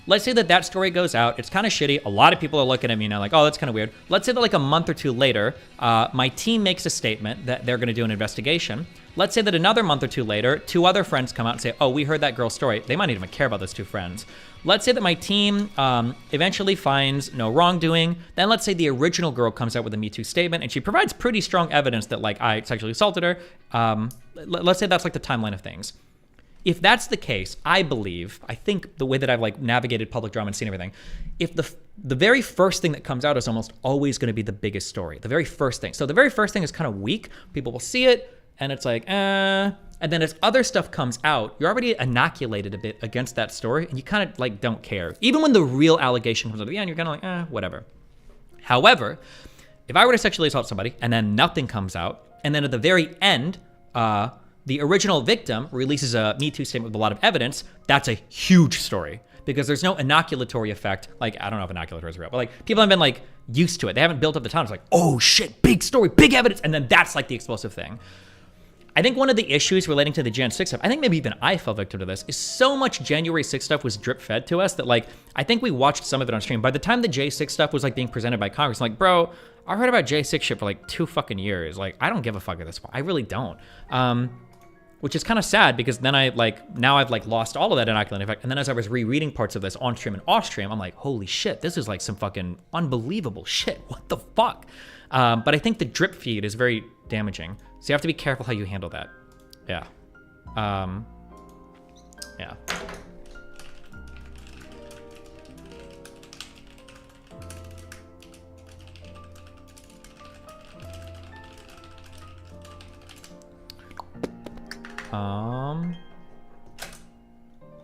Let's say that story goes out, it's kind of shitty, a lot of people are looking at me now like, oh, that's kind of weird. Let's say that like a month or 2 later, my team makes a statement that they're gonna do an investigation. Let's say that another month or 2 later, 2 other friends come out and say, oh, we heard that girl's story. They might not even care about those 2 friends. Let's say that my team eventually finds no wrongdoing. Then let's say the original girl comes out with a Me Too statement and she provides pretty strong evidence that like I sexually assaulted her. Let's say that's like the timeline of things. If that's the case, I think the way that I've like navigated public drama and seen everything, if the very first thing that comes out is almost always going to be the biggest story, the very first thing. So the very first thing is kind of weak. People will see it and it's like, and then as other stuff comes out, you're already inoculated a bit against that story and you kind of like don't care. Even when the real allegation comes out at the end, you're kind of like, whatever. However, if I were to sexually assault somebody and then nothing comes out, and then at the very end, the original victim releases a Me Too statement with a lot of evidence, that's a huge story because there's no inoculatory effect. Like, I don't know if inoculatory is real, but like people haven't been like used to it. They haven't built up the time. It's like, oh shit, big story, big evidence. And then that's like the explosive thing. I think one of the issues relating to the Jan 6 stuff, I think maybe even I fell victim to this, is so much January 6 stuff was drip fed to us that like, I think we watched some of it on stream. By the time the J6 stuff was like being presented by Congress, I'm like, bro, I heard about J6 shit for like 2 fucking years. Like, I don't give a fuck at this point. I really don't. Which is kind of sad because then now I've like lost all of that inoculating effect. And then as I was rereading parts of this on stream and off stream, I'm like, holy shit, this is like some fucking unbelievable shit. What the fuck? But I think the drip feed is very damaging. So you have to be careful how you handle that. Yeah. Yeah.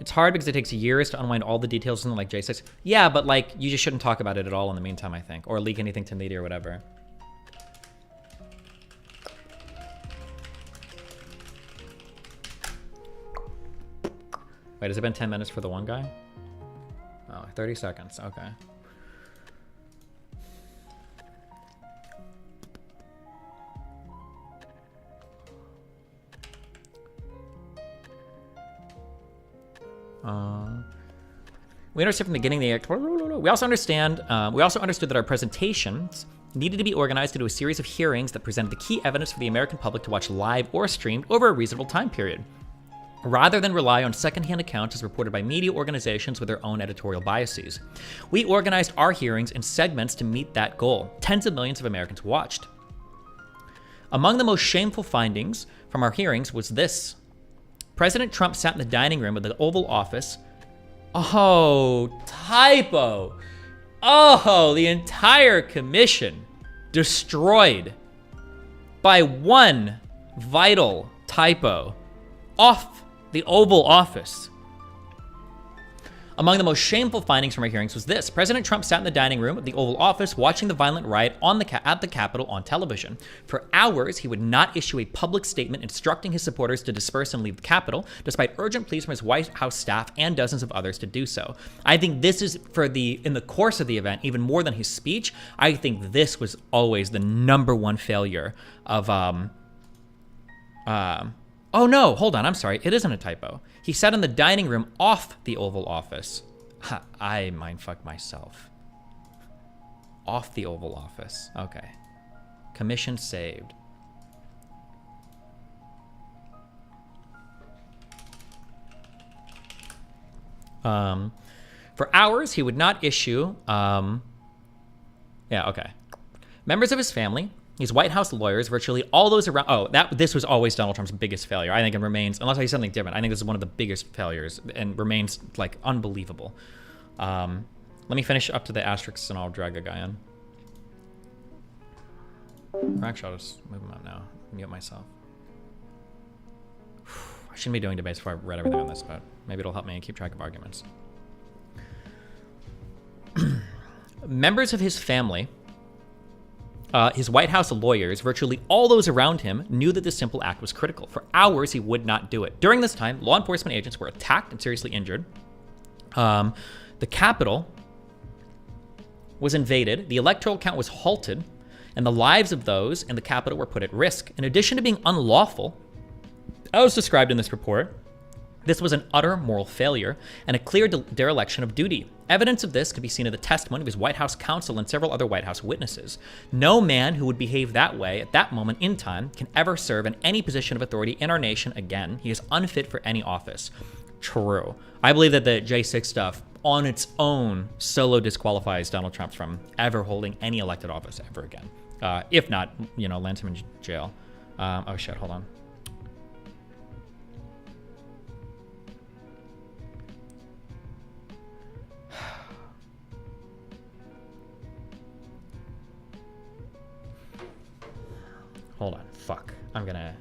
It's hard because it takes years to unwind all the details of something like J6. Yeah, but like you just shouldn't talk about it at all in the meantime, I think, or leak anything to media or whatever. Wait, has it been 10 minutes for the one guy? Oh, 30 seconds. Okay. We understood from the beginning we also understood that our presentations needed to be organized into a series of hearings that presented the key evidence for the American public to watch live or streamed over a reasonable time period, rather than rely on secondhand accounts as reported by media organizations with their own editorial biases. We organized our hearings in segments to meet that goal. Tens of millions of Americans watched. Among the most shameful findings from our hearings was this. President Trump sat in the dining room of the Oval Office. Oh, typo. Oh, the entire commission destroyed by one vital typo off the Oval Office. Among the most shameful findings from our hearings was this. President Trump sat in the dining room of the Oval Office watching the violent riot at the Capitol on television. For hours, he would not issue a public statement instructing his supporters to disperse and leave the Capitol, despite urgent pleas from his White House staff and dozens of others to do so. I think this is, in the course of the event, even more than his speech, I think this was always the number one failure of, oh no, hold on, I'm sorry, it isn't a typo. He sat in the dining room off the Oval Office. I mindfucked myself. Off the Oval Office, okay. Commission saved. For hours, he would not issue, yeah, okay. Members of his family, his White House lawyers, virtually all those around. This was always Donald Trump's biggest failure. I think it remains, unless I say something different, I think this is one of the biggest failures and remains like unbelievable. Let me finish up to the asterisks and I'll drag a guy in. Or actually, I'll just move him up now. Mute myself. I shouldn't be doing debates before I read everything on this, but maybe it'll help me keep track of arguments. Members of his family, his White House lawyers, virtually all those around him, knew that this simple act was critical. For hours, he would not do it. During this time, law enforcement agents were attacked and seriously injured. The Capitol was invaded, the electoral count was halted, and the lives of those in the Capitol were put at risk. In addition to being unlawful, as described in this report, this was an utter moral failure and a clear dereliction of duty. Evidence of this could be seen in the testimony of his White House counsel and several other White House witnesses. No man who would behave that way at that moment in time can ever serve in any position of authority in our nation again. He is unfit for any office. True. I believe that the J6 stuff on its own solo disqualifies Donald Trump from ever holding any elected office ever again. If not, lands him in jail. Oh shit, hold on. Hold on, fuck. I'm gonna...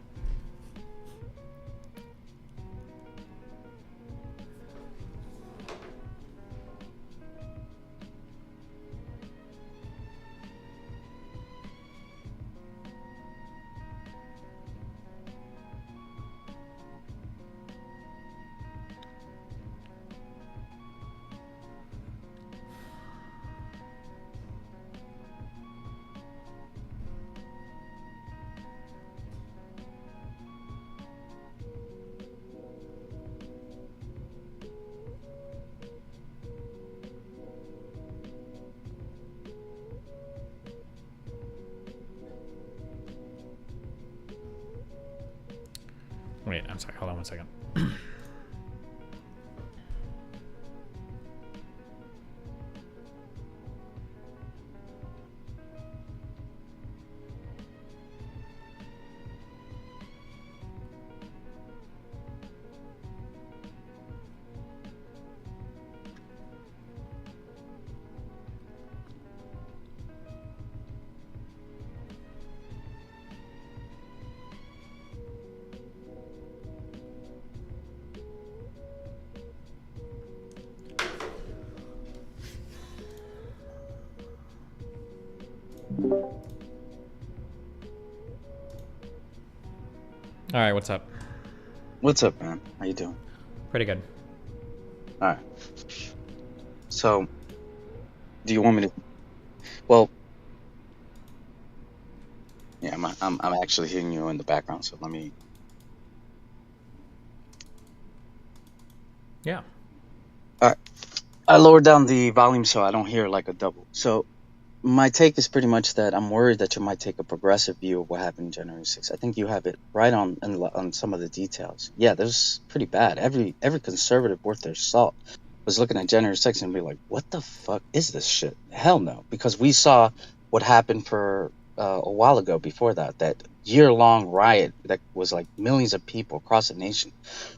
Wait, I'm sorry. Hold on one second. All right, what's up? What's up, man? How you doing? Pretty good. All right. So, do you want me to? Well, yeah, I'm actually hearing you in the background. So let me. Yeah. All right. I lowered down the volume so I don't hear like a double. So, my take is pretty much that I'm worried that you might take a progressive view of what happened January 6th. I think you have it right on some of the details. Yeah, that was pretty bad. Every conservative worth their salt was looking at January 6th and be like, what the fuck is this shit? Hell no. Because we saw what happened for a while ago before that year-long riot that was like millions of people across the nation,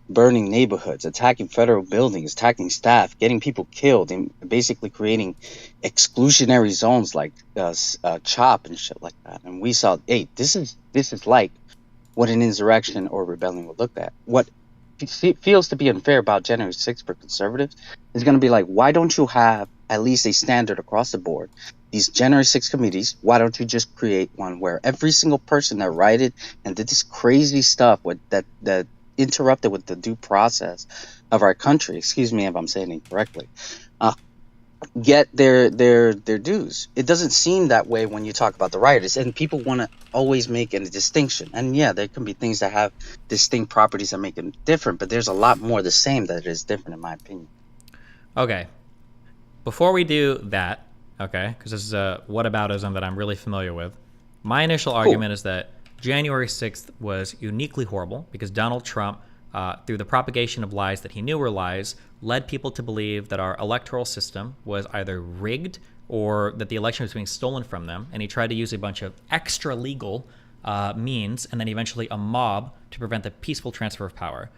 burning neighborhoods, attacking federal buildings, attacking staff, getting people killed, and basically creating exclusionary zones like CHOP and shit like that. And we saw, hey, this is like what an insurrection or rebellion would look at. What feels to be unfair about January 6th for conservatives is going to be like, why don't you have at least a standard across the board? These January 6th committees, why don't you just create one where every single person that rioted and did this crazy stuff that interrupted with the due process of our country, excuse me if I'm saying it incorrectly, get their dues. It doesn't seem that way when you talk about the rioters, and people want to always make a distinction. And yeah, there can be things that have distinct properties that make them different, but there's a lot more the same that is different in my opinion. Okay. Before we do that, okay, because this is a whataboutism that I'm really familiar with, my initial argument is that January 6th was uniquely horrible because Donald Trump, through the propagation of lies that he knew were lies, led people to believe that our electoral system was either rigged or that the election was being stolen from them, and he tried to use a bunch of extra legal means and then eventually a mob to prevent the peaceful transfer of power.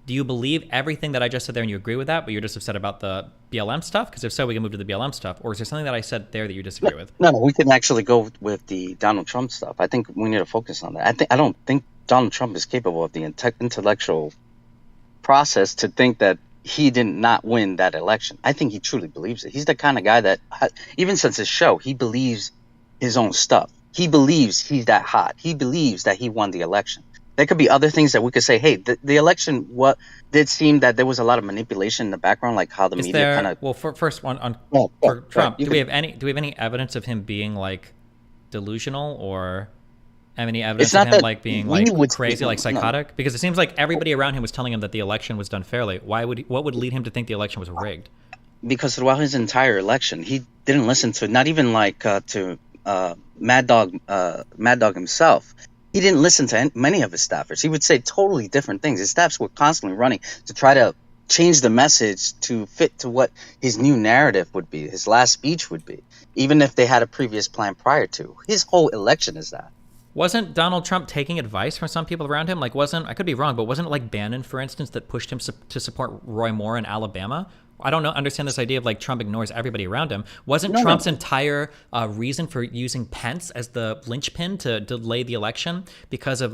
Do you believe everything that I just said there and you agree with that, but you're just upset about the BLM stuff? Because if so, we can move to the BLM stuff. Or is there something that I said there that you disagree with? No, we can actually go with the Donald Trump stuff. I think we need to focus on that. I don't think Donald Trump is capable of the intellectual process to think that he did not win that election. I think he truly believes it. He's the kind of guy that, even since his show, he believes his own stuff. He believes he's that hot. He believes that he won the election. There could be other things that we could say, hey, the election, what did seem that there was a lot of manipulation in the background, like how the media kind of. Well, first one for Trump, do we have any evidence of him being like delusional or have any evidence of him like being like crazy, like psychotic? No. Because it seems like everybody around him was telling him that the election was done fairly. What would lead him to think the election was rigged? Because throughout his entire election, he didn't listen to not even like to Mad Dog himself. He didn't listen to many of his staffers. He would say totally different things. His staffs were constantly running to try to change the message to fit to what his new narrative would be, his last speech would be, even if they had a previous plan prior to. His whole election is that. Wasn't Donald Trump taking advice from some people around him? Like, I could be wrong, but wasn't it like Bannon, for instance, that pushed him to support Roy Moore in Alabama? I don't understand this idea of like Trump ignores everybody around him. Wasn't Trump's entire reason for using Pence as the linchpin to delay the election because of,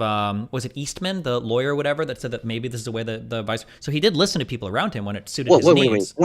was it Eastman, the lawyer or whatever, that said that maybe this is the way the vice... So he did listen to people around him when it suited his needs.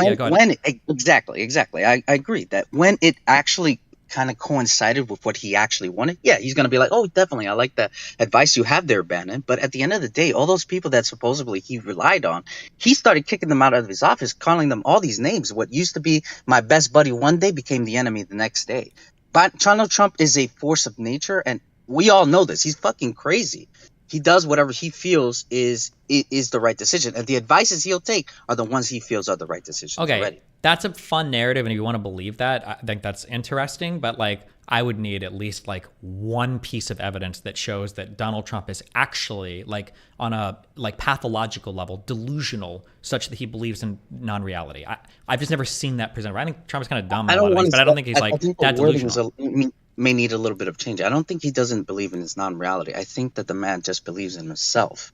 Exactly. I agree that when it actually kind of coincided with what he actually wanted, yeah, he's going to be like, oh, definitely, I like the advice you have there, Bannon. But at the end of the day, all those people that supposedly he relied on, he started kicking them out of his office, calling them all these names. What used to be my best buddy one day became the enemy the next day. But Donald Trump is a force of nature, and we all know this. He's fucking crazy. He does whatever he feels is the right decision, and the advices he'll take are the ones he feels are the right decisions. Okay, already. That's a fun narrative, and if you want to believe that, I think that's interesting. But like, I would need at least like one piece of evidence that shows that Donald Trump is actually like on a like pathological level delusional, such that he believes in non-reality. I've just never seen that presented. I think Trump is kind of dumb, but I don't think he's like that delusional. May need a little bit of change. I don't think he doesn't believe in his non-reality. I think that the man just believes in himself.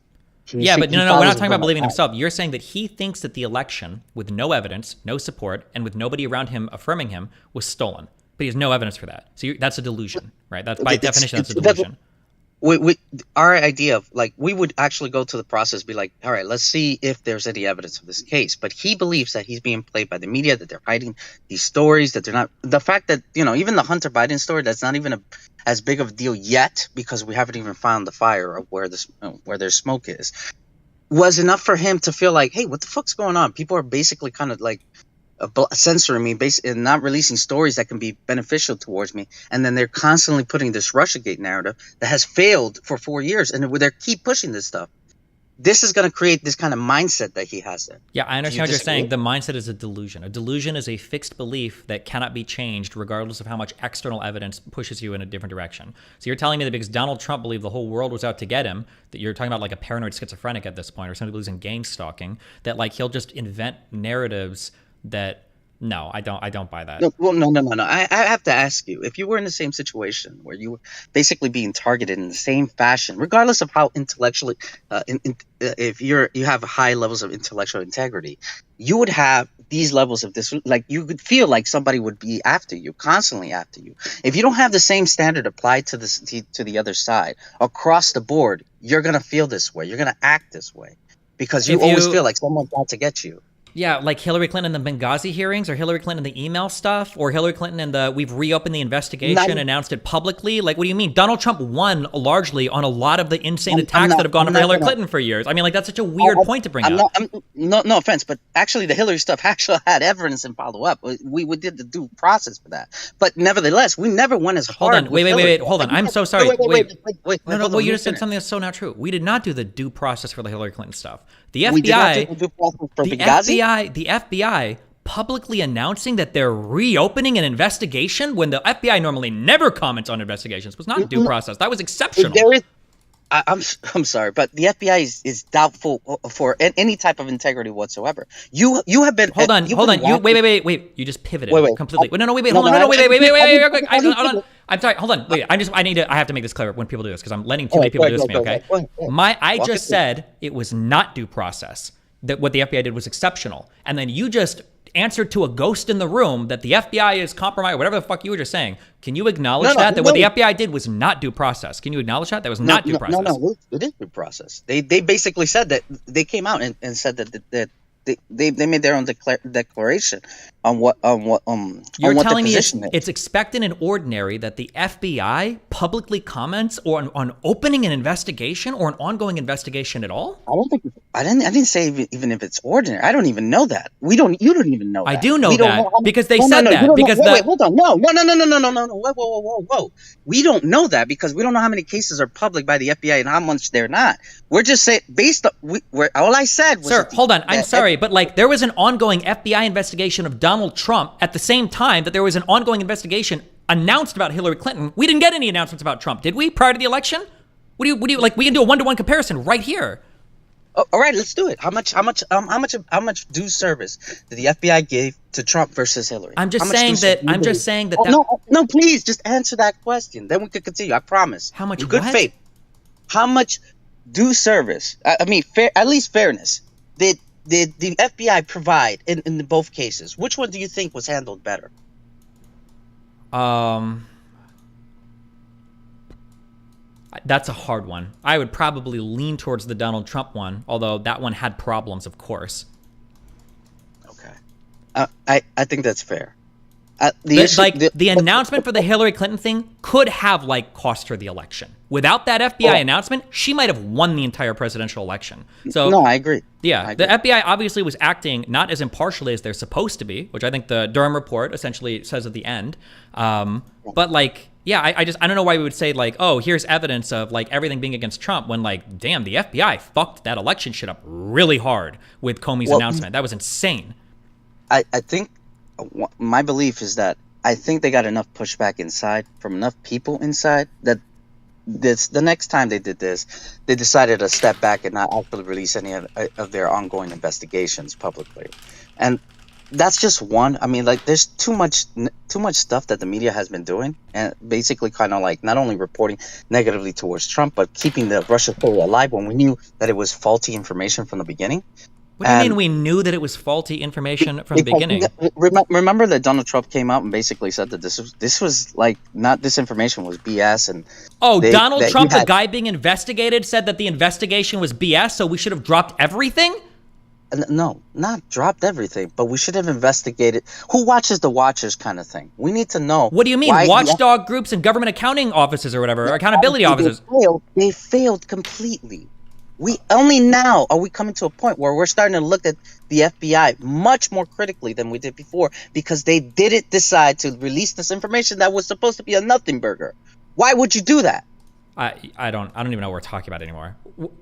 But no, we're not talking about believing in himself. You're saying that he thinks that the election, with no evidence, no support, and with nobody around him affirming him, was stolen. But he has no evidence for that. So that's a delusion, right? That's by definition, that's a delusion. our idea of like we would actually go to the process, be like, all right, let's see if there's any evidence of this case. But he believes that he's being played by the media, that they're hiding these stories, that they're not. The fact that even the Hunter Biden story, that's not even as big of a deal yet because we haven't even found the fire of where their smoke is, was enough for him to feel like, hey, what the fuck's going on? People are basically kind of like censoring me and not releasing stories that can be beneficial towards me, and then they're constantly putting this Russiagate narrative that has failed for 4 years, and they keep pushing this stuff. This is going to create this kind of mindset that he has there. Yeah, I understand what you're saying. The mindset is a delusion. A delusion is a fixed belief that cannot be changed regardless of how much external evidence pushes you in a different direction. So you're telling me that because Donald Trump believed the whole world was out to get him, that you're talking about like a paranoid schizophrenic at this point, or somebody who believes in gang stalking, that like he'll just invent narratives that no, I don't buy that. No. I have to ask you, if you were in the same situation where you were basically being targeted in the same fashion, regardless of how intellectually, if you have high levels of intellectual integrity, you would have these levels of this, like you could feel like somebody would be after you, constantly after you. If you don't have the same standard applied to the other side across the board, you're gonna feel this way. You're gonna act this way because you always feel like someone's out to get you. Yeah, like Hillary Clinton in the Benghazi hearings, or Hillary Clinton in the email stuff, or Hillary Clinton in the we've reopened the investigation, announced it publicly. Like, what do you mean? Donald Trump won largely on a lot of the insane attacks that have gone over Hillary Clinton for years. I mean, like, that's such a weird point to bring up. No offense, but actually the Hillary stuff actually had evidence and follow up. We did the due process for that. But nevertheless, we never went as hard. Hold on, wait, hold on. I'm so sorry. Wait. No, well, you just said something that's so not true. We did not do the due process for the Hillary Clinton stuff. The FBI publicly announcing that they're reopening an investigation when the FBI normally never comments on investigations was not due process. That was exceptional. I'm sorry, but the FBI is doubtful for any type of integrity whatsoever. You have been. Hold on. Wait. You just pivoted completely. Hold on. I'm sorry. Hold on. Wait. I have to make this clear when people do this because I'm letting too many people do this to me. Okay. I just said it was not due process. That what the FBI did was exceptional, and then you just answered to a ghost in the room that the FBI is compromised, whatever the fuck you were just saying. Can you acknowledge what the FBI did was not due process? Can you acknowledge that? That was not due process. No, it is due process. They basically said that they came out and said that they made their own declaration on what you're telling me it's expected and ordinary that the FBI publicly comments on opening an investigation or an ongoing investigation at all? I didn't say even if it's ordinary. I don't even know that. You don't even know that. I do know that because they said that. Wait, hold on. No. Whoa. We don't know that because we don't know how many cases are public by the FBI and how much they're not. We're just saying based on all I said was. Sir, hold on. I'm sorry, but like there was an ongoing FBI investigation of Donald Trump at the same time that there was an ongoing investigation announced about Hillary Clinton. We didn't get any announcements about Trump, did we, prior to the election? What do you like? We can do a 1-to-1 comparison right here. Oh, all right, let's do it. How much due service did the FBI give to Trump versus Hillary? I'm just saying that. No, please just answer that question. Then we could continue. I promise. How much? In good faith. How much due service? I mean, at least fairness. Did the FBI provide in both cases? Which one do you think was handled better? That's a hard one. I would probably lean towards the Donald Trump one, although that one had problems, of course. Okay. I think that's fair. The announcement for the Hillary Clinton thing could have cost her the election. Without that FBI announcement, she might have won the entire presidential election. So no, I agree. Yeah, the FBI obviously was acting not as impartially as they're supposed to be, which I think the Durham report essentially says at the end. But I don't know why we would say here's evidence of everything being against Trump when damn, the FBI fucked that election shit up really hard with Comey's announcement. That was insane. I think my belief is that I think they got enough pushback inside from enough people inside that the next time they did this, they decided to step back and not actually release any of their ongoing investigations publicly. And that's just one. I mean, there's too much stuff that the media has been doing, and basically kind of not only reporting negatively towards Trump, but keeping the Russia story alive when we knew that it was faulty information from the beginning. What do you mean we knew that it was faulty information from the beginning? Remember that Donald Trump came out and basically said that this was like not disinformation, was BS. And Donald Trump, the guy being investigated, said that the investigation was BS, so we should have dropped everything? No, not dropped everything, but we should have investigated who watches the watchers kind of thing. We need to know. What do you mean? Watchdog groups and government accounting offices or whatever, or accountability offices. They failed completely. We only now are we coming to a point where we're starting to look at the FBI much more critically than we did before, because they didn't decide to release this information that was supposed to be a nothing burger. Why would you do that? I don't even know what we're talking about anymore.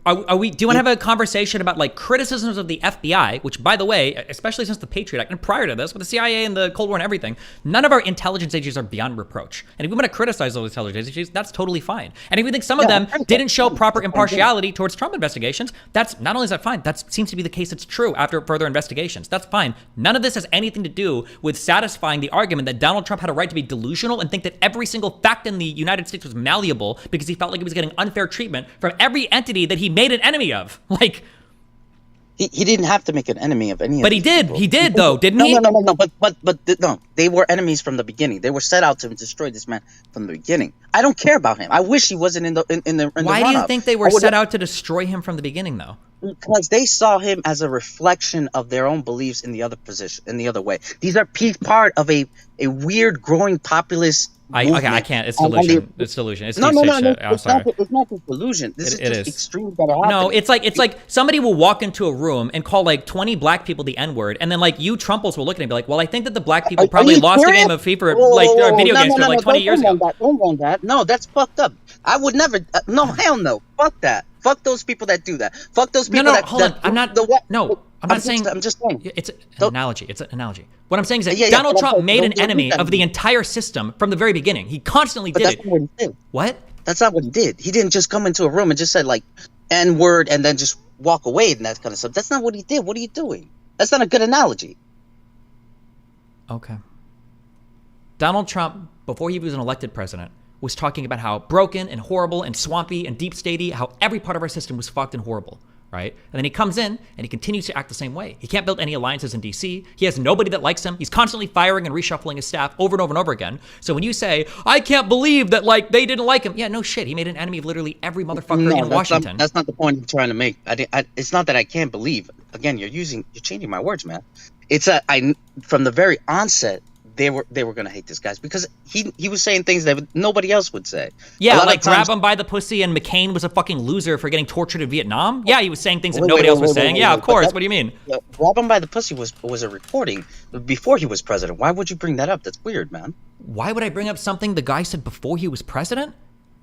Are we? Do you want to have a conversation about like criticisms of the FBI, which, by the way, especially since the Patriot Act and prior to this, with the CIA and the Cold War and everything, none of our intelligence agencies are beyond reproach. And if we want to criticize those intelligence agencies, that's totally fine. And if we think some of them didn't show proper impartiality towards Trump investigations, that's not only is that fine, that seems to be the case. It's true after further investigations. That's fine. None of this has anything to do with satisfying the argument that Donald Trump had a right to be delusional and think that every single fact in the United States was malleable because he felt like he was getting unfair treatment from every entity that he made an enemy of. Like, he didn't have to make an enemy of any. But he did. He did though, didn't he? No. But no, they were enemies from the beginning. They were set out to destroy this man from the beginning. I don't care about him. I wish he wasn't in the. Why do you think they were set out to destroy him from the beginning though? Because they saw him as a reflection of their own beliefs in the other position, in the other way. These are part of a weird growing populist. I can't. It's delusion. It's delusion. It's no. I'm sorry. It's not just delusion. This is just extremes that are happening. No, it's like somebody will walk into a room and call like 20 black people the N-word, and then like you Trumples will look at it and be like, well, I think that the black people probably lost a game of FIFA, video games for like 20 years ago. Don't want that. No, that's fucked up. I would never. No, hell no. Fuck that. Fuck those people that do that. Fuck those people that. Hold on. I'm not saying. I'm just saying. It's an analogy. It's an analogy. What I'm saying is that Donald Trump made an enemy of the entire system from the very beginning. He constantly did it. That's not what he did. What? That's not what he did. He didn't just come into a room and just said like N-word and then just walk away and that kind of stuff. That's not what he did. What are you doing? That's not a good analogy. Okay. Donald Trump, before he was an elected president, was talking about how broken and horrible and swampy and deep statey, how every part of our system was fucked and horrible, right? And then he comes in and he continues to act the same way. He can't build any alliances in DC. He has nobody that likes him. He's constantly firing and reshuffling his staff over and over and over again. So when you say, I can't believe that like they didn't like him. Yeah, no shit. He made an enemy of literally every motherfucker in Washington. That's not the point I'm trying to make. It's not that I can't believe. Again, you're changing my words, man. It's from the very onset, they were going to hate this guy because he was saying things that nobody else would say. Yeah, like grab him by the pussy and McCain was a fucking loser for getting tortured in Vietnam. Yeah, he was saying things that nobody else was saying. Yeah, of course. What do you mean? Grab him by the pussy was a reporting before he was president. Why would you bring that up? That's weird, man. Why would I bring up something the guy said before he was president?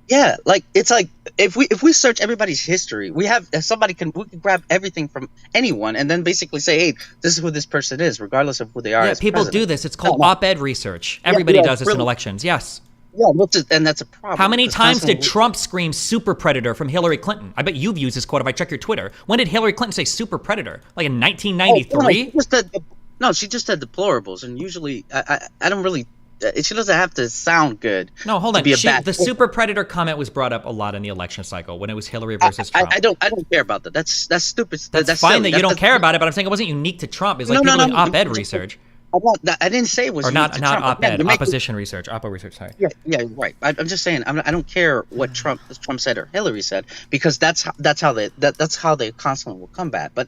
Yeah, like it's like if we search everybody's history, we can grab everything from anyone and then basically say, hey, this is who this person is, regardless of who they are. Yeah, people do this. It's called op-ed research. Everybody does this in elections. Yes. Yeah, and that's a problem. How many times did Trump scream super predator from Hillary Clinton? I bet you've used this quote if I check your Twitter. When did Hillary Clinton say super predator? Like in 1993? No, she just said deplorables, and usually I don't really. She doesn't have to sound good. No, hold on. The super predator comment was brought up a lot in the election cycle when it was Hillary versus Trump. I don't care about that. That's stupid. That's fine that you don't care about it, but I'm saying it wasn't unique to Trump. It's like people doing op-ed research. I didn't say it was. Or not op-ed, opposition research, oppo research. Sorry. Yeah, right. I'm just saying. I don't care what Trump said or Hillary said because that's how they constantly will combat. But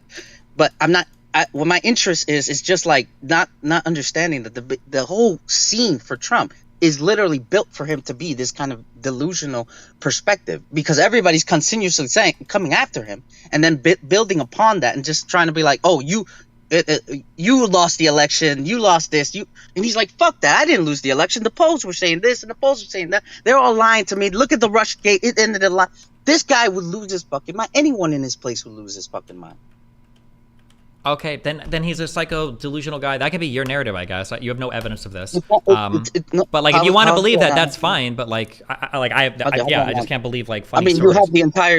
I'm not. What my interest is just like not understanding that the whole scene for Trump is literally built for him to be this kind of delusional perspective because everybody's continuously coming after him and then building upon that and just trying to be like, oh, you lost the election, you lost this, and he's like, fuck that, I didn't lose the election. The polls were saying this and the polls were saying that. They're all lying to me. Look at the Rushgate. It ended a lie. This guy would lose his fucking mind. Anyone in his place would lose his fucking mind. Okay, then he's a psycho delusional guy. That could be your narrative, I guess. You have no evidence of this. But like, if you want to believe that, that's fine. But like, I just can't believe like funny stories.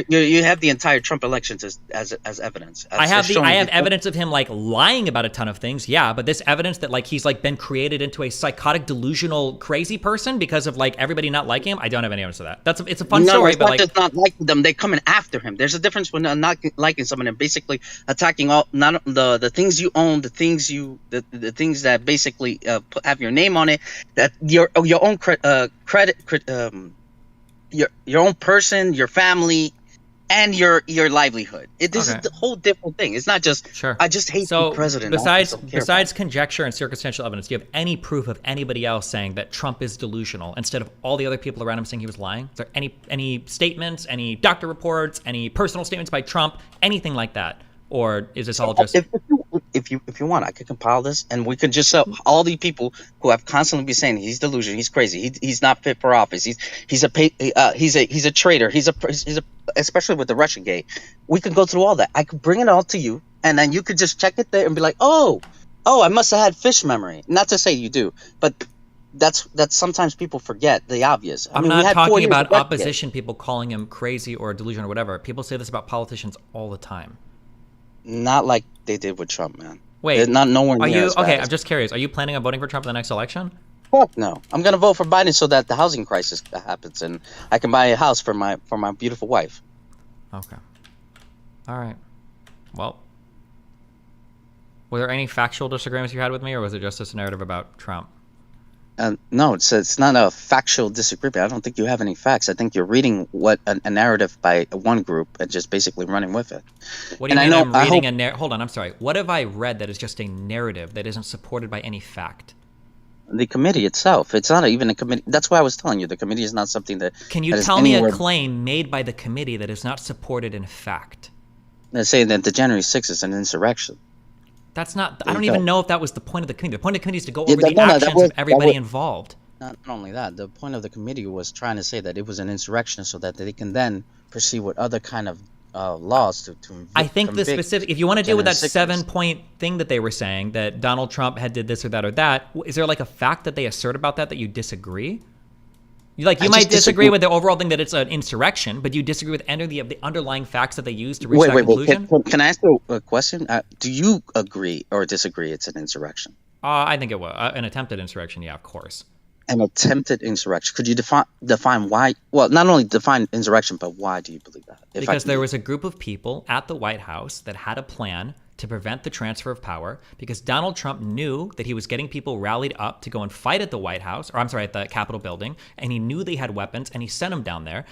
you have the entire Trump elections as evidence. I have evidence of him like lying about a ton of things. Yeah, but this evidence that like he's like been created into a psychotic, delusional, crazy person because of like everybody not liking him. I don't have any evidence of that. It's a fun story, but like, just not liking them. They're coming after him. There's a difference when not liking someone and basically attacking all the the things you own, the things that basically have your name on it, that your own your own person, your family, and your livelihood. This is a whole different thing. It's not just I just hate the president. Besides conjecture and circumstantial evidence, do you have any proof of anybody else saying that Trump is delusional instead of all the other people around him saying he was lying? Is there any statements, any doctor reports, any personal statements by Trump, anything like that? Or is this all just... If you want, I could compile this, and we could just all the people who have constantly been saying he's delusional, he's crazy, he's not fit for office, he's a traitor, he's a especially with the Russia gate. We could go through all that. I could bring it all to you, and then you could just check it there and be like, oh, I must have had fish memory. Not to say you do, but that's sometimes people forget the obvious. I'm not talking about opposition people calling him crazy or delusional or whatever. People say this about politicians all the time. Not like they did with Trump, man. Wait, they're not nowhere near as okay? bad. I'm just curious. Are you planning on voting for Trump in the next election? Fuck no. I'm gonna vote for Biden so that the housing crisis happens and I can buy a house for my beautiful wife. Okay. All right. Well, were there any factual disagreements you had with me, or was it just this narrative about Trump? No, it's not a factual disagreement. I don't think you have any facts. I think you're reading a narrative by one group and just basically running with it. What do you mean I'm reading a narrative? Hold on, I'm sorry. What have I read that is just a narrative that isn't supported by any fact? The committee itself. It's not even a committee. That's why I was telling you the committee is not something that... Can you tell me a claim made by the committee that is not supported in fact? They're saying that the January 6th is an insurrection. That's not... I don't even know if that was the point of the committee. The point of the committee is to go over the actions of everybody involved. Not only that, the point of the committee was trying to say that it was an insurrection so that they can then proceed with other kind of laws to I think the specific... If you want to deal with that 7-point thing that they were saying, that Donald Trump had did this or that, is there like a fact that they assert about that you disagree? You might disagree with the overall thing that it's an insurrection, but you disagree with any of the underlying facts that they use to reach that conclusion? Can I ask you a question? Do you agree or disagree it's an insurrection? I think it was an attempted insurrection. Yeah, of course. An attempted insurrection. Could you define why? Well, not only define insurrection, but why do you believe that? Because there was a group of people at the White House that had a plan to prevent the transfer of power, because Donald Trump knew that he was getting people rallied up to go and fight at the White House, or I'm sorry, at the Capitol building, and he knew they had weapons, and he sent them down there,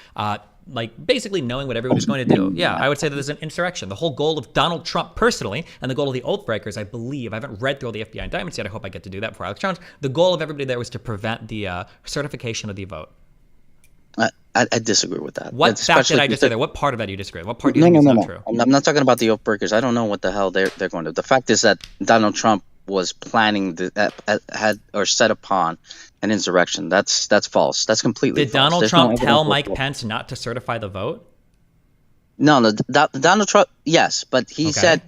basically knowing what everyone was going to do. Yeah, I would say that there's an insurrection. The whole goal of Donald Trump personally, and the goal of the Oathbreakers, I believe, I haven't read through all the FBI indictments yet, I hope I get to do that before Alex Jones, the goal of everybody there was to prevent the certification of the vote. I disagree with that. What fact did I just say there? What part of that do you disagree with? What part do you think is not true? I'm not talking about the Oathbreakers. I don't know what the hell they're going to. The fact is that Donald Trump was planning had set upon an insurrection. That's false. That's completely false. Did Donald Trump tell Mike Pence not to certify the vote? No, Donald Trump, yes, but he said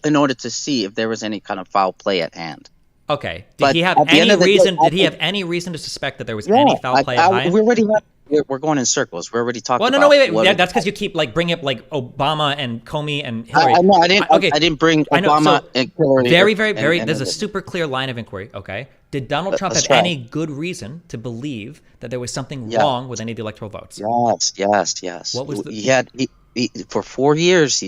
in order to see if there was any kind of foul play at hand. Okay. Did he have any reason? Did he have any reason to suspect that there was any foul play at hand? We already have. We're going in circles. We're already talking. Well, no, wait. That's because you keep bringing up Obama and Comey and Hillary. I didn't bring Obama and Hillary. Very. There's a super clear line of inquiry. Okay. Did Donald Trump have any good reason to believe that there was something wrong with any of the electoral votes? Yes. What was he for 4 years?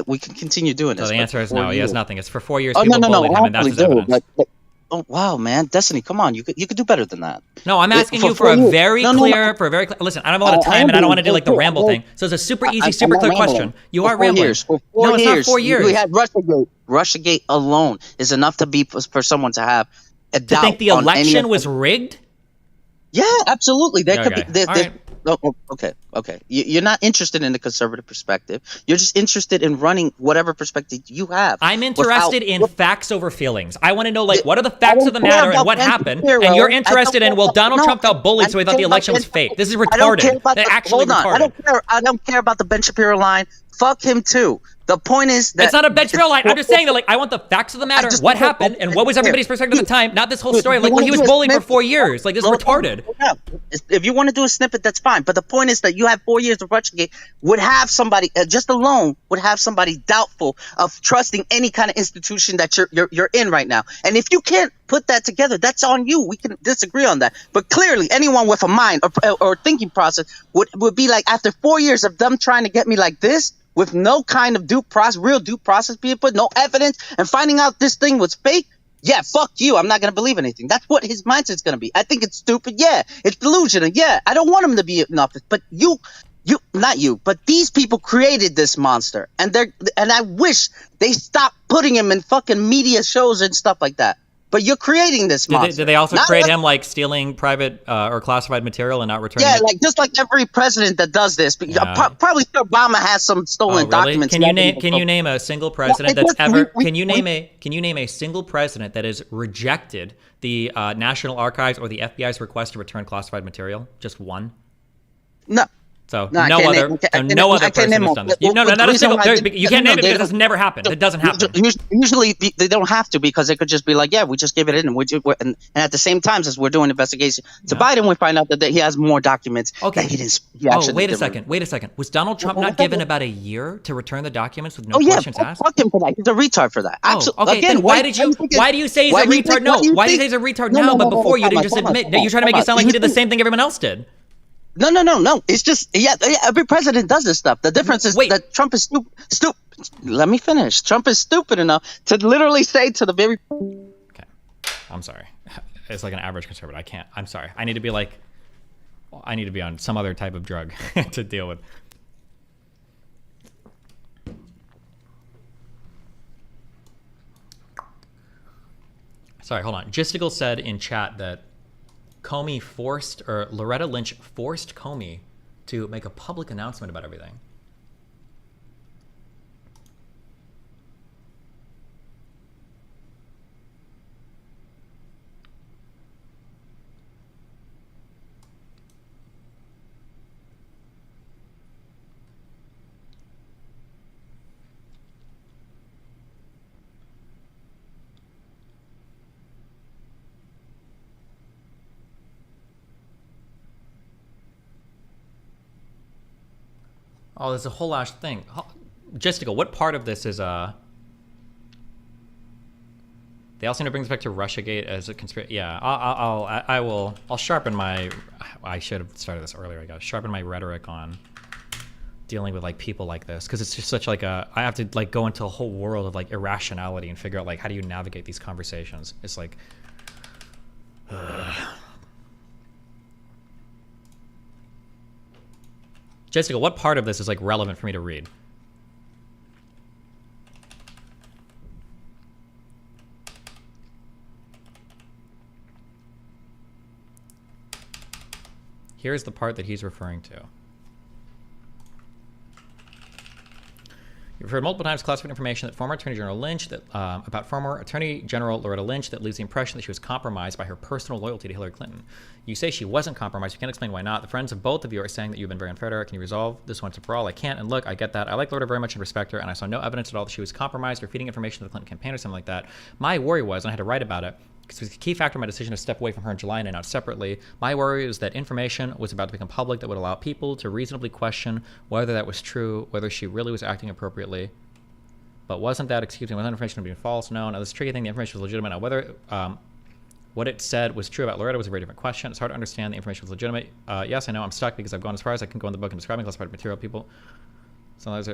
We can continue doing this. So the answer is no. He has nothing. It's for 4 years. People bullied him, and that's his evidence. Oh wow, man, Destiny, come on, you could do better than that. No, I'm asking you for a very clear. Listen, I don't have a lot of time, and I don't want to do like the ramble thing. So it's a super easy, super clear question. You are rambling. For 4 years, it's not 4 years. We had Russiagate. Russiagate alone is enough for someone to have a doubt. To think the election was rigged? Yeah, absolutely. There could be. Okay. You're not interested in the conservative perspective. You're just interested in running whatever perspective you have. I'm interested in facts over feelings. I want to know, what are the facts of the matter and what happened? And you're interested in, Donald Trump felt bullied, so he thought the election was fake. This is retarded. They're actually retarded. I don't care about the Ben Shapiro line. Fuck him too. The point is that it's not a Ben Shapiro line. I'm just saying that I want the facts of the matter, what happened, and what was everybody's perspective at the time. Not this whole story. He was bullied for 4 years. This is retarded. If you want to do a snippet, that's fine. But the point is that you have 4 years of Russiagate would have somebody just alone would have somebody doubtful of trusting any kind of institution that you're in right now. And if you can't put that together, that's on you. We can disagree on that. But clearly, anyone with a mind or thinking process would be like, after 4 years of them trying to get me like this, with no kind of real due process being put, no evidence, and finding out this thing was fake, yeah, fuck you. I'm not going to believe anything. That's what his mindset's going to be. I think it's stupid. Yeah. It's delusional. Yeah. I don't want him to be in office. But not you, but these people created this monster. And I wish they stopped putting him in fucking media shows and stuff like that. But you're creating this monster. Did they also create him like stealing private or classified material and not returning it? Like just like every president that does this. Probably Obama has some stolen documents. Can you name a single president that's ever? Can you name a single president that has rejected the National Archives or the FBI's request to return classified material? Just one. No. So no other person has done this. You can't name it because it doesn't never happen. It doesn't happen. Usually they don't have to because they could just be like, yeah, we just give it in, and at the same time as we're doing investigation to Biden, we find out that he has more documents. Okay. That he didn't. Wait a second. Was Donald Trump not given about a year to return the documents with no questions asked? Fuck him for that. He's a retard for that. Absolutely. Okay. Again, why do you say he's a retard? No. Why do you say he's a retard now? But before you didn't just admit that you're trying to make it sound like he did the same thing everyone else did. No. It's just every president does this stuff. The difference is that Trump is stupid. Let me finish. Trump is stupid enough to literally say to the very. Okay, I'm sorry. It's like an average conservative. I can't. I'm sorry. I need to be on some other type of drug to deal with. Sorry, hold on. Gisticle said in chat that Loretta Lynch forced Comey to make a public announcement about everything. Oh, there's a whole last thing. Jessica, what part of this is They also seem to bring this back to Russiagate as a conspiracy. Yeah, I'll sharpen my. I should have started this earlier. I gotta sharpen my rhetoric on dealing with like people like this because it's just such like I have to like go into a whole world of like irrationality and figure out like how do you navigate these conversations. It's like. Jessica, what part of this is like relevant for me to read? Here's the part that he's referring to. You've heard multiple times classified information that former Attorney General Lynch about former Attorney General Loretta Lynch that leaves the impression that she was compromised by her personal loyalty to Hillary Clinton. You say she wasn't compromised. You can't explain why not. The friends of both of you are saying that you've been very unfair to her. Can you resolve this once and for all? I can't. And look, I get that. I like Loretta very much and respect her, and I saw no evidence at all that she was compromised or feeding information to the Clinton campaign or something like that. My worry was, and I had to write about it, because it was a key factor in my decision to step away from her in July and out separately. My worry is that information was about to become public that would allow people to reasonably question whether that was true, whether she really was acting appropriately. But wasn't that information being false? No. Now, this tricky thing, the information was legitimate. Now, whether what it said was true about Loretta was a very different question. It's hard to understand the information was legitimate. Yes, I know I'm stuck because I've gone as far as I can go in the book in describing classified material people. So those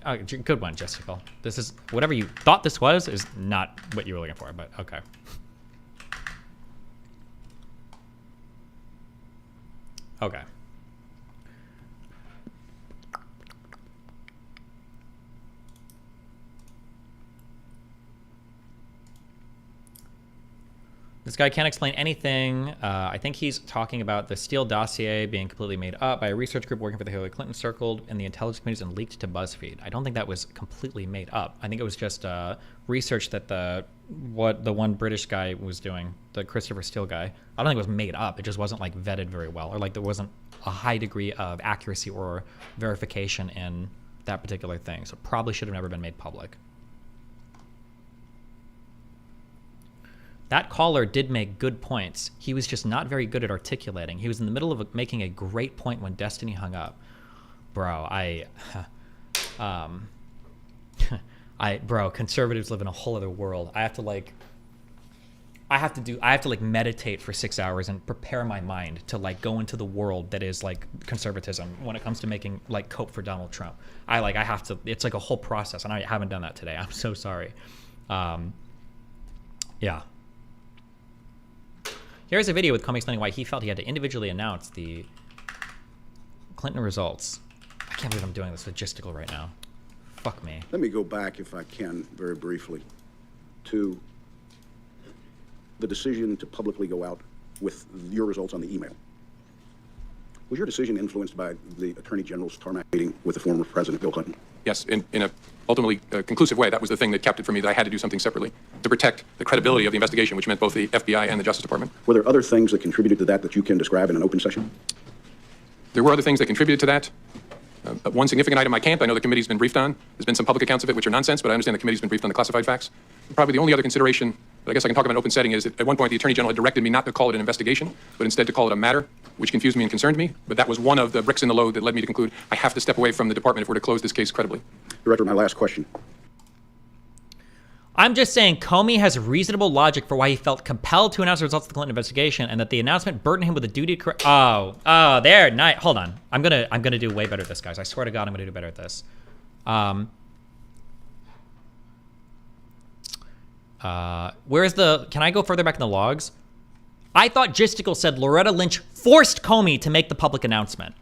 are good one, Jessica. This is whatever you thought this was is not what you were looking for, but okay. Okay. This guy can't explain anything. I think he's talking about the Steele dossier being completely made up by a research group working for the Hillary Clinton circled in the intelligence committees and leaked to BuzzFeed. I don't think that was completely made up. I think it was just research that the one British guy was doing, the Christopher Steele guy. I don't think it was made up. It just wasn't like vetted very well, or like there wasn't a high degree of accuracy or verification in that particular thing. So it probably should have never been made public. That caller did make good points. He was just not very good at articulating. He was in the middle of making a great point when Destiny hung up. Bro, bro, conservatives live in a whole other world. I have to like, I have to like meditate for 6 hours and prepare my mind to like go into the world that is like conservatism when it comes to making like cope for Donald Trump. I have to, it's like a whole process, and I haven't done that today. I'm so sorry. Yeah. Here's a video with Comey explaining why he felt he had to individually announce the Clinton results. I can't believe I'm doing this logistical right now. Fuck me. Let me go back, if I can, very briefly, to the decision to publicly go out with your results on the email. Was your decision influenced by the Attorney General's tarmac meeting with the former President Bill Clinton? Yes, in a ultimately conclusive way. That was the thing that kept it for me, that I had to do something separately to protect the credibility of the investigation, which meant both the FBI and the Justice Department. Were there other things that contributed to that you can describe in an open session? There were other things that contributed to that. One significant item I can't. I know the committee's been briefed on. There's been some public accounts of it, which are nonsense, but I understand the committee's been briefed on the classified facts. Probably the only other consideration that I guess I can talk about in open setting is that at one point the Attorney General had directed me not to call it an investigation, but instead to call it a matter, which confused me and concerned me. But that was one of the bricks in the load that led me to conclude I have to step away from the department if we're to close this case credibly. Director, my last question. I'm just saying Comey has reasonable logic for why he felt compelled to announce the results of the Clinton investigation, and that the announcement burdened him with a duty to correct. Oh, there. Nice. Hold on. I'm gonna do way better at this, guys. I swear to God, I'm gonna do better at this. Where's the? Can I go further back in the logs? I thought Gisticle said Loretta Lynch forced Comey to make the public announcement.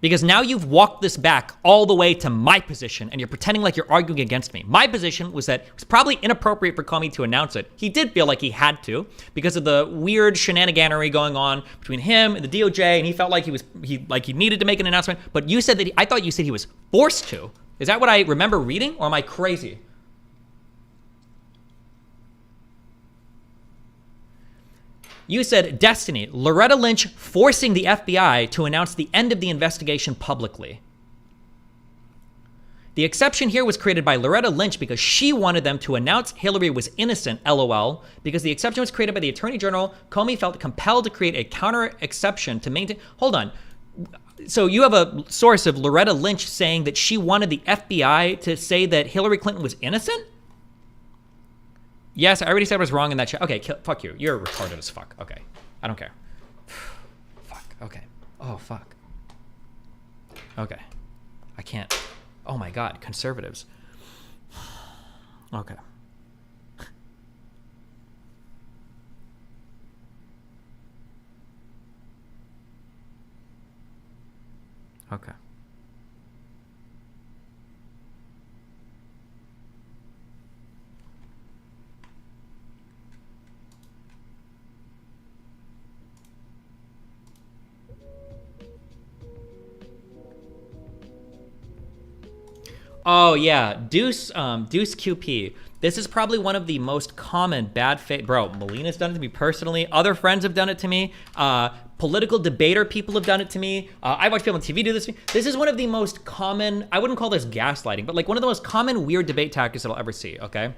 Because now you've walked this back all the way to my position, and you're pretending like you're arguing against me. My position was that it was probably inappropriate for Comey to announce it. He did feel like he had to because of the weird shenaniganery going on between him and the DOJ, and he felt like he needed to make an announcement. But you said that I thought you said he was forced to. Is that what I remember reading, or am I crazy? You said, Destiny, Loretta Lynch forcing the FBI to announce the end of the investigation publicly. The exception here was created by Loretta Lynch because she wanted them to announce Hillary was innocent, LOL. Because the exception was created by the Attorney General, Comey felt compelled to create a counter exception to maintain. Hold on. So you have a source of Loretta Lynch saying that she wanted the FBI to say that Hillary Clinton was innocent? Yes, I already said I was wrong in that chat. Okay, fuck you. You're retarded as fuck. Okay. I don't care. Fuck. Okay. Oh, fuck. Okay. I can't. Oh my God. Conservatives. Okay. Okay. Oh yeah, Deuce QP. This is probably one of the most common bad faith. Bro, Melina's done it to me personally. Other friends have done it to me. Political debater people have done it to me. I watch people on TV do this to me. This is one of the most common, I wouldn't call this gaslighting, but like one of the most common weird debate tactics that I'll ever see, okay?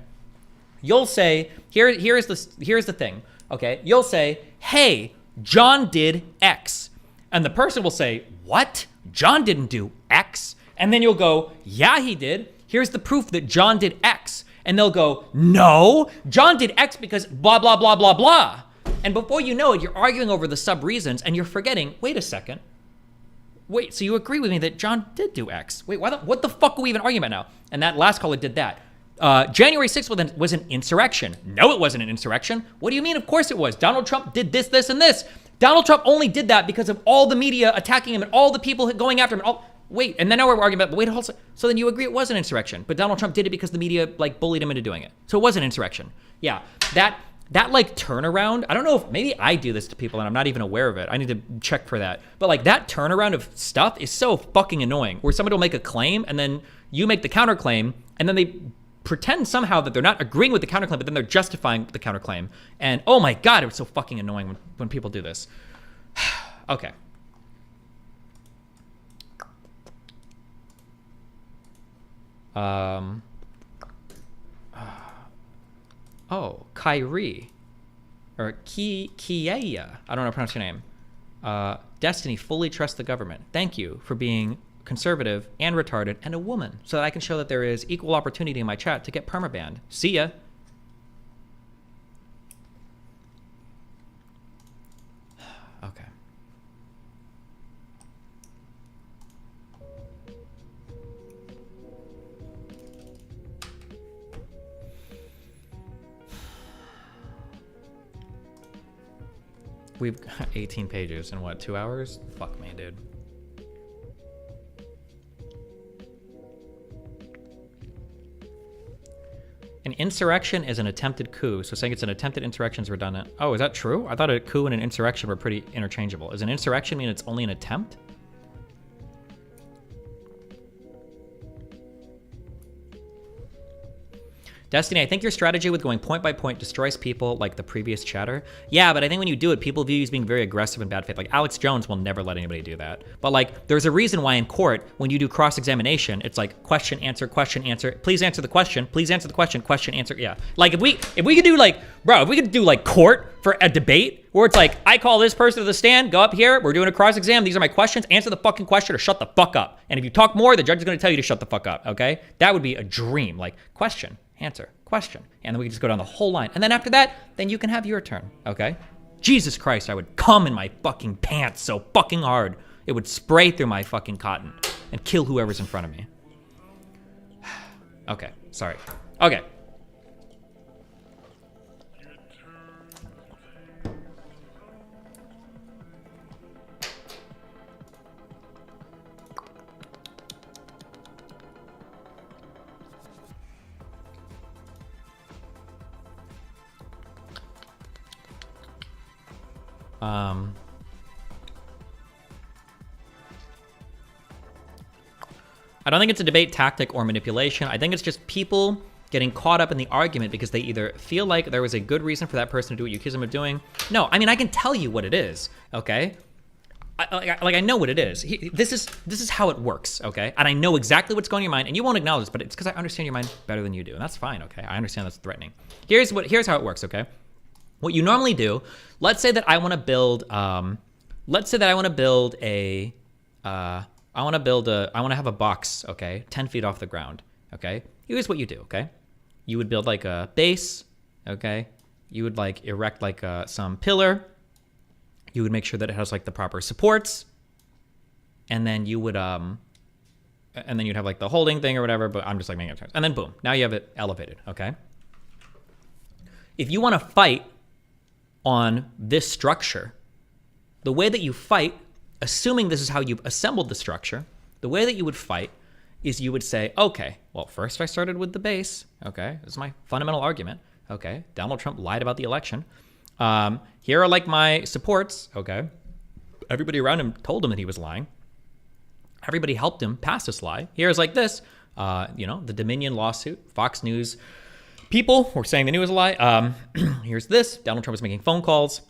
You'll say, here's the thing, okay? You'll say, hey, John did X. And the person will say, what? John didn't do X. And then you'll go, yeah, he did. Here's the proof that John did X. And they'll go, no, John did X because blah, blah, blah, blah, blah. And before you know it, you're arguing over the sub-reasons and you're forgetting, wait a second. Wait, so you agree with me that John did do X? Wait, what the fuck are we even arguing about now? And that last caller did that. January 6th was an insurrection. No, it wasn't an insurrection. What do you mean? Of course it was. Donald Trump did this, this, and this. Donald Trump only did that because of all the media attacking him and all the people going after him. Wait, and then now we're arguing about, wait, hold on. So then you agree it was an insurrection, but Donald Trump did it because the media like bullied him into doing it. So it was an insurrection. Yeah, that like turnaround, I don't know if maybe I do this to people and I'm not even aware of it. I need to check for that. But like that turnaround of stuff is so fucking annoying where somebody will make a claim and then you make the counterclaim and then they pretend somehow that they're not agreeing with the counterclaim, but then they're justifying the counterclaim. And oh my God, it was so fucking annoying when people do this. Okay. Oh, Kyrie. Or Kiea. I don't know how to pronounce your name. Destiny fully trusts the government. Thank you for being conservative and retarded and a woman so that I can show that there is equal opportunity in my chat to get permabanned. See ya. We've got 18 pages in what, 2 hours? Fuck me, dude. An insurrection is an attempted coup, so saying it's an attempted insurrection is redundant. Oh, is that true? I thought a coup and an insurrection were pretty interchangeable. Does an insurrection mean it's only an attempt? Destiny, I think your strategy with going point by point destroys people like the previous chatter. Yeah, but I think when you do it, people view you as being very aggressive and bad faith. Like Alex Jones will never let anybody do that. But like, there's a reason why in court, when you do cross-examination, it's like question, answer, please answer the question, question, answer. Yeah. Like if we could do like, bro, if we could do like court for a debate where it's like, I call this person to the stand, go up here, we're doing a cross-exam, these are my questions, answer the fucking question or shut the fuck up. And if you talk more, the judge is gonna tell you to shut the fuck up, okay? That would be a dream. Like question, answer, question. And then we can just go down the whole line. And then after that, then you can have your turn, okay? Jesus Christ, I would come in my fucking pants so fucking hard. It would spray through my fucking cotton and kill whoever's in front of me. Okay, sorry. Okay. I don't think it's a debate tactic or manipulation. I think it's just people getting caught up in the argument because they either feel like there was a good reason for that person to do what you accuse them of doing. No, I mean, I can tell you what it is, okay? I know what it is. This is how it works, okay? And I know exactly what's going on in your mind, and you won't acknowledge this, but it's because I understand your mind better than you do, and that's fine, okay? I understand that's threatening. Here's how it works, okay? What you normally do, let's say that I want to build, I want to have a box, okay, 10 feet off the ground, okay? Here's what you do, okay? You would build like a base, okay? You would like erect like some pillar. You would make sure that it has like the proper supports. And then you would, and then you'd have like the holding thing or whatever, but I'm just like making it. And then boom, now you have it elevated, okay? If you want to fight on this structure, the way that you fight, assuming this is how you've assembled the structure, the way that you would fight is you would say, okay, well, first I started with the base. Okay, this is my fundamental argument. Okay, Donald Trump lied about the election. Here are like my supports. Okay, everybody around him told him that he was lying. Everybody helped him pass this lie. Here's like this, the Dominion lawsuit, Fox News people were saying they knew it was a lie. Here's this, Donald Trump was making phone calls,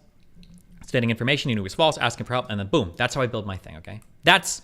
stating information he knew was false, asking for help, and then boom, that's how I build my thing, okay? That's,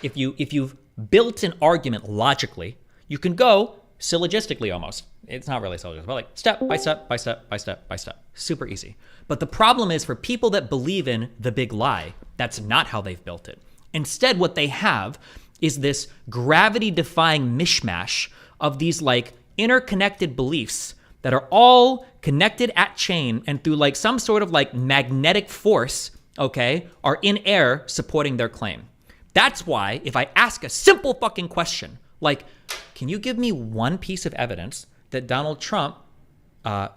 if you've built an argument logically, you can go syllogistically almost. It's not really syllogistic, but like step by step by step by step by step. Super easy. But the problem is for people that believe in the big lie, that's not how they've built it. Instead, what they have is this gravity-defying mishmash of these like interconnected beliefs that are all connected at chain and through like some sort of like magnetic force, okay, are in air supporting their claim. That's why if I ask a simple fucking question, like, can you give me one piece of evidence that Donald Trump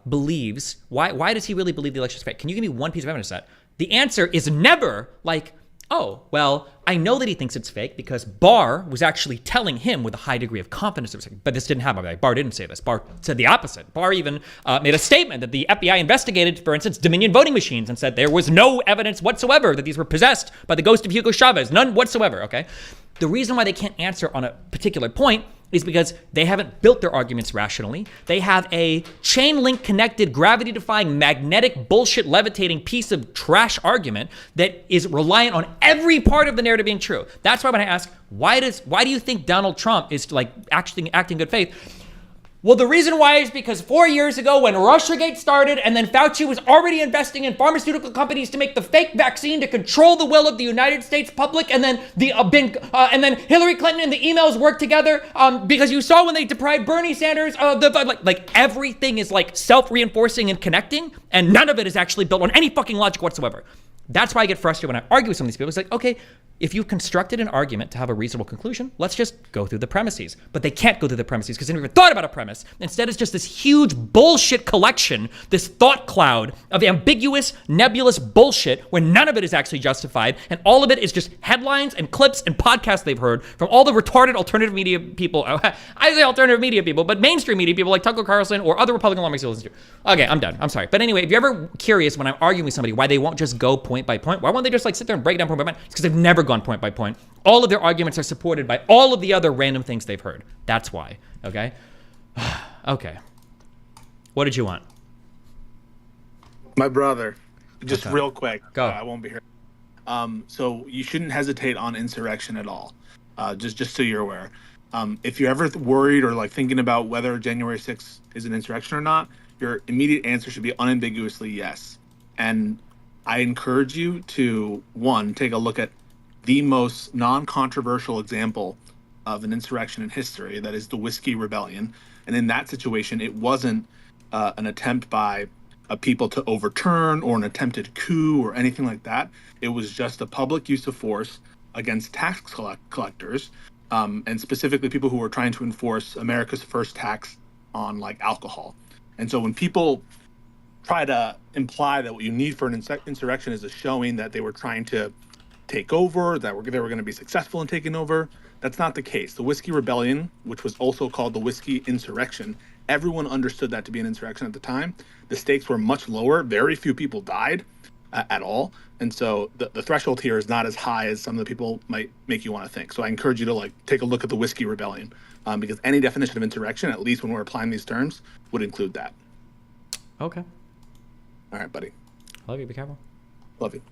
believes, why does he really believe the election is fake? Can you give me one piece of evidence that? The answer is never like, oh, well, I know that he thinks it's fake because Barr was actually telling him with a high degree of confidence it was fake. But this didn't happen. Like, Barr didn't say this. Barr said the opposite. Barr even made a statement that the FBI investigated, for instance, Dominion voting machines and said there was no evidence whatsoever that these were possessed by the ghost of Hugo Chavez. None whatsoever, okay? The reason why they can't answer on a particular point is because they haven't built their arguments rationally. They have a chain link connected, gravity defying, magnetic, bullshit levitating piece of trash argument that is reliant on every part of the narrative being true. That's why when I ask, why do you think Donald Trump is like acting in good faith? Well, the reason why is because 4 years ago when Russiagate started and then Fauci was already investing in pharmaceutical companies to make the fake vaccine to control the will of the United States public, and then and then Hillary Clinton and the emails worked together because you saw when they deprived Bernie Sanders like everything is like self-reinforcing and connecting, and none of it is actually built on any fucking logic whatsoever. That's why I get frustrated when I argue with some of these people. It's like, okay, if you've constructed an argument to have a reasonable conclusion, let's just go through the premises. But they can't go through the premises because they never even thought about a premise. Instead, it's just this huge bullshit collection, this thought cloud of ambiguous, nebulous bullshit where none of it is actually justified. And all of it is just headlines and clips and podcasts they've heard from all the retarded alternative media people. I say alternative media people, but mainstream media people like Tucker Carlson or other Republican lawmakers you listen to. Okay, I'm done. I'm sorry. But anyway, if you're ever curious when I'm arguing with somebody why they won't just go point by point, why won't they just like sit there and break down point by point? It's because they've never gone point by point. All of their arguments are supported by all of the other random things they've heard. That's why, okay? Okay. What did you want? My brother, just Okay. real quick. Go. I won't be here. So you shouldn't hesitate on insurrection at all. Just so you're aware. If you're ever worried or like thinking about whether January 6th is an insurrection or not, your immediate answer should be unambiguously yes. And I encourage you to, one, take a look at the most non-controversial example of an insurrection in history, that is the Whiskey Rebellion. And in that situation, it wasn't an attempt by people to overturn or an attempted coup or anything like that. It was just a public use of force against tax collectors, and specifically people who were trying to enforce America's first tax on like alcohol. And so when people try to imply that what you need for an insurrection is a showing that they were trying to take over, that they were going to be successful in taking over, that's not the case. The Whiskey Rebellion, which was also called the Whiskey Insurrection, everyone understood that to be an insurrection at the time. The stakes were much lower. Very few people died at all. And so the threshold here is not as high as some of the people might make you want to think. So I encourage you to like take a look at the Whiskey Rebellion, because any definition of insurrection, at least when we're applying these terms, would include that. Okay. All right, buddy. Love you. Be careful. Love you.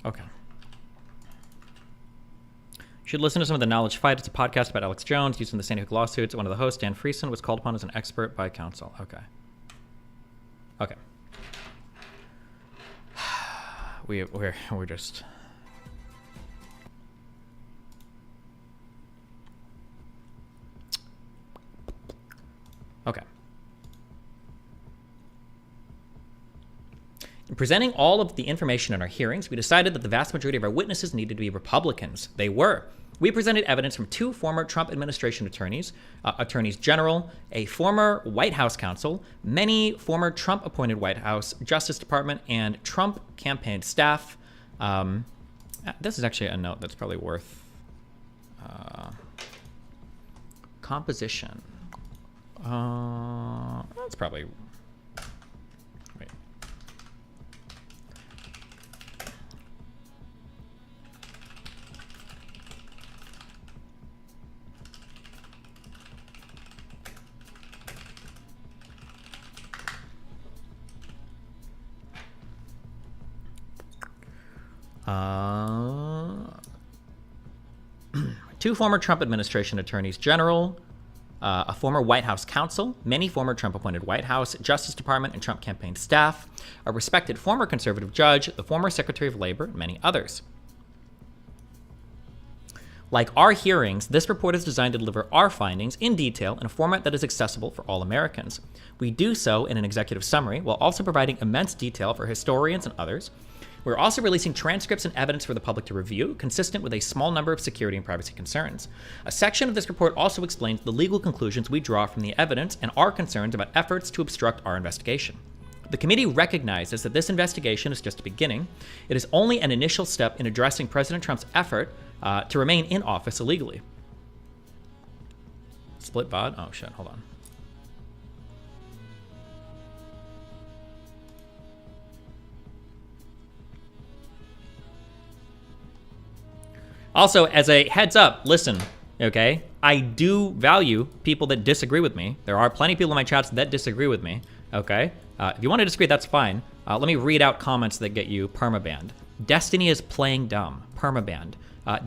Okay. You should listen to some of the Knowledge Fight. It's a podcast about Alex Jones using the Sandy Hook lawsuits. One of the hosts, Dan Friesen, was called upon as an expert by counsel. Okay. Okay. We're just... Okay. In presenting all of the information in our hearings, we decided that the vast majority of our witnesses needed to be Republicans. They were. We presented evidence from 2 former Trump administration attorneys, attorneys general, a former White House counsel, many former Trump-appointed White House Justice Department, and Trump campaign staff. This is actually a note that's probably worth composition. That's probably... Wait. Two former Trump administration attorneys general, a former White House counsel, many former Trump-appointed White House, Justice Department, and Trump campaign staff, a respected former conservative judge, the former Secretary of Labor, and many others. Like our hearings, this report is designed to deliver our findings in detail in a format that is accessible for all Americans. We do so in an executive summary while also providing immense detail for historians and others. We're also releasing transcripts and evidence for the public to review, consistent with a small number of security and privacy concerns. A section of this report also explains the legal conclusions we draw from the evidence and our concerns about efforts to obstruct our investigation. The committee recognizes that this investigation is just a beginning. It is only an initial step in addressing President Trump's effort to remain in office illegally. Split VOD? Oh shit, hold on. Also, as a heads up, listen, okay? I do value people that disagree with me. There are plenty of people in my chats that disagree with me, okay? If you want to disagree, that's fine. Let me read out comments that get you permabanned. Destiny is playing dumb, permabanned.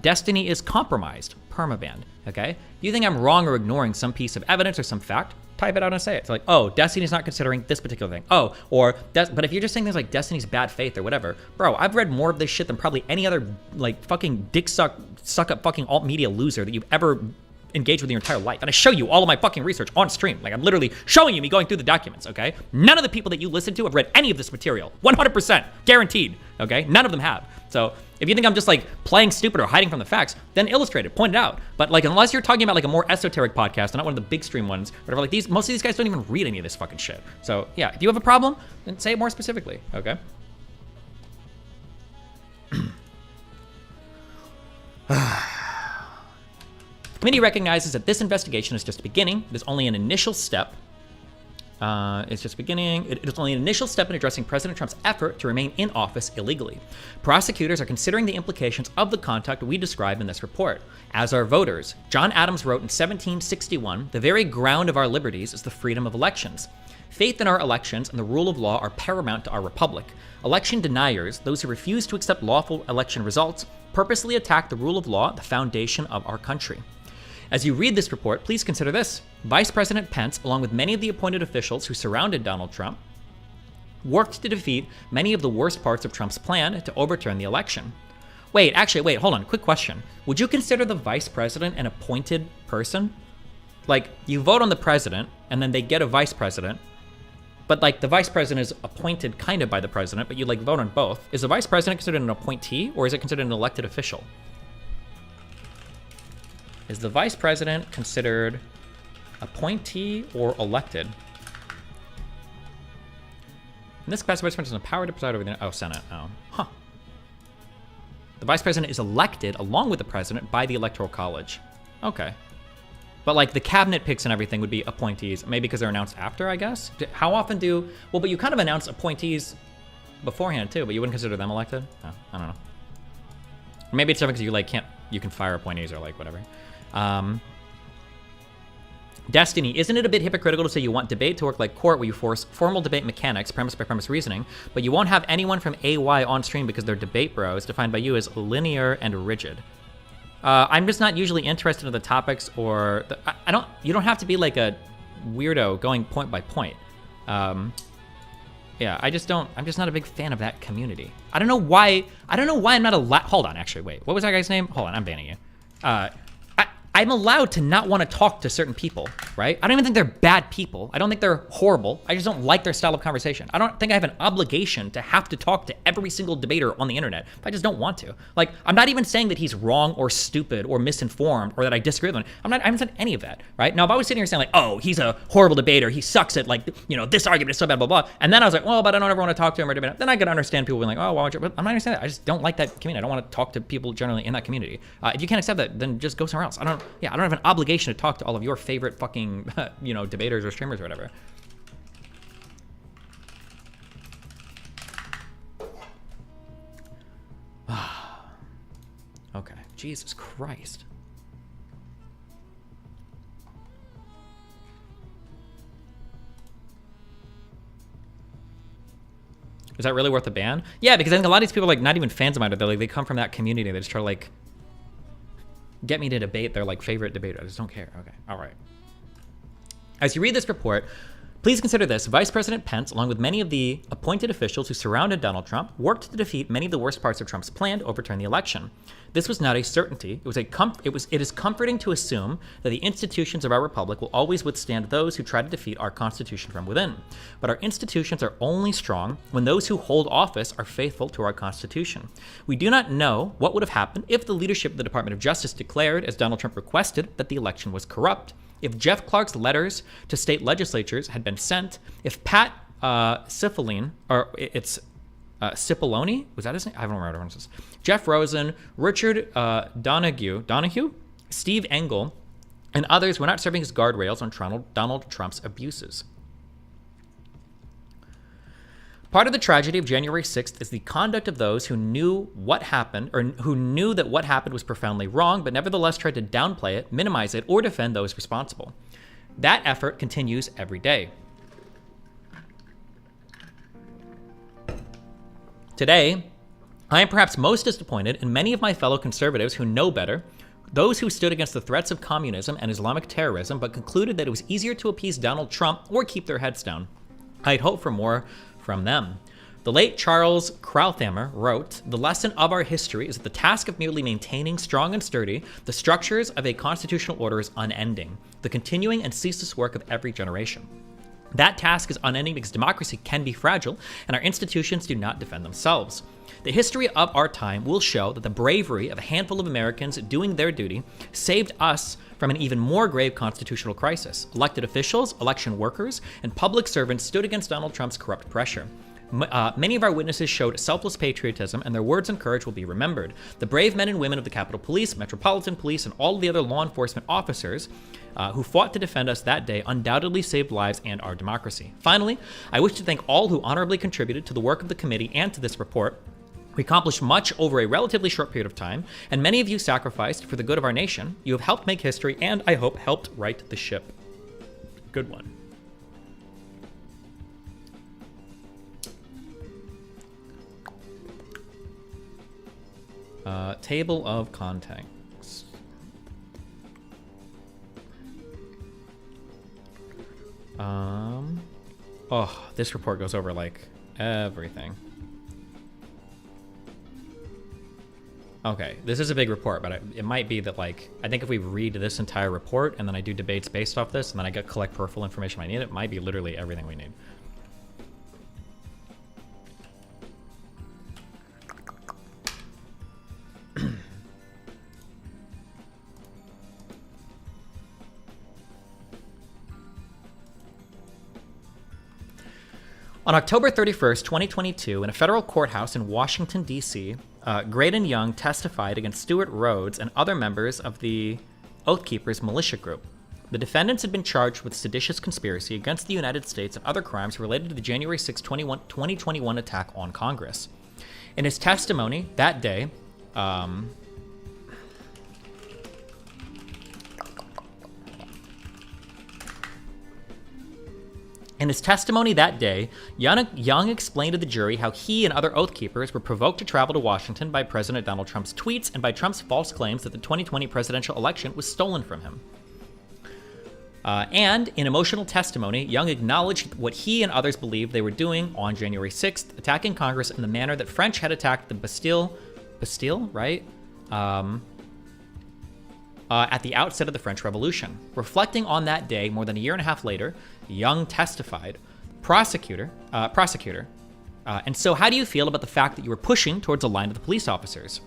Destiny is compromised, permabanned, okay? If you think I'm wrong or ignoring some piece of evidence or some fact, type it out and say it. It's like, oh, Destiny's not considering this particular thing. Oh, or, but if you're just saying things like Destiny's bad faith or whatever, bro, I've read more of this shit than probably any other, like, fucking dick suck up fucking alt media loser that you've ever engaged with your entire life. And I show you all of my fucking research on stream. Like, I'm literally showing you me going through the documents, okay? None of the people that you listen to have read any of this material. 100%. Guaranteed, okay? None of them have. So if you think I'm just like playing stupid or hiding from the facts, then illustrate it, point it out. But like, unless you're talking about like a more esoteric podcast and not one of the big stream ones, whatever, like most of these guys don't even read any of this fucking shit. So yeah, if you have a problem, then say it more specifically, okay? The committee recognizes that this investigation is just beginning. It is only an initial step. It's just beginning. It is only an initial step in addressing President Trump's effort to remain in office illegally. Prosecutors are considering the implications of the conduct we describe in this report, as are voters. John Adams wrote in 1761, "The very ground of our liberties is the freedom of elections. Faith in our elections and the rule of law are paramount to our republic. Election deniers, those who refuse to accept lawful election results, purposely attack the rule of law, the foundation of our country." As you read this report, please consider this. Vice President Pence, along with many of the appointed officials who surrounded Donald Trump, worked to defeat many of the worst parts of Trump's plan to overturn the election. Wait, hold on, quick question. Would you consider the vice president an appointed person? Like, you vote on the president, and then they get a vice president, but like the vice president is appointed kind of by the president, but you like vote on both. Is the vice president considered an appointee, or is it considered an elected official? Is the vice president considered appointee or elected? In this capacity, the vice president has the power to preside over the Senate. The vice president is elected along with the president by the Electoral College. Okay. But like the cabinet picks and everything would be appointees, maybe because they're announced after, I guess. How often well, but you kind of announce appointees beforehand too, but you wouldn't consider them elected? Oh, I don't know. Or maybe it's different because you can fire appointees or like whatever. Destiny, isn't it a bit hypocritical to say you want debate to work like court where you force formal debate mechanics, premise by premise reasoning, but you won't have anyone from AY on stream because they're debate bros, defined by you as linear and rigid? I'm just not usually interested in the topics or you don't have to be like a weirdo going point by point. Yeah, I'm just not a big fan of that community. I don't know why I'm not allowed. Hold on, actually, wait. What was that guy's name? Hold on, I'm banning you. I'm allowed to not want to talk to certain people, right? I don't even think they're bad people. I don't think they're horrible. I just don't like their style of conversation. I don't think I have an obligation to have to talk to every single debater on the internet if I just don't want to. Like, I'm not even saying that he's wrong or stupid or misinformed or that I disagree with him. I haven't said any of that, right? Now, if I was sitting here saying like, oh, he's a horrible debater, he sucks at like, this argument is so bad, blah, blah, and then I was like, well, but I don't ever want to talk to him or debate. Then I could understand people being like, oh, why would you? But I'm not understanding that. I just don't like that community. I don't want to talk to people generally in that community. If you can't accept that, then just go somewhere else. I don't have an obligation to talk to all of your favorite fucking, debaters or streamers or whatever. Okay, Jesus Christ. Is that really worth a ban? Yeah, because I think a lot of these people are like not even fans of mine. They're like, they come from that community. They just try to like get me to debate their like favorite debater. I just don't care. Okay, all right. As you read this report, please consider this. Vice President Pence, along with many of the appointed officials who surrounded Donald Trump, worked to defeat many of the worst parts of Trump's plan to overturn the election. This was not a certainty. It is comforting to assume that the institutions of our republic will always withstand those who try to defeat our Constitution from within. But our institutions are only strong when those who hold office are faithful to our Constitution. We do not know what would have happened if the leadership of the Department of Justice declared, as Donald Trump requested, that the election was corrupt. If Jeff Clark's letters to state legislatures had been sent, if Pat Cipollone, or it's Cipollone, was that his name? I don't remember what it was. Jeff Rosen, Richard Donahue, Steve Engel, and others were not serving as guardrails on Donald Trump's abuses. Part of the tragedy of January 6th is the conduct of those who knew what happened, or who knew that what happened was profoundly wrong, but nevertheless tried to downplay it, minimize it, or defend those responsible. That effort continues every day. Today, I am perhaps most disappointed in many of my fellow conservatives who know better, those who stood against the threats of communism and Islamic terrorism, but concluded that it was easier to appease Donald Trump or keep their heads down. I had hoped for more from them. The late Charles Krauthammer wrote, "The lesson of our history is that the task of merely maintaining strong and sturdy the structures of a constitutional order is unending, the continuing and ceaseless work of every generation. That task is unending because democracy can be fragile and our institutions do not defend themselves. The history of our time will show that the bravery of a handful of Americans doing their duty saved us from an even more grave constitutional crisis. Elected officials, election workers, and public servants stood against Donald Trump's corrupt pressure. Many of our witnesses showed selfless patriotism, and their words and courage will be remembered. The brave men and women of the Capitol Police, Metropolitan Police, and all of the other law enforcement officers who fought to defend us that day undoubtedly saved lives and our democracy. Finally, I wish to thank all who honorably contributed to the work of the committee and to this report. We accomplished much over a relatively short period of time, and many of you sacrificed for the good of our nation. You have helped make history, and I hope helped right the ship." Good one. Table of contents. Oh, this report goes over like everything. Okay, this is a big report, but it might be that, like, I think if we read this entire report and then I do debates based off this and then I collect peripheral information I need, it might be literally everything we need. On October 31st, 2022, in a federal courthouse in Washington, D.C., Graydon Young testified against Stuart Rhodes and other members of the Oath Keepers militia group. The defendants had been charged with seditious conspiracy against the United States and other crimes related to the January 6, 2021 attack on Congress. In his testimony that day, Young explained to the jury how he and other Oath Keepers were provoked to travel to Washington by President Donald Trump's tweets and by Trump's false claims that the 2020 presidential election was stolen from him. And in emotional testimony, Young acknowledged what he and others believed they were doing on January 6th, attacking Congress in the manner that French had attacked the Bastille, right? At the outset of the French Revolution. Reflecting on that day more than a year and a half later, Young testified, prosecutor, and so how do you feel about the fact that you were pushing towards a line of the police officers?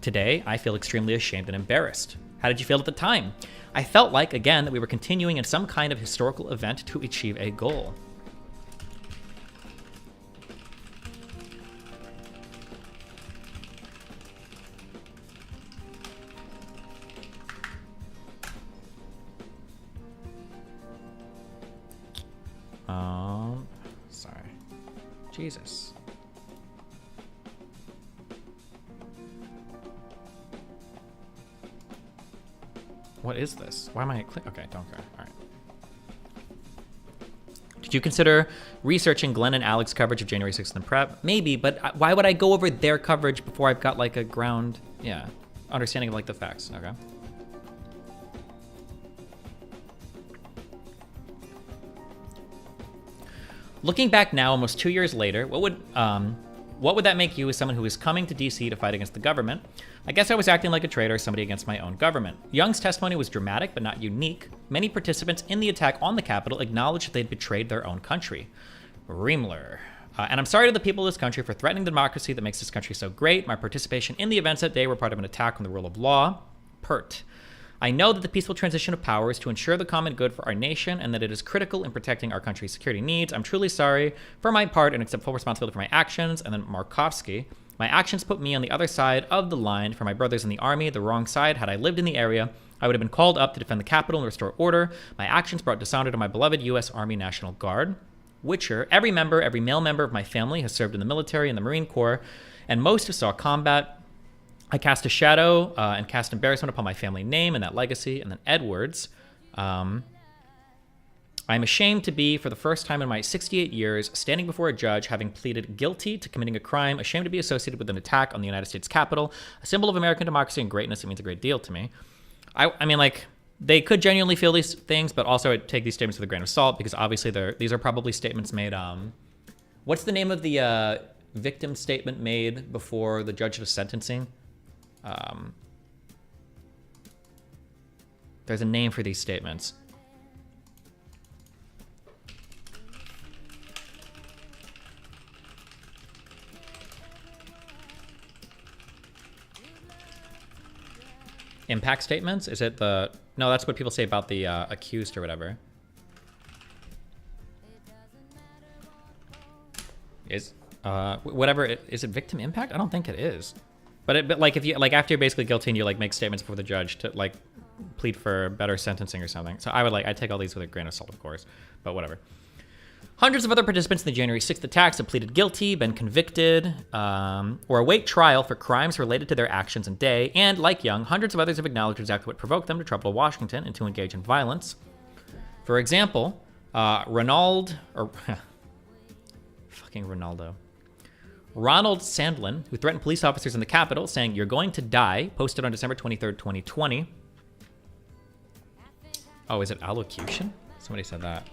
Today, I feel extremely ashamed and embarrassed. How did you feel at the time? I felt like, again, that we were continuing in some kind of historical event to achieve a goal. Sorry. Jesus. What is this? Why am I okay, don't go. All right. Did you consider researching Glenn and Alex coverage of January 6th in prep? Maybe, but why would I go over their coverage before I've got like a ground, understanding of like the facts? Okay. Looking back now, almost 2 years later, what would that make you as someone who is coming to DC to fight against the government? I guess I was acting like a traitor, somebody against my own government. Young's testimony was dramatic, but not unique. Many participants in the attack on the Capitol acknowledged that they'd betrayed their own country. Reamler. And I'm sorry to the people of this country for threatening the democracy that makes this country so great. My participation in the events that day were part of an attack on the rule of law. Pert. I know that the peaceful transition of power is to ensure the common good for our nation and that it is critical in protecting our country's security needs. I'm truly sorry for my part and accept full responsibility for my actions. And then Markovsky. My actions put me on the other side of the line for my brothers in the army, the wrong side. Had I lived in the area, I would have been called up to defend the Capitol and restore order. My actions brought dishonor to my beloved U.S. Army National Guard. Witcher. Every male member of my family has served in the military and the Marine Corps, and most saw combat. I cast a shadow and cast embarrassment upon my family name and that legacy. And then Edwards. I'm ashamed to be, for the first time in my 68 years, standing before a judge having pleaded guilty to committing a crime, ashamed to be associated with an attack on the United States Capitol, a symbol of American democracy and greatness. It means a great deal to me. I mean, like, they could genuinely feel these things, but also I'd take these statements with a grain of salt because obviously these are probably statements made, What's the name of the victim statement made before the judge was sentencing? There's a name for these statements. Impact statements? Is it the... No, that's what people say about the accused or whatever. Is whatever is it victim impact? I don't think it is. But like if you like after you're basically guilty and you like make statements before the judge to like plead for better sentencing or something. So I'd take all these with a grain of salt, of course, but whatever. Hundreds of other participants in the January 6th attacks have pleaded guilty, been convicted, or await trial for crimes related to their actions and day. And like Young, hundreds of others have acknowledged exactly what provoked them to trouble Washington and to engage in violence. For example, Ronald Sandlin, who threatened police officers in the Capitol, saying, "You're going to die," posted on December 23rd, 2020. Oh, is it allocution? Somebody said that.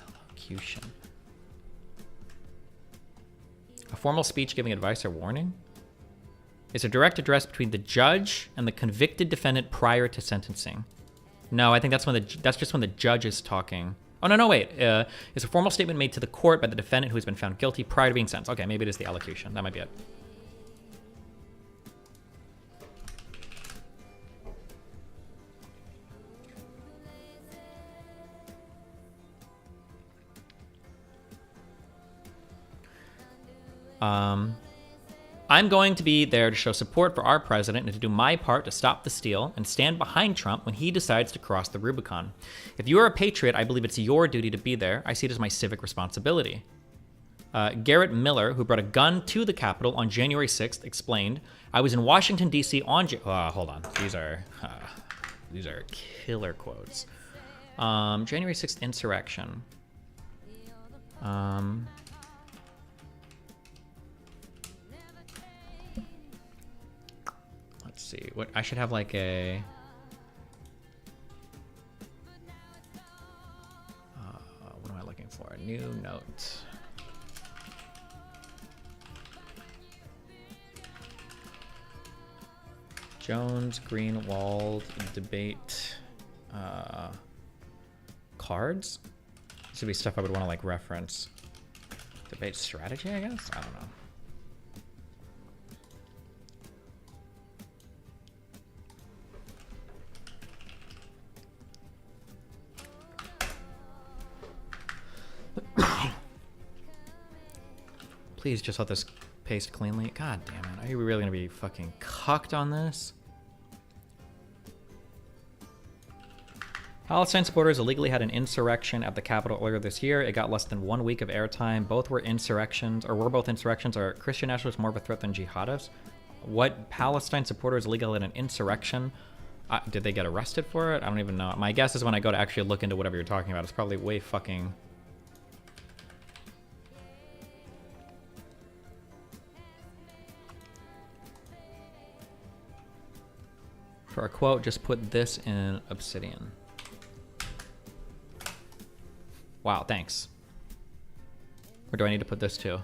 Allocution. A formal speech giving advice or warning? It's a direct address between the judge and the convicted defendant prior to sentencing. No, I think that's just when the judge is talking. Oh, no, wait. It's a formal statement made to the court by the defendant who has been found guilty prior to being sentenced. Okay, maybe it is the allocution. That might be it. I'm going to be there to show support for our president and to do my part to stop the steal and stand behind Trump when he decides to cross the Rubicon. If you are a patriot, I believe it's your duty to be there. I see it as my civic responsibility. Garrett Miller, who brought a gun to the Capitol on January 6th, explained, "I was in Washington, D.C. on hold on. These are killer quotes. January 6th insurrection. Let's see. What I should have like a what am I looking for? A new note. Jones Greenwald debate cards. This would be stuff I would want to like reference. Debate strategy, I guess? I don't know. Please just let this paste cleanly. God damn it. Are you really gonna be fucking cucked on this? Palestine supporters illegally had an insurrection at the Capitol earlier this year. It got less than 1 week of airtime. Both were insurrections, or were both insurrections. Are Christian nationalists more of a threat than jihadists? What Palestine supporters illegally had an insurrection? Did they get arrested for it? I don't even know. My guess is when I go to actually look into whatever you're talking about, it's probably way fucking... For a quote, just put this in Obsidian. Wow, thanks. Or do I need to put this too?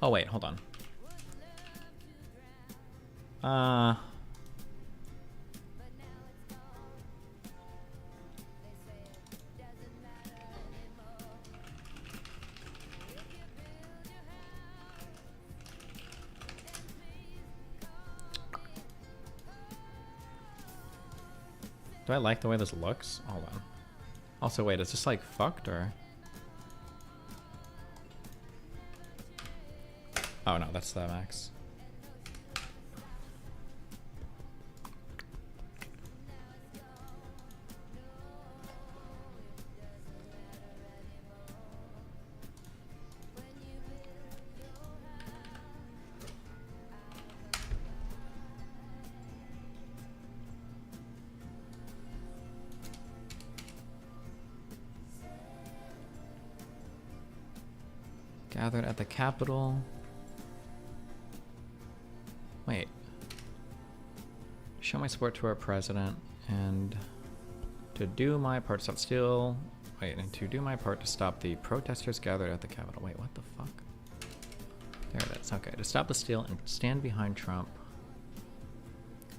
Oh wait, hold on. Do I like the way this looks? Hold on. Also, wait, is this like fucked or? Oh no, that's the max. Gathered at the Capitol. Wait. Show my support to our president and To do my part to stop steal. Wait, and to do my part to stop the protesters gathered at the Capitol. Wait, what the fuck? There it is. Okay, to stop the steal and stand behind Trump.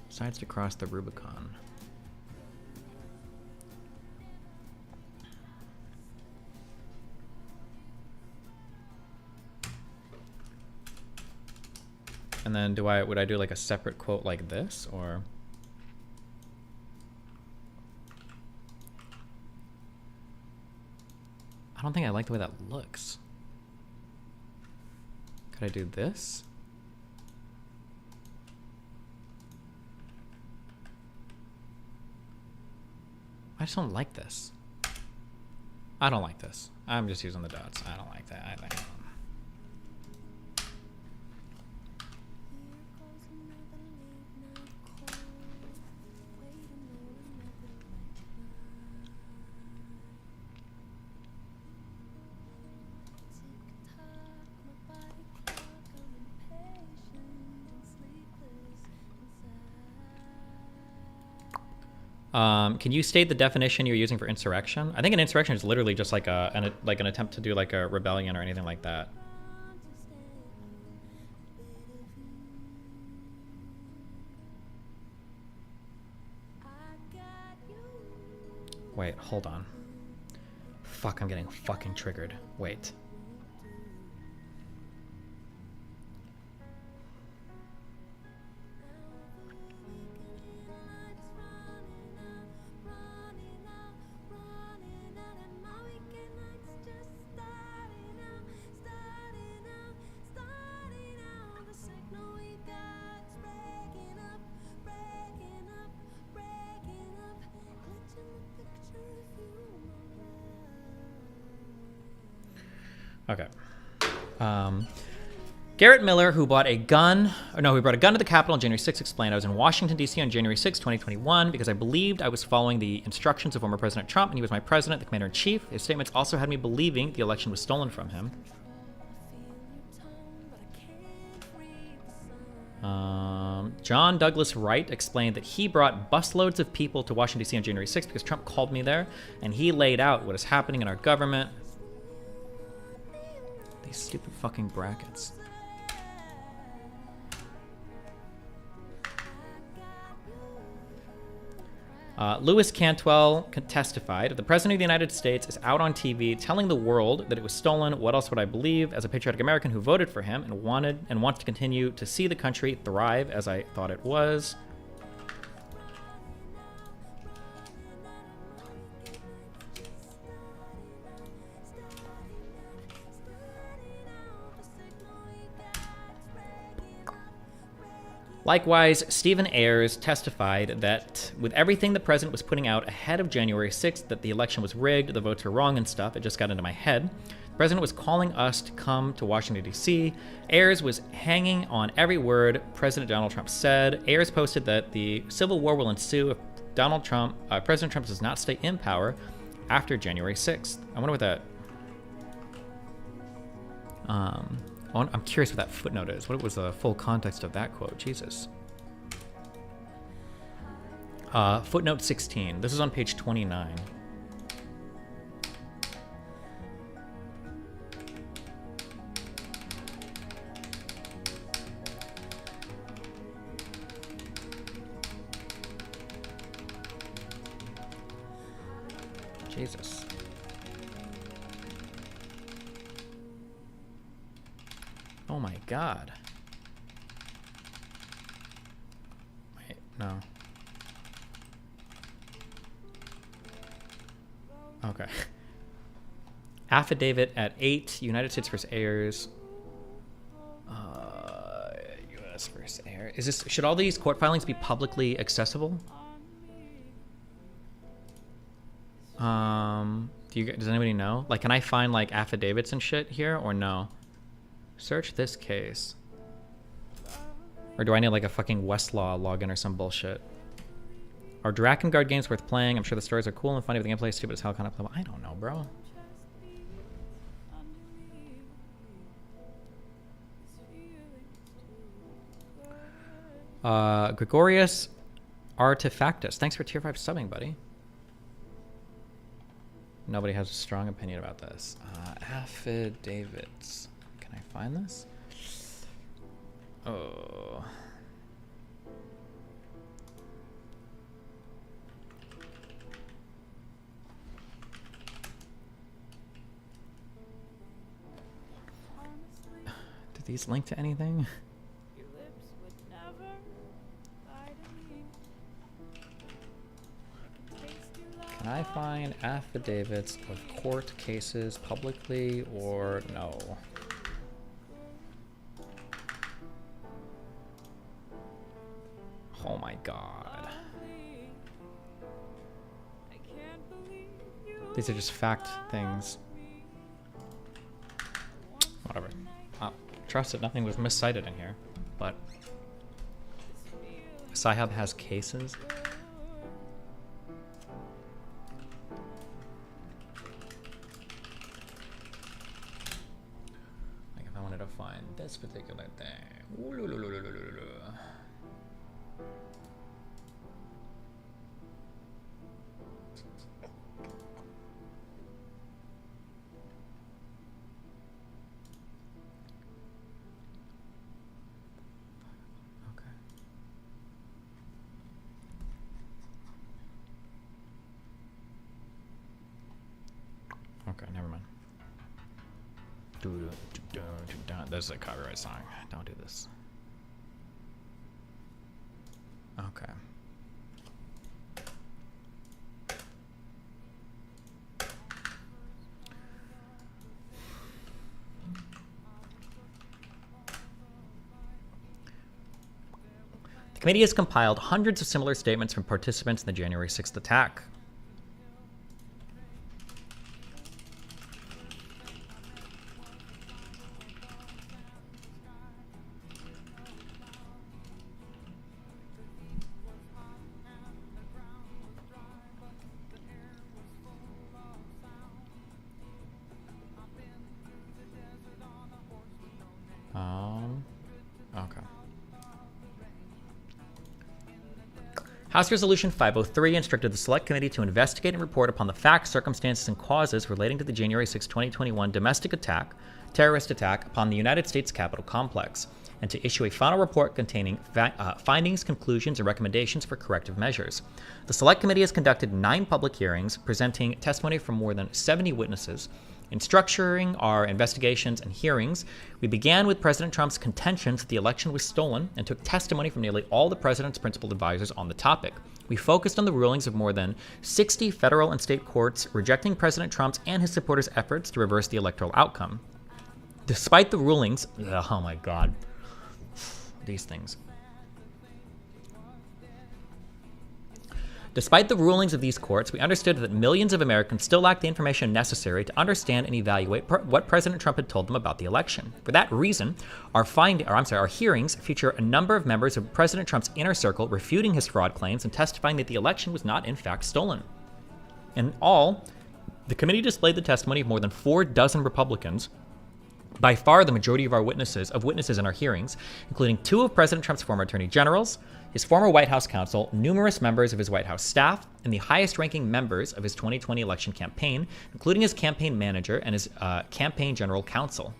Decides to cross the Rubicon. And then would I do like a separate quote like this, or? I don't think I like the way that looks. Could I do this? I just don't like this. I don't like this. I'm just using the dots. I don't like that. I think. Can you state the definition you're using for insurrection? I think an insurrection is literally just like an attempt to do like a rebellion or anything like that. Wait, hold on. Fuck, I'm getting fucking triggered. Wait. Okay. Garrett Miller, who brought a gun to the Capitol on January 6, explained, I was in Washington, D.C. on January 6, 2021, because I believed I was following the instructions of former President Trump, and he was my president, the commander-in-chief. His statements also had me believing the election was stolen from him. John Douglas Wright explained that he brought busloads of people to Washington, D.C. on January 6 because Trump called me there, and he laid out what is happening in our government. These stupid fucking brackets. Louis Cantwell testified, the President of the United States is out on TV telling the world that it was stolen. What else would I believe as a patriotic American who voted for him and wants to continue to see the country thrive as I thought it was? Likewise, Stephen Ayers testified that with everything the president was putting out ahead of January 6th, that the election was rigged, the votes were wrong and stuff, it just got into my head. The president was calling us to come to Washington, D.C. Ayers was hanging on every word President Donald Trump said. Ayers posted that the civil war will ensue if President Trump does not stay in power after January 6th. I wonder what that... I'm curious what that footnote is. What was the full context of that quote? Jesus. Footnote 16. This is on page 29. Jesus. Oh my God. Wait, no. Okay. Affidavit at 8, United States vs. Ayers. U.S. vs. Ayers. Should all these court filings be publicly accessible? Does anybody know? Like, can I find like affidavits and shit here or no? Search this case. Or do I need like a fucking Westlaw login or some bullshit? Are Drakengard games worth playing? I'm sure the stories are cool and funny, but the gameplay is stupid as hell. Kind of play. I don't know, bro. Gregorius Artefactus. Thanks for tier 5 subbing, buddy. Nobody has a strong opinion about this. Affidavits. Can I find this? Oh. Do these link to anything? Can I find affidavits of court cases publicly or no? Oh my god. These are just fact things. Whatever. Trust that nothing was miscited in here, but Sci-Hub has cases. Like if I wanted to find this particular thing. Okay, never mind. This is a copyright song. Don't do this. Okay. The committee has compiled hundreds of similar statements from participants in the January 6th attack. Okay. House Resolution 503 instructed the Select Committee to investigate and report upon the facts, circumstances, and causes relating to the January 6, 2021 domestic attack, terrorist attack upon the United States Capitol complex, and to issue a final report containing findings, conclusions, and recommendations for corrective measures. The Select Committee has conducted 9 public hearings, presenting testimony from more than 70 witnesses. In structuring our investigations and hearings, we began with President Trump's contentions that the election was stolen and took testimony from nearly all the president's principal advisors on the topic. We focused on the rulings of more than 60 federal and state courts rejecting President Trump's and his supporters' efforts to reverse the electoral outcome. Despite the rulings, oh my God, these things. Despite the rulings of these courts, we understood that millions of Americans still lack the information necessary to understand and evaluate what President Trump had told them about the election. For that reason, our hearings feature a number of members of President Trump's inner circle refuting his fraud claims and testifying that the election was not in fact stolen. In all, the committee displayed the testimony of more than 4 dozen Republicans, by far the majority of witnesses in our hearings, including 2 of President Trump's former attorney generals, his former White House counsel, numerous members of his White House staff, and the highest-ranking members of his 2020 election campaign, including his campaign manager and his campaign general counsel.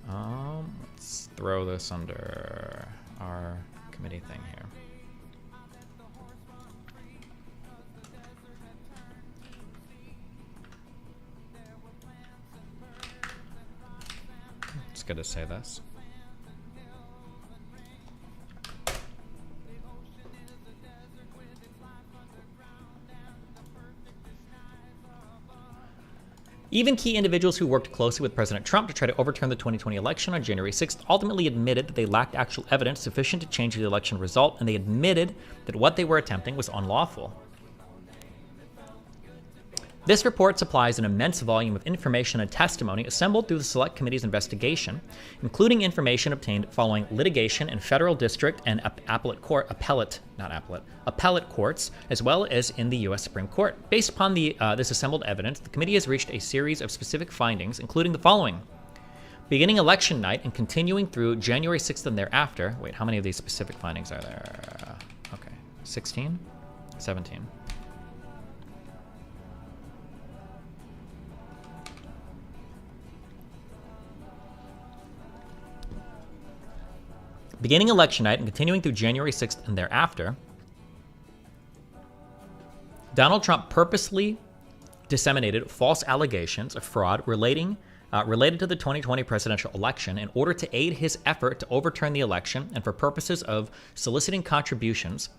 Let's throw this under our committee thing here. It's good to say this. Even key individuals who worked closely with President Trump to try to overturn the 2020 election on January 6th ultimately admitted that they lacked actual evidence sufficient to change the election result, and they admitted that what they were attempting was unlawful. This report supplies an immense volume of information and testimony assembled through the Select Committee's investigation, including information obtained following litigation in federal district and appellate courts, as well as in the U.S. Supreme Court. Based upon this assembled evidence, the committee has reached a series of specific findings, including the following. Beginning election night and continuing through January 6th and thereafter, wait, how many of these specific findings are there? Okay, 16? 17. Beginning election night and continuing through January 6th and thereafter, Donald Trump purposely disseminated false allegations of fraud related to the 2020 presidential election in order to aid his effort to overturn the election and for purposes of soliciting contributions.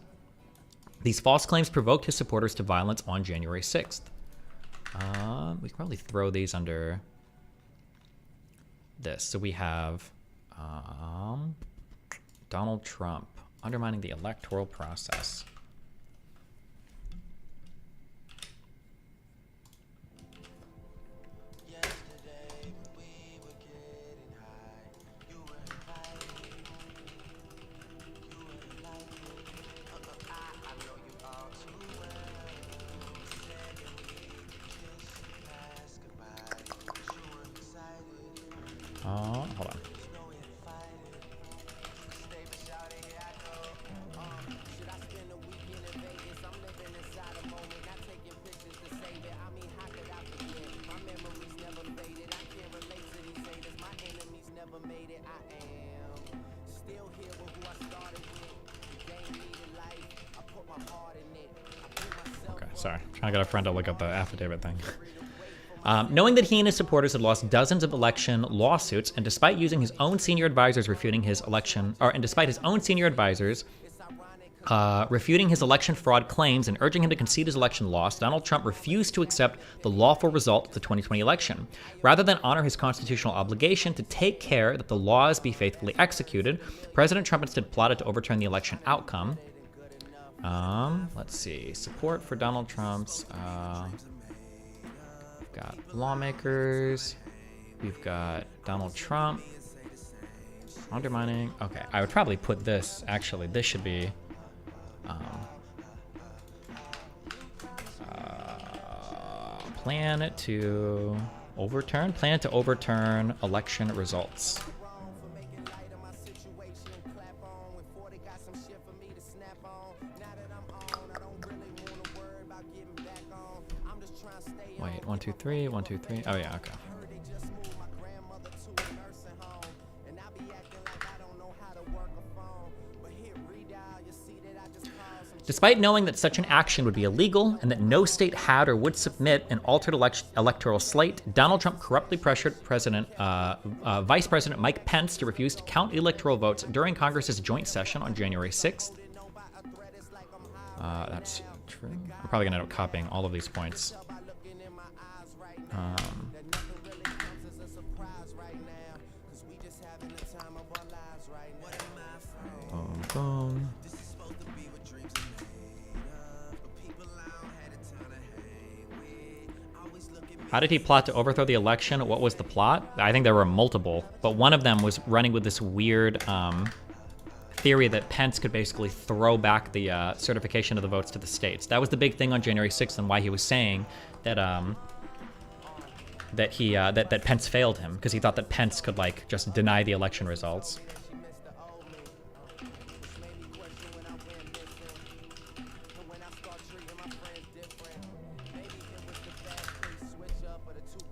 These false claims provoked his supporters to violence on January 6th. We can probably throw these under this. So we have Donald Trump undermining the electoral process. Hold on. Okay, sorry. Trying to get a friend to look up the affidavit thing. Knowing that he and his supporters had lost dozens of election lawsuits, and despite using his own senior advisors refuting his election, refuting his election fraud claims and urging him to concede his election loss, Donald Trump refused to accept the lawful result of the 2020 election. Rather than honor his constitutional obligation to take care that the laws be faithfully executed, President Trump instead plotted to overturn the election outcome. Let's see. Support for Donald Trump's. We've got lawmakers. We've got Donald Trump undermining. Okay, I would probably put this. Actually, this should be. Plan to overturn election results. Wait, 1, 2, 3, 1, 2, 3. Oh yeah, okay. Despite knowing that such an action would be illegal and that no state had or would submit an altered electoral slate, Donald Trump corruptly pressured Vice President Mike Pence to refuse to count electoral votes during Congress's joint session on January 6th. That's true. I'm probably going to end up copying all of these points. Boom, boom. How did he plot to overthrow the election? What was the plot? I think there were multiple, but one of them was running with this weird theory that Pence could basically throw back the certification of the votes to the states. That was the big thing on January 6th and why he was saying that that Pence failed him, because he thought that Pence could like just deny the election results.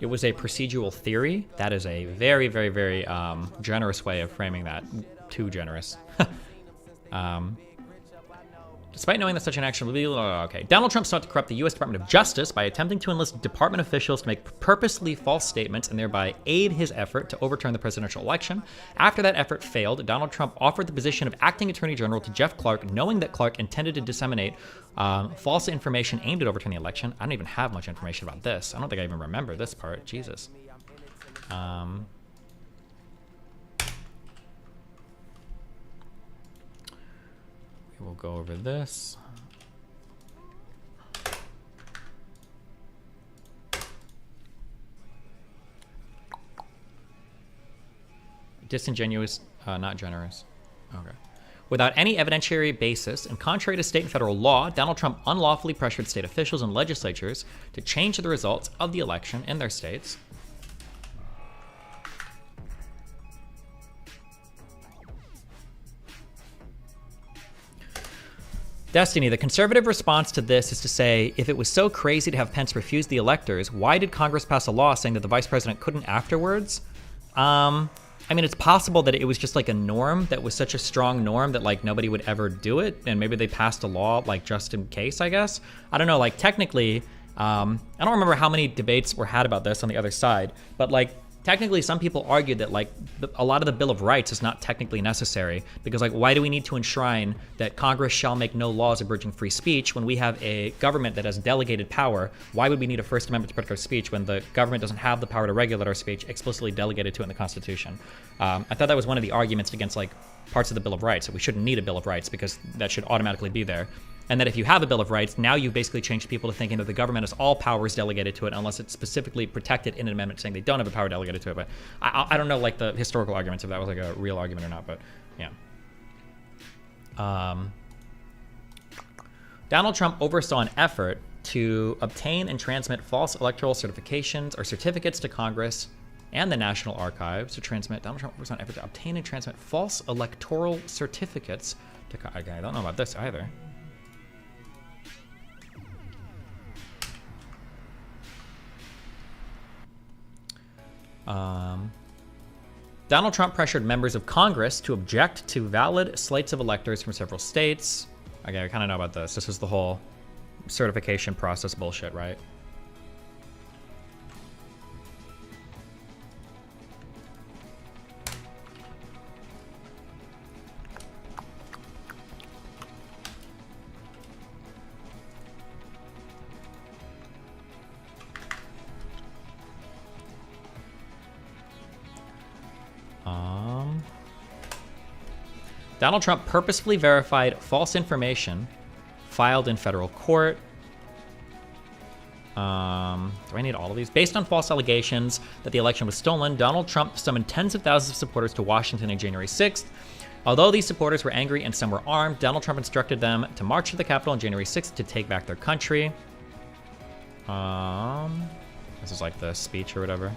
It was a procedural theory. That is a very, very, very generous way of framing that. Too generous. Despite knowing that such an action would be okay. Donald Trump sought to corrupt the U.S. Department of Justice by attempting to enlist department officials to make purposely false statements and thereby aid his effort to overturn the presidential election. After that effort failed, Donald Trump offered the position of acting attorney general to Jeff Clark, knowing that Clark intended to disseminate false information aimed at overturning the election. I don't even have much information about this. I don't think I even remember this part. Jesus. We'll go over this. Disingenuous, not generous. Okay. Without any evidentiary basis and contrary to state and federal law, Donald Trump unlawfully pressured state officials and legislatures to change the results of the election in their states. Destiny, the conservative response to this is to say, if it was so crazy to have Pence refuse the electors, why did Congress pass a law saying that the vice president couldn't afterwards? I mean, it's possible that it was just like a norm that was such a strong norm that like nobody would ever do it. And maybe they passed a law like just in case, I guess. I don't know, like technically, I don't remember how many debates were had about this on the other side, but like technically some people argued that like a lot of the Bill of Rights is not technically necessary because like why do we need to enshrine that Congress shall make no laws abridging free speech when we have a government that has delegated power? Why would we need a First Amendment to protect our speech when the government doesn't have the power to regulate our speech explicitly delegated to it in the Constitution? I thought that was one of the arguments against like parts of the Bill of Rights, that we shouldn't need a Bill of Rights because that should automatically be there. And that if you have a Bill of Rights, now you've basically changed people to thinking that the government has all powers delegated to it unless it's specifically protected in an amendment saying they don't have a power delegated to it. But I don't know like the historical arguments if that was like a real argument or not, but yeah. Donald Trump oversaw an effort to obtain and transmit false electoral certifications or certificates to Congress and the National Archives to transmit. Donald Trump oversaw an effort to obtain and transmit false electoral certificates to Congress. I don't know about this either. Donald Trump pressured members of Congress to object to valid slates of electors from several states. Okay, I kind of know about this. This is the whole certification process bullshit, right? Donald Trump purposefully verified false information filed in federal court. Do I need all of these? Based on false allegations that the election was stolen, Donald Trump summoned tens of thousands of supporters to Washington on January 6th. Although these supporters were angry and some were armed, Donald Trump instructed them to march to the Capitol on January 6th to take back their country. This is like the speech or whatever.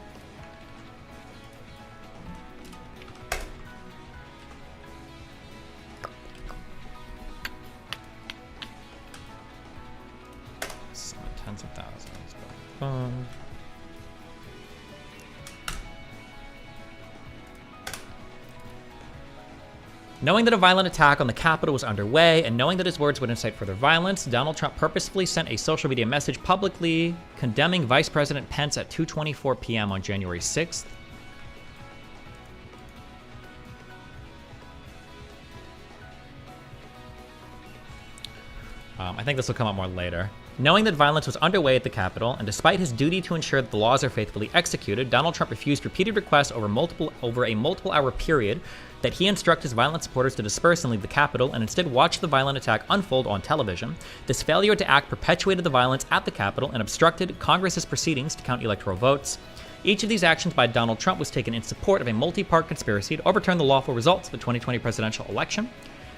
Tens of thousands. Knowing that a violent attack on the Capitol was underway and knowing that his words would incite further violence, Donald Trump purposefully sent a social media message publicly condemning Vice President Pence at 2:24 p.m. on January 6th. I think this will come up more later. Knowing that violence was underway at the Capitol, and despite his duty to ensure that the laws are faithfully executed, Donald Trump refused repeated requests over a multiple-hour period that he instruct his violent supporters to disperse and leave the Capitol, and instead watch the violent attack unfold on television. This failure to act perpetuated the violence at the Capitol and obstructed Congress's proceedings to count electoral votes. Each of these actions by Donald Trump was taken in support of a multi-part conspiracy to overturn the lawful results of the 2020 presidential election.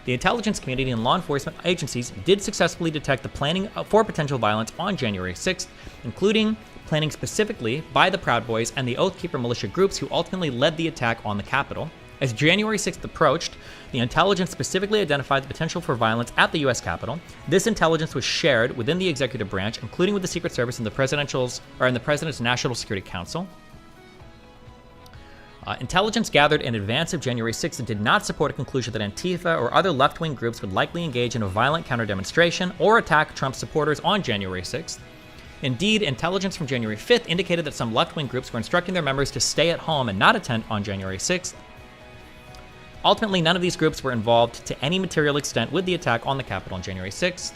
The intelligence community and law enforcement agencies did successfully detect the planning for potential violence on January 6th, including planning specifically by the Proud Boys and the Oath Keeper militia groups who ultimately led the attack on the Capitol. As January 6th approached, the intelligence specifically identified the potential for violence at the U.S. Capitol. This intelligence was shared within the executive branch, including with the Secret Service and the President's National Security Council. Intelligence gathered in advance of January 6th did not support a conclusion that Antifa or other left-wing groups would likely engage in a violent counter-demonstration or attack Trump supporters on January 6th. Indeed, intelligence from January 5th indicated that some left-wing groups were instructing their members to stay at home and not attend on January 6th. Ultimately, none of these groups were involved to any material extent with the attack on the Capitol on January 6th.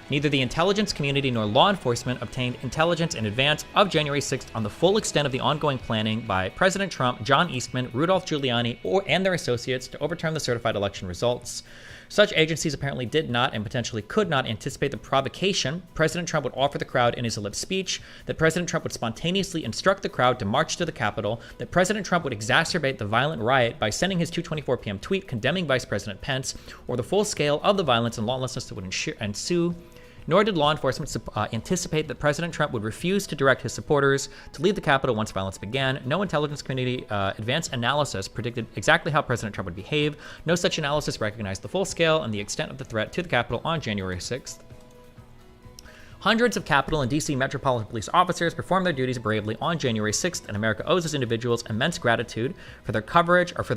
Neither the intelligence community nor law enforcement obtained intelligence in advance of January 6th on the full extent of the ongoing planning by President Trump, John Eastman, Rudolph Giuliani, and their associates to overturn the certified election results. Such agencies apparently did not and potentially could not anticipate the provocation President Trump would offer the crowd in his ellipse speech, that President Trump would spontaneously instruct the crowd to march to the Capitol, that President Trump would exacerbate the violent riot by sending his 2:24 p.m. tweet condemning Vice President Pence, or the full scale of the violence and lawlessness that would ensue nor did law enforcement anticipate that President Trump would refuse to direct his supporters to leave the Capitol once violence began. No intelligence community advanced analysis predicted exactly how President Trump would behave. No such analysis recognized the full scale and the extent of the threat to the Capitol on January 6th. Hundreds of Capitol and D.C. Metropolitan Police officers performed their duties bravely on January 6th, and America owes those individuals immense gratitude for their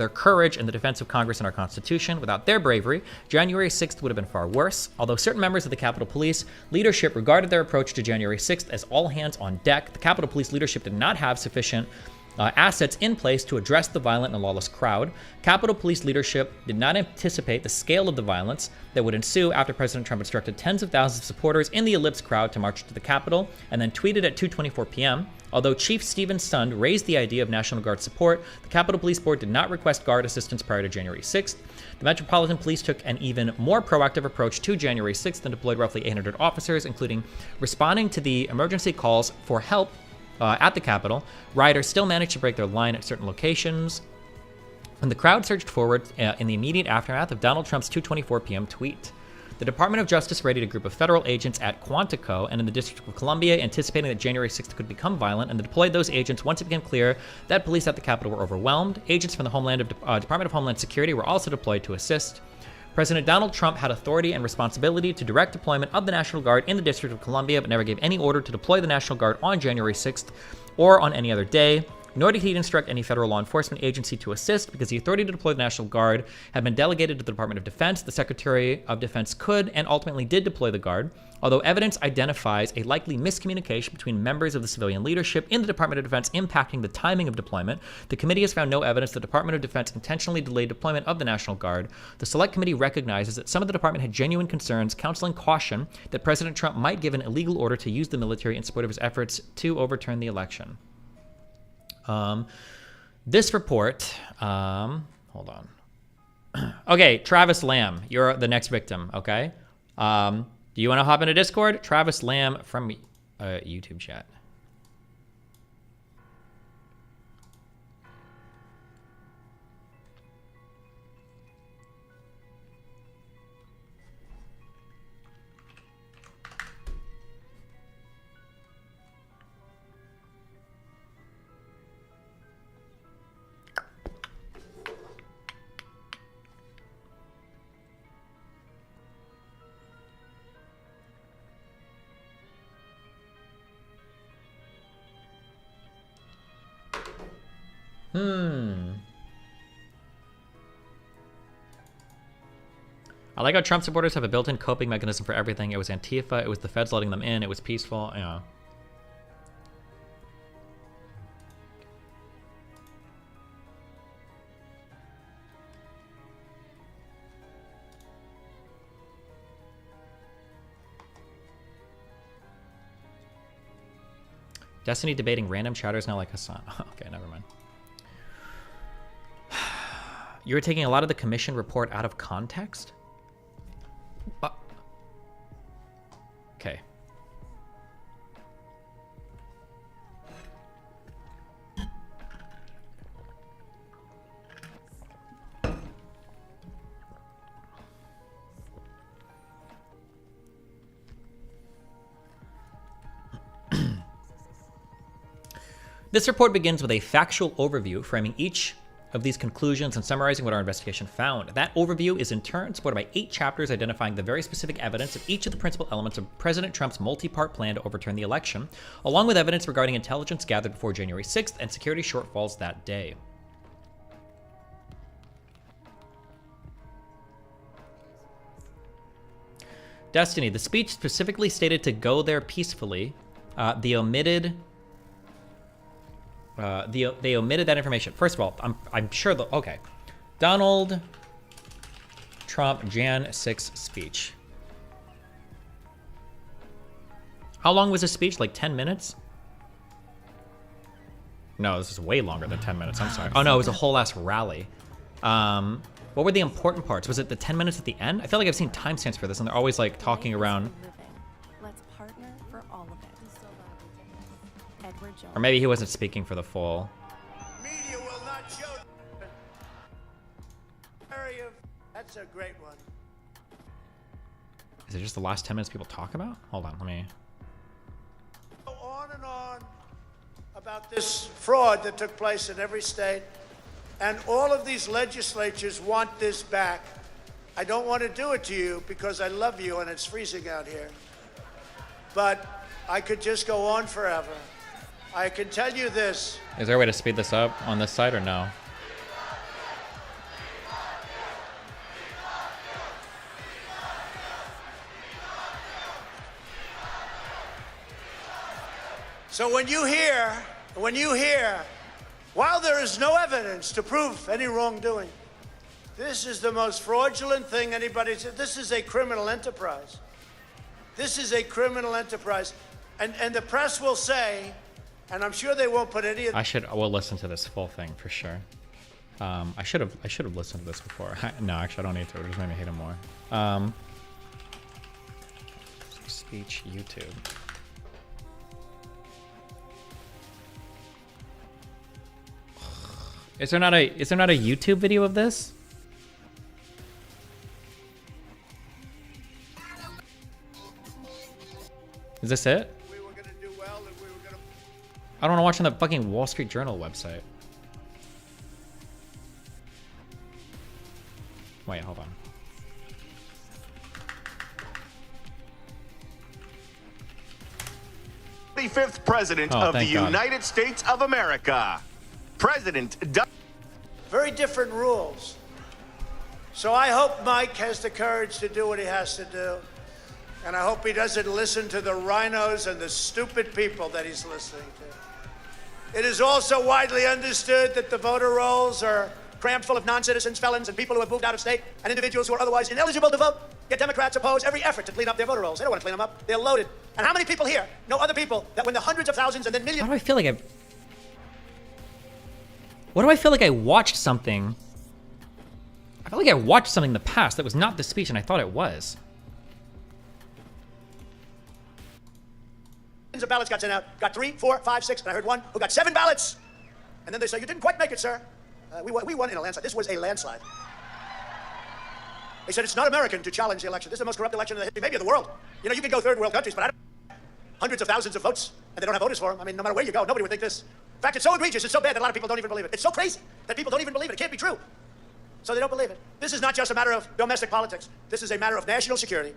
courage in the defense of Congress and our Constitution. Without their bravery, January 6th would have been far worse. Although certain members of the Capitol Police leadership regarded their approach to January 6th as all hands on deck, the Capitol Police leadership did not have sufficient assets in place to address the violent and lawless crowd. Capitol Police leadership did not anticipate the scale of the violence that would ensue after President Trump instructed tens of thousands of supporters in the Ellipse crowd to march to the Capitol and then tweeted at 2:24 p.m. Although Chief Stephen Sund raised the idea of National Guard support, the Capitol Police Board did not request Guard assistance prior to January 6th. The Metropolitan Police took an even more proactive approach to January 6th and deployed roughly 800 officers, including responding to the emergency calls for help at the Capitol. Rioters still managed to break their line at certain locations, and the crowd surged forward in the immediate aftermath of Donald Trump's 2:24 p.m. tweet. The Department of Justice readied a group of federal agents at Quantico and in the District of Columbia, anticipating that January 6th could become violent, and they deployed those agents once it became clear that police at the Capitol were overwhelmed. Agents from the Department of Homeland Security were also deployed to assist. President Donald Trump had authority and responsibility to direct deployment of the National Guard in the District of Columbia, but never gave any order to deploy the National Guard on January 6th or on any other day. Nor did he instruct any federal law enforcement agency to assist, because the authority to deploy the National Guard had been delegated to the Department of Defense. The Secretary of Defense could and ultimately did deploy the Guard. Although evidence identifies a likely miscommunication between members of the civilian leadership in the Department of Defense impacting the timing of deployment, the committee has found no evidence the Department of Defense intentionally delayed deployment of the National Guard. The Select Committee recognizes that some of the department had genuine concerns, counseling caution that President Trump might give an illegal order to use the military in support of his efforts to overturn the election. This report, hold on. Okay, Travis Lamb, you're the next victim, okay? Do you want to hop into Discord? Travis Lamb from YouTube chat. I like how Trump supporters have a built-in coping mechanism for everything. It was Antifa, it was the feds letting them in, it was peaceful, yeah. Destiny debating random chatters now like Hassan. Okay, never mind. You were taking a lot of the commission report out of context? Okay. This report begins with a factual overview framing each of these conclusions and summarizing what our investigation found. That overview is in turn supported by 8 chapters identifying the very specific evidence of each of the principal elements of President Trump's multi-part plan to overturn the election, along with evidence regarding intelligence gathered before January 6th and security shortfalls that day. Destiny, the speech specifically stated to go there peacefully. They omitted that information. First of all, I'm sure okay. Donald Trump Jan 6 speech. How long was his speech? Like 10 minutes? No, this is way longer than 10 minutes. I'm sorry. Oh no, it was a whole ass rally. What were the important parts? Was it the 10 minutes at the end? I feel like I've seen timestamps for this, and they're always like talking around. Let's partner for all of it. Edward Jones. Or maybe he wasn't speaking for the full. Media will not show. That's a great one. Is it just the last 10 minutes people talk about? Hold on, let me. Go on and on about this fraud that took place in every state, and all of these legislatures want this back. I don't want to do it to you because I love you and it's freezing out here. But I could just go on forever. I can tell you this. Is there a way to speed this up on this side or no? So when you hear, while there is no evidence to prove any wrongdoing, this is the most fraudulent thing anybody's, this is a criminal enterprise. This is a criminal enterprise. And the press will say, and I'm sure they won't put any of I will listen to this full thing for sure. I should have listened to this before. No, actually I don't need to. It just made me hate him more. Speech YouTube. Is there not a YouTube video of this? Is this it? I don't want to watch on the fucking Wall Street Journal website. Wait, hold on. 35th President of the United States of America. President very different rules. So I hope Mike has the courage to do what he has to do. And I hope he doesn't listen to the rhinos and the stupid people that he's listening to. It is also widely understood that the voter rolls are crammed full of non-citizens, felons, and people who have moved out of state, and individuals who are otherwise ineligible to vote. Yet Democrats oppose every effort to clean up their voter rolls. They don't want to clean them up. They're loaded. And how many people here know other people that when the hundreds of thousands and then millions... How do I feel like I've... What do I feel like I watched something? I feel like I watched something in the past that was not the speech, and I thought it was. Of ballots got sent out. Got 3, 4, 5, 6, and I heard one who got 7 ballots. And then they say, you didn't quite make it, sir. We won in a landslide. This was a landslide. They said it's not American to challenge the election. This is the most corrupt election in the history, maybe of the world. You know, you can go third world countries, but I don't hundreds of thousands of votes, and they don't have voters for them. I mean, no matter where you go, nobody would think this. In fact, it's so egregious, it's so bad that a lot of people don't even believe it. It's so crazy that people don't even believe it. It can't be true. So they don't believe it. This is not just a matter of domestic politics. This is a matter of national security.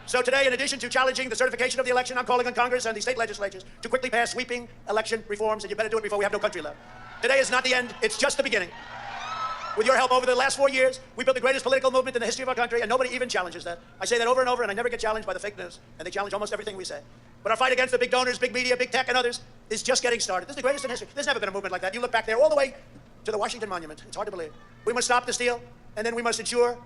So today, in addition to challenging the certification of the election, I'm calling on Congress and the state legislatures to quickly pass sweeping election reforms, and you better do it before we have no country left. Today is not the end, it's just the beginning. With your help over the last 4 years, we built the greatest political movement in the history of our country, and nobody even challenges that. I say that over and over, and I never get challenged by the fake news, and they challenge almost everything we say. But our fight against the big donors, big media, big tech, and others is just getting started. This is the greatest in history. There's never been a movement like that. You look back there all the way to the Washington Monument. It's hard to believe. We must stop the steal, and then we must ensure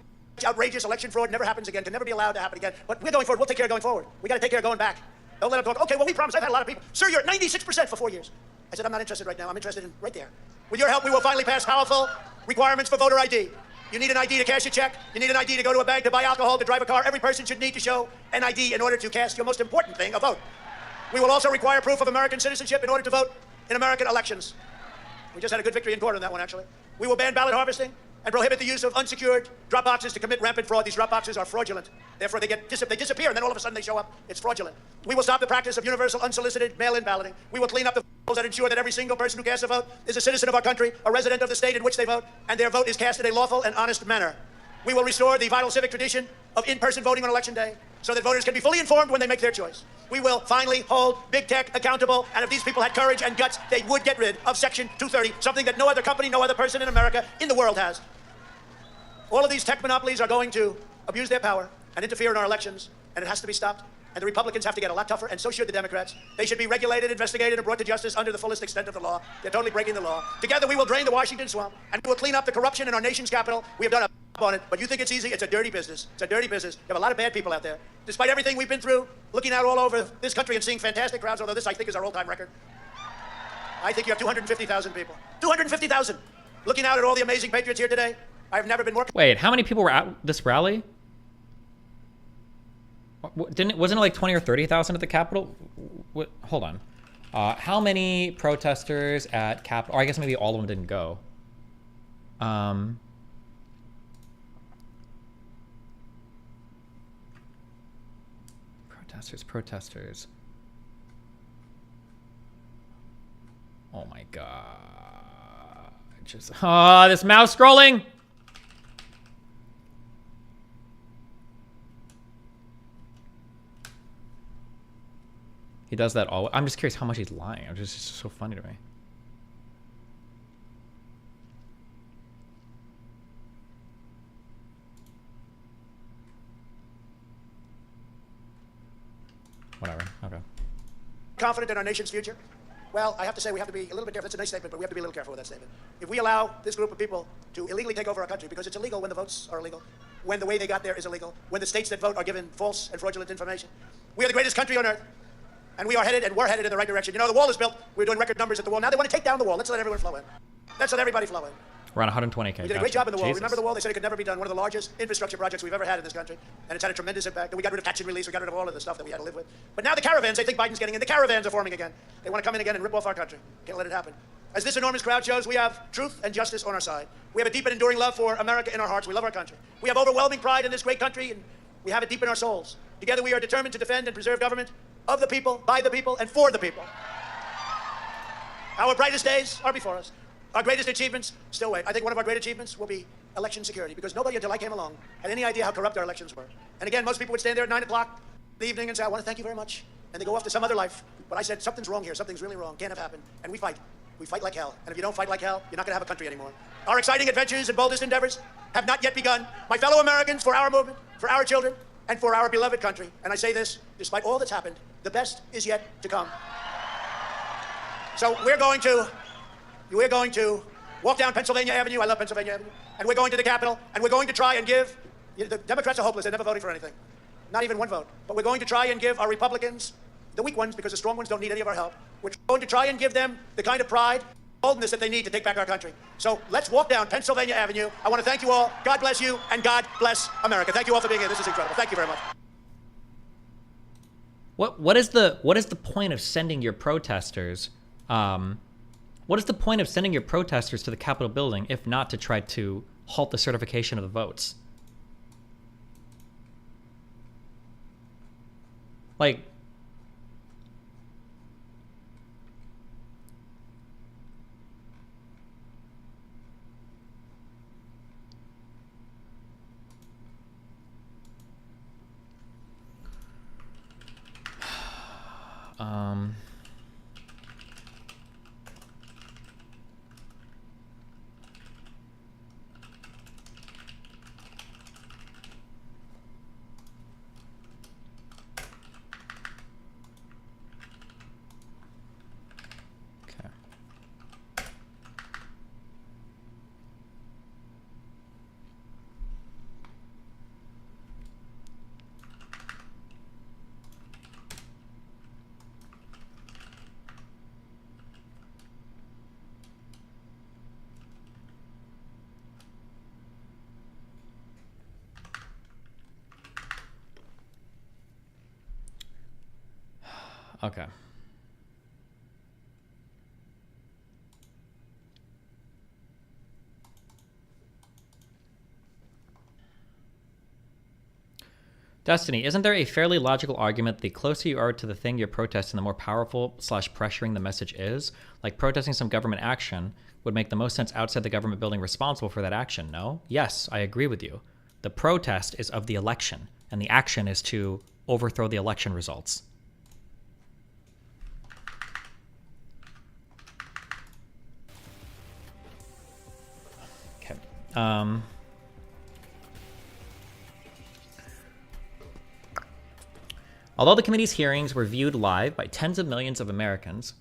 outrageous election fraud never happens again, can never be allowed to happen again. But we're going forward. We'll take care of going forward. We got to take care of going back. Don't let them talk. Okay, well, we promise. I've had a lot of people. Sir, you're at 96% for 4 years. I said, I'm not interested right now. I'm interested in right there. With your help, we will finally pass powerful requirements for voter ID. You need an ID to cash a check. You need an ID to go to a bank, to buy alcohol, to drive a car. Every person should need to show an ID in order to cast your most important thing, a vote. We will also require proof of American citizenship in order to vote in American elections. We just had a good victory in court on that one, actually. We will ban ballot harvesting and prohibit the use of unsecured drop boxes to commit rampant fraud. These drop boxes are fraudulent. Therefore, they disappear, and then all of a sudden they show up. It's fraudulent. We will stop the practice of universal unsolicited mail-in balloting. We will clean up the rules that ensure that every single person who casts a vote is a citizen of our country, a resident of the state in which they vote, and their vote is cast in a lawful and honest manner. We will restore the vital civic tradition of in-person voting on Election Day so that voters can be fully informed when they make their choice. We will finally hold big tech accountable, and if these people had courage and guts, they would get rid of Section 230, something that no other company, no other person in America, in the world has. All of these tech monopolies are going to abuse their power and interfere in our elections, and it has to be stopped. And the Republicans have to get a lot tougher, and so should the Democrats. They should be regulated, investigated, and brought to justice under the fullest extent of the law. They're totally breaking the law. Together, we will drain the Washington swamp, and we will clean up the corruption in our nation's capital. We have done a on it, but you think it's easy? It's a dirty business. It's a dirty business. You have a lot of bad people out there. Despite everything we've been through, looking out all over this country and seeing fantastic crowds, although this, I think, is our all-time record. I think you have 250,000 people. 250,000! Looking out at all the amazing patriots here today, I've never been more... Wait, how many people were at this rally? Wasn't it like 20 or 30,000 at the Capitol? Hold on. How many protesters at Capitol? Or I guess maybe all of them didn't go. Protesters. Oh my god. Just this mouse scrolling. He does that all. I'm just curious how much he's lying. It's just so funny to me. Whatever. Okay. Confident in our nation's future? Well, I have to say we have to be a little bit careful. That's a nice statement, but we have to be a little careful with that statement. If we allow this group of people to illegally take over our country, because it's illegal when the votes are illegal, when the way they got there is illegal, when the states that vote are given false and fraudulent information, we are the greatest country on earth, and we are headed, and we're headed in the right direction. You know, the wall is built. We're doing record numbers at the wall. Now they want to take down the wall. Let's let everyone flow in. Let's let everybody flow in. Around 120K. We did a great job in the wall. Remember the wall? They said it could never be done. One of the largest infrastructure projects we've ever had in this country. And it's had a tremendous impact. And we got rid of catch and release. We got rid of all of the stuff that we had to live with. But now the caravans, they think Biden's getting in. The caravans are forming again. They want to come in again and rip off our country. Can't let it happen. As this enormous crowd shows, we have truth and justice on our side. We have a deep and enduring love for America in our hearts. We love our country. We have overwhelming pride in this great country, and we have it deep in our souls. Together we are determined to defend and preserve government of the people, by the people, and for the people. Our brightest days are before us. Our greatest achievements still wait. I think one of our great achievements will be election security, because nobody until I came along had any idea how corrupt our elections were. And again, most people would stand there at 9 o'clock in the evening and say, I want to thank you very much. And they go off to some other life. But I said, something's wrong here. Something's really wrong. Can't have happened. And we fight. We fight like hell. And if you don't fight like hell, you're not going to have a country anymore. Our exciting adventures and boldest endeavors have not yet begun. My fellow Americans, for our movement, for our children, and for our beloved country. And I say this, despite all that's happened, the best is yet to come. So we're going to walk down Pennsylvania Avenue. I love Pennsylvania Avenue. And we're going to the Capitol, and we're going to try and give, the Democrats are hopeless. They're never voting for anything. Not even one vote. But we're going to try and give our Republicans, the weak ones, because the strong ones don't need any of our help, we're going to try and give them the kind of pride, boldness that they need to take back our country. So let's walk down Pennsylvania Avenue. I want to thank you all. God bless you, and God bless America. Thank you all for being here. This is incredible. Thank you very much. What is the point of sending your protesters? What is the point of sending your protesters to the Capitol building if not to try to halt the certification of the votes? Like, okay. Destiny, isn't there a fairly logical argument that the closer you are to the thing you're protesting, the more powerful / pressuring the message is? Like protesting some government action would make the most sense outside the government building responsible for that action, no? Yes, I agree with you. The protest is of the election, and the action is to overthrow the election results. Okay. Although the committee's hearings were viewed live by tens of millions of Americans,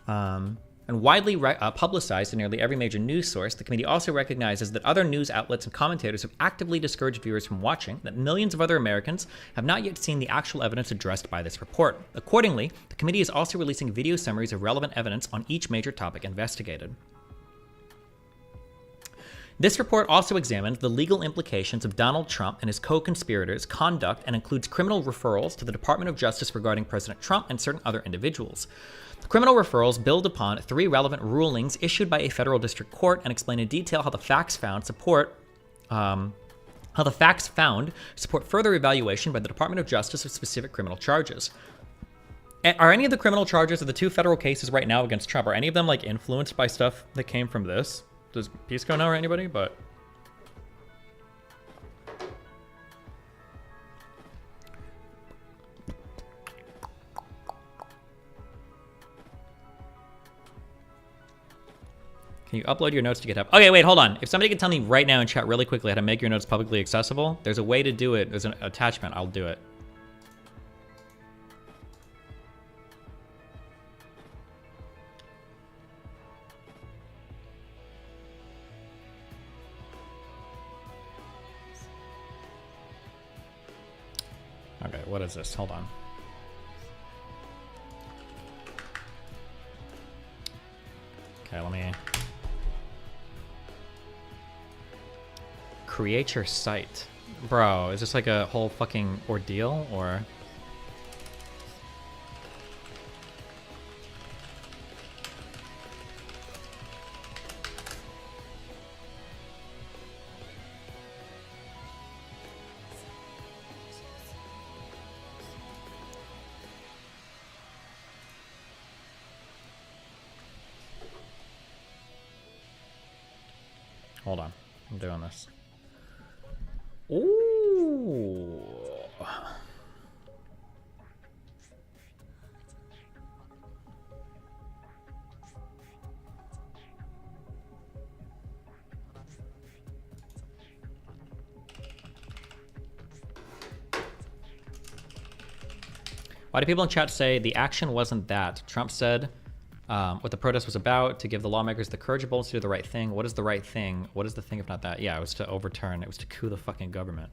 and widely publicized in nearly every major news source, the committee also recognizes that other news outlets and commentators have actively discouraged viewers from watching, that millions of other Americans have not yet seen the actual evidence addressed by this report. Accordingly, the committee is also releasing video summaries of relevant evidence on each major topic investigated. This report also examines the legal implications of Donald Trump and his co-conspirators' conduct and includes criminal referrals to the Department of Justice regarding President Trump and certain other individuals. The criminal referrals build upon 3 relevant rulings issued by a federal district court and explain in detail how the facts found support how the facts found support further evaluation by the Department of Justice of specific criminal charges. Are any of the criminal charges of the 2 federal cases right now against Trump, are any of them like influenced by stuff that came from this? Does Pisco know or anybody? But can you upload your notes to GitHub? Okay, wait, hold on. If somebody can tell me right now in chat really quickly how to make your notes publicly accessible, there's a way to do it. There's an attachment. I'll do it. Okay, what is this? Hold on. Okay, let me create your site. Bro, is this like a whole fucking ordeal or? Hold on, I'm doing this. Ooh. Why do people in chat say the action wasn't that? Trump said what the protest was about, to give the lawmakers the courage and boldness to do the right thing. What is the right thing? What is the thing if not that? Yeah, it was to overturn. It was to coup the fucking government.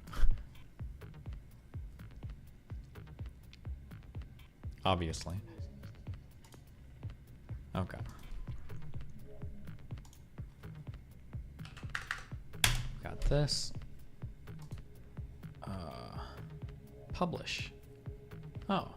Obviously. Okay. Got this. Publish. Oh.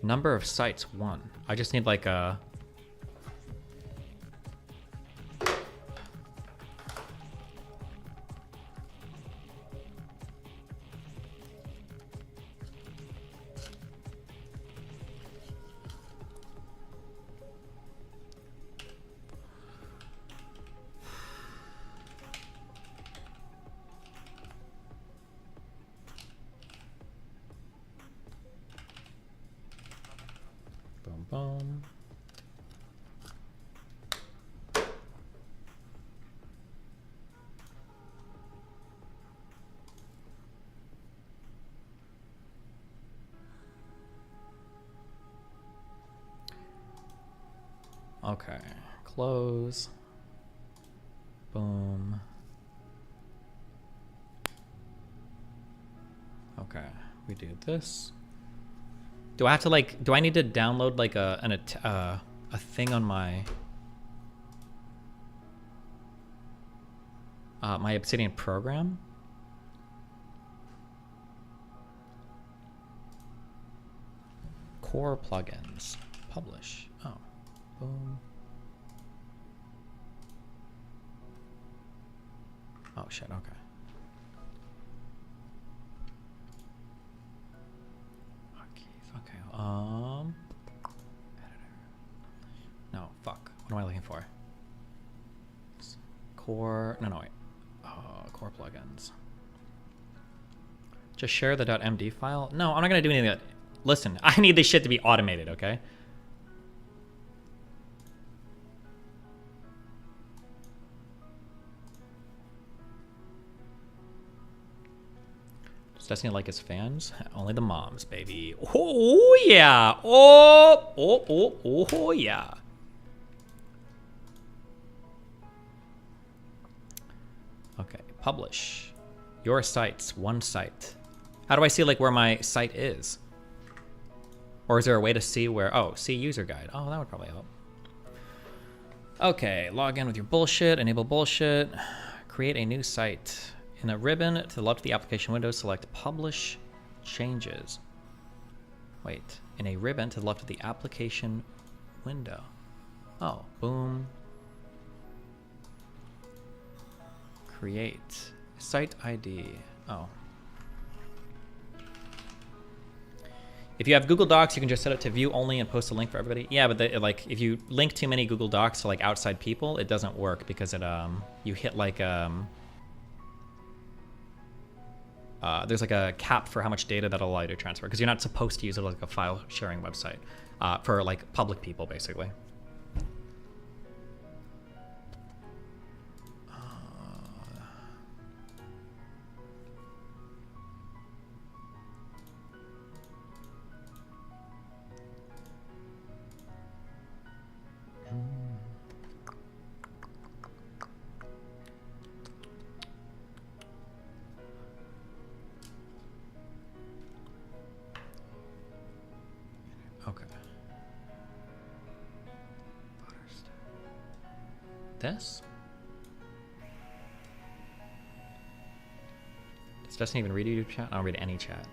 Number of sites, 1. I just need like a... Boom. Okay, close. Boom. Okay, we do this. Do I have to like? Do I need to download like a thing on my my Obsidian program? Core plugins. Publish. Oh, boom. Oh shit. Okay. Editor. No, fuck. What am I looking for? Core. No, wait. Core plugins. Just share the .md file. No, I'm not gonna do anything. Listen, I need this shit to be automated. Okay. Destiny like his fans? Only the moms, baby. Oh yeah. Oh yeah. Okay, publish. Your sites, 1 site. How do I see like where my site is? Or is there a way to see where, oh, see user guide. Oh, that would probably help. Okay, log in with your bullshit, enable bullshit, create a new site. In a ribbon to the left of the application window, select Publish changes. Wait, in a ribbon to the left of the application window. Oh, boom. Create. Site ID. Oh. If you have Google Docs, you can just set it to view only and post a link for everybody. Yeah, but like if you link too many Google Docs to like outside people, it doesn't work because it you hit like there's like a cap for how much data that'll allow you to transfer because you're not supposed to use it like a file sharing website for like public people basically. Okay. This? Does Destiny even read YouTube chat? I don't read any chat.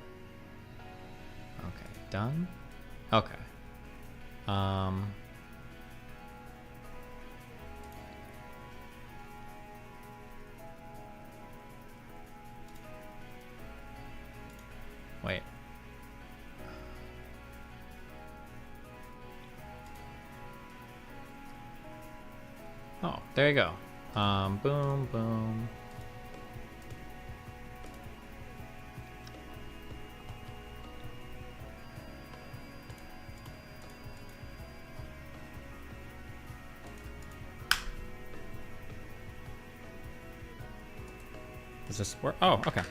Okay, done. Okay. Wait. Oh, there you go. Boom, boom. Does this work? Oh, okay.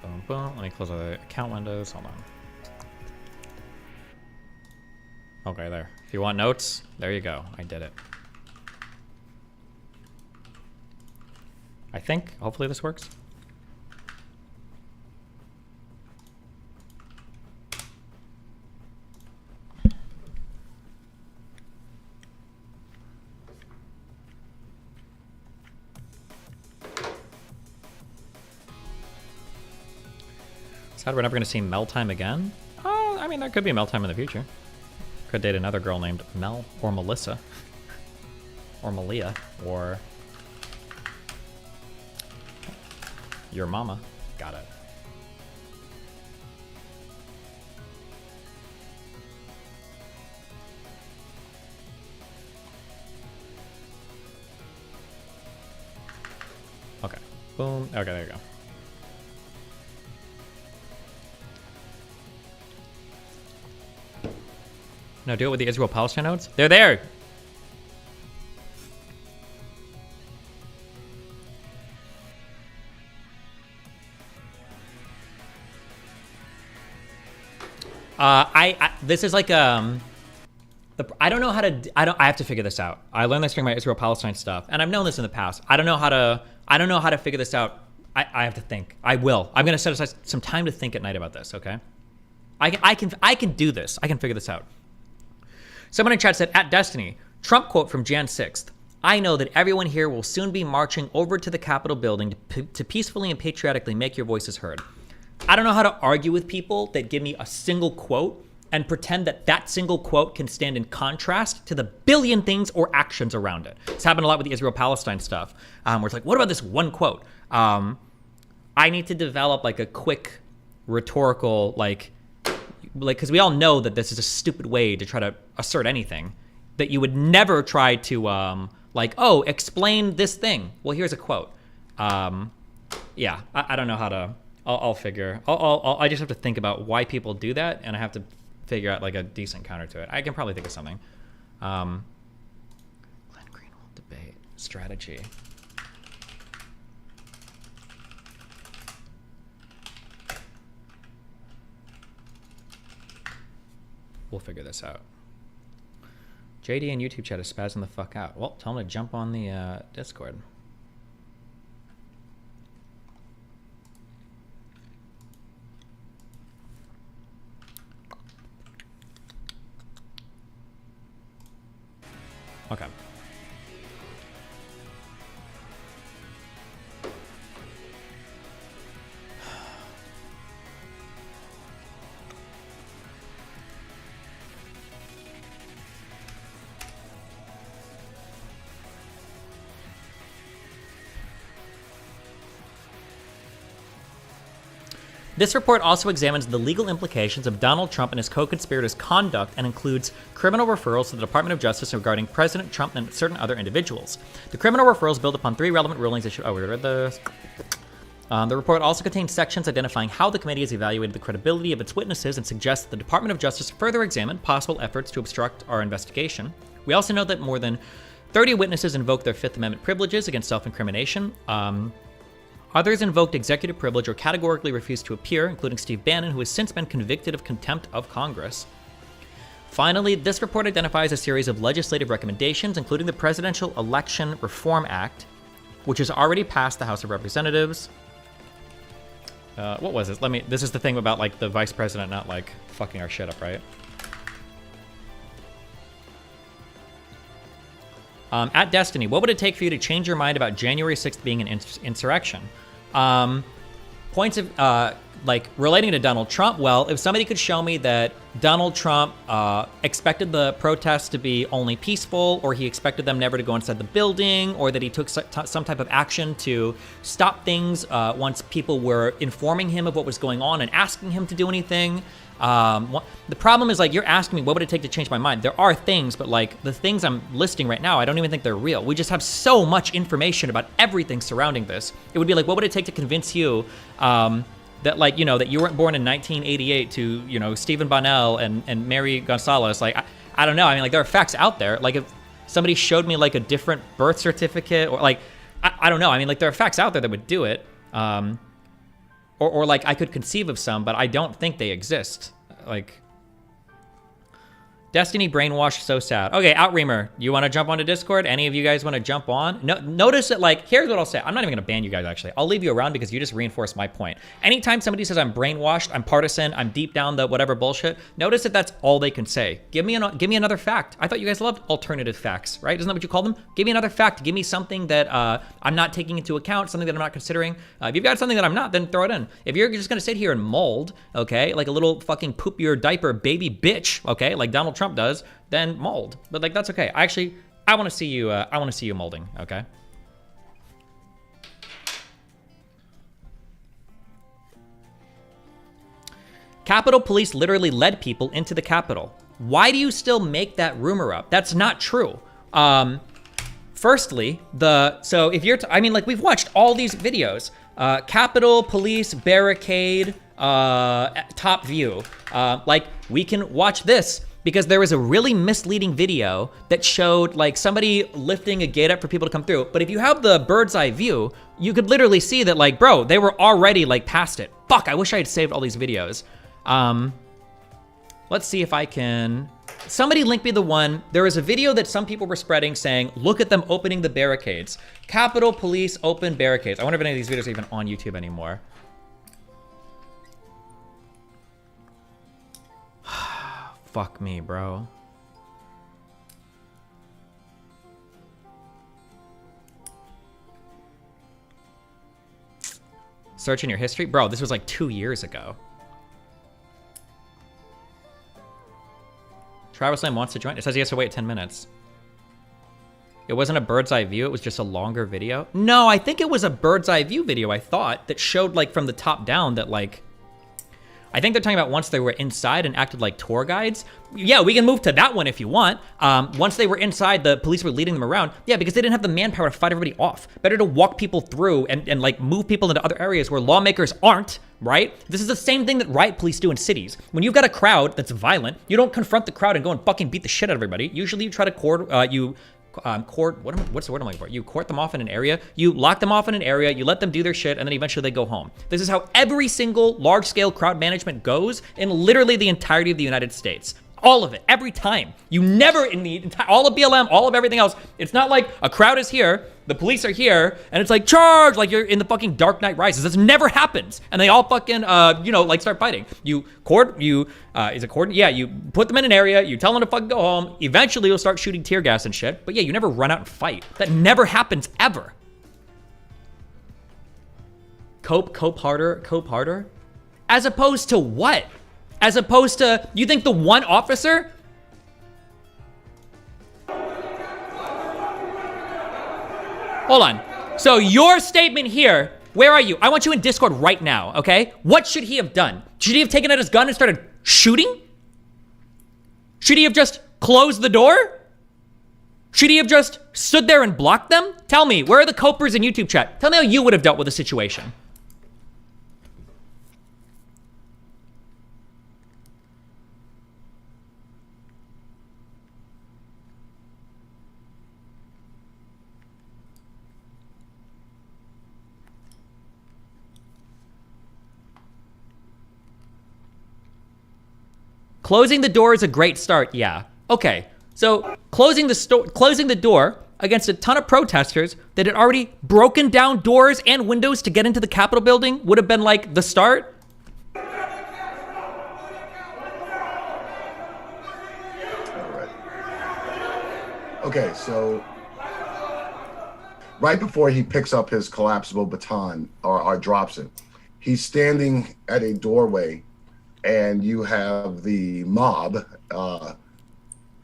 Boom, boom. Let me close all the account windows. Hold on. Okay, there. If you want notes, there you go. I did it. I think. Hopefully this works. Sad we're never going to see Mel time again. Oh, I mean, there could be Mel time in the future. Could date another girl named Mel or Melissa or Malia or your mama. Got it. Okay. Boom. Okay, there you go. No, do it with the Israel-Palestine nodes. They're there. This is like I don't know how to. I have to figure this out. I learned this during my Israel-Palestine stuff, and I've known this in the past. I don't know how to figure this out. I have to think. I will. I'm gonna set aside some time to think at night about this. Okay. I can do this. I can figure this out. Someone in chat said, at Destiny, Trump quote from Jan 6th, I know that everyone here will soon be marching over to the Capitol building to peacefully and patriotically make your voices heard. I don't know how to argue with people that give me a single quote and pretend that that single quote can stand in contrast to the billion things or actions around it. It's happened a lot with the Israel-Palestine stuff, where it's like, what about this one quote? I need to develop like a quick rhetorical, because we all know that this is a stupid way to try to assert anything, that you would never try to explain this thing. Well, here's a quote. Yeah, I don't know how to. I'll figure. I just have to think about why people do that, and I have to figure out like a decent counter to it. I can probably think of something. Glenn Greenwald debate strategy. We'll figure this out. JD in YouTube chat is spazzing the fuck out. Well, tell him to jump on the Discord. Okay. This report also examines the legal implications of Donald Trump and his co-conspirators' conduct and includes criminal referrals to the Department of Justice regarding President Trump and certain other individuals. The criminal referrals build upon 3 relevant rulings issued. Oh, we read this. The report also contains sections identifying how the committee has evaluated the credibility of its witnesses and suggests that the Department of Justice further examine possible efforts to obstruct our investigation. We also know that more than 30 witnesses invoked their Fifth Amendment privileges against self-incrimination. Others invoked executive privilege or categorically refused to appear, including Steve Bannon, who has since been convicted of contempt of Congress. Finally, this report identifies a series of legislative recommendations, including the Presidential Election Reform Act, which has already passed the House of Representatives. What was this? This is the thing about, like, the vice president not, like, fucking our shit up, right? At Destiny, what would it take for you to change your mind about January 6th being an insurrection? Points of, like, relating to Donald Trump, well, if somebody could show me that Donald Trump expected the protests to be only peaceful, or he expected them never to go inside the building, or that he took some type of action to stop things once people were informing him of what was going on and asking him to do anything. The problem is, like, you're asking me what would it take to change my mind. There are things, but, like, the things I'm listing right now, I don't even think they're real. We just have so much information about everything surrounding this. It would be like, what would it take to convince you that, like, you know, that you weren't born in 1988 to, you know, Stephen Bonnell and Mary Gonzalez? Like, I don't know. I mean, like, there are facts out there. Like, if somebody showed me, like, a different birth certificate, or, like, I don't know. I mean, like, there are facts out there that would do it. Or like, I could conceive of some, but I don't think they exist. Like, Destiny brainwashed, so sad. Okay, Outreamer, you want to jump onto Discord? Any of you guys want to jump on? No, notice that, like, here's what I'll say. I'm not even going to ban you guys, actually. I'll leave you around because you just reinforce my point. Anytime somebody says I'm brainwashed, I'm partisan, I'm deep down the whatever bullshit, notice that that's all they can say. Give me another fact. I thought you guys loved alternative facts, right? Isn't that what you call them? Give me another fact. Give me something that I'm not taking into account, something that I'm not considering. If you've got something that I'm not, then throw it in. If you're just going to sit here and mold, okay, like a little fucking poop your diaper baby bitch, okay, like Donald Trump does, then mold. But, like, that's okay. I want to see you. I want to see you molding. Okay. Capitol Police literally led people into the Capitol. Why do you still make that rumor up? That's not true. Firstly, so if you're, I mean, like, we've watched all these videos. Capitol Police barricade, top view. Like, we can watch this. Because there was a really misleading video that showed, like, somebody lifting a gate up for people to come through. But if you have the bird's eye view, you could literally see that, like, bro, they were already, like, past it. Fuck, I wish I had saved all these videos. Let's see if I can... Somebody link me the one. There was a video that some people were spreading saying, look at them opening the barricades. Capitol Police open barricades. I wonder if any of these videos are even on YouTube anymore. Fuck me, bro. Search in your history? Bro, this was like 2 years ago. Travis Slam wants to join. It says he has to wait 10 minutes. It wasn't a bird's eye view. It was just a longer video. No, I think it was a bird's eye view video, I thought, that showed, like, from the top down that, like... I think they're talking about once they were inside and acted like tour guides. Yeah, we can move to that one if you want. Once they were inside, the police were leading them around. Yeah, because they didn't have the manpower to fight everybody off. Better to walk people through and like move people into other areas where lawmakers aren't, right? This is the same thing that riot police do in cities. When you've got a crowd that's violent, you don't confront the crowd and go and fucking beat the shit out of everybody. Usually you try to what's the word I'm looking for? You court them off in an area, you lock them off in an area, you let them do their shit, and then eventually they go home. This is how every single large-scale crowd management goes in literally the entirety of the United States. All of it, every time. You never, in the entire, all of BLM, all of everything else, it's not like a crowd is here, the police are here, and it's like, charge, like you're in the fucking Dark Knight Rises. This never happens. And they all fucking, like start fighting. You put them in an area, you tell them to fucking go home, eventually you'll start shooting tear gas and shit, but yeah, you never run out and fight. That never happens, ever. Cope harder? As opposed to what? As opposed to, you think the one officer? Hold on. So your statement here Where are you? I want you in Discord right now, okay? What should he have done? Should he have taken out his gun and started shooting? Should he have just closed the door? Should he have just stood there and blocked them? Tell me, where are the copers in YouTube chat? Tell me how you would have dealt with the situation. Closing the door is a great start, yeah. Okay, so closing the door against a ton of protesters that had already broken down doors and windows to get into the Capitol building would have been like the start. Okay, so right before he picks up his collapsible baton or drops it, he's standing at a doorway, and you have the mob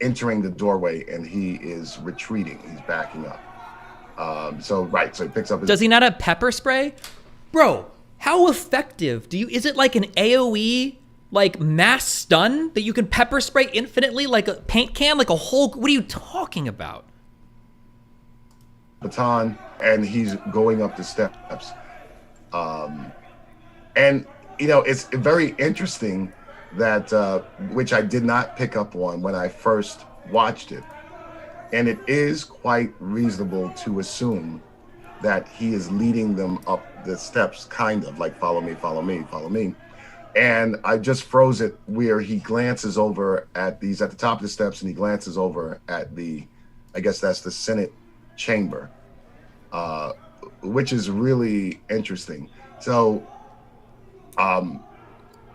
entering the doorway, and he is retreating. He's backing up. So he picks up his... Does he not have pepper spray? Bro, how effective is it like an AoE, like mass stun that you can pepper spray infinitely like a paint can, like a whole, what are you talking about? Baton, and he's going up the steps. And, you know, it's very interesting that, which I did not pick up on when I first watched it. And it is quite reasonable to assume that he is leading them up the steps, kind of like, follow me, follow me, follow me. And I just froze it where he glances over at at the top of the steps, and he glances over at I guess that's the Senate chamber, which is really interesting. So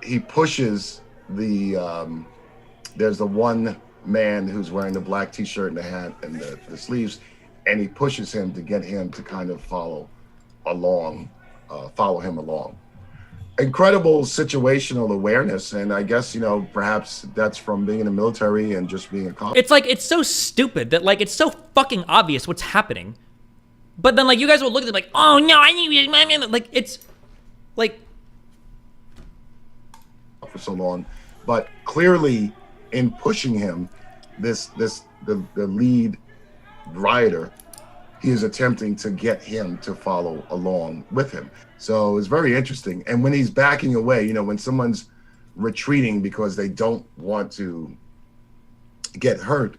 he pushes there's the one man who's wearing the black t-shirt and the hat and the sleeves, and he pushes him to get him to kind of follow him along. Incredible situational awareness, and I guess, you know, perhaps that's from being in the military and just being a cop. It's like, it's so stupid that, like, it's so fucking obvious what's happening. But then, like, you guys will look at it like, oh no, I need, like, it's like, for so long, but clearly in pushing him, the lead rioter, he is attempting to get him to follow along with him. So it's very interesting. And when he's backing away, you know, when someone's retreating because they don't want to get hurt,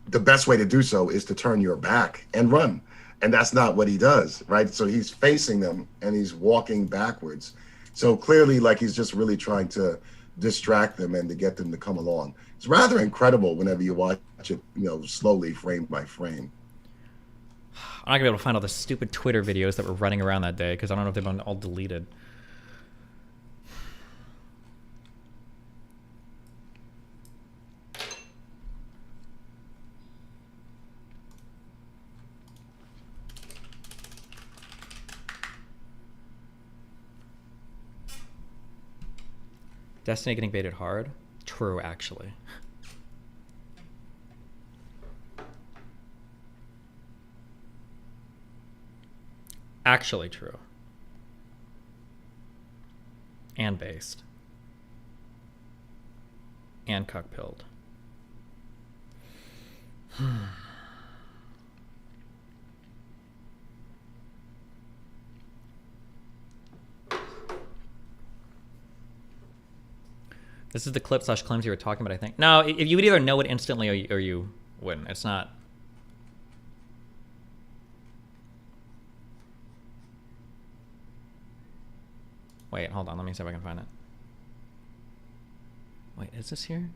the best way to do so is to turn your back and run. And that's not what he does, right? So he's facing them and he's walking backwards. So clearly, like, he's just really trying to distract them and to get them to come along. It's rather incredible whenever you watch it, you know, slowly, frame by frame. I'm not gonna be able to find all the stupid Twitter videos that were running around that day because I don't know if they've been all deleted. Destiny getting baited hard? True, actually. Actually true. And based. And cuck-pilled. This is the clip / claims you were talking about, I think. No, if you would either know it instantly or you wouldn't. It's not. Wait, hold on. Let me see if I can find it. Wait, is this here?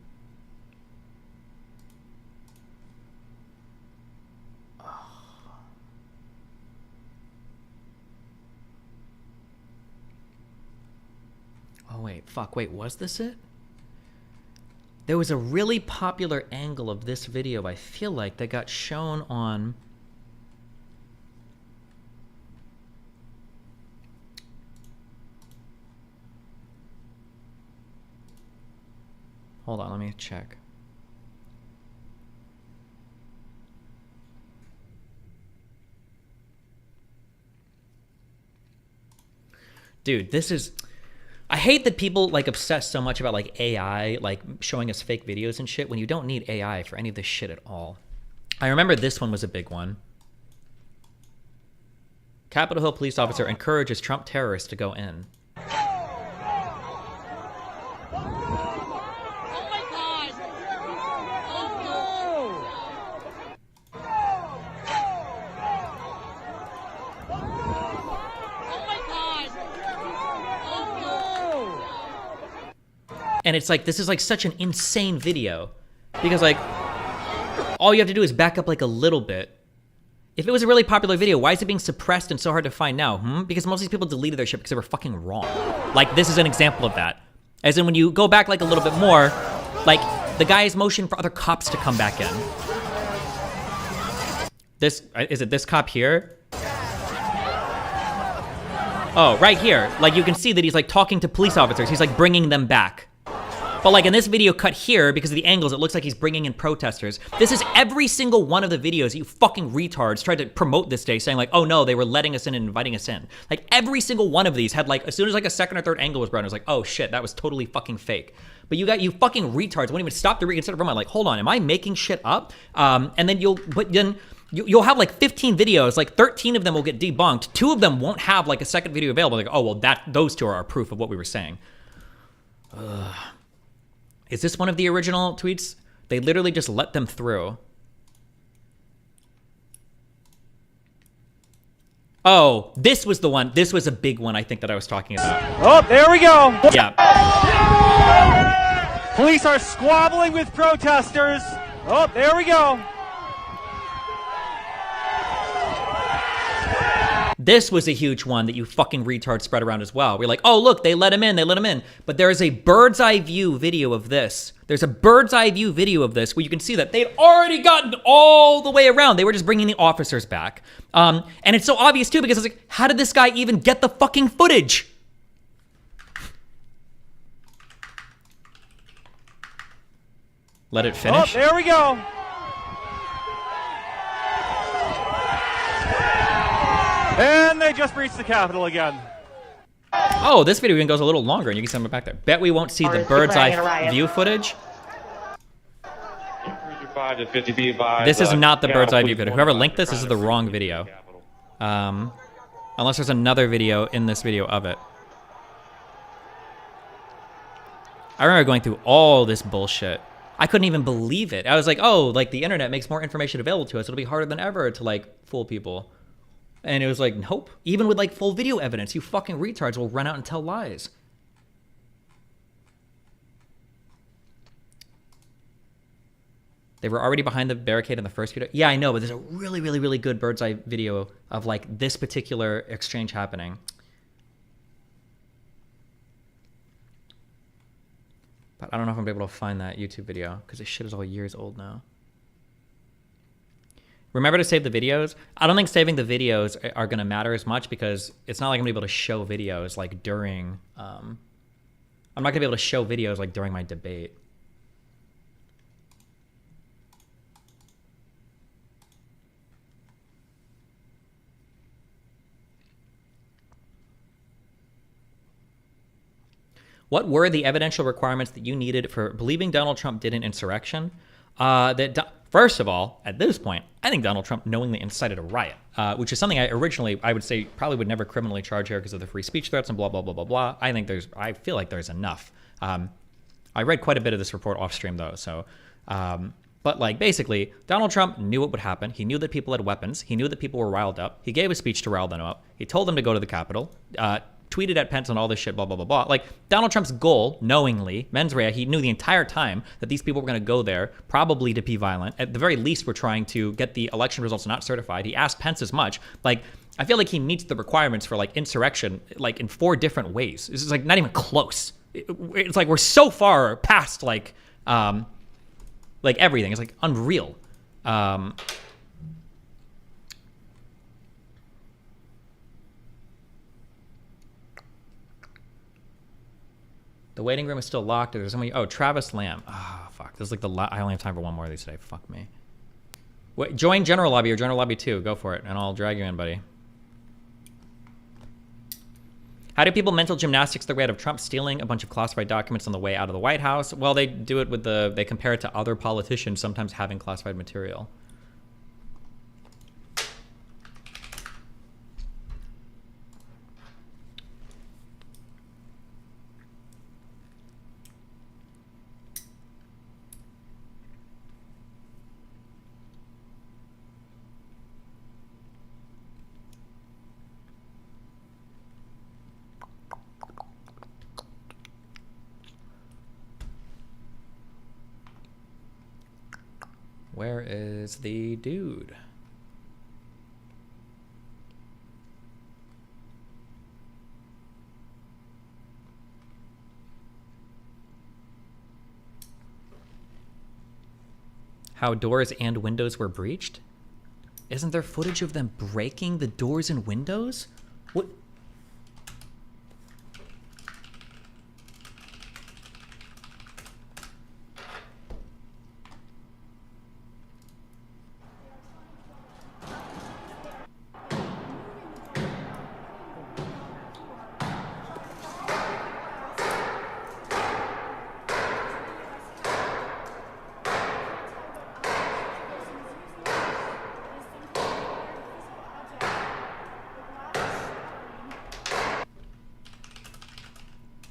Oh, wait. Fuck. Wait, was this it? There was a really popular angle of this video, I feel like, that got shown on... Hold on, let me check. dude, this is. I hate that people like obsess so much about like AI, like showing us fake videos and shit when you don't need AI for any of this shit at all. I remember this one was a big one. Capitol Hill police officer encourages Trump terrorists to go in. And it's like, this is like such an insane video because like all you have to do is back up like a little bit. If it was a really popular video, why is it being suppressed and so hard to find now? Because most of these people deleted their shit because they were fucking wrong. Like this is an example of that. As in when you go back like a little bit more, like the guy is motioning for other cops to come back in. This, is it this cop here? Oh, right here. Like you can see that he's like talking to police officers. He's like bringing them back. But like in this video cut here, because of the angles, it looks like he's bringing in protesters. This is every single one of the videos you fucking retards tried to promote this day, saying like, oh no, they were letting us in and inviting us in. Like every single one of these had like, as soon as like a second or third angle was brought, it was like, oh shit, that was totally fucking fake. But you fucking retards won't even stop to reconsider. I'm like, hold on, am I making shit up? And then you'll have like 15 videos, like 13 of them will get debunked. 2 of them won't have like a second video available. Like, oh well, those 2 are proof of what we were saying. Ugh. Is this one of the original tweets? They literally just let them through. Oh, this was the one. This was a big one I think that I was talking about. Oh, there we go. Yeah. Police are squabbling with protesters. Oh, there we go. This was a huge one that you fucking retards spread around as well. We're like, oh, look, they let him in, they let him in. But there is a bird's eye view video of this. There's a bird's eye view video of this where you can see that they'd already gotten all the way around. They were just bringing the officers back. And it's so obvious too because it's like, how did this guy even get the fucking footage? Let it finish. Oh, there we go. And they just breached the Capitol again. Oh, this video even goes a little longer, and you can see them back there. Bet we won't see the bird's eye view footage. This is not the bird's eye view video. Whoever linked this is the wrong video. Unless there's another video in this video of it. I remember going through all this bullshit. I couldn't even believe it. I was like, oh, like the internet makes more information available to us. It'll be harder than ever to like fool people. And it was like, nope. Even with like full video evidence, you fucking retards will run out and tell lies. They were already behind the barricade in the first video. Yeah, I know, but there's a really, really, really good bird's eye video of like this particular exchange happening. But I don't know if I'm able to find that YouTube video because this shit is all years old now. Remember to save the videos. I don't think saving the videos are going to matter as much because it's not like I'm going to be able to show videos like during, I'm not going to be able to show videos like during my debate. What were the evidential requirements that you needed for believing Donald Trump did an insurrection? First of all, at this point, I think Donald Trump knowingly incited a riot, which is something I would say probably would never criminally charge here because of the free speech threats and blah, blah, blah, blah, blah. I feel like there's enough. I read quite a bit of this report off stream though. So, but like basically Donald Trump knew what would happen. He knew that people had weapons. He knew that people were riled up. He gave a speech to rile them up. He told them to go to the Capitol, tweeted at Pence and all this shit, blah, blah, blah, blah. Like, Donald Trump's goal, knowingly, mens rea, he knew the entire time that these people were going to go there, probably to be violent. At the very least, we're trying to get the election results not certified. He asked Pence as much. Like, I feel like he meets the requirements for, like, insurrection, like, in 4 different ways. This is, like, not even close. It's like we're so far past, like everything. It's, like, unreal. The waiting room is still locked. There's somebody. Oh, Travis Lamb. Oh, fuck. This is like I only have time for one more of these today. Fuck me. Wait, join General Lobby or General Lobby 2. Go for it, and I'll drag you in, buddy. How do people mental gymnastics their way out of Trump stealing a bunch of classified documents on the way out of the White House? Well, they do it with they compare it to other politicians sometimes having classified material. Where is the dude? How doors and windows were breached? Isn't there footage of them breaking the doors and windows? What?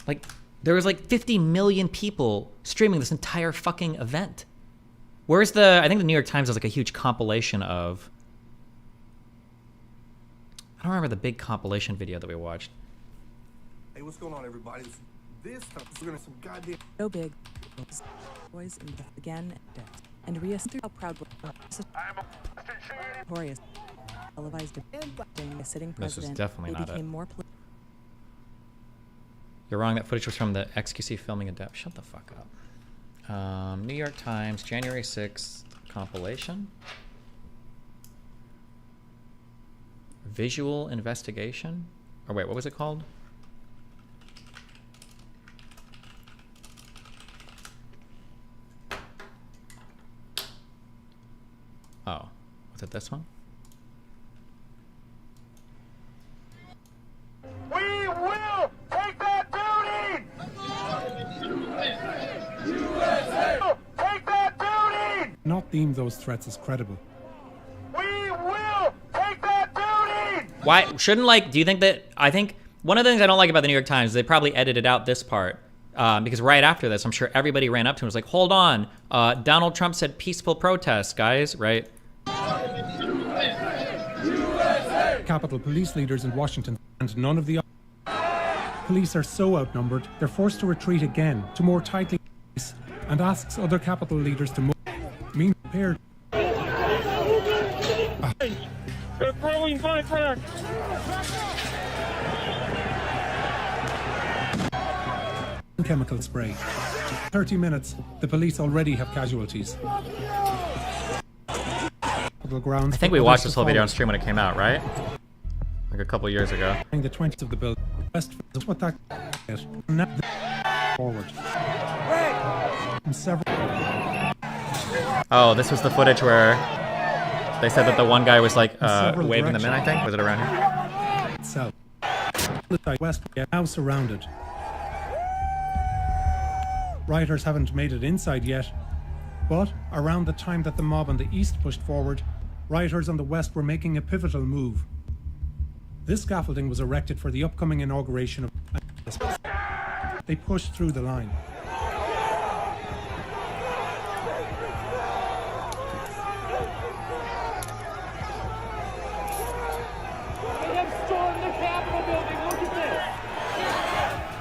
Like, there was like 50 million people streaming this entire fucking event. Where's the, I think the New York Times has like a huge compilation of, I don't remember the big compilation video that we watched. Hey, what's going on, everybody? This time, we're gonna some goddamn. So big. Boys and again, and reassert how proud Victorious televised a sitting president. This is definitely they not became it. More You're wrong. That footage was from the XQC filming in depth. Shut the fuck up. New York Times, January 6th compilation. Visual investigation. Or wait, what was it called? Oh, was it this one? We will take that duty! Take that duty! Not deem those threats as credible. We will take that duty! Why shouldn't, like, do you think that, I think one of the things I don't like about the New York Times is they probably edited out this part because right after this, I'm sure everybody ran up to him and was like, hold on, Donald Trump said peaceful protests, guys, right? Capitol Police leaders in Washington and none of the police are so outnumbered, they're forced to retreat again to more tightly and asks other Capitol leaders to move. Mean prepared. They're throwing firecrackers! Chemical spray. 30 minutes, the police already have casualties. Grounds I think we watched this whole video on stream when it came out, right? Like a couple years ago. The 20th of the bill. Best is what that is. Now forward. Oh, this was the footage where they said that the one guy was like waving them in, I think. Was it around here? South. West now surrounded. Rioters haven't made it inside yet, but around the time that the mob on the east pushed forward, rioters on the west were making a pivotal move. This scaffolding was erected for the upcoming inauguration of. They pushed through the line.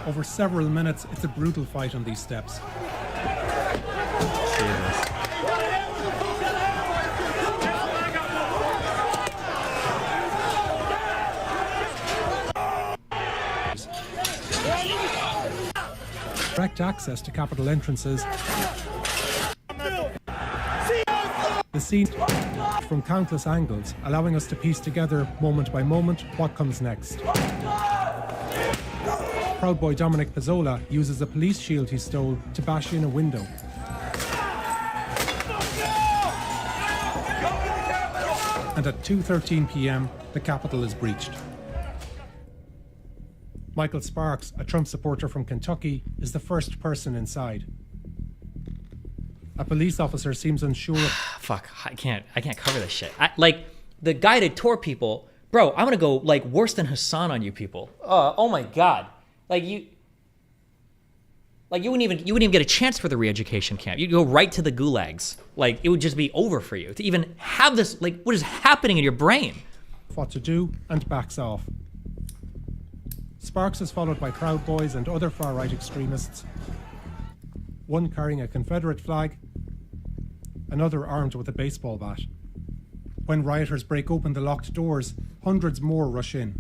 Over several minutes, it's a brutal fight on these steps. Jesus. Direct access to Capitol entrances. The scene from countless angles, allowing us to piece together moment by moment what comes next. Proud Boy Dominic Pezzola uses a police shield he stole to bash in a window. And at 2:13 p.m., the Capitol is breached. Michael Sparks, a Trump supporter from Kentucky, is the first person inside. A police officer seems unsure. Fuck, I can't cover this shit. Like, the guided tour people, bro, I'm gonna go, like, worse than Hassan on you people. Oh my God. You wouldn't even get a chance for the re-education camp. You'd go right to the gulags. Like, it would just be over for you to even have this, like, what is happening in your brain? What to do, and backs off. Sparks is followed by Proud Boys and other far-right extremists, one carrying a Confederate flag, another armed with a baseball bat. When rioters break open the locked doors, hundreds more rush in.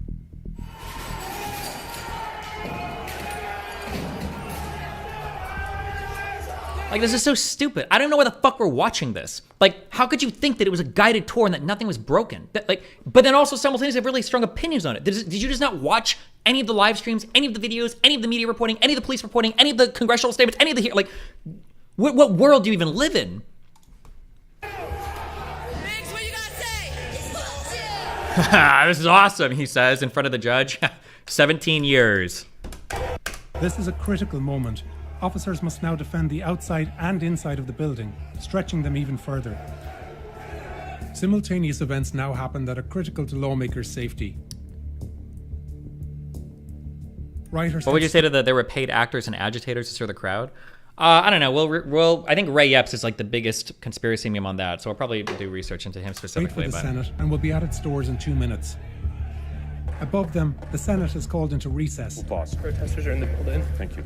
Like, this is so stupid. I don't know why the fuck we're watching this. Like, how could you think that it was a guided tour and that nothing was broken? But then also simultaneously have really strong opinions on it. Did you just not watch any of the live streams, any of the videos, any of the media reporting, any of the police reporting, any of the congressional statements, any of the, like, what world do you even live in? This is awesome, he says in front of the judge. 17 years. This is a critical moment. Officers must now defend the outside and inside of the building, stretching them even further. Simultaneous events now happen that are critical to lawmakers' safety. Rioters. What would you say to there were paid actors and agitators to stir the crowd? I don't know. We'll. I think Ray Epps is like the biggest conspiracy meme on that, so I'll probably do research into him specifically. Wait for the Senate and will be at its doors in 2 minutes. Above them, the Senate is called into recess. We'll pause. Protesters are in the building. Thank you.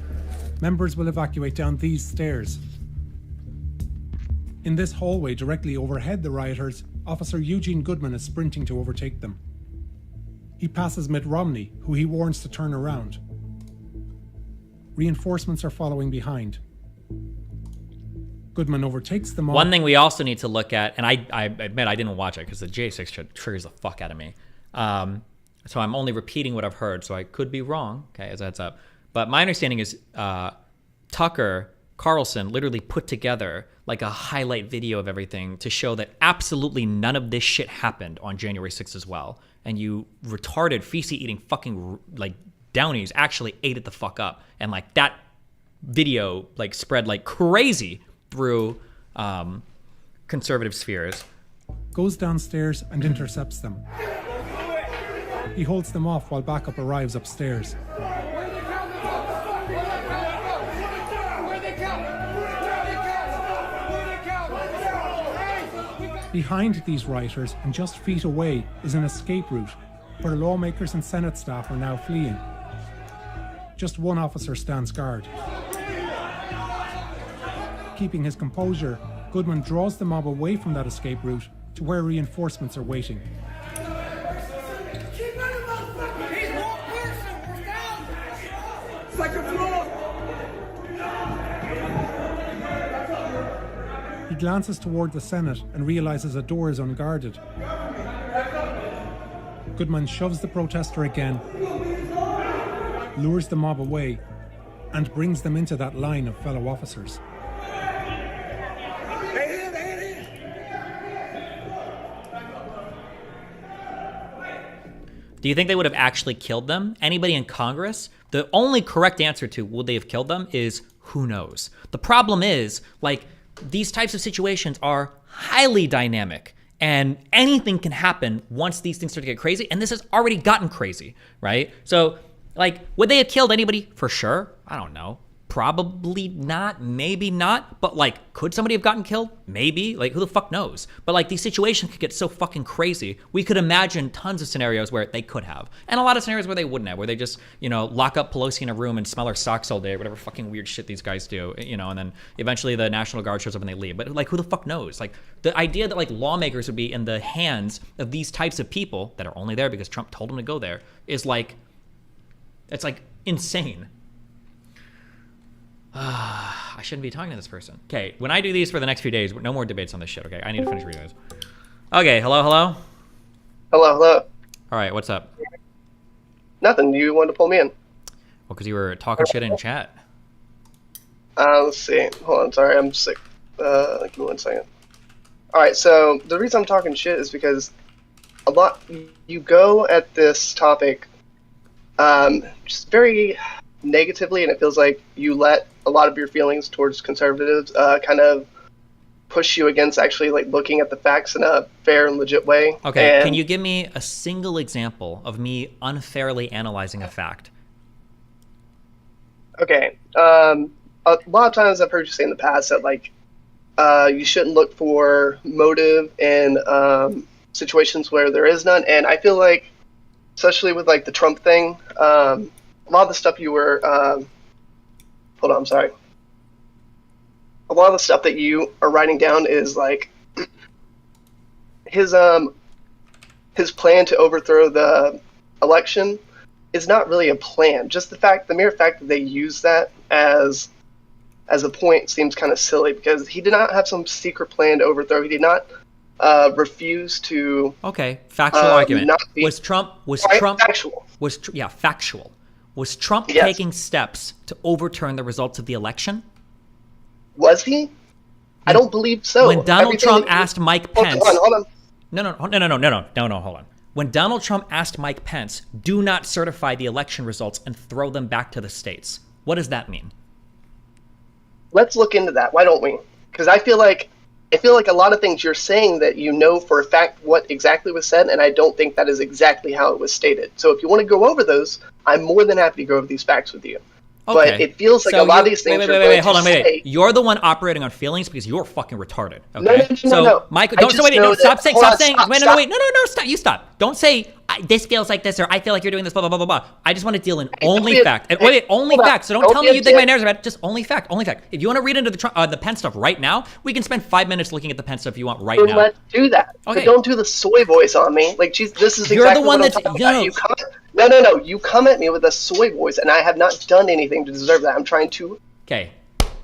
Members will evacuate down these stairs. In this hallway directly overhead the rioters, Officer Eugene Goodman is sprinting to overtake them. He passes Mitt Romney, who he warns to turn around. Reinforcements are following behind. Goodman overtakes them all. One thing we also need to look at, and I admit I didn't watch it because the J6 triggers the fuck out of me. So I'm only repeating what I've heard, so I could be wrong, okay, as a heads up. But my understanding is Tucker Carlson literally put together like a highlight video of everything to show that absolutely none of this shit happened on January 6th as well. And you retarded, feces-eating fucking like Downies actually ate it the fuck up. And like that video like spread like crazy through conservative spheres. Goes downstairs and intercepts them. He holds them off while backup arrives upstairs. Behind these rioters and just feet away is an escape route where lawmakers and Senate staff are now fleeing. Just one officer stands guard. Keeping his composure, Goodman draws the mob away from that escape route to where reinforcements are waiting. He glances toward the Senate and realizes a door is unguarded. Goodman shoves the protester again, lures the mob away, and brings them into that line of fellow officers. Do you think they would have actually killed them? Anybody in Congress? The only correct answer to would they have killed them is who knows. The problem is, like, these types of situations are highly dynamic and anything can happen once these things start to get crazy. And this has already gotten crazy, right? So, like, would they have killed anybody? For sure. I don't know. Probably not, maybe not, but like, could somebody have gotten killed? Maybe, like, who the fuck knows? But like, these situations could get so fucking crazy. We could imagine tons of scenarios where they could have, and a lot of scenarios where they wouldn't have, where they just, you know, lock up Pelosi in a room and smell her socks all day, or whatever fucking weird shit these guys do, you know, and then eventually the National Guard shows up and they leave. But like, who the fuck knows? Like, the idea that like lawmakers would be in the hands of these types of people that are only there because Trump told them to go there is like, it's like insane. I shouldn't be talking to this person. Okay, when I do these for the next few days, no more debates on this shit, okay? I need to finish reading this. Okay, hello? Hello, hello. All right, what's up? Nothing, you wanted to pull me in. Well, because you were talking shit in chat. Let's see. Hold on, sorry, I'm sick. Give me 1 second. Alright, so the reason I'm talking shit is because you go at this topic just very negatively, and it feels like you let a lot of your feelings towards conservatives kind of push you against actually like looking at the facts in a fair and legit way. Okay, And, can you give me a single example of me unfairly analyzing a fact? Okay. A lot of times I've heard you say in the past that like you shouldn't look for motive in situations where there is none, and I feel like, especially with like the Trump thing, a lot of the stuff you were hold on, I'm sorry. A lot of the stuff that you are writing down is like his plan to overthrow the election is not really a plan. Just the mere fact that they use that as a point seems kind of silly, because he did not have some secret plan to overthrow. He did not refuse to. Okay, factual argument. Was Trump factual? Factual. Was Trump Yes. taking steps to overturn the results of the election? Was he? I don't believe so. When Donald Everything Trump that you- asked Mike Hold Pence. on. No, hold on. When Donald Trump asked Mike Pence, do not certify the election results and throw them back to the states, what does that mean? Let's look into that. Why don't we? Because I feel like a lot of things you're saying that you know for a fact what exactly was said, and I don't think that is exactly how it was stated. So if you want to go over those, I'm more than happy to go over these facts with you. Okay. But it feels like So a lot of you- these things Wait, hold on, wait. You're the one operating on feelings because you're fucking retarded. Okay. No. Michael, I don't just wait, know that- stop saying, hold on, stop. No, stop. You stop. Don't say this feels like this or I feel like you're doing this, blah blah blah blah blah. I just want to deal in only fact. And wait, only hold on. fact. So don't Don't tell be me you think my upset. narrative about it. Just only fact. If you want to read into the Pence stuff right now, we can spend 5 minutes looking at the Pence stuff if you want right now. Let's do that. Okay. But don't do the soy voice on me. Like, geez, this is You're exactly the one what I'm that's talking about. No. You come at me with a soy voice, and I have not done anything to deserve that. I'm trying to. Okay,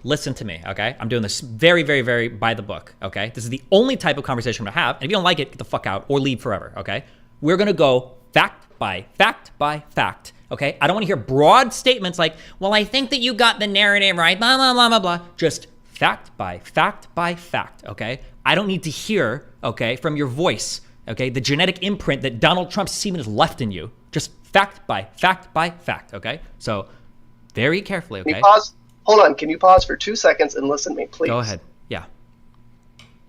listen to me, okay? I'm doing this very, very, very by the book, okay? This is the only type of conversation I'm gonna have. And if you don't like it, get the fuck out or leave forever, okay? We're gonna go fact by fact, okay? I don't wanna hear broad statements like, well, I think that you got the narrative right, blah, blah, blah, blah, blah. Just fact by fact, okay? I don't need to hear, okay, from your voice, okay, the genetic imprint that Donald Trump's semen has left in you. Just fact by fact, okay? So, very carefully, okay? Can you pause? Hold on. Can you pause for 2 seconds and listen to me, please? Go ahead. Yeah.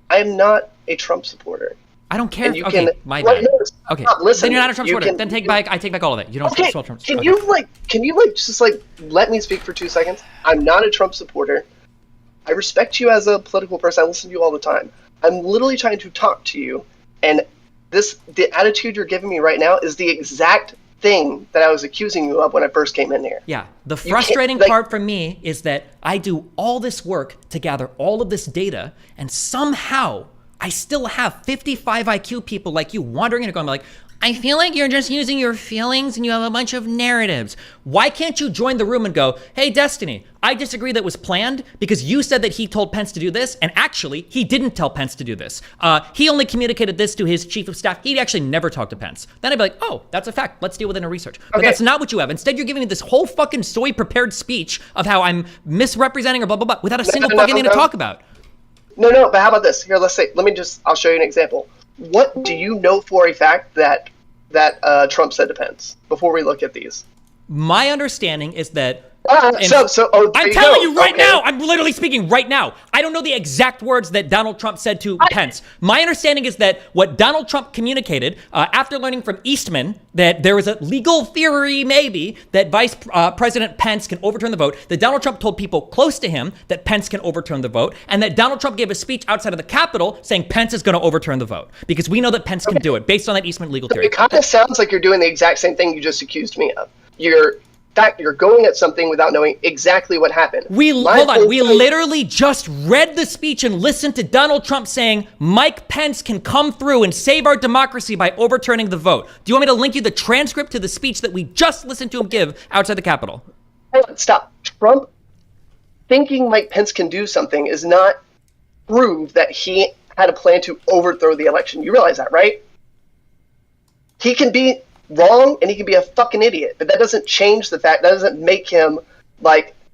I am not a Trump supporter. I don't care. And you Okay, can, my Right, bad. no, Okay, stop listening. then you're not a Trump You supporter. can- Then I take back all of it. You don't Okay, support Trump. can Okay. you just let me speak for 2 seconds? I'm not a Trump supporter. I respect you as a political person. I listen to you all the time. I'm literally trying to talk to you, and the attitude you're giving me right now is the exact thing that I was accusing you of when I first came in here. Yeah. The You can't- frustrating like- part for me is that I do all this work to gather all of this data, and somehow I still have 55 IQ people like you wandering in and going like, I feel like you're just using your feelings and you have a bunch of narratives. Why can't you join the room and go, hey, Destiny, I disagree that was planned because you said that he told Pence to do this, and actually, he didn't tell Pence to do this. He only communicated this to his chief of staff. He actually never talked to Pence. Then I'd be like, oh, that's a fact. Let's deal with it in research. But Okay. that's not what you have. Instead, you're giving me this whole fucking soy prepared speech of how I'm misrepresenting or blah, blah, blah, without a single fucking thing to talk about. No, but how about this? Here, I'll show you an example. What do you know for a fact that Trump said to Pence before we look at these? My understanding is that I'm telling you right now, I'm literally speaking right now. I don't know the exact words that Donald Trump said to Pence. My understanding is that what Donald Trump communicated after learning from Eastman that there was a legal theory maybe that Vice President Pence can overturn the vote, that Donald Trump told people close to him that Pence can overturn the vote, and that Donald Trump gave a speech outside of the Capitol saying Pence is going to overturn the vote because we know that Pence can do it based on that Eastman legal theory. It kind of sounds like you're doing the exact same thing you just accused me of. You're going at something without knowing exactly what happened. We literally just read the speech and listened to Donald Trump saying Mike Pence can come through and save our democracy by overturning the vote. Do you want me to link you the transcript to the speech that we just listened to him give outside the Capitol? Hold on, stop. Trump thinking Mike Pence can do something is not proof that he had a plan to overthrow the election. You realize that, right? He can be wrong and he can be a fucking idiot, but that doesn't change the fact, that doesn't make him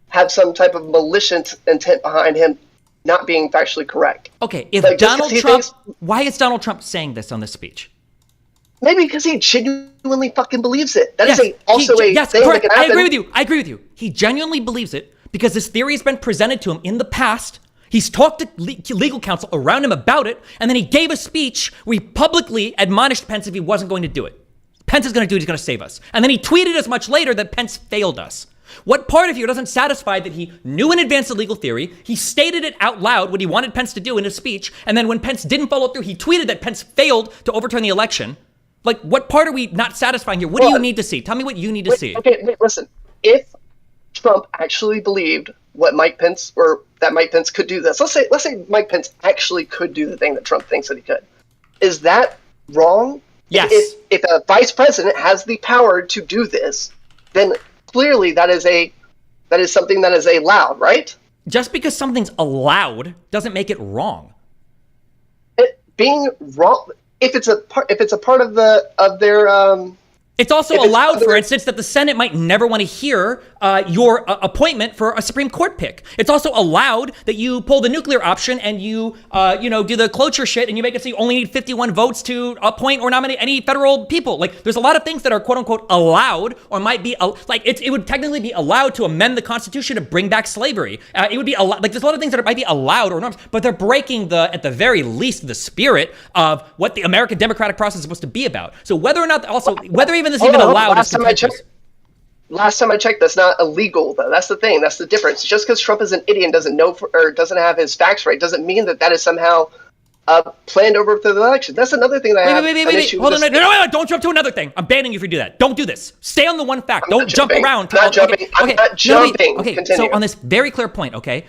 have some type of malicious intent behind him not being factually correct. Okay, if Donald Trump, why is Donald Trump saying this on this speech? Maybe because he genuinely fucking believes it. That is Yes, also a yes, thing correct. that can I happen. agree with you. I agree with you. He genuinely believes it because this theory has been presented to him in the past. He's talked to legal counsel around him about it, and then he gave a speech where he publicly admonished Pence if he wasn't going to do it. Pence is going to do it. He's going to save us. And then he tweeted as much later that Pence failed us. What part of you doesn't satisfy that he knew in advance the legal theory, he stated it out loud what he wanted Pence to do in his speech, and then when Pence didn't follow through, he tweeted that Pence failed to overturn the election? Like, what part are we not satisfying here? What do you need to see? Tell me what you need to see. Okay, wait, listen. If Trump actually believed what Mike Pence, or that Mike Pence could do this, let's say Mike Pence actually could do the thing that Trump thinks that he could. Is that wrong? Yes. If a vice president has the power to do this, then clearly that is something that is allowed, right? Just because something's allowed doesn't make it wrong. Being wrong, if it's a part of their It's also allowed, for instance, that the Senate might never want to hear your appointment for a Supreme Court pick. It's also allowed that you pull the nuclear option and you, do the cloture shit and you make it so you only need 51 votes to appoint or nominate any federal people. Like, there's a lot of things that are quote unquote allowed or might be it would technically be allowed to amend the Constitution to bring back slavery. It would be allowed. Like, there's a lot of things that might be allowed or norms, but they're breaking at the very least, the spirit of what the American democratic process is supposed to be about. So whether or not, whether even this even allowed is contentious. Last time I checked, that's not illegal, though. That's the thing. That's the difference. Just because Trump is an idiot and doesn't know or doesn't have his facts right doesn't mean that is somehow planned over through the election. That's another thing that I have an issue with. Hold on, no, don't jump to another thing. I'm banning you if you do that. Don't do this. Stay on the one fact. Don't jump around. I'm not jumping. Okay, Continue. so on this very clear point, okay,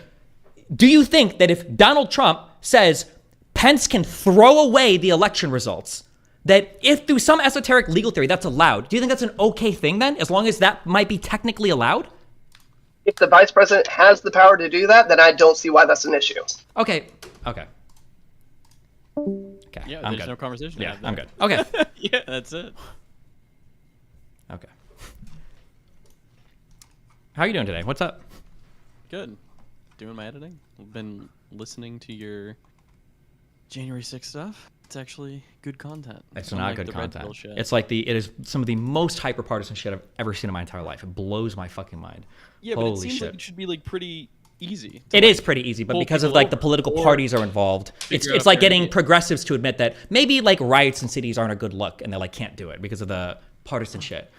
do you think that if Donald Trump says Pence can throw away the election results, that if through some esoteric legal theory that's allowed, do you think that's an okay thing then, as long as that might be technically allowed? If the vice president has the power to do that, then I don't see why that's an issue. Okay. Yeah, I'm there's good. no conversation. Yeah, I'm good. Okay. Yeah, that's it. Okay. How are you doing today? What's up? Good. Doing my editing. I've been listening to your January 6th stuff. It's actually good content. It's Unlike not good the Red content. Pill shit. It's like it is some of the most hyper-partisan shit I've ever seen in my entire life. It blows my fucking mind. Yeah, but Holy it seems shit. like it should be like pretty easy. It is pretty easy, but pull because of people like the over political or parties are involved, it's figure out like fair getting and progressives to admit that maybe like riots in cities aren't a good look and they like can't do it because of the partisan shit.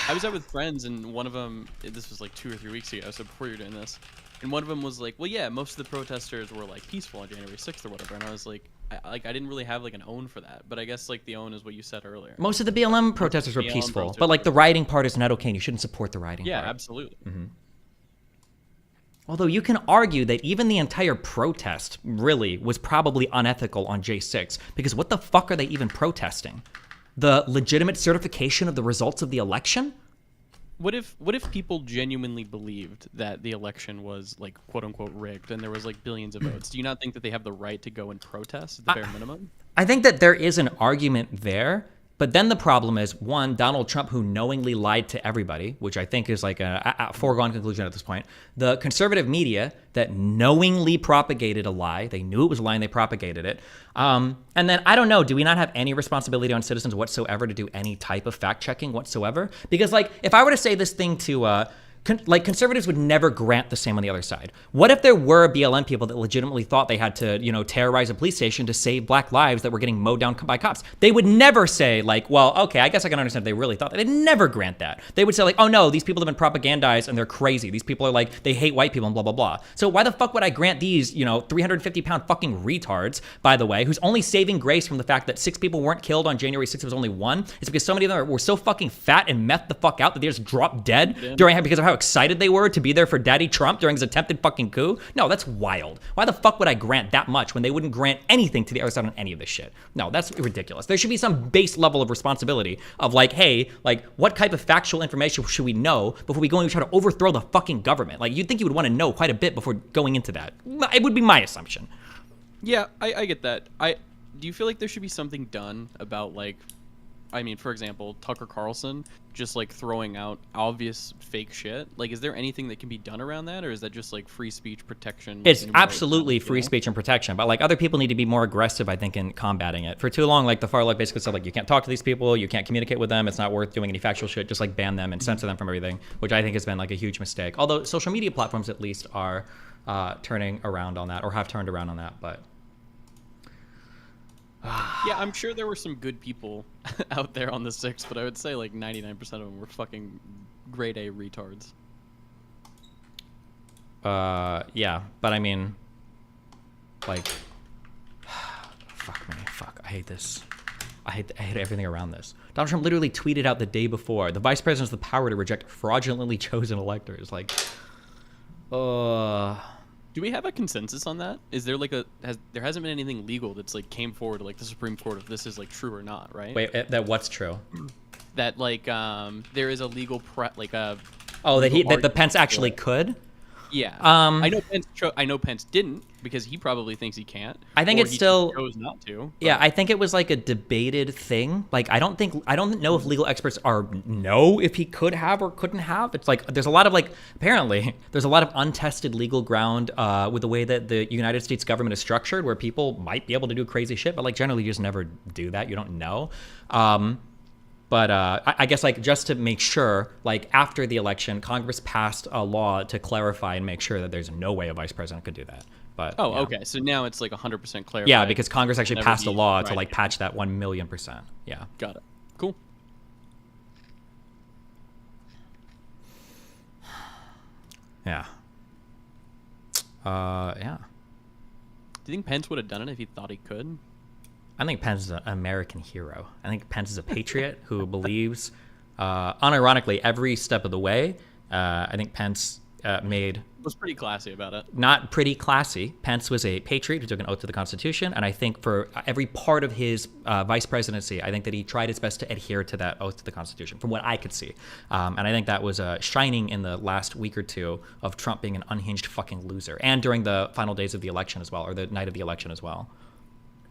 I was out with friends, and one of them, this was like 2 or 3 weeks ago, so before you're doing this, and one of them was like, well, yeah, most of the protesters were like peaceful on January 6th or whatever, and I was like, I didn't really have like an own for that, but I guess like the own is what you said earlier. Most of the BLM protesters were BLM peaceful, protesters but like the rioting part is not okay, and you shouldn't support the rioting Yeah, part. absolutely. Mm-hmm. Although you can argue that even the entire protest really was probably unethical on J6, because what the fuck are they even protesting? The legitimate certification of the results of the election? What if people genuinely believed that the election was like quote unquote rigged and there was like billions of votes? Do you not think that they have the right to go and protest at the bare minimum? I think that there is an argument there, but then the problem is, one, Donald Trump, who knowingly lied to everybody, which I think is like a foregone conclusion at this point. The conservative media that knowingly propagated a lie. They knew it was a lie and they propagated it. And then, I don't know, do we not have any responsibility on citizens whatsoever to do any type of fact checking whatsoever? Because like, if I were to say this thing to, conservatives would never grant the same on the other side. What if there were BLM people that legitimately thought they had to, terrorize a police station to save black lives that were getting mowed down by cops? They would never say like, well, okay, I guess I can understand if they really thought that. They'd never grant that. They would say like, oh no, these people have been propagandized and they're crazy. These people are like, they hate white people and blah, blah, blah. So why the fuck would I grant these, 350-pound fucking retards, by the way, who's only saving grace from the fact that 6 people weren't killed on January 6th, it was only 1? It's because so many of them were so fucking fat and methed the fuck out that they just dropped dead because of how excited they were to be there for Daddy Trump during his attempted fucking coup. No, that's wild. Why the fuck would I grant that much when they wouldn't grant anything to the other side on any of this shit? No, that's ridiculous. There should be some base level of responsibility of like, hey, like what type of factual information should we know before we go and try to overthrow the fucking government? Like you'd think you would want to know quite a bit before going into that. It would be my assumption. Yeah, I get that. Do you feel like there should be something done about like, I mean, for example, Tucker Carlson just like throwing out obvious fake shit, like is there anything that can be done around that, or is that just like free speech protection? It's in a way? absolutely free speech and protection, but like other people need to be more aggressive, I think, in combating it. For too long, like the far left basically said, like you can't talk to these people, you can't communicate with them, it's not worth doing any factual shit, just like ban them and censor them from everything, which I think has been like a huge mistake. Although social media platforms at least are turning around on that, or have turned around on that, but. Yeah, I'm sure there were some good people out there on the 6th, but I would say like 99% of them were fucking grade A retards. Yeah, but I mean, like, fuck me, fuck, I hate this. I hate everything around this. Donald Trump literally tweeted out the day before, the vice president has the power to reject fraudulently chosen electors. Like, do we have a consensus on that? Is there like there hasn't been anything legal that's like came forward to like the Supreme Court if this is like true or not, right? Wait, that what's true? That like there is a legal that the Pence actually could? Yeah. I know Pence didn't because he probably thinks he can't. I think or it's he still chose not to. Yeah, I think it was like a debated thing. Like I don't know if legal experts know if he could have or couldn't have. It's like there's a lot of apparently there's a lot of untested legal ground with the way that the United States government is structured, where people might be able to do crazy shit, but like generally you just never do that. You don't know. But I guess like just to make sure, like after the election, Congress passed a law to clarify and make sure that there's no way a vice president could do that. But yeah. Okay, so now it's like 100% clarified. Yeah, because Congress actually passed a law to like patch that 1,000,000%. Yeah. Got it. Cool. Yeah. Yeah. Do you think Pence would have done it if he thought he could? I think Pence is an American hero. I think Pence is a patriot who believes, unironically, every step of the way. I think Pence was pretty classy about it. Not pretty classy. Pence was a patriot who took an oath to the Constitution, and I think for every part of his vice presidency, I think that he tried his best to adhere to that oath to the Constitution, from what I could see. And I think that was shining in the last week or two of Trump being an unhinged fucking loser, and during the final days of the election as well, or the night of the election as well.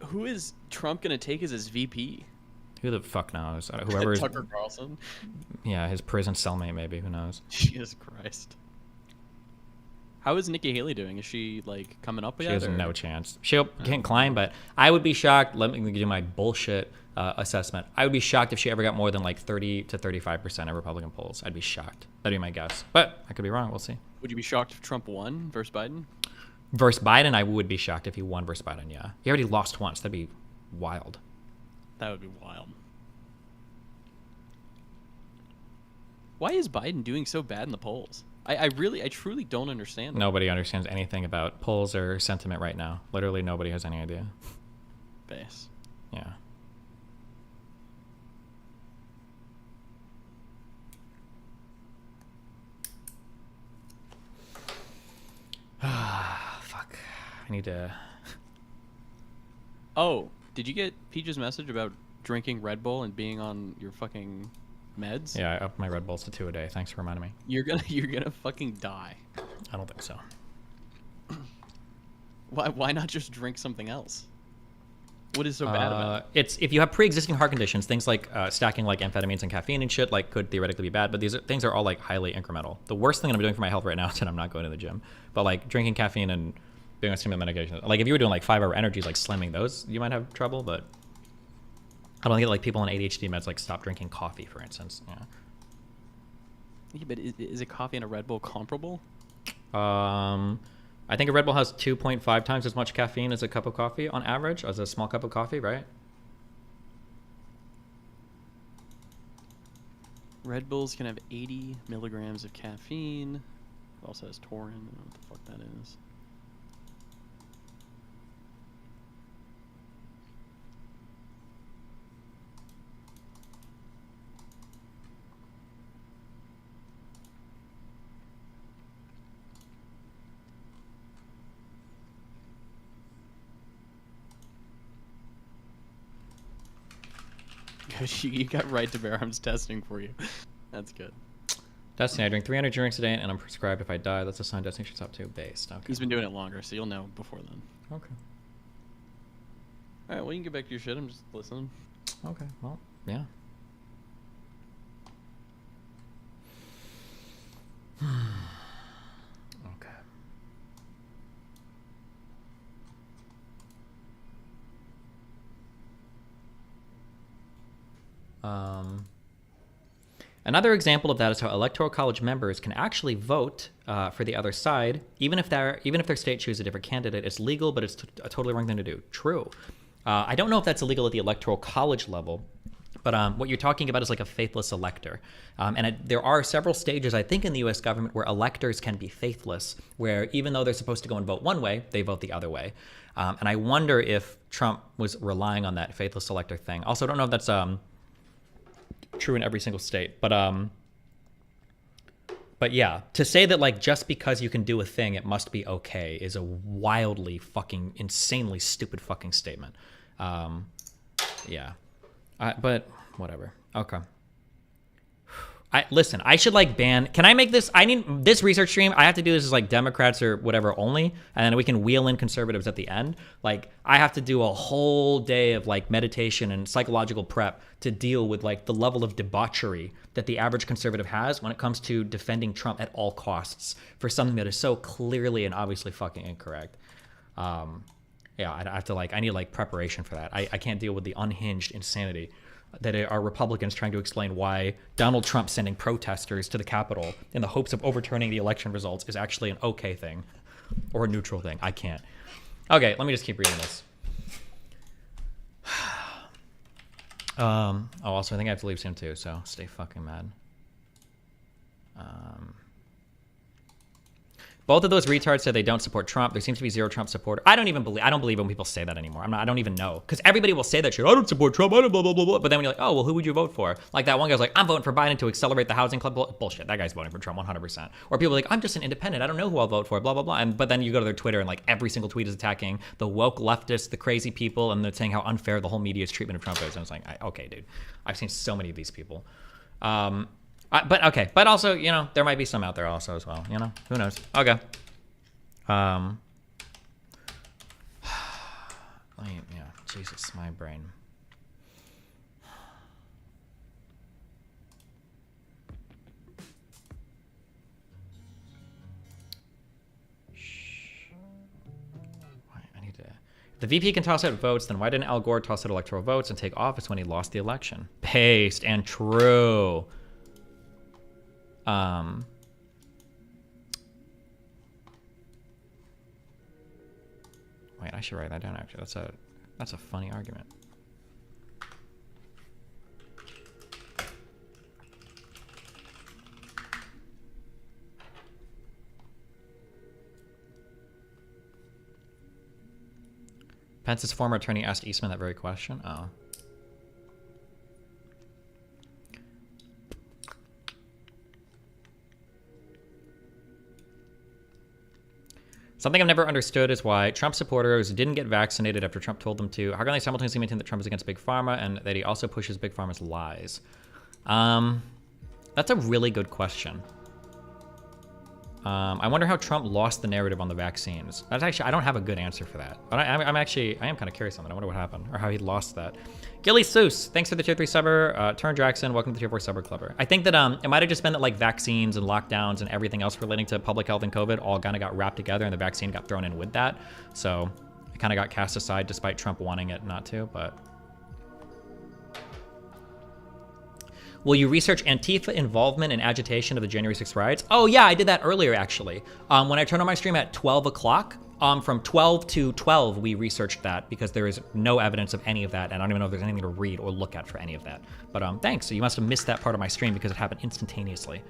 Who is Trump going to take as his VP? Who the fuck knows? Whoever Tucker Carlson? Yeah, his prison cellmate maybe. Who knows? Jesus Christ. How is Nikki Haley doing? Is she like coming up yet? She has no chance. She can't climb, but I would be shocked. Let me do my bullshit assessment. I would be shocked if she ever got more than like 30 to 35% of Republican polls. I'd be shocked. That'd be my guess. But I could be wrong. We'll see. Would you be shocked if Trump won versus Biden? Versus Biden, I would be shocked if he won versus Biden, yeah. He already lost once. That'd be wild. That would be wild. Why is Biden doing so bad in the polls? I truly don't understand. Nobody understands anything about polls or sentiment right now. Literally nobody has any idea. Base. Yeah. Fuck. I need to... Oh, did you get Peach's message about drinking Red Bull and being on your fucking meds? Yeah, I upped my Red Bulls to 2 a day. Thanks for reminding me. You're gonna fucking die. I don't think so. Why not just drink something else? What is so bad about it? It's if you have pre-existing heart conditions, things like stacking like amphetamines and caffeine and shit like could theoretically be bad, but these things are all like highly incremental. The worst thing I'm doing for my health right now is that I'm not going to the gym. But like drinking caffeine and being on stimulant medication, like if you were doing like 5-hour energies, like slamming those, you might have trouble. But I don't think like people on ADHD meds like stop drinking coffee, for instance. Yeah, but is a coffee and a Red Bull comparable? I think a Red Bull has 2.5 times as much caffeine as a cup of coffee on average, as a small cup of coffee, right? Red Bulls can have 80 milligrams of caffeine. It also has taurine. I don't know what the fuck that is. You got right to bear arms testing for you. That's good. Destiny, I drink 300 drinks a day and I'm prescribed if I die. That's a sign Destiny should stop too. Based. Okay. He's been doing it longer, so you'll know before then. Okay. Alright, well, you can get back to your shit. I'm just listening. Okay, well, yeah. Okay. Another example of that is how electoral college members can actually vote for the other side, even if their state chooses a different candidate. It's legal, but it's a totally wrong thing to do. True. I don't know if that's illegal at the electoral college level, but what you're talking about is like a faithless elector. There are several stages, I think, in the U.S. government where electors can be faithless, where even though they're supposed to go and vote one way, they vote the other way. And I wonder if Trump was relying on that faithless elector thing. Also, I don't know if that's true in every single state, but yeah, to say that like just because you can do a thing it must be okay is a wildly fucking insanely stupid fucking statement. Yeah, but whatever. Okay. Listen, I should like ban. Can I make this? I need this research stream. I have to do this as like Democrats or whatever only, and then we can wheel in conservatives at the end. Like I have to do a whole day of like meditation and psychological prep to deal with like the level of debauchery that the average conservative has when it comes to defending Trump at all costs for something that is so clearly and obviously fucking incorrect. Yeah, I have to like I need like preparation for that. I can't deal with the unhinged insanity that are Republicans trying to explain why Donald Trump sending protesters to the Capitol in the hopes of overturning the election results is actually an okay thing or a neutral thing. I can't. Okay, let me just keep reading this. Also, I think I have to leave soon too, so stay fucking mad. Both of those retards said they don't support Trump. There seems to be zero Trump supporter. I don't believe when people say that anymore. I don't even know. Because everybody will say that shit. I don't support Trump. I don't blah, blah, blah, blah. But then when you're like, oh, well, who would you vote for? Like that one guy was like, I'm voting for Biden to accelerate the housing club. Bullshit. That guy's voting for Trump 100%. Or people are like, I'm just an independent. I don't know who I'll vote for. Blah, blah, blah. But then you go to their Twitter and like every single tweet is attacking the woke leftists, the crazy people, and they're saying how unfair the whole media's treatment of Trump is. And it's like, okay, dude. I've seen so many of these people. But okay. But also, you know, there might be some out there also as well. You know, who knows? Okay. Yeah, Jesus, my brain. I need to. If the VP can toss out votes, then why didn't Al Gore toss out electoral votes and take office when he lost the election? Paste and true. Wait, I should write that down actually. That's a funny argument. Pence's former attorney asked Eastman that very question. Oh. Something I've never understood is why Trump supporters didn't get vaccinated after Trump told them to. How can they simultaneously maintain that Trump is against Big Pharma and that he also pushes Big Pharma's lies? That's a really good question. I wonder how Trump lost the narrative on the vaccines. That's actually, I don't have a good answer for that. But I am kind of curious on that. I wonder what happened or how he lost that. Gilly Seuss, thanks for the tier 3 subber. Turn Jackson, welcome to the tier 4 subber clubber. I think that it might have just been that like vaccines and lockdowns and everything else relating to public health and COVID all kind of got wrapped together and the vaccine got thrown in with that. So it kind of got cast aside despite Trump wanting it not to, but. Will you research Antifa involvement and agitation of the January 6th riots? Oh yeah, I did that earlier actually. When I turned on my stream at 12 o'clock, from 12 to 12, we researched that because there is no evidence of any of that, and I don't even know if there's anything to read or look at for any of that. But thanks, so you must have missed that part of my stream because it happened instantaneously.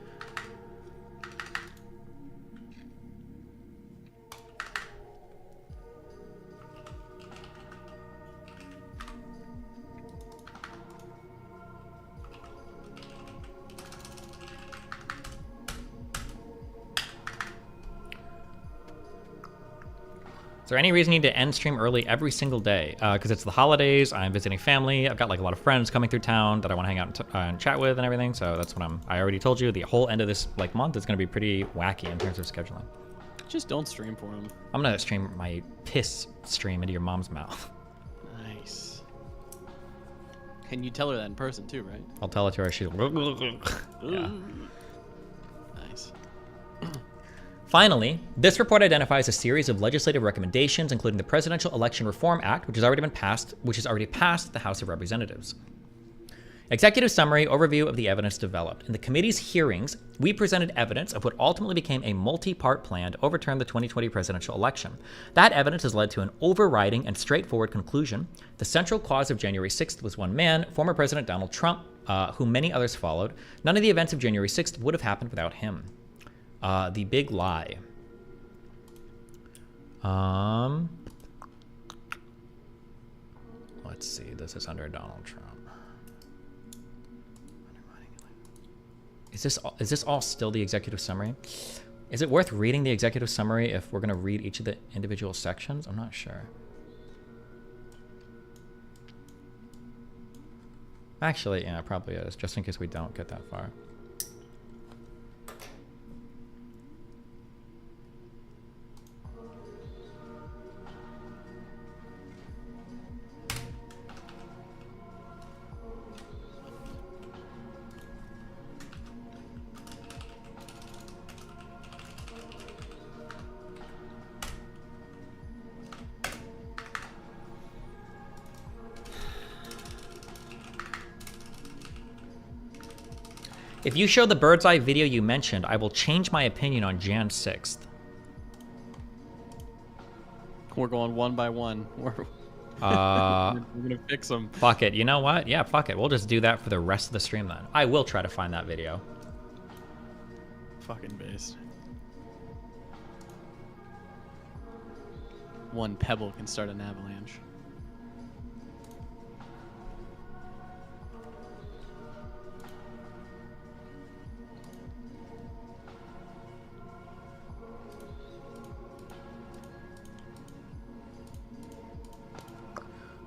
Is there any reason you need to end stream early every single day? Because it's the holidays, I'm visiting family, I've got like a lot of friends coming through town that I want to hang out and chat with and everything, so that's what I already told you, the whole end of this like month is going to be pretty wacky in terms of scheduling. Just don't stream for him. I'm going to stream my piss stream into your mom's mouth. Nice. Can you tell her that in person too, right? I'll tell it to her, she's... Yeah. Nice. Finally, this report identifies a series of legislative recommendations, including the Presidential Election Reform Act, which has already passed the House of Representatives. Executive summary overview of the evidence developed. In the committee's hearings, we presented evidence of what ultimately became a multi-part plan to overturn the 2020 presidential election. That evidence has led to an overriding and straightforward conclusion. The central cause of January 6th was one man, former President Donald Trump, whom many others followed. None of the events of January 6th would have happened without him. The big lie. Let's see. This is under Donald Trump. Is this all still the executive summary? Is it worth reading the executive summary if we're going to read each of the individual sections? I'm not sure. Actually, yeah, it probably is, just in case we don't get that far. If you show the bird's eye video you mentioned, I will change my opinion on Jan 6th. We're going one by one. We're gonna fix them. Fuck it. You know what? Yeah, fuck it. We'll just do that for the rest of the stream then. I will try to find that video. Fucking based. One pebble can start an avalanche.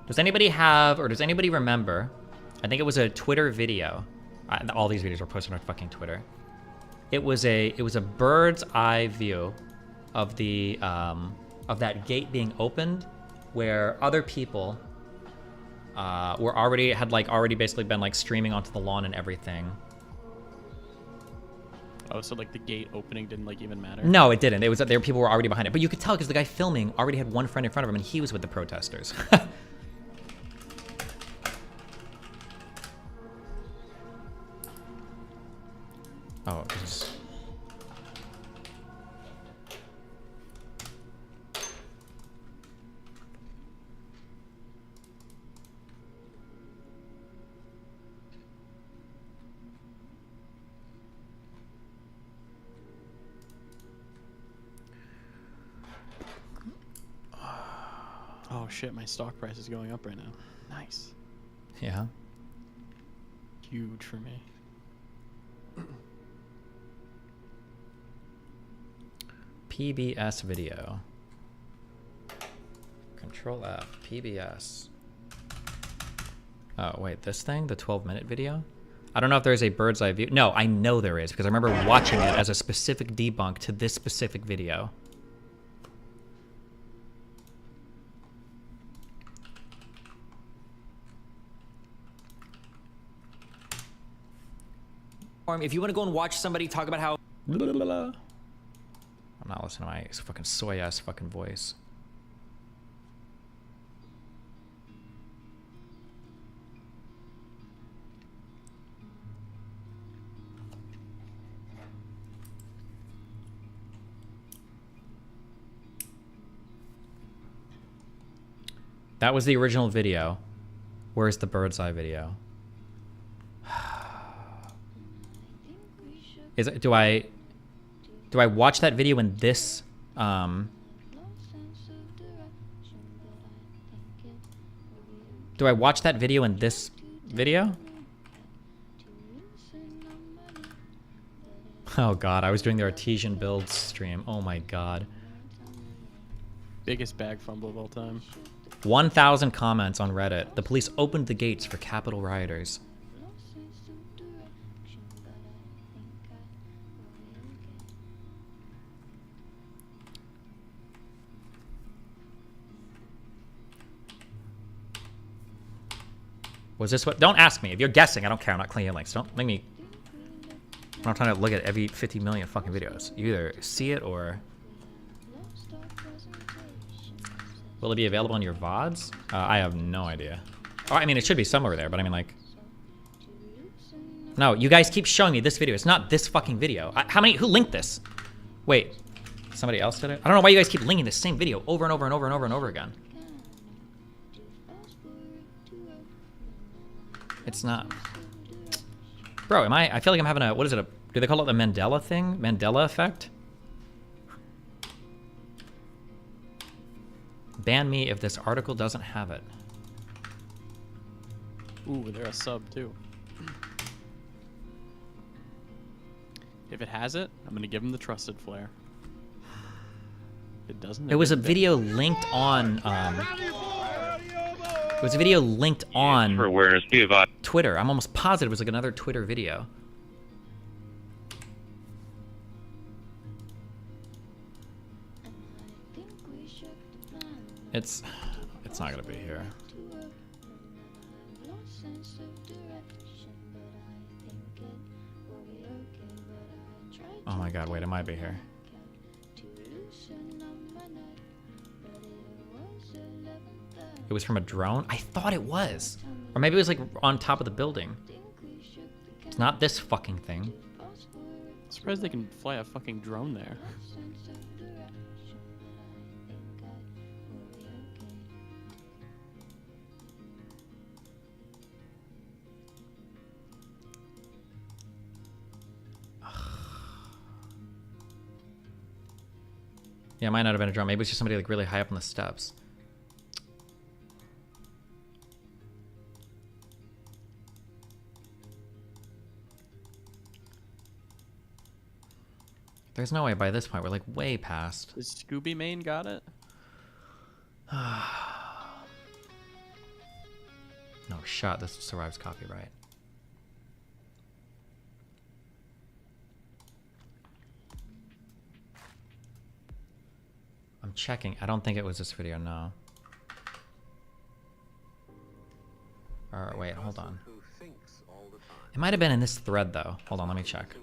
Does anybody have, or does anybody remember, I think it was a Twitter video. All these videos were posted on fucking Twitter. It was a bird's eye view of the of that gate being opened, where other people had already basically been like streaming onto the lawn and everything. Oh, so like the gate opening didn't like even matter? No, it didn't. It was that people were already behind it, but you could tell because the guy filming already had one friend in front of him, and he was with the protesters. Oh, it was... Oh shit, my stock price is going up right now. Nice. Yeah. Huge for me. PBS video. Control F. PBS. Oh, wait, this thing? The 12-minute video? I don't know if there's a bird's eye view. No, I know there is, because I remember watching it as a specific debunk to this specific video. If you want to go and watch somebody talk about how... I'm not listening to my fucking soy-ass fucking voice. That was the original video. Where's the bird's eye video? Is it, do I watch that video in this do I watch that video in this video? Oh god, I was doing the Artesian build stream. Oh my god. Biggest bag fumble of all time. 1,000 comments on Reddit. The police opened the gates for Capitol rioters. Was this what? Don't ask me. If you're guessing, I don't care. I'm not clicking links. Don't make me. I'm not trying to look at every 50 million fucking videos. You either see it or... Will it be available on your VODs? I have no idea. Oh, I mean, it should be somewhere there, but I mean, like... No, you guys keep showing me this video. It's not this fucking video. Who linked this? Wait, somebody else did it? I don't know why you guys keep linking the same video over and over and over and over and over again. It's not... Bro, I feel like I'm having a, what is it, do they call it the Mandela thing? Mandela effect? Ban me if this article doesn't have it. Ooh, they're a sub too. If it has it, I'm gonna give them the trusted flair. If it doesn't. It was a video linked on, it was a video linked on for awareness, Twitter. I'm almost positive it was like another Twitter video. It's not gonna be here. Oh my god, wait, it might be here. It was from a drone? I thought it was. Or maybe it was like on top of the building. It's not this fucking thing. I'm surprised they can fly a fucking drone there. Yeah, it might not have been a drone. Maybe it's just somebody like really high up on the steps. There's no way by this point. We're like way past. Is Scooby Main got it? No shot. This survives copyright. I'm checking. I don't think it was this video. No. Or wait, hold on. It might have been in this thread though. Hold on, let me check.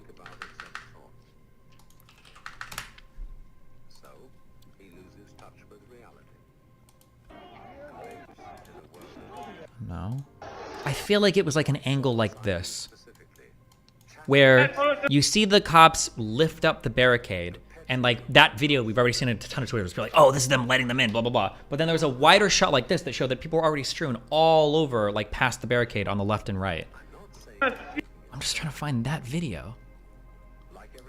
No. I feel like it was like an angle like this, where you see the cops lift up the barricade, and like that video we've already seen a ton of Twitters be like, oh, this is them letting them in, blah blah blah. But then there was a wider shot like this that showed that people were already strewn all over, like past the barricade on the left and right. I'm just trying to find that video.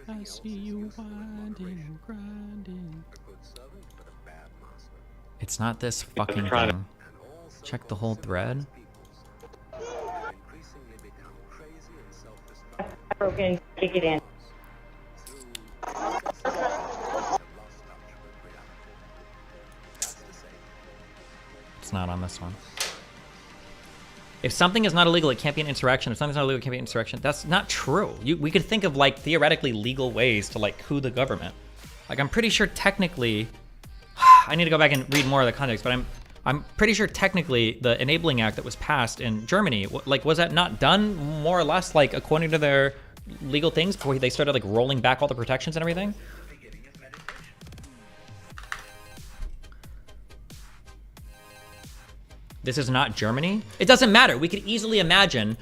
I see you winding, grinding. It's not this fucking thing. Check the whole thread. Okay, take it in. It's not on this one. If something is not illegal, it can't be an insurrection. If something's not illegal, it can't be an insurrection. That's not true. We could think of like theoretically legal ways to like coup the government. Like I'm pretty sure technically, I need to go back and read more of the context, but I'm pretty sure technically the Enabling Act that was passed in Germany, like was that not done more or less like according to their legal things before they started like rolling back all the protections and everything? This is not Germany. It doesn't matter. We could easily imagine,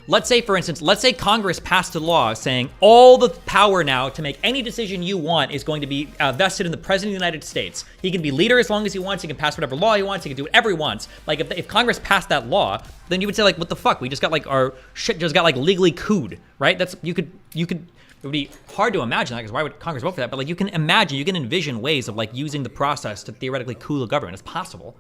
let's say, for instance, let's say Congress passed a law saying all the power now to make any decision you want is going to be vested in the President of the United States. He can be leader as long as he wants. He can pass whatever law he wants. He can do whatever he wants. Like, if Congress passed that law, then you would say, like, what the fuck? We just got, like, our shit just got, like, legally cooed, right? That's, you could, it would be hard to imagine that, because why would Congress vote for that? But, like, you can imagine, you can envision ways of, like, using the process to theoretically coup the government. It's possible.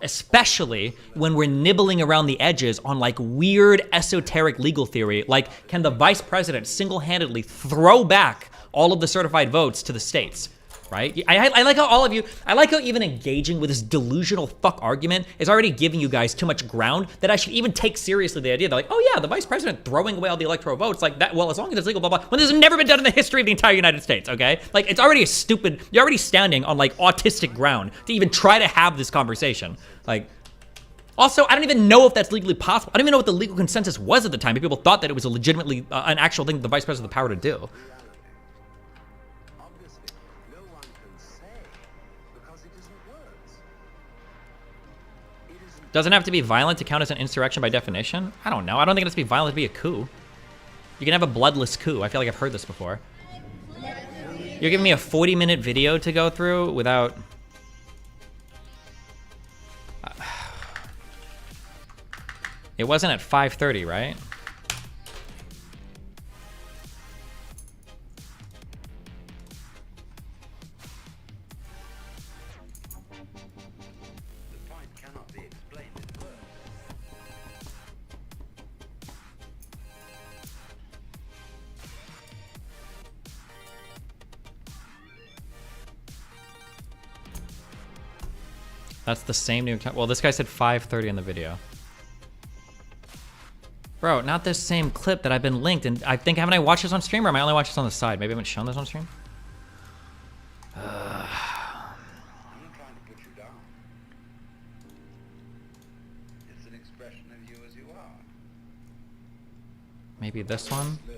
Especially when we're nibbling around the edges on like weird esoteric legal theory, like can the vice president single-handedly throw back all of the certified votes to the states, right? I like how all of you, I like how even engaging with this delusional fuck argument is already giving you guys too much ground that I should even take seriously the idea that like, oh yeah, the vice president throwing away all the electoral votes, like that, well, as long as it's legal, blah, blah, when this has never been done in the history of the entire United States, okay? Like, it's already a stupid, you're already standing on like autistic ground to even try to have this conversation. Like, Also, I don't even know if that's legally possible. I don't even know what the legal consensus was at the time. People thought that it was a legitimately an actual thing that the vice president had the power to do. Doesn't have to be violent to count as an insurrection by definition? I don't know. I don't think it has to be violent to be a coup. You can have a bloodless coup. I feel like I've heard this before. You're giving me a 40-minute video to go through without... It wasn't at 5:30, right? That's the same New York Times. Well, this guy said 5:30 in the video. Bro, not this same clip that I've been linked. And I think, haven't I watched this on stream, or am I only watched this on the side? Maybe I haven't shown this on stream? I'm not trying to put you down. It's an expression of you as you are. Maybe this one? Live.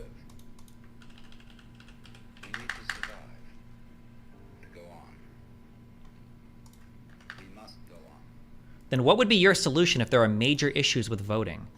We need to survive. To go on. We must go on. Then what would be your solution if there are major issues with voting?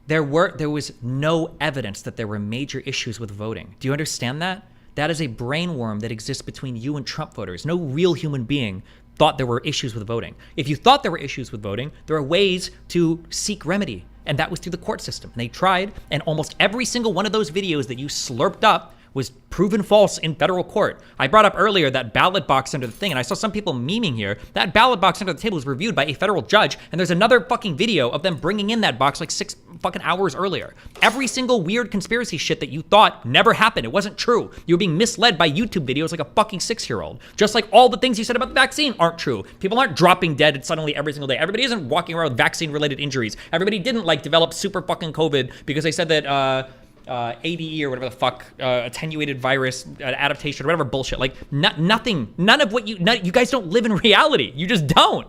There was no evidence that there were major issues with voting. Do you understand that? That is a brainworm that exists between you and Trump voters. No real human being thought there were issues with voting. If you thought there were issues with voting, there are ways to seek remedy, and that was through the court system. And they tried, and almost every single one of those videos that you slurped up was proven false in federal court. I brought up earlier that ballot box under the thing, and I saw some people memeing here. That ballot box under the table was reviewed by a federal judge, and there's another fucking video of them bringing in that box like 6 fucking hours earlier. Every single weird conspiracy shit that you thought never happened. It wasn't true. You were being misled by YouTube videos like a fucking 6-year-old. Just like all the things you said about the vaccine aren't true. People aren't dropping dead suddenly every single day. Everybody isn't walking around with vaccine-related injuries. Everybody didn't like develop super fucking COVID because they said that ADE or whatever the fuck, attenuated virus adaptation or whatever bullshit. Like nothing, none of what you guys don't live in reality. You just don't.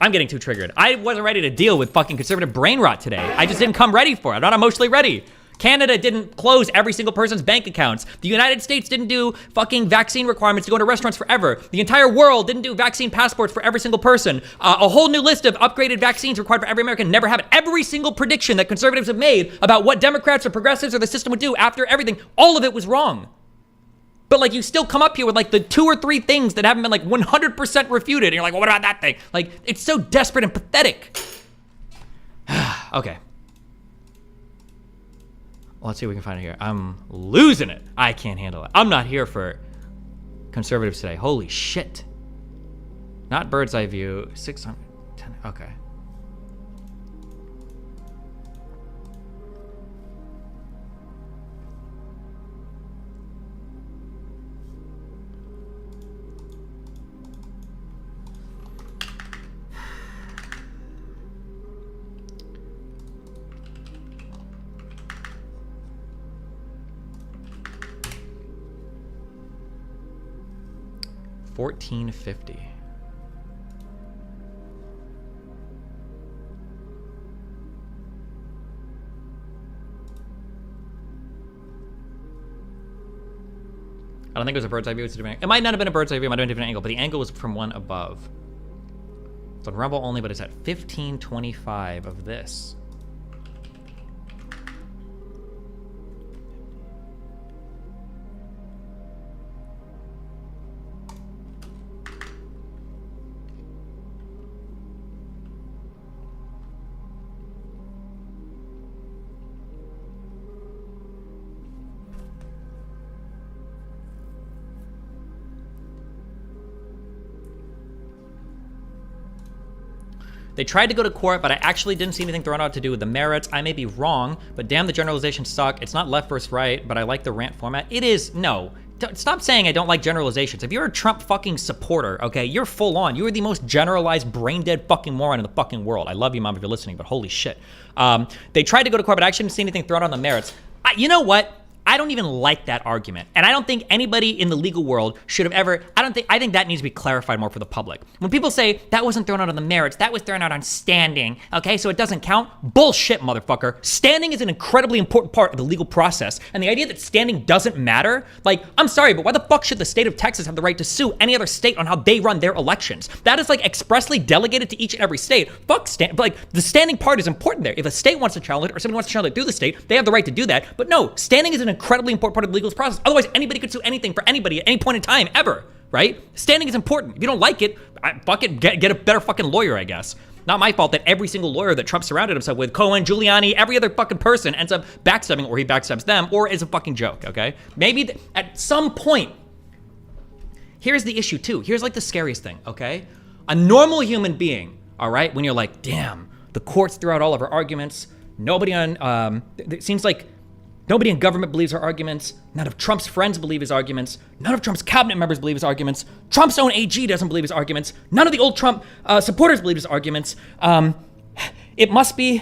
I'm getting too triggered. I wasn't ready to deal with fucking conservative brain rot today. I just didn't come ready for it. I'm not emotionally ready. Canada didn't close every single person's bank accounts. The United States didn't do fucking vaccine requirements to go to restaurants forever. The entire world didn't do vaccine passports for every single person. A whole new list of upgraded vaccines required for every American never happened. Every single prediction that conservatives have made about what Democrats or progressives or the system would do after everything, all of it was wrong. But like you still come up here with like the 2 or 3 things that haven't been like 100% refuted. And you're like, well, what about that thing? Like, it's so desperate and pathetic. Okay. Let's see what we can find here. I'm losing it. I can't handle it. I'm not here for conservatives today. Holy shit. Not bird's eye view. 610. Okay. $14.50. I don't think it was a bird's eye view. It's a different. It might not have been a bird's eye view. It might have been a different angle, but the angle was from one above. It's on Rumble only, but it's at 1525 of this. They tried to go to court, but I actually didn't see anything thrown out to do with the merits. I may be wrong, but damn, the generalizations suck. It's not left versus right, but I like the rant format. It is, no. Stop saying I don't like generalizations. If you're a Trump fucking supporter, okay, you're full on. You are the most generalized, brain-dead fucking moron in the fucking world. I love you, Mom, if you're listening, but holy shit. They tried to go to court, but I actually didn't see anything thrown out on the merits. You know what? I don't even like that argument. And I don't think anybody in the legal world should have ever, I think that needs to be clarified more for the public. When people say that wasn't thrown out on the merits, that was thrown out on standing, okay, so it doesn't count. Bullshit, motherfucker. Standing is an incredibly important part of the legal process. And the idea that standing doesn't matter, like, I'm sorry, but why the fuck should the state of Texas have the right to sue any other state on how they run their elections? That is like expressly delegated to each and every state. Fuck like the standing part is important there. If a state wants to challenge it or somebody wants to challenge it through the state, they have the right to do that. But no, standing is an incredibly important part of the legal process. Otherwise, anybody could sue anything for anybody at any point in time, ever, right? Standing is important. If you don't like it, fuck it, get a better fucking lawyer, I guess. Not my fault that every single lawyer that Trump surrounded himself with, Cohen, Giuliani, every other fucking person ends up backstabbing, or he backstabs them, or is a fucking joke, okay? Maybe at some point, here's the issue too. Here's like the scariest thing, okay? A normal human being, all right, when you're like, damn, the courts threw out all of our arguments. Nobody on, it seems like nobody in government believes our arguments. None of Trump's friends believe his arguments. None of Trump's cabinet members believe his arguments. Trump's own AG doesn't believe his arguments. None of the old Trump supporters believe his arguments. It must be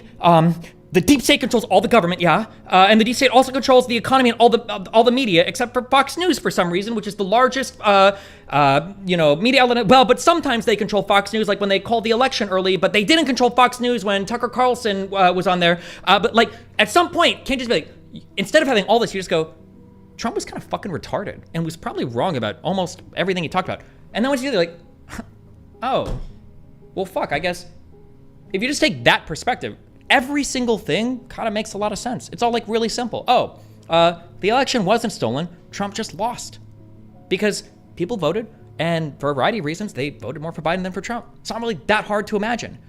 the deep state controls all the government, yeah, and the deep state also controls the economy and all the media, except for Fox News for some reason, which is the largest, media outlet. Well, but sometimes they control Fox News, like when they called the election early, but they didn't control Fox News when Tucker Carlson was on there. But like at some point, can't just be like, instead of having all this, you just go, Trump was kind of fucking retarded and was probably wrong about almost everything he talked about. And then once you're like, oh, well, fuck, I guess if you just take that perspective, every single thing kind of makes a lot of sense. It's all like really simple. Oh, the election wasn't stolen. Trump just lost because people voted, and for a variety of reasons, they voted more for Biden than for Trump. It's not really that hard to imagine.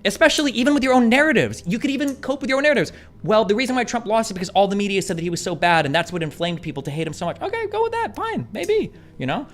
Especially even with your own narratives. You could even cope with your own narratives. Well, the reason why Trump lost is because all the media said that he was so bad, and that's what inflamed people to hate him so much. Okay, go with that. Fine, maybe, you know?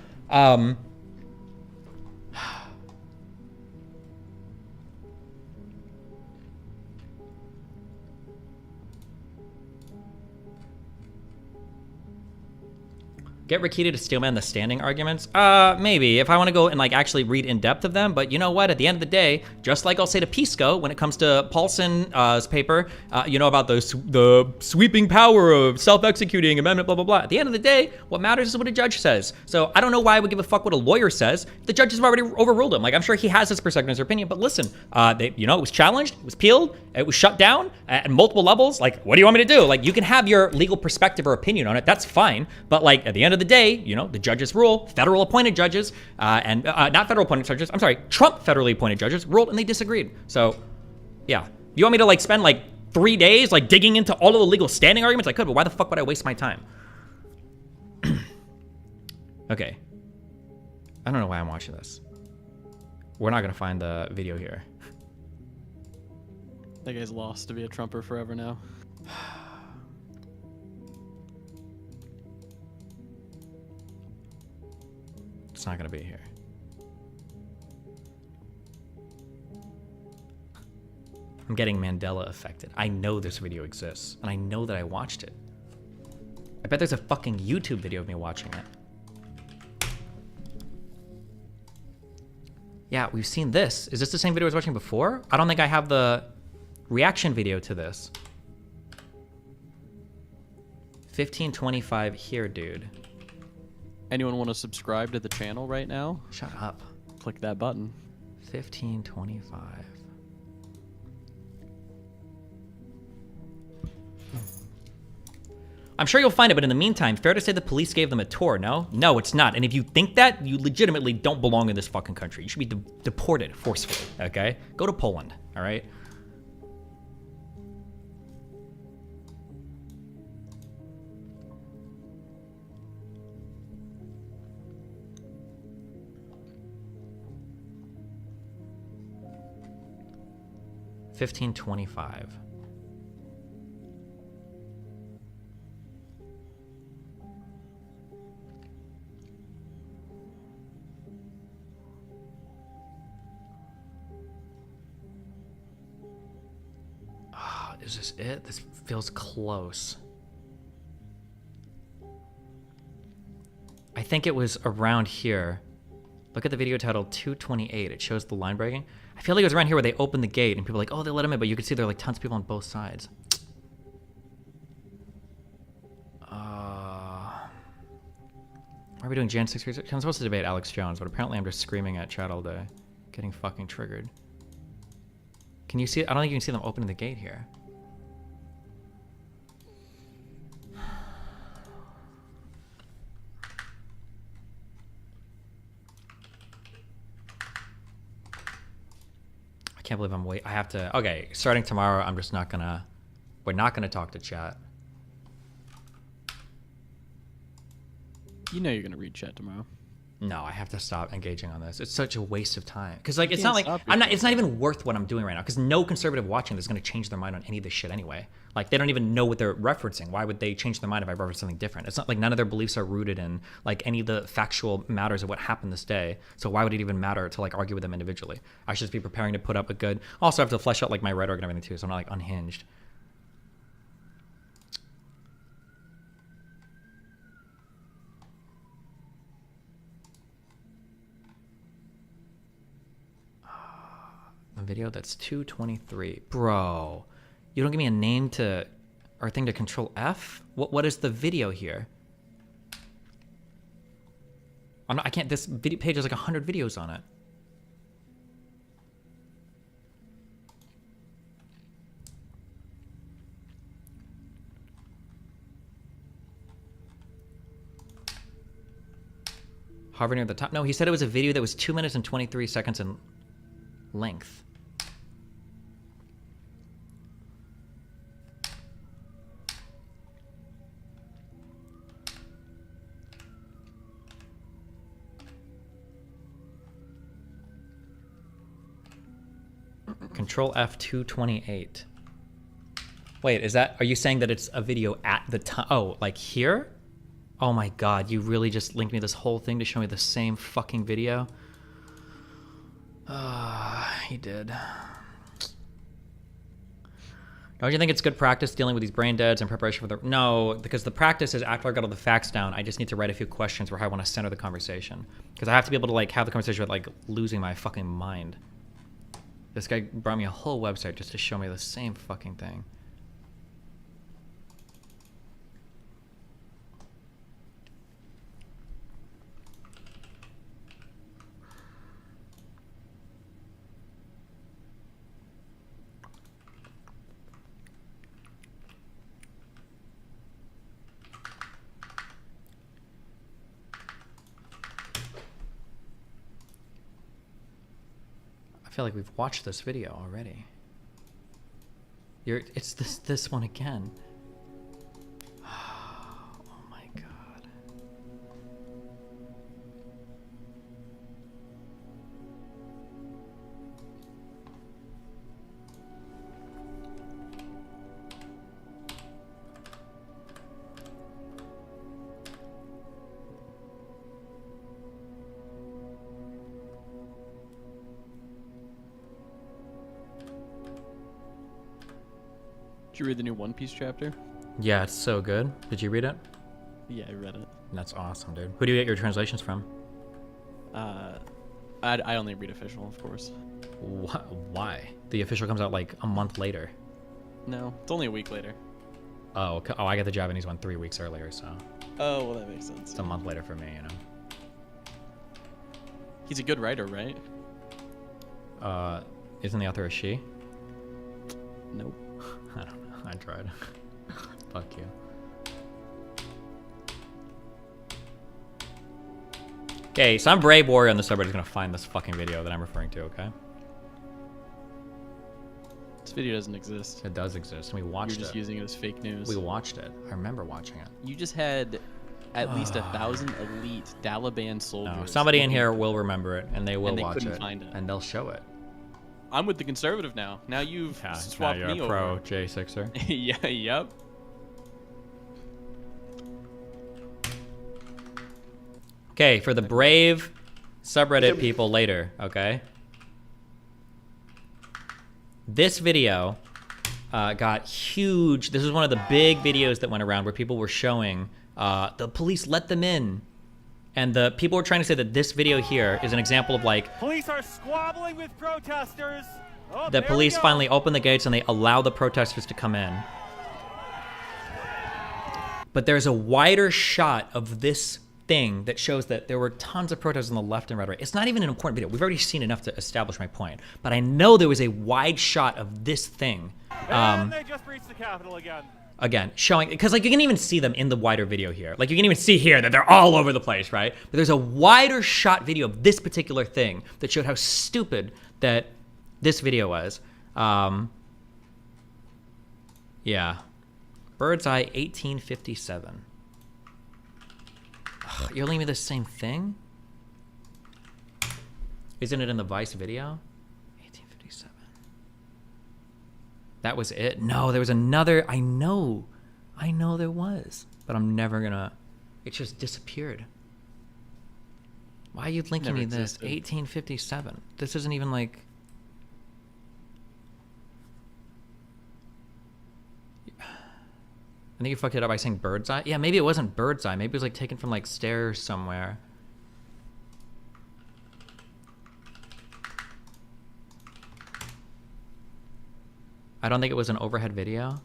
Get Rikita to steelman the standing arguments? Maybe, if I want to go and like actually read in depth of them. But you know what? At the end of the day, just like I'll say to Pisco when it comes to Paulson's paper, about the sweeping power of self-executing amendment, blah, blah, blah. At the end of the day, what matters is what a judge says. So I don't know why I would give a fuck what a lawyer says. The judges have already overruled him. Like, I'm sure he has his perspective, his opinion, but listen, it was challenged, it was peeled, it was shut down at multiple levels. Like, what do you want me to do? Like, you can have your legal perspective or opinion on it. That's fine. But like, at the end of the day, the judges rule, federal appointed judges, and not federal appointed judges, I'm sorry, Trump federally appointed judges ruled and they disagreed. So yeah, you want me to like spend like 3 days like digging into all of the legal standing arguments? I could, but why the fuck would I waste my time? Okay. I don't know why I'm watching this. We're not gonna find the video here. That guy's lost to be a Trumper forever now. It's not gonna be here. I'm getting Mandela affected. I know this video exists, and I know that I watched it. I bet there's a fucking YouTube video of me watching it. Yeah, we've seen this. Is this the same video I was watching before? I don't think I have the reaction video to this. 1525 here, dude. Anyone want to subscribe to the channel right now? Shut up. Click that button. 1525. I'm sure you'll find it, but in the meantime, fair to say the police gave them a tour, no? No, it's not. And if you think that, you legitimately don't belong in this fucking country. You should be deported forcefully, okay? Go to Poland, all right? $15.25. Is this it? This feels close. I think it was around here. Look at the video title 228. It shows the line breaking. I feel like it was around here where they opened the gate and people are like, oh, they let him in, but you could see there are like tons of people on both sides. Why are we doing Jan 6 research? I'm supposed to debate Alex Jones, but apparently I'm just screaming at chat all day. Getting fucking triggered. Can you see it? I don't think you can see them opening the gate here. I can't believe I'm I have to. Okay, starting tomorrow, I'm just not gonna. We're not gonna talk to chat. You know you're gonna read chat tomorrow. No, I have to stop engaging on this. It's such a waste of time. Because like, it's can't not like stop it's not even worth what I'm doing right now. Because no conservative watching this is gonna change their mind on any of this shit anyway. Like they don't even know what they're referencing. Why would they change their mind if I reference something different? It's not like none of their beliefs are rooted in like any of the factual matters of what happened this day. So why would it even matter to like argue with them individually? I should just be preparing to put up a good. Also, I have to flesh out like my rhetoric and everything too. So I'm not like unhinged. A video that's 223. Bro, you don't give me a name to or thing to control F? What is the video here? I can't. This video page has like 100 videos on it. Harvard near the top. No, he said it was a video that was 2 minutes and 23 seconds in length. Control F 228. Wait, is that, are you saying that it's a video at the time? Oh, like here? Oh my god, you really just linked me this whole thing to show me the same fucking video? He did. Don't you think it's good practice dealing with these brain deads in preparation for the... No, because the practice is after I got all the facts down, I just need to write a few questions where I want to center the conversation. Because I have to be able to like have the conversation without like losing my fucking mind. This guy brought me a whole website just to show me the same fucking thing. I feel like we've watched this video already. It's this one again. Oh my god. Did you read the new One Piece chapter? Yeah, it's so good. Did you read it? Yeah, I read it. That's awesome, dude. Who do you get your translations from? I only read official, of course. Why? The official comes out like a month later. No, it's only a week later. Oh, oh, I got the Japanese one 3 weeks earlier, so. Oh, well, that makes sense. It's a month later for me, you know. He's a good writer, right? Isn't the author a she? Nope. I don't know. I tried. Fuck you. Okay, some brave warrior on the subreddit is gonna find this fucking video that I'm referring to, okay? This video doesn't exist. It does exist, and we watched it. You're just using it as fake news. We watched it. I remember watching it. You just had at least 1,000 elite Taliban soldiers. No, somebody in here will remember it, and they will watch couldn't it, find it. and they'll show it. I'm with the conservative now. Now you've swapped now you're me a pro over. J6er. Yeah, yep. Okay, for the brave subreddit people later, okay? This video got huge. This is one of the big videos that went around where people were showing the police let them in. And the people were trying to say that this video here is an example of like Police are squabbling with protesters. Oh, the police finally open the gates and they allow the protesters to come in. But there's a wider shot of this thing that shows that there were tons of protests on the left and right. It's not even an important video. We've already seen enough to establish my point. But I know there was a wide shot of this thing. And they just reached the Capitol again. Again, showing, because like you can even see them in the wider video here. Like you can even see here that they're all over the place, right? But there's a wider shot video of this particular thing that showed how stupid that this video was. Yeah. Bird's Eye 1857. Ugh, you're leaving me the same thing? Isn't it in the Vice video? 1857. That was it? No, there was another. I know there was. But I'm never gonna. It just disappeared. Why are you linking me this? 1857. This isn't even like. I think you fucked it up by saying Bird's Eye. Yeah, maybe it wasn't Bird's Eye. Maybe it was like taken from like stairs somewhere. I don't think it was an overhead video.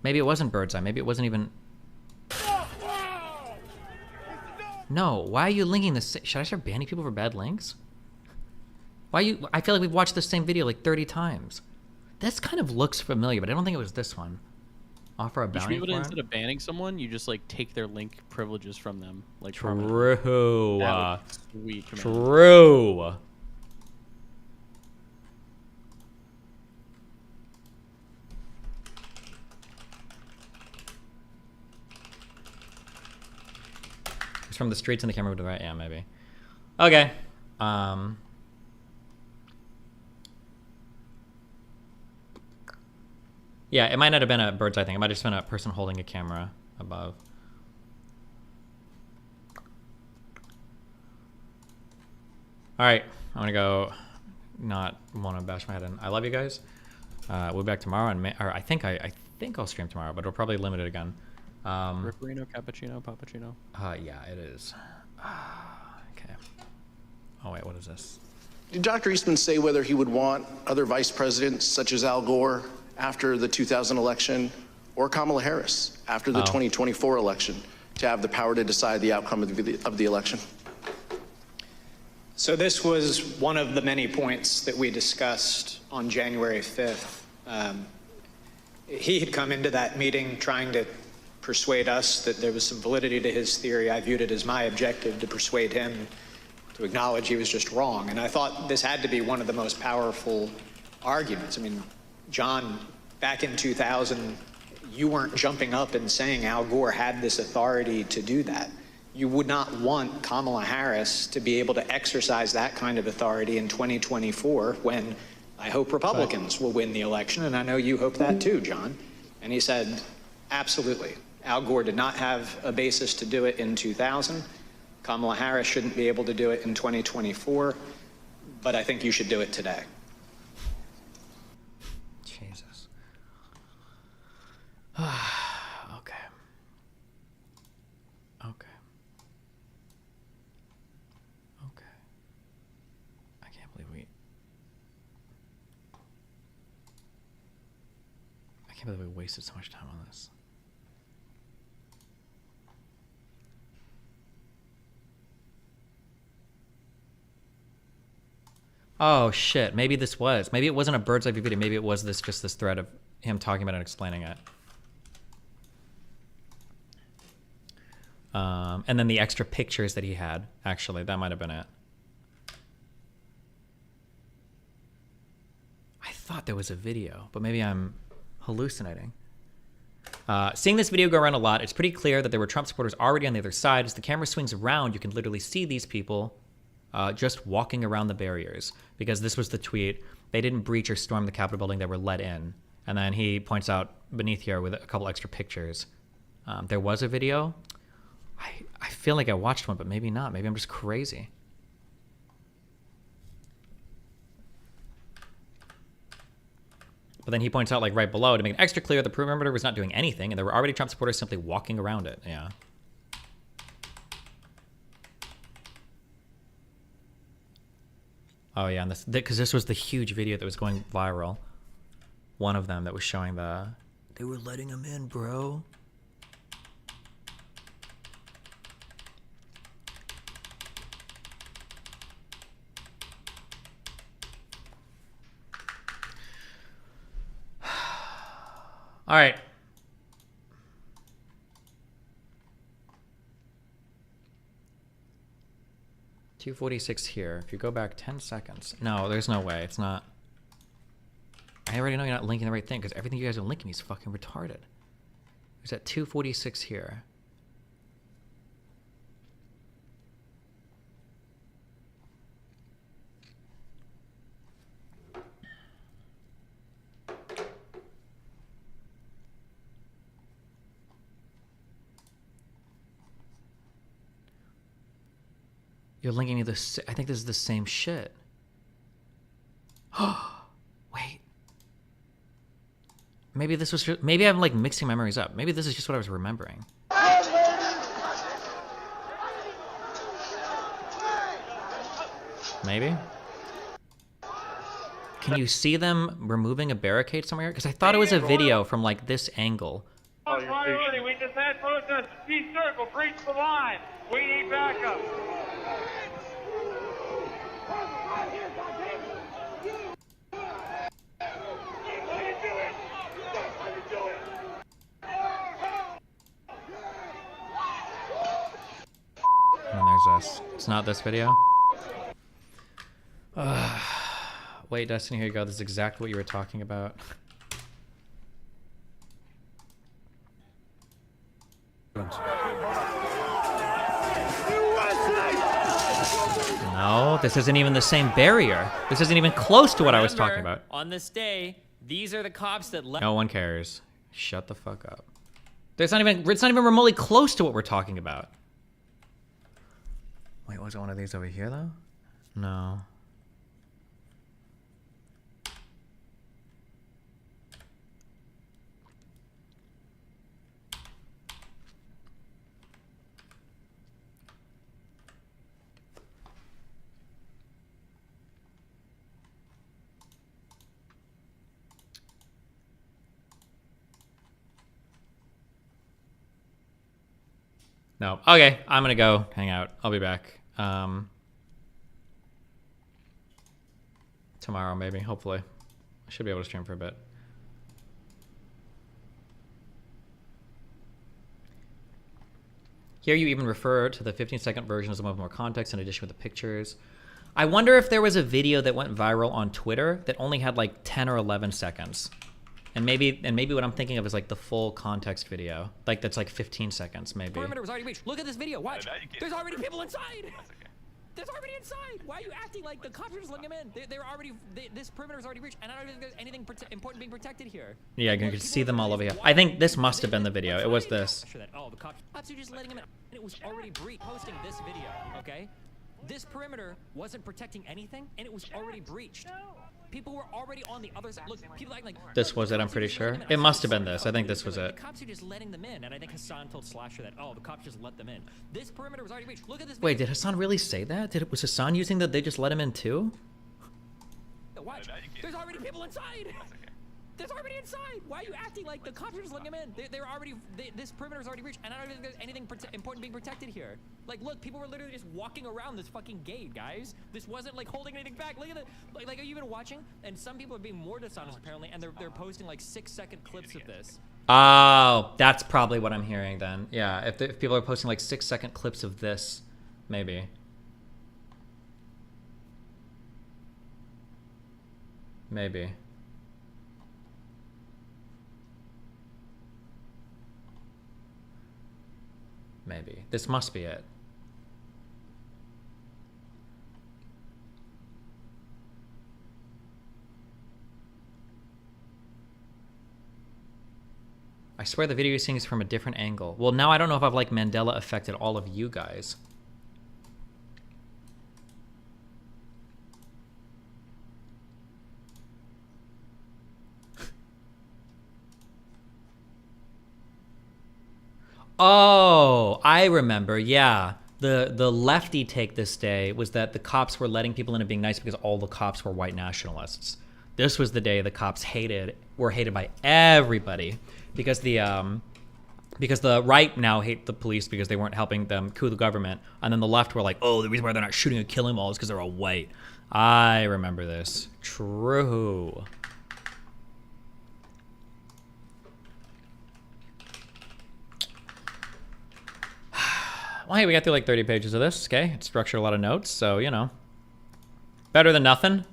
Maybe it wasn't Bird's Eye. Maybe it wasn't even. No, why are you linking this? Should I start banning people for bad links? Why you? I feel like we've watched the same video like 30 times. This kind of looks familiar, but I don't think it was this one. Offer a You should bounty be able to, for instead him? of banning someone, you just like take their link privileges from them. Like True. permanently. That would be sweet, man. True. It's from the streets and the camera to the right. Yeah, maybe. Okay. Yeah, it might not have been a Bird's Eye thing. It might have just been a person holding a camera above. All right, I'm gonna go. Not want to bash my head in. I love you guys. We'll be back tomorrow, and or I think I'll stream tomorrow, but it'll probably limit it again. Ripperino, cappuccino, pappuccino. Yeah, it is. Okay. Oh wait, what is this? Did Dr. Eastman say whether he would want other vice presidents such as Al Gore after the 2000 election or Kamala Harris after the 2024 election to have the power to decide the outcome of the election? So this was one of the many points that we discussed on January 5th. He had come into that meeting trying to persuade us that there was some validity to his theory. I viewed it as my objective to persuade him to acknowledge he was just wrong. And I thought this had to be one of the most powerful arguments. I mean, John, back in 2000, you weren't jumping up and saying Al Gore had this authority to do that. You would not want Kamala Harris to be able to exercise that kind of authority in 2024 when I hope Republicans will win the election. And I know you hope that too, John. And he said, absolutely. Al Gore did not have a basis to do it in 2000. Kamala Harris shouldn't be able to do it in 2024, but I think you should do it today. Jesus. Okay. Okay. Okay. I can't believe we wasted so much time on this. Oh shit, maybe it wasn't a Bird's Eye View video, maybe it was just this thread of him talking about it and explaining it. And then the extra pictures that he had, actually, that might have been it. I thought there was a video, but maybe I'm hallucinating. Seeing this video go around a lot, it's pretty clear that there were Trump supporters already on the other side. As the camera swings around, you can literally see these people just walking around the barriers, because this was the tweet. They didn't breach or storm the Capitol building, they were let in. And then he points out beneath here with a couple extra pictures. There was a video. I feel like I watched one, but maybe not. Maybe I'm just crazy. But then he points out, like, right below, to make it extra clear, the perimeter was not doing anything, and there were already Trump supporters simply walking around it. Yeah. Oh, yeah, and because this was the huge video that was going viral. One of them that was showing they were letting him in, bro. All right. $246 here. If you go back 10 seconds. No, there's no way. It's not. I already know you're not linking the right thing because everything you guys are linking is fucking retarded. It's at 246 here. You're linking to this. I think this is the same shit. Wait. Maybe this was. Maybe I'm like mixing memories up. Maybe this is just what I was remembering. Maybe. Can you see them removing a barricade somewhere? Because I thought it was a video from like this angle. Priority, we just had protest. D-circle, breach the line. We need backup. And there's us. It's not this video. Wait, Destiny, here you go. This is exactly what you were talking about. No, this isn't even the same barrier. This isn't even close to what I was talking about. On this day, these are the cops that left. No one cares. Shut the fuck up. It's not even remotely close to what we're talking about. Wait, was it one of these over here though? No. No. Okay, I'm gonna go hang out. I'll be back. Tomorrow, maybe, hopefully. I should be able to stream for a bit. Here you even refer to the 15-second version as with more context in addition with the pictures. I wonder if there was a video that went viral on Twitter that only had like 10 or 11 seconds. And maybe what I'm thinking of is like the full context video. Like that's like 15 seconds, maybe. Perimeter was already reached. Look at this video. Watch. There's already people inside. There's already inside. Why are you acting like the cops are just letting them in? They're already. This perimeter's already reached, and I don't think there's anything important being protected here. Yeah, you can see them all over here. I think this must have been the video. It was this. Oh, the cops are just letting them in. And it was already breached. Posting this video, okay? This perimeter wasn't protecting anything, and it was already breached. People were already on the other side. Look, people acting like this was it. I'm pretty sure it must have been this. I think this was it. The cops are just letting them in, and I think Hassan told Slasher that the cops just let them in. This perimeter was already breached. Look at this. Wait, did Hassan really say that? Was Hassan using that they just let him in too? Watch. There's already people inside. There's already inside. Why are you acting like the cops are just letting them in? They're already. This perimeter's already reached, and I don't think there's anything important being protected here. Like, look, people were literally just walking around this fucking gate, guys. This wasn't like holding anything back. Look at the. Like, are you even watching? And some people are being more dishonest apparently, and they're posting like 6-second clips of this. Oh, that's probably what I'm hearing then. Yeah, if people are posting like 6-second clips of this, maybe. Maybe. Maybe. This must be it. I swear the video you're seeing is from a different angle. Well, now I don't know if I've like Mandela affected all of you guys. Oh, I remember. Yeah. The lefty take this day was that the cops were letting people in and being nice because all the cops were white nationalists. This was the day the cops were hated by everybody because the right now hate the police because they weren't helping them coup the government, and then the left were like, oh, the reason why they're not shooting and killing them all is because they're all white. I remember this. True. Well, hey, we got through like 30 pages of this. Okay, it structured a lot of notes, so you know, better than nothing.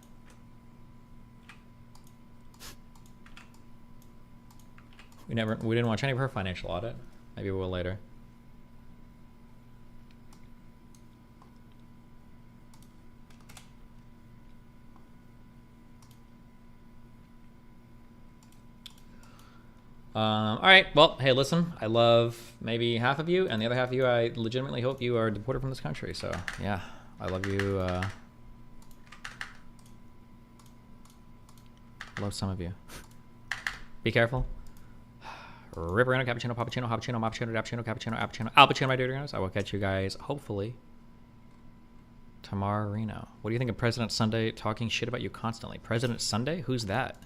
We didn't watch any of her financial audit. Maybe we will later. All right. Well, hey, listen. I love maybe half of you, and the other half of you, I legitimately hope you are deported from this country. So, yeah, I love you. Love some of you. Be careful. Ripperino, cappuccino, pappuccino, hoppuccino, moppuccino, dappuccino, cappuccino, appuccino, alpuccino, my dear guys. I will catch you guys, hopefully, tomorrow. What do you think of President Sunday talking shit about you constantly? President Sunday? Who's that?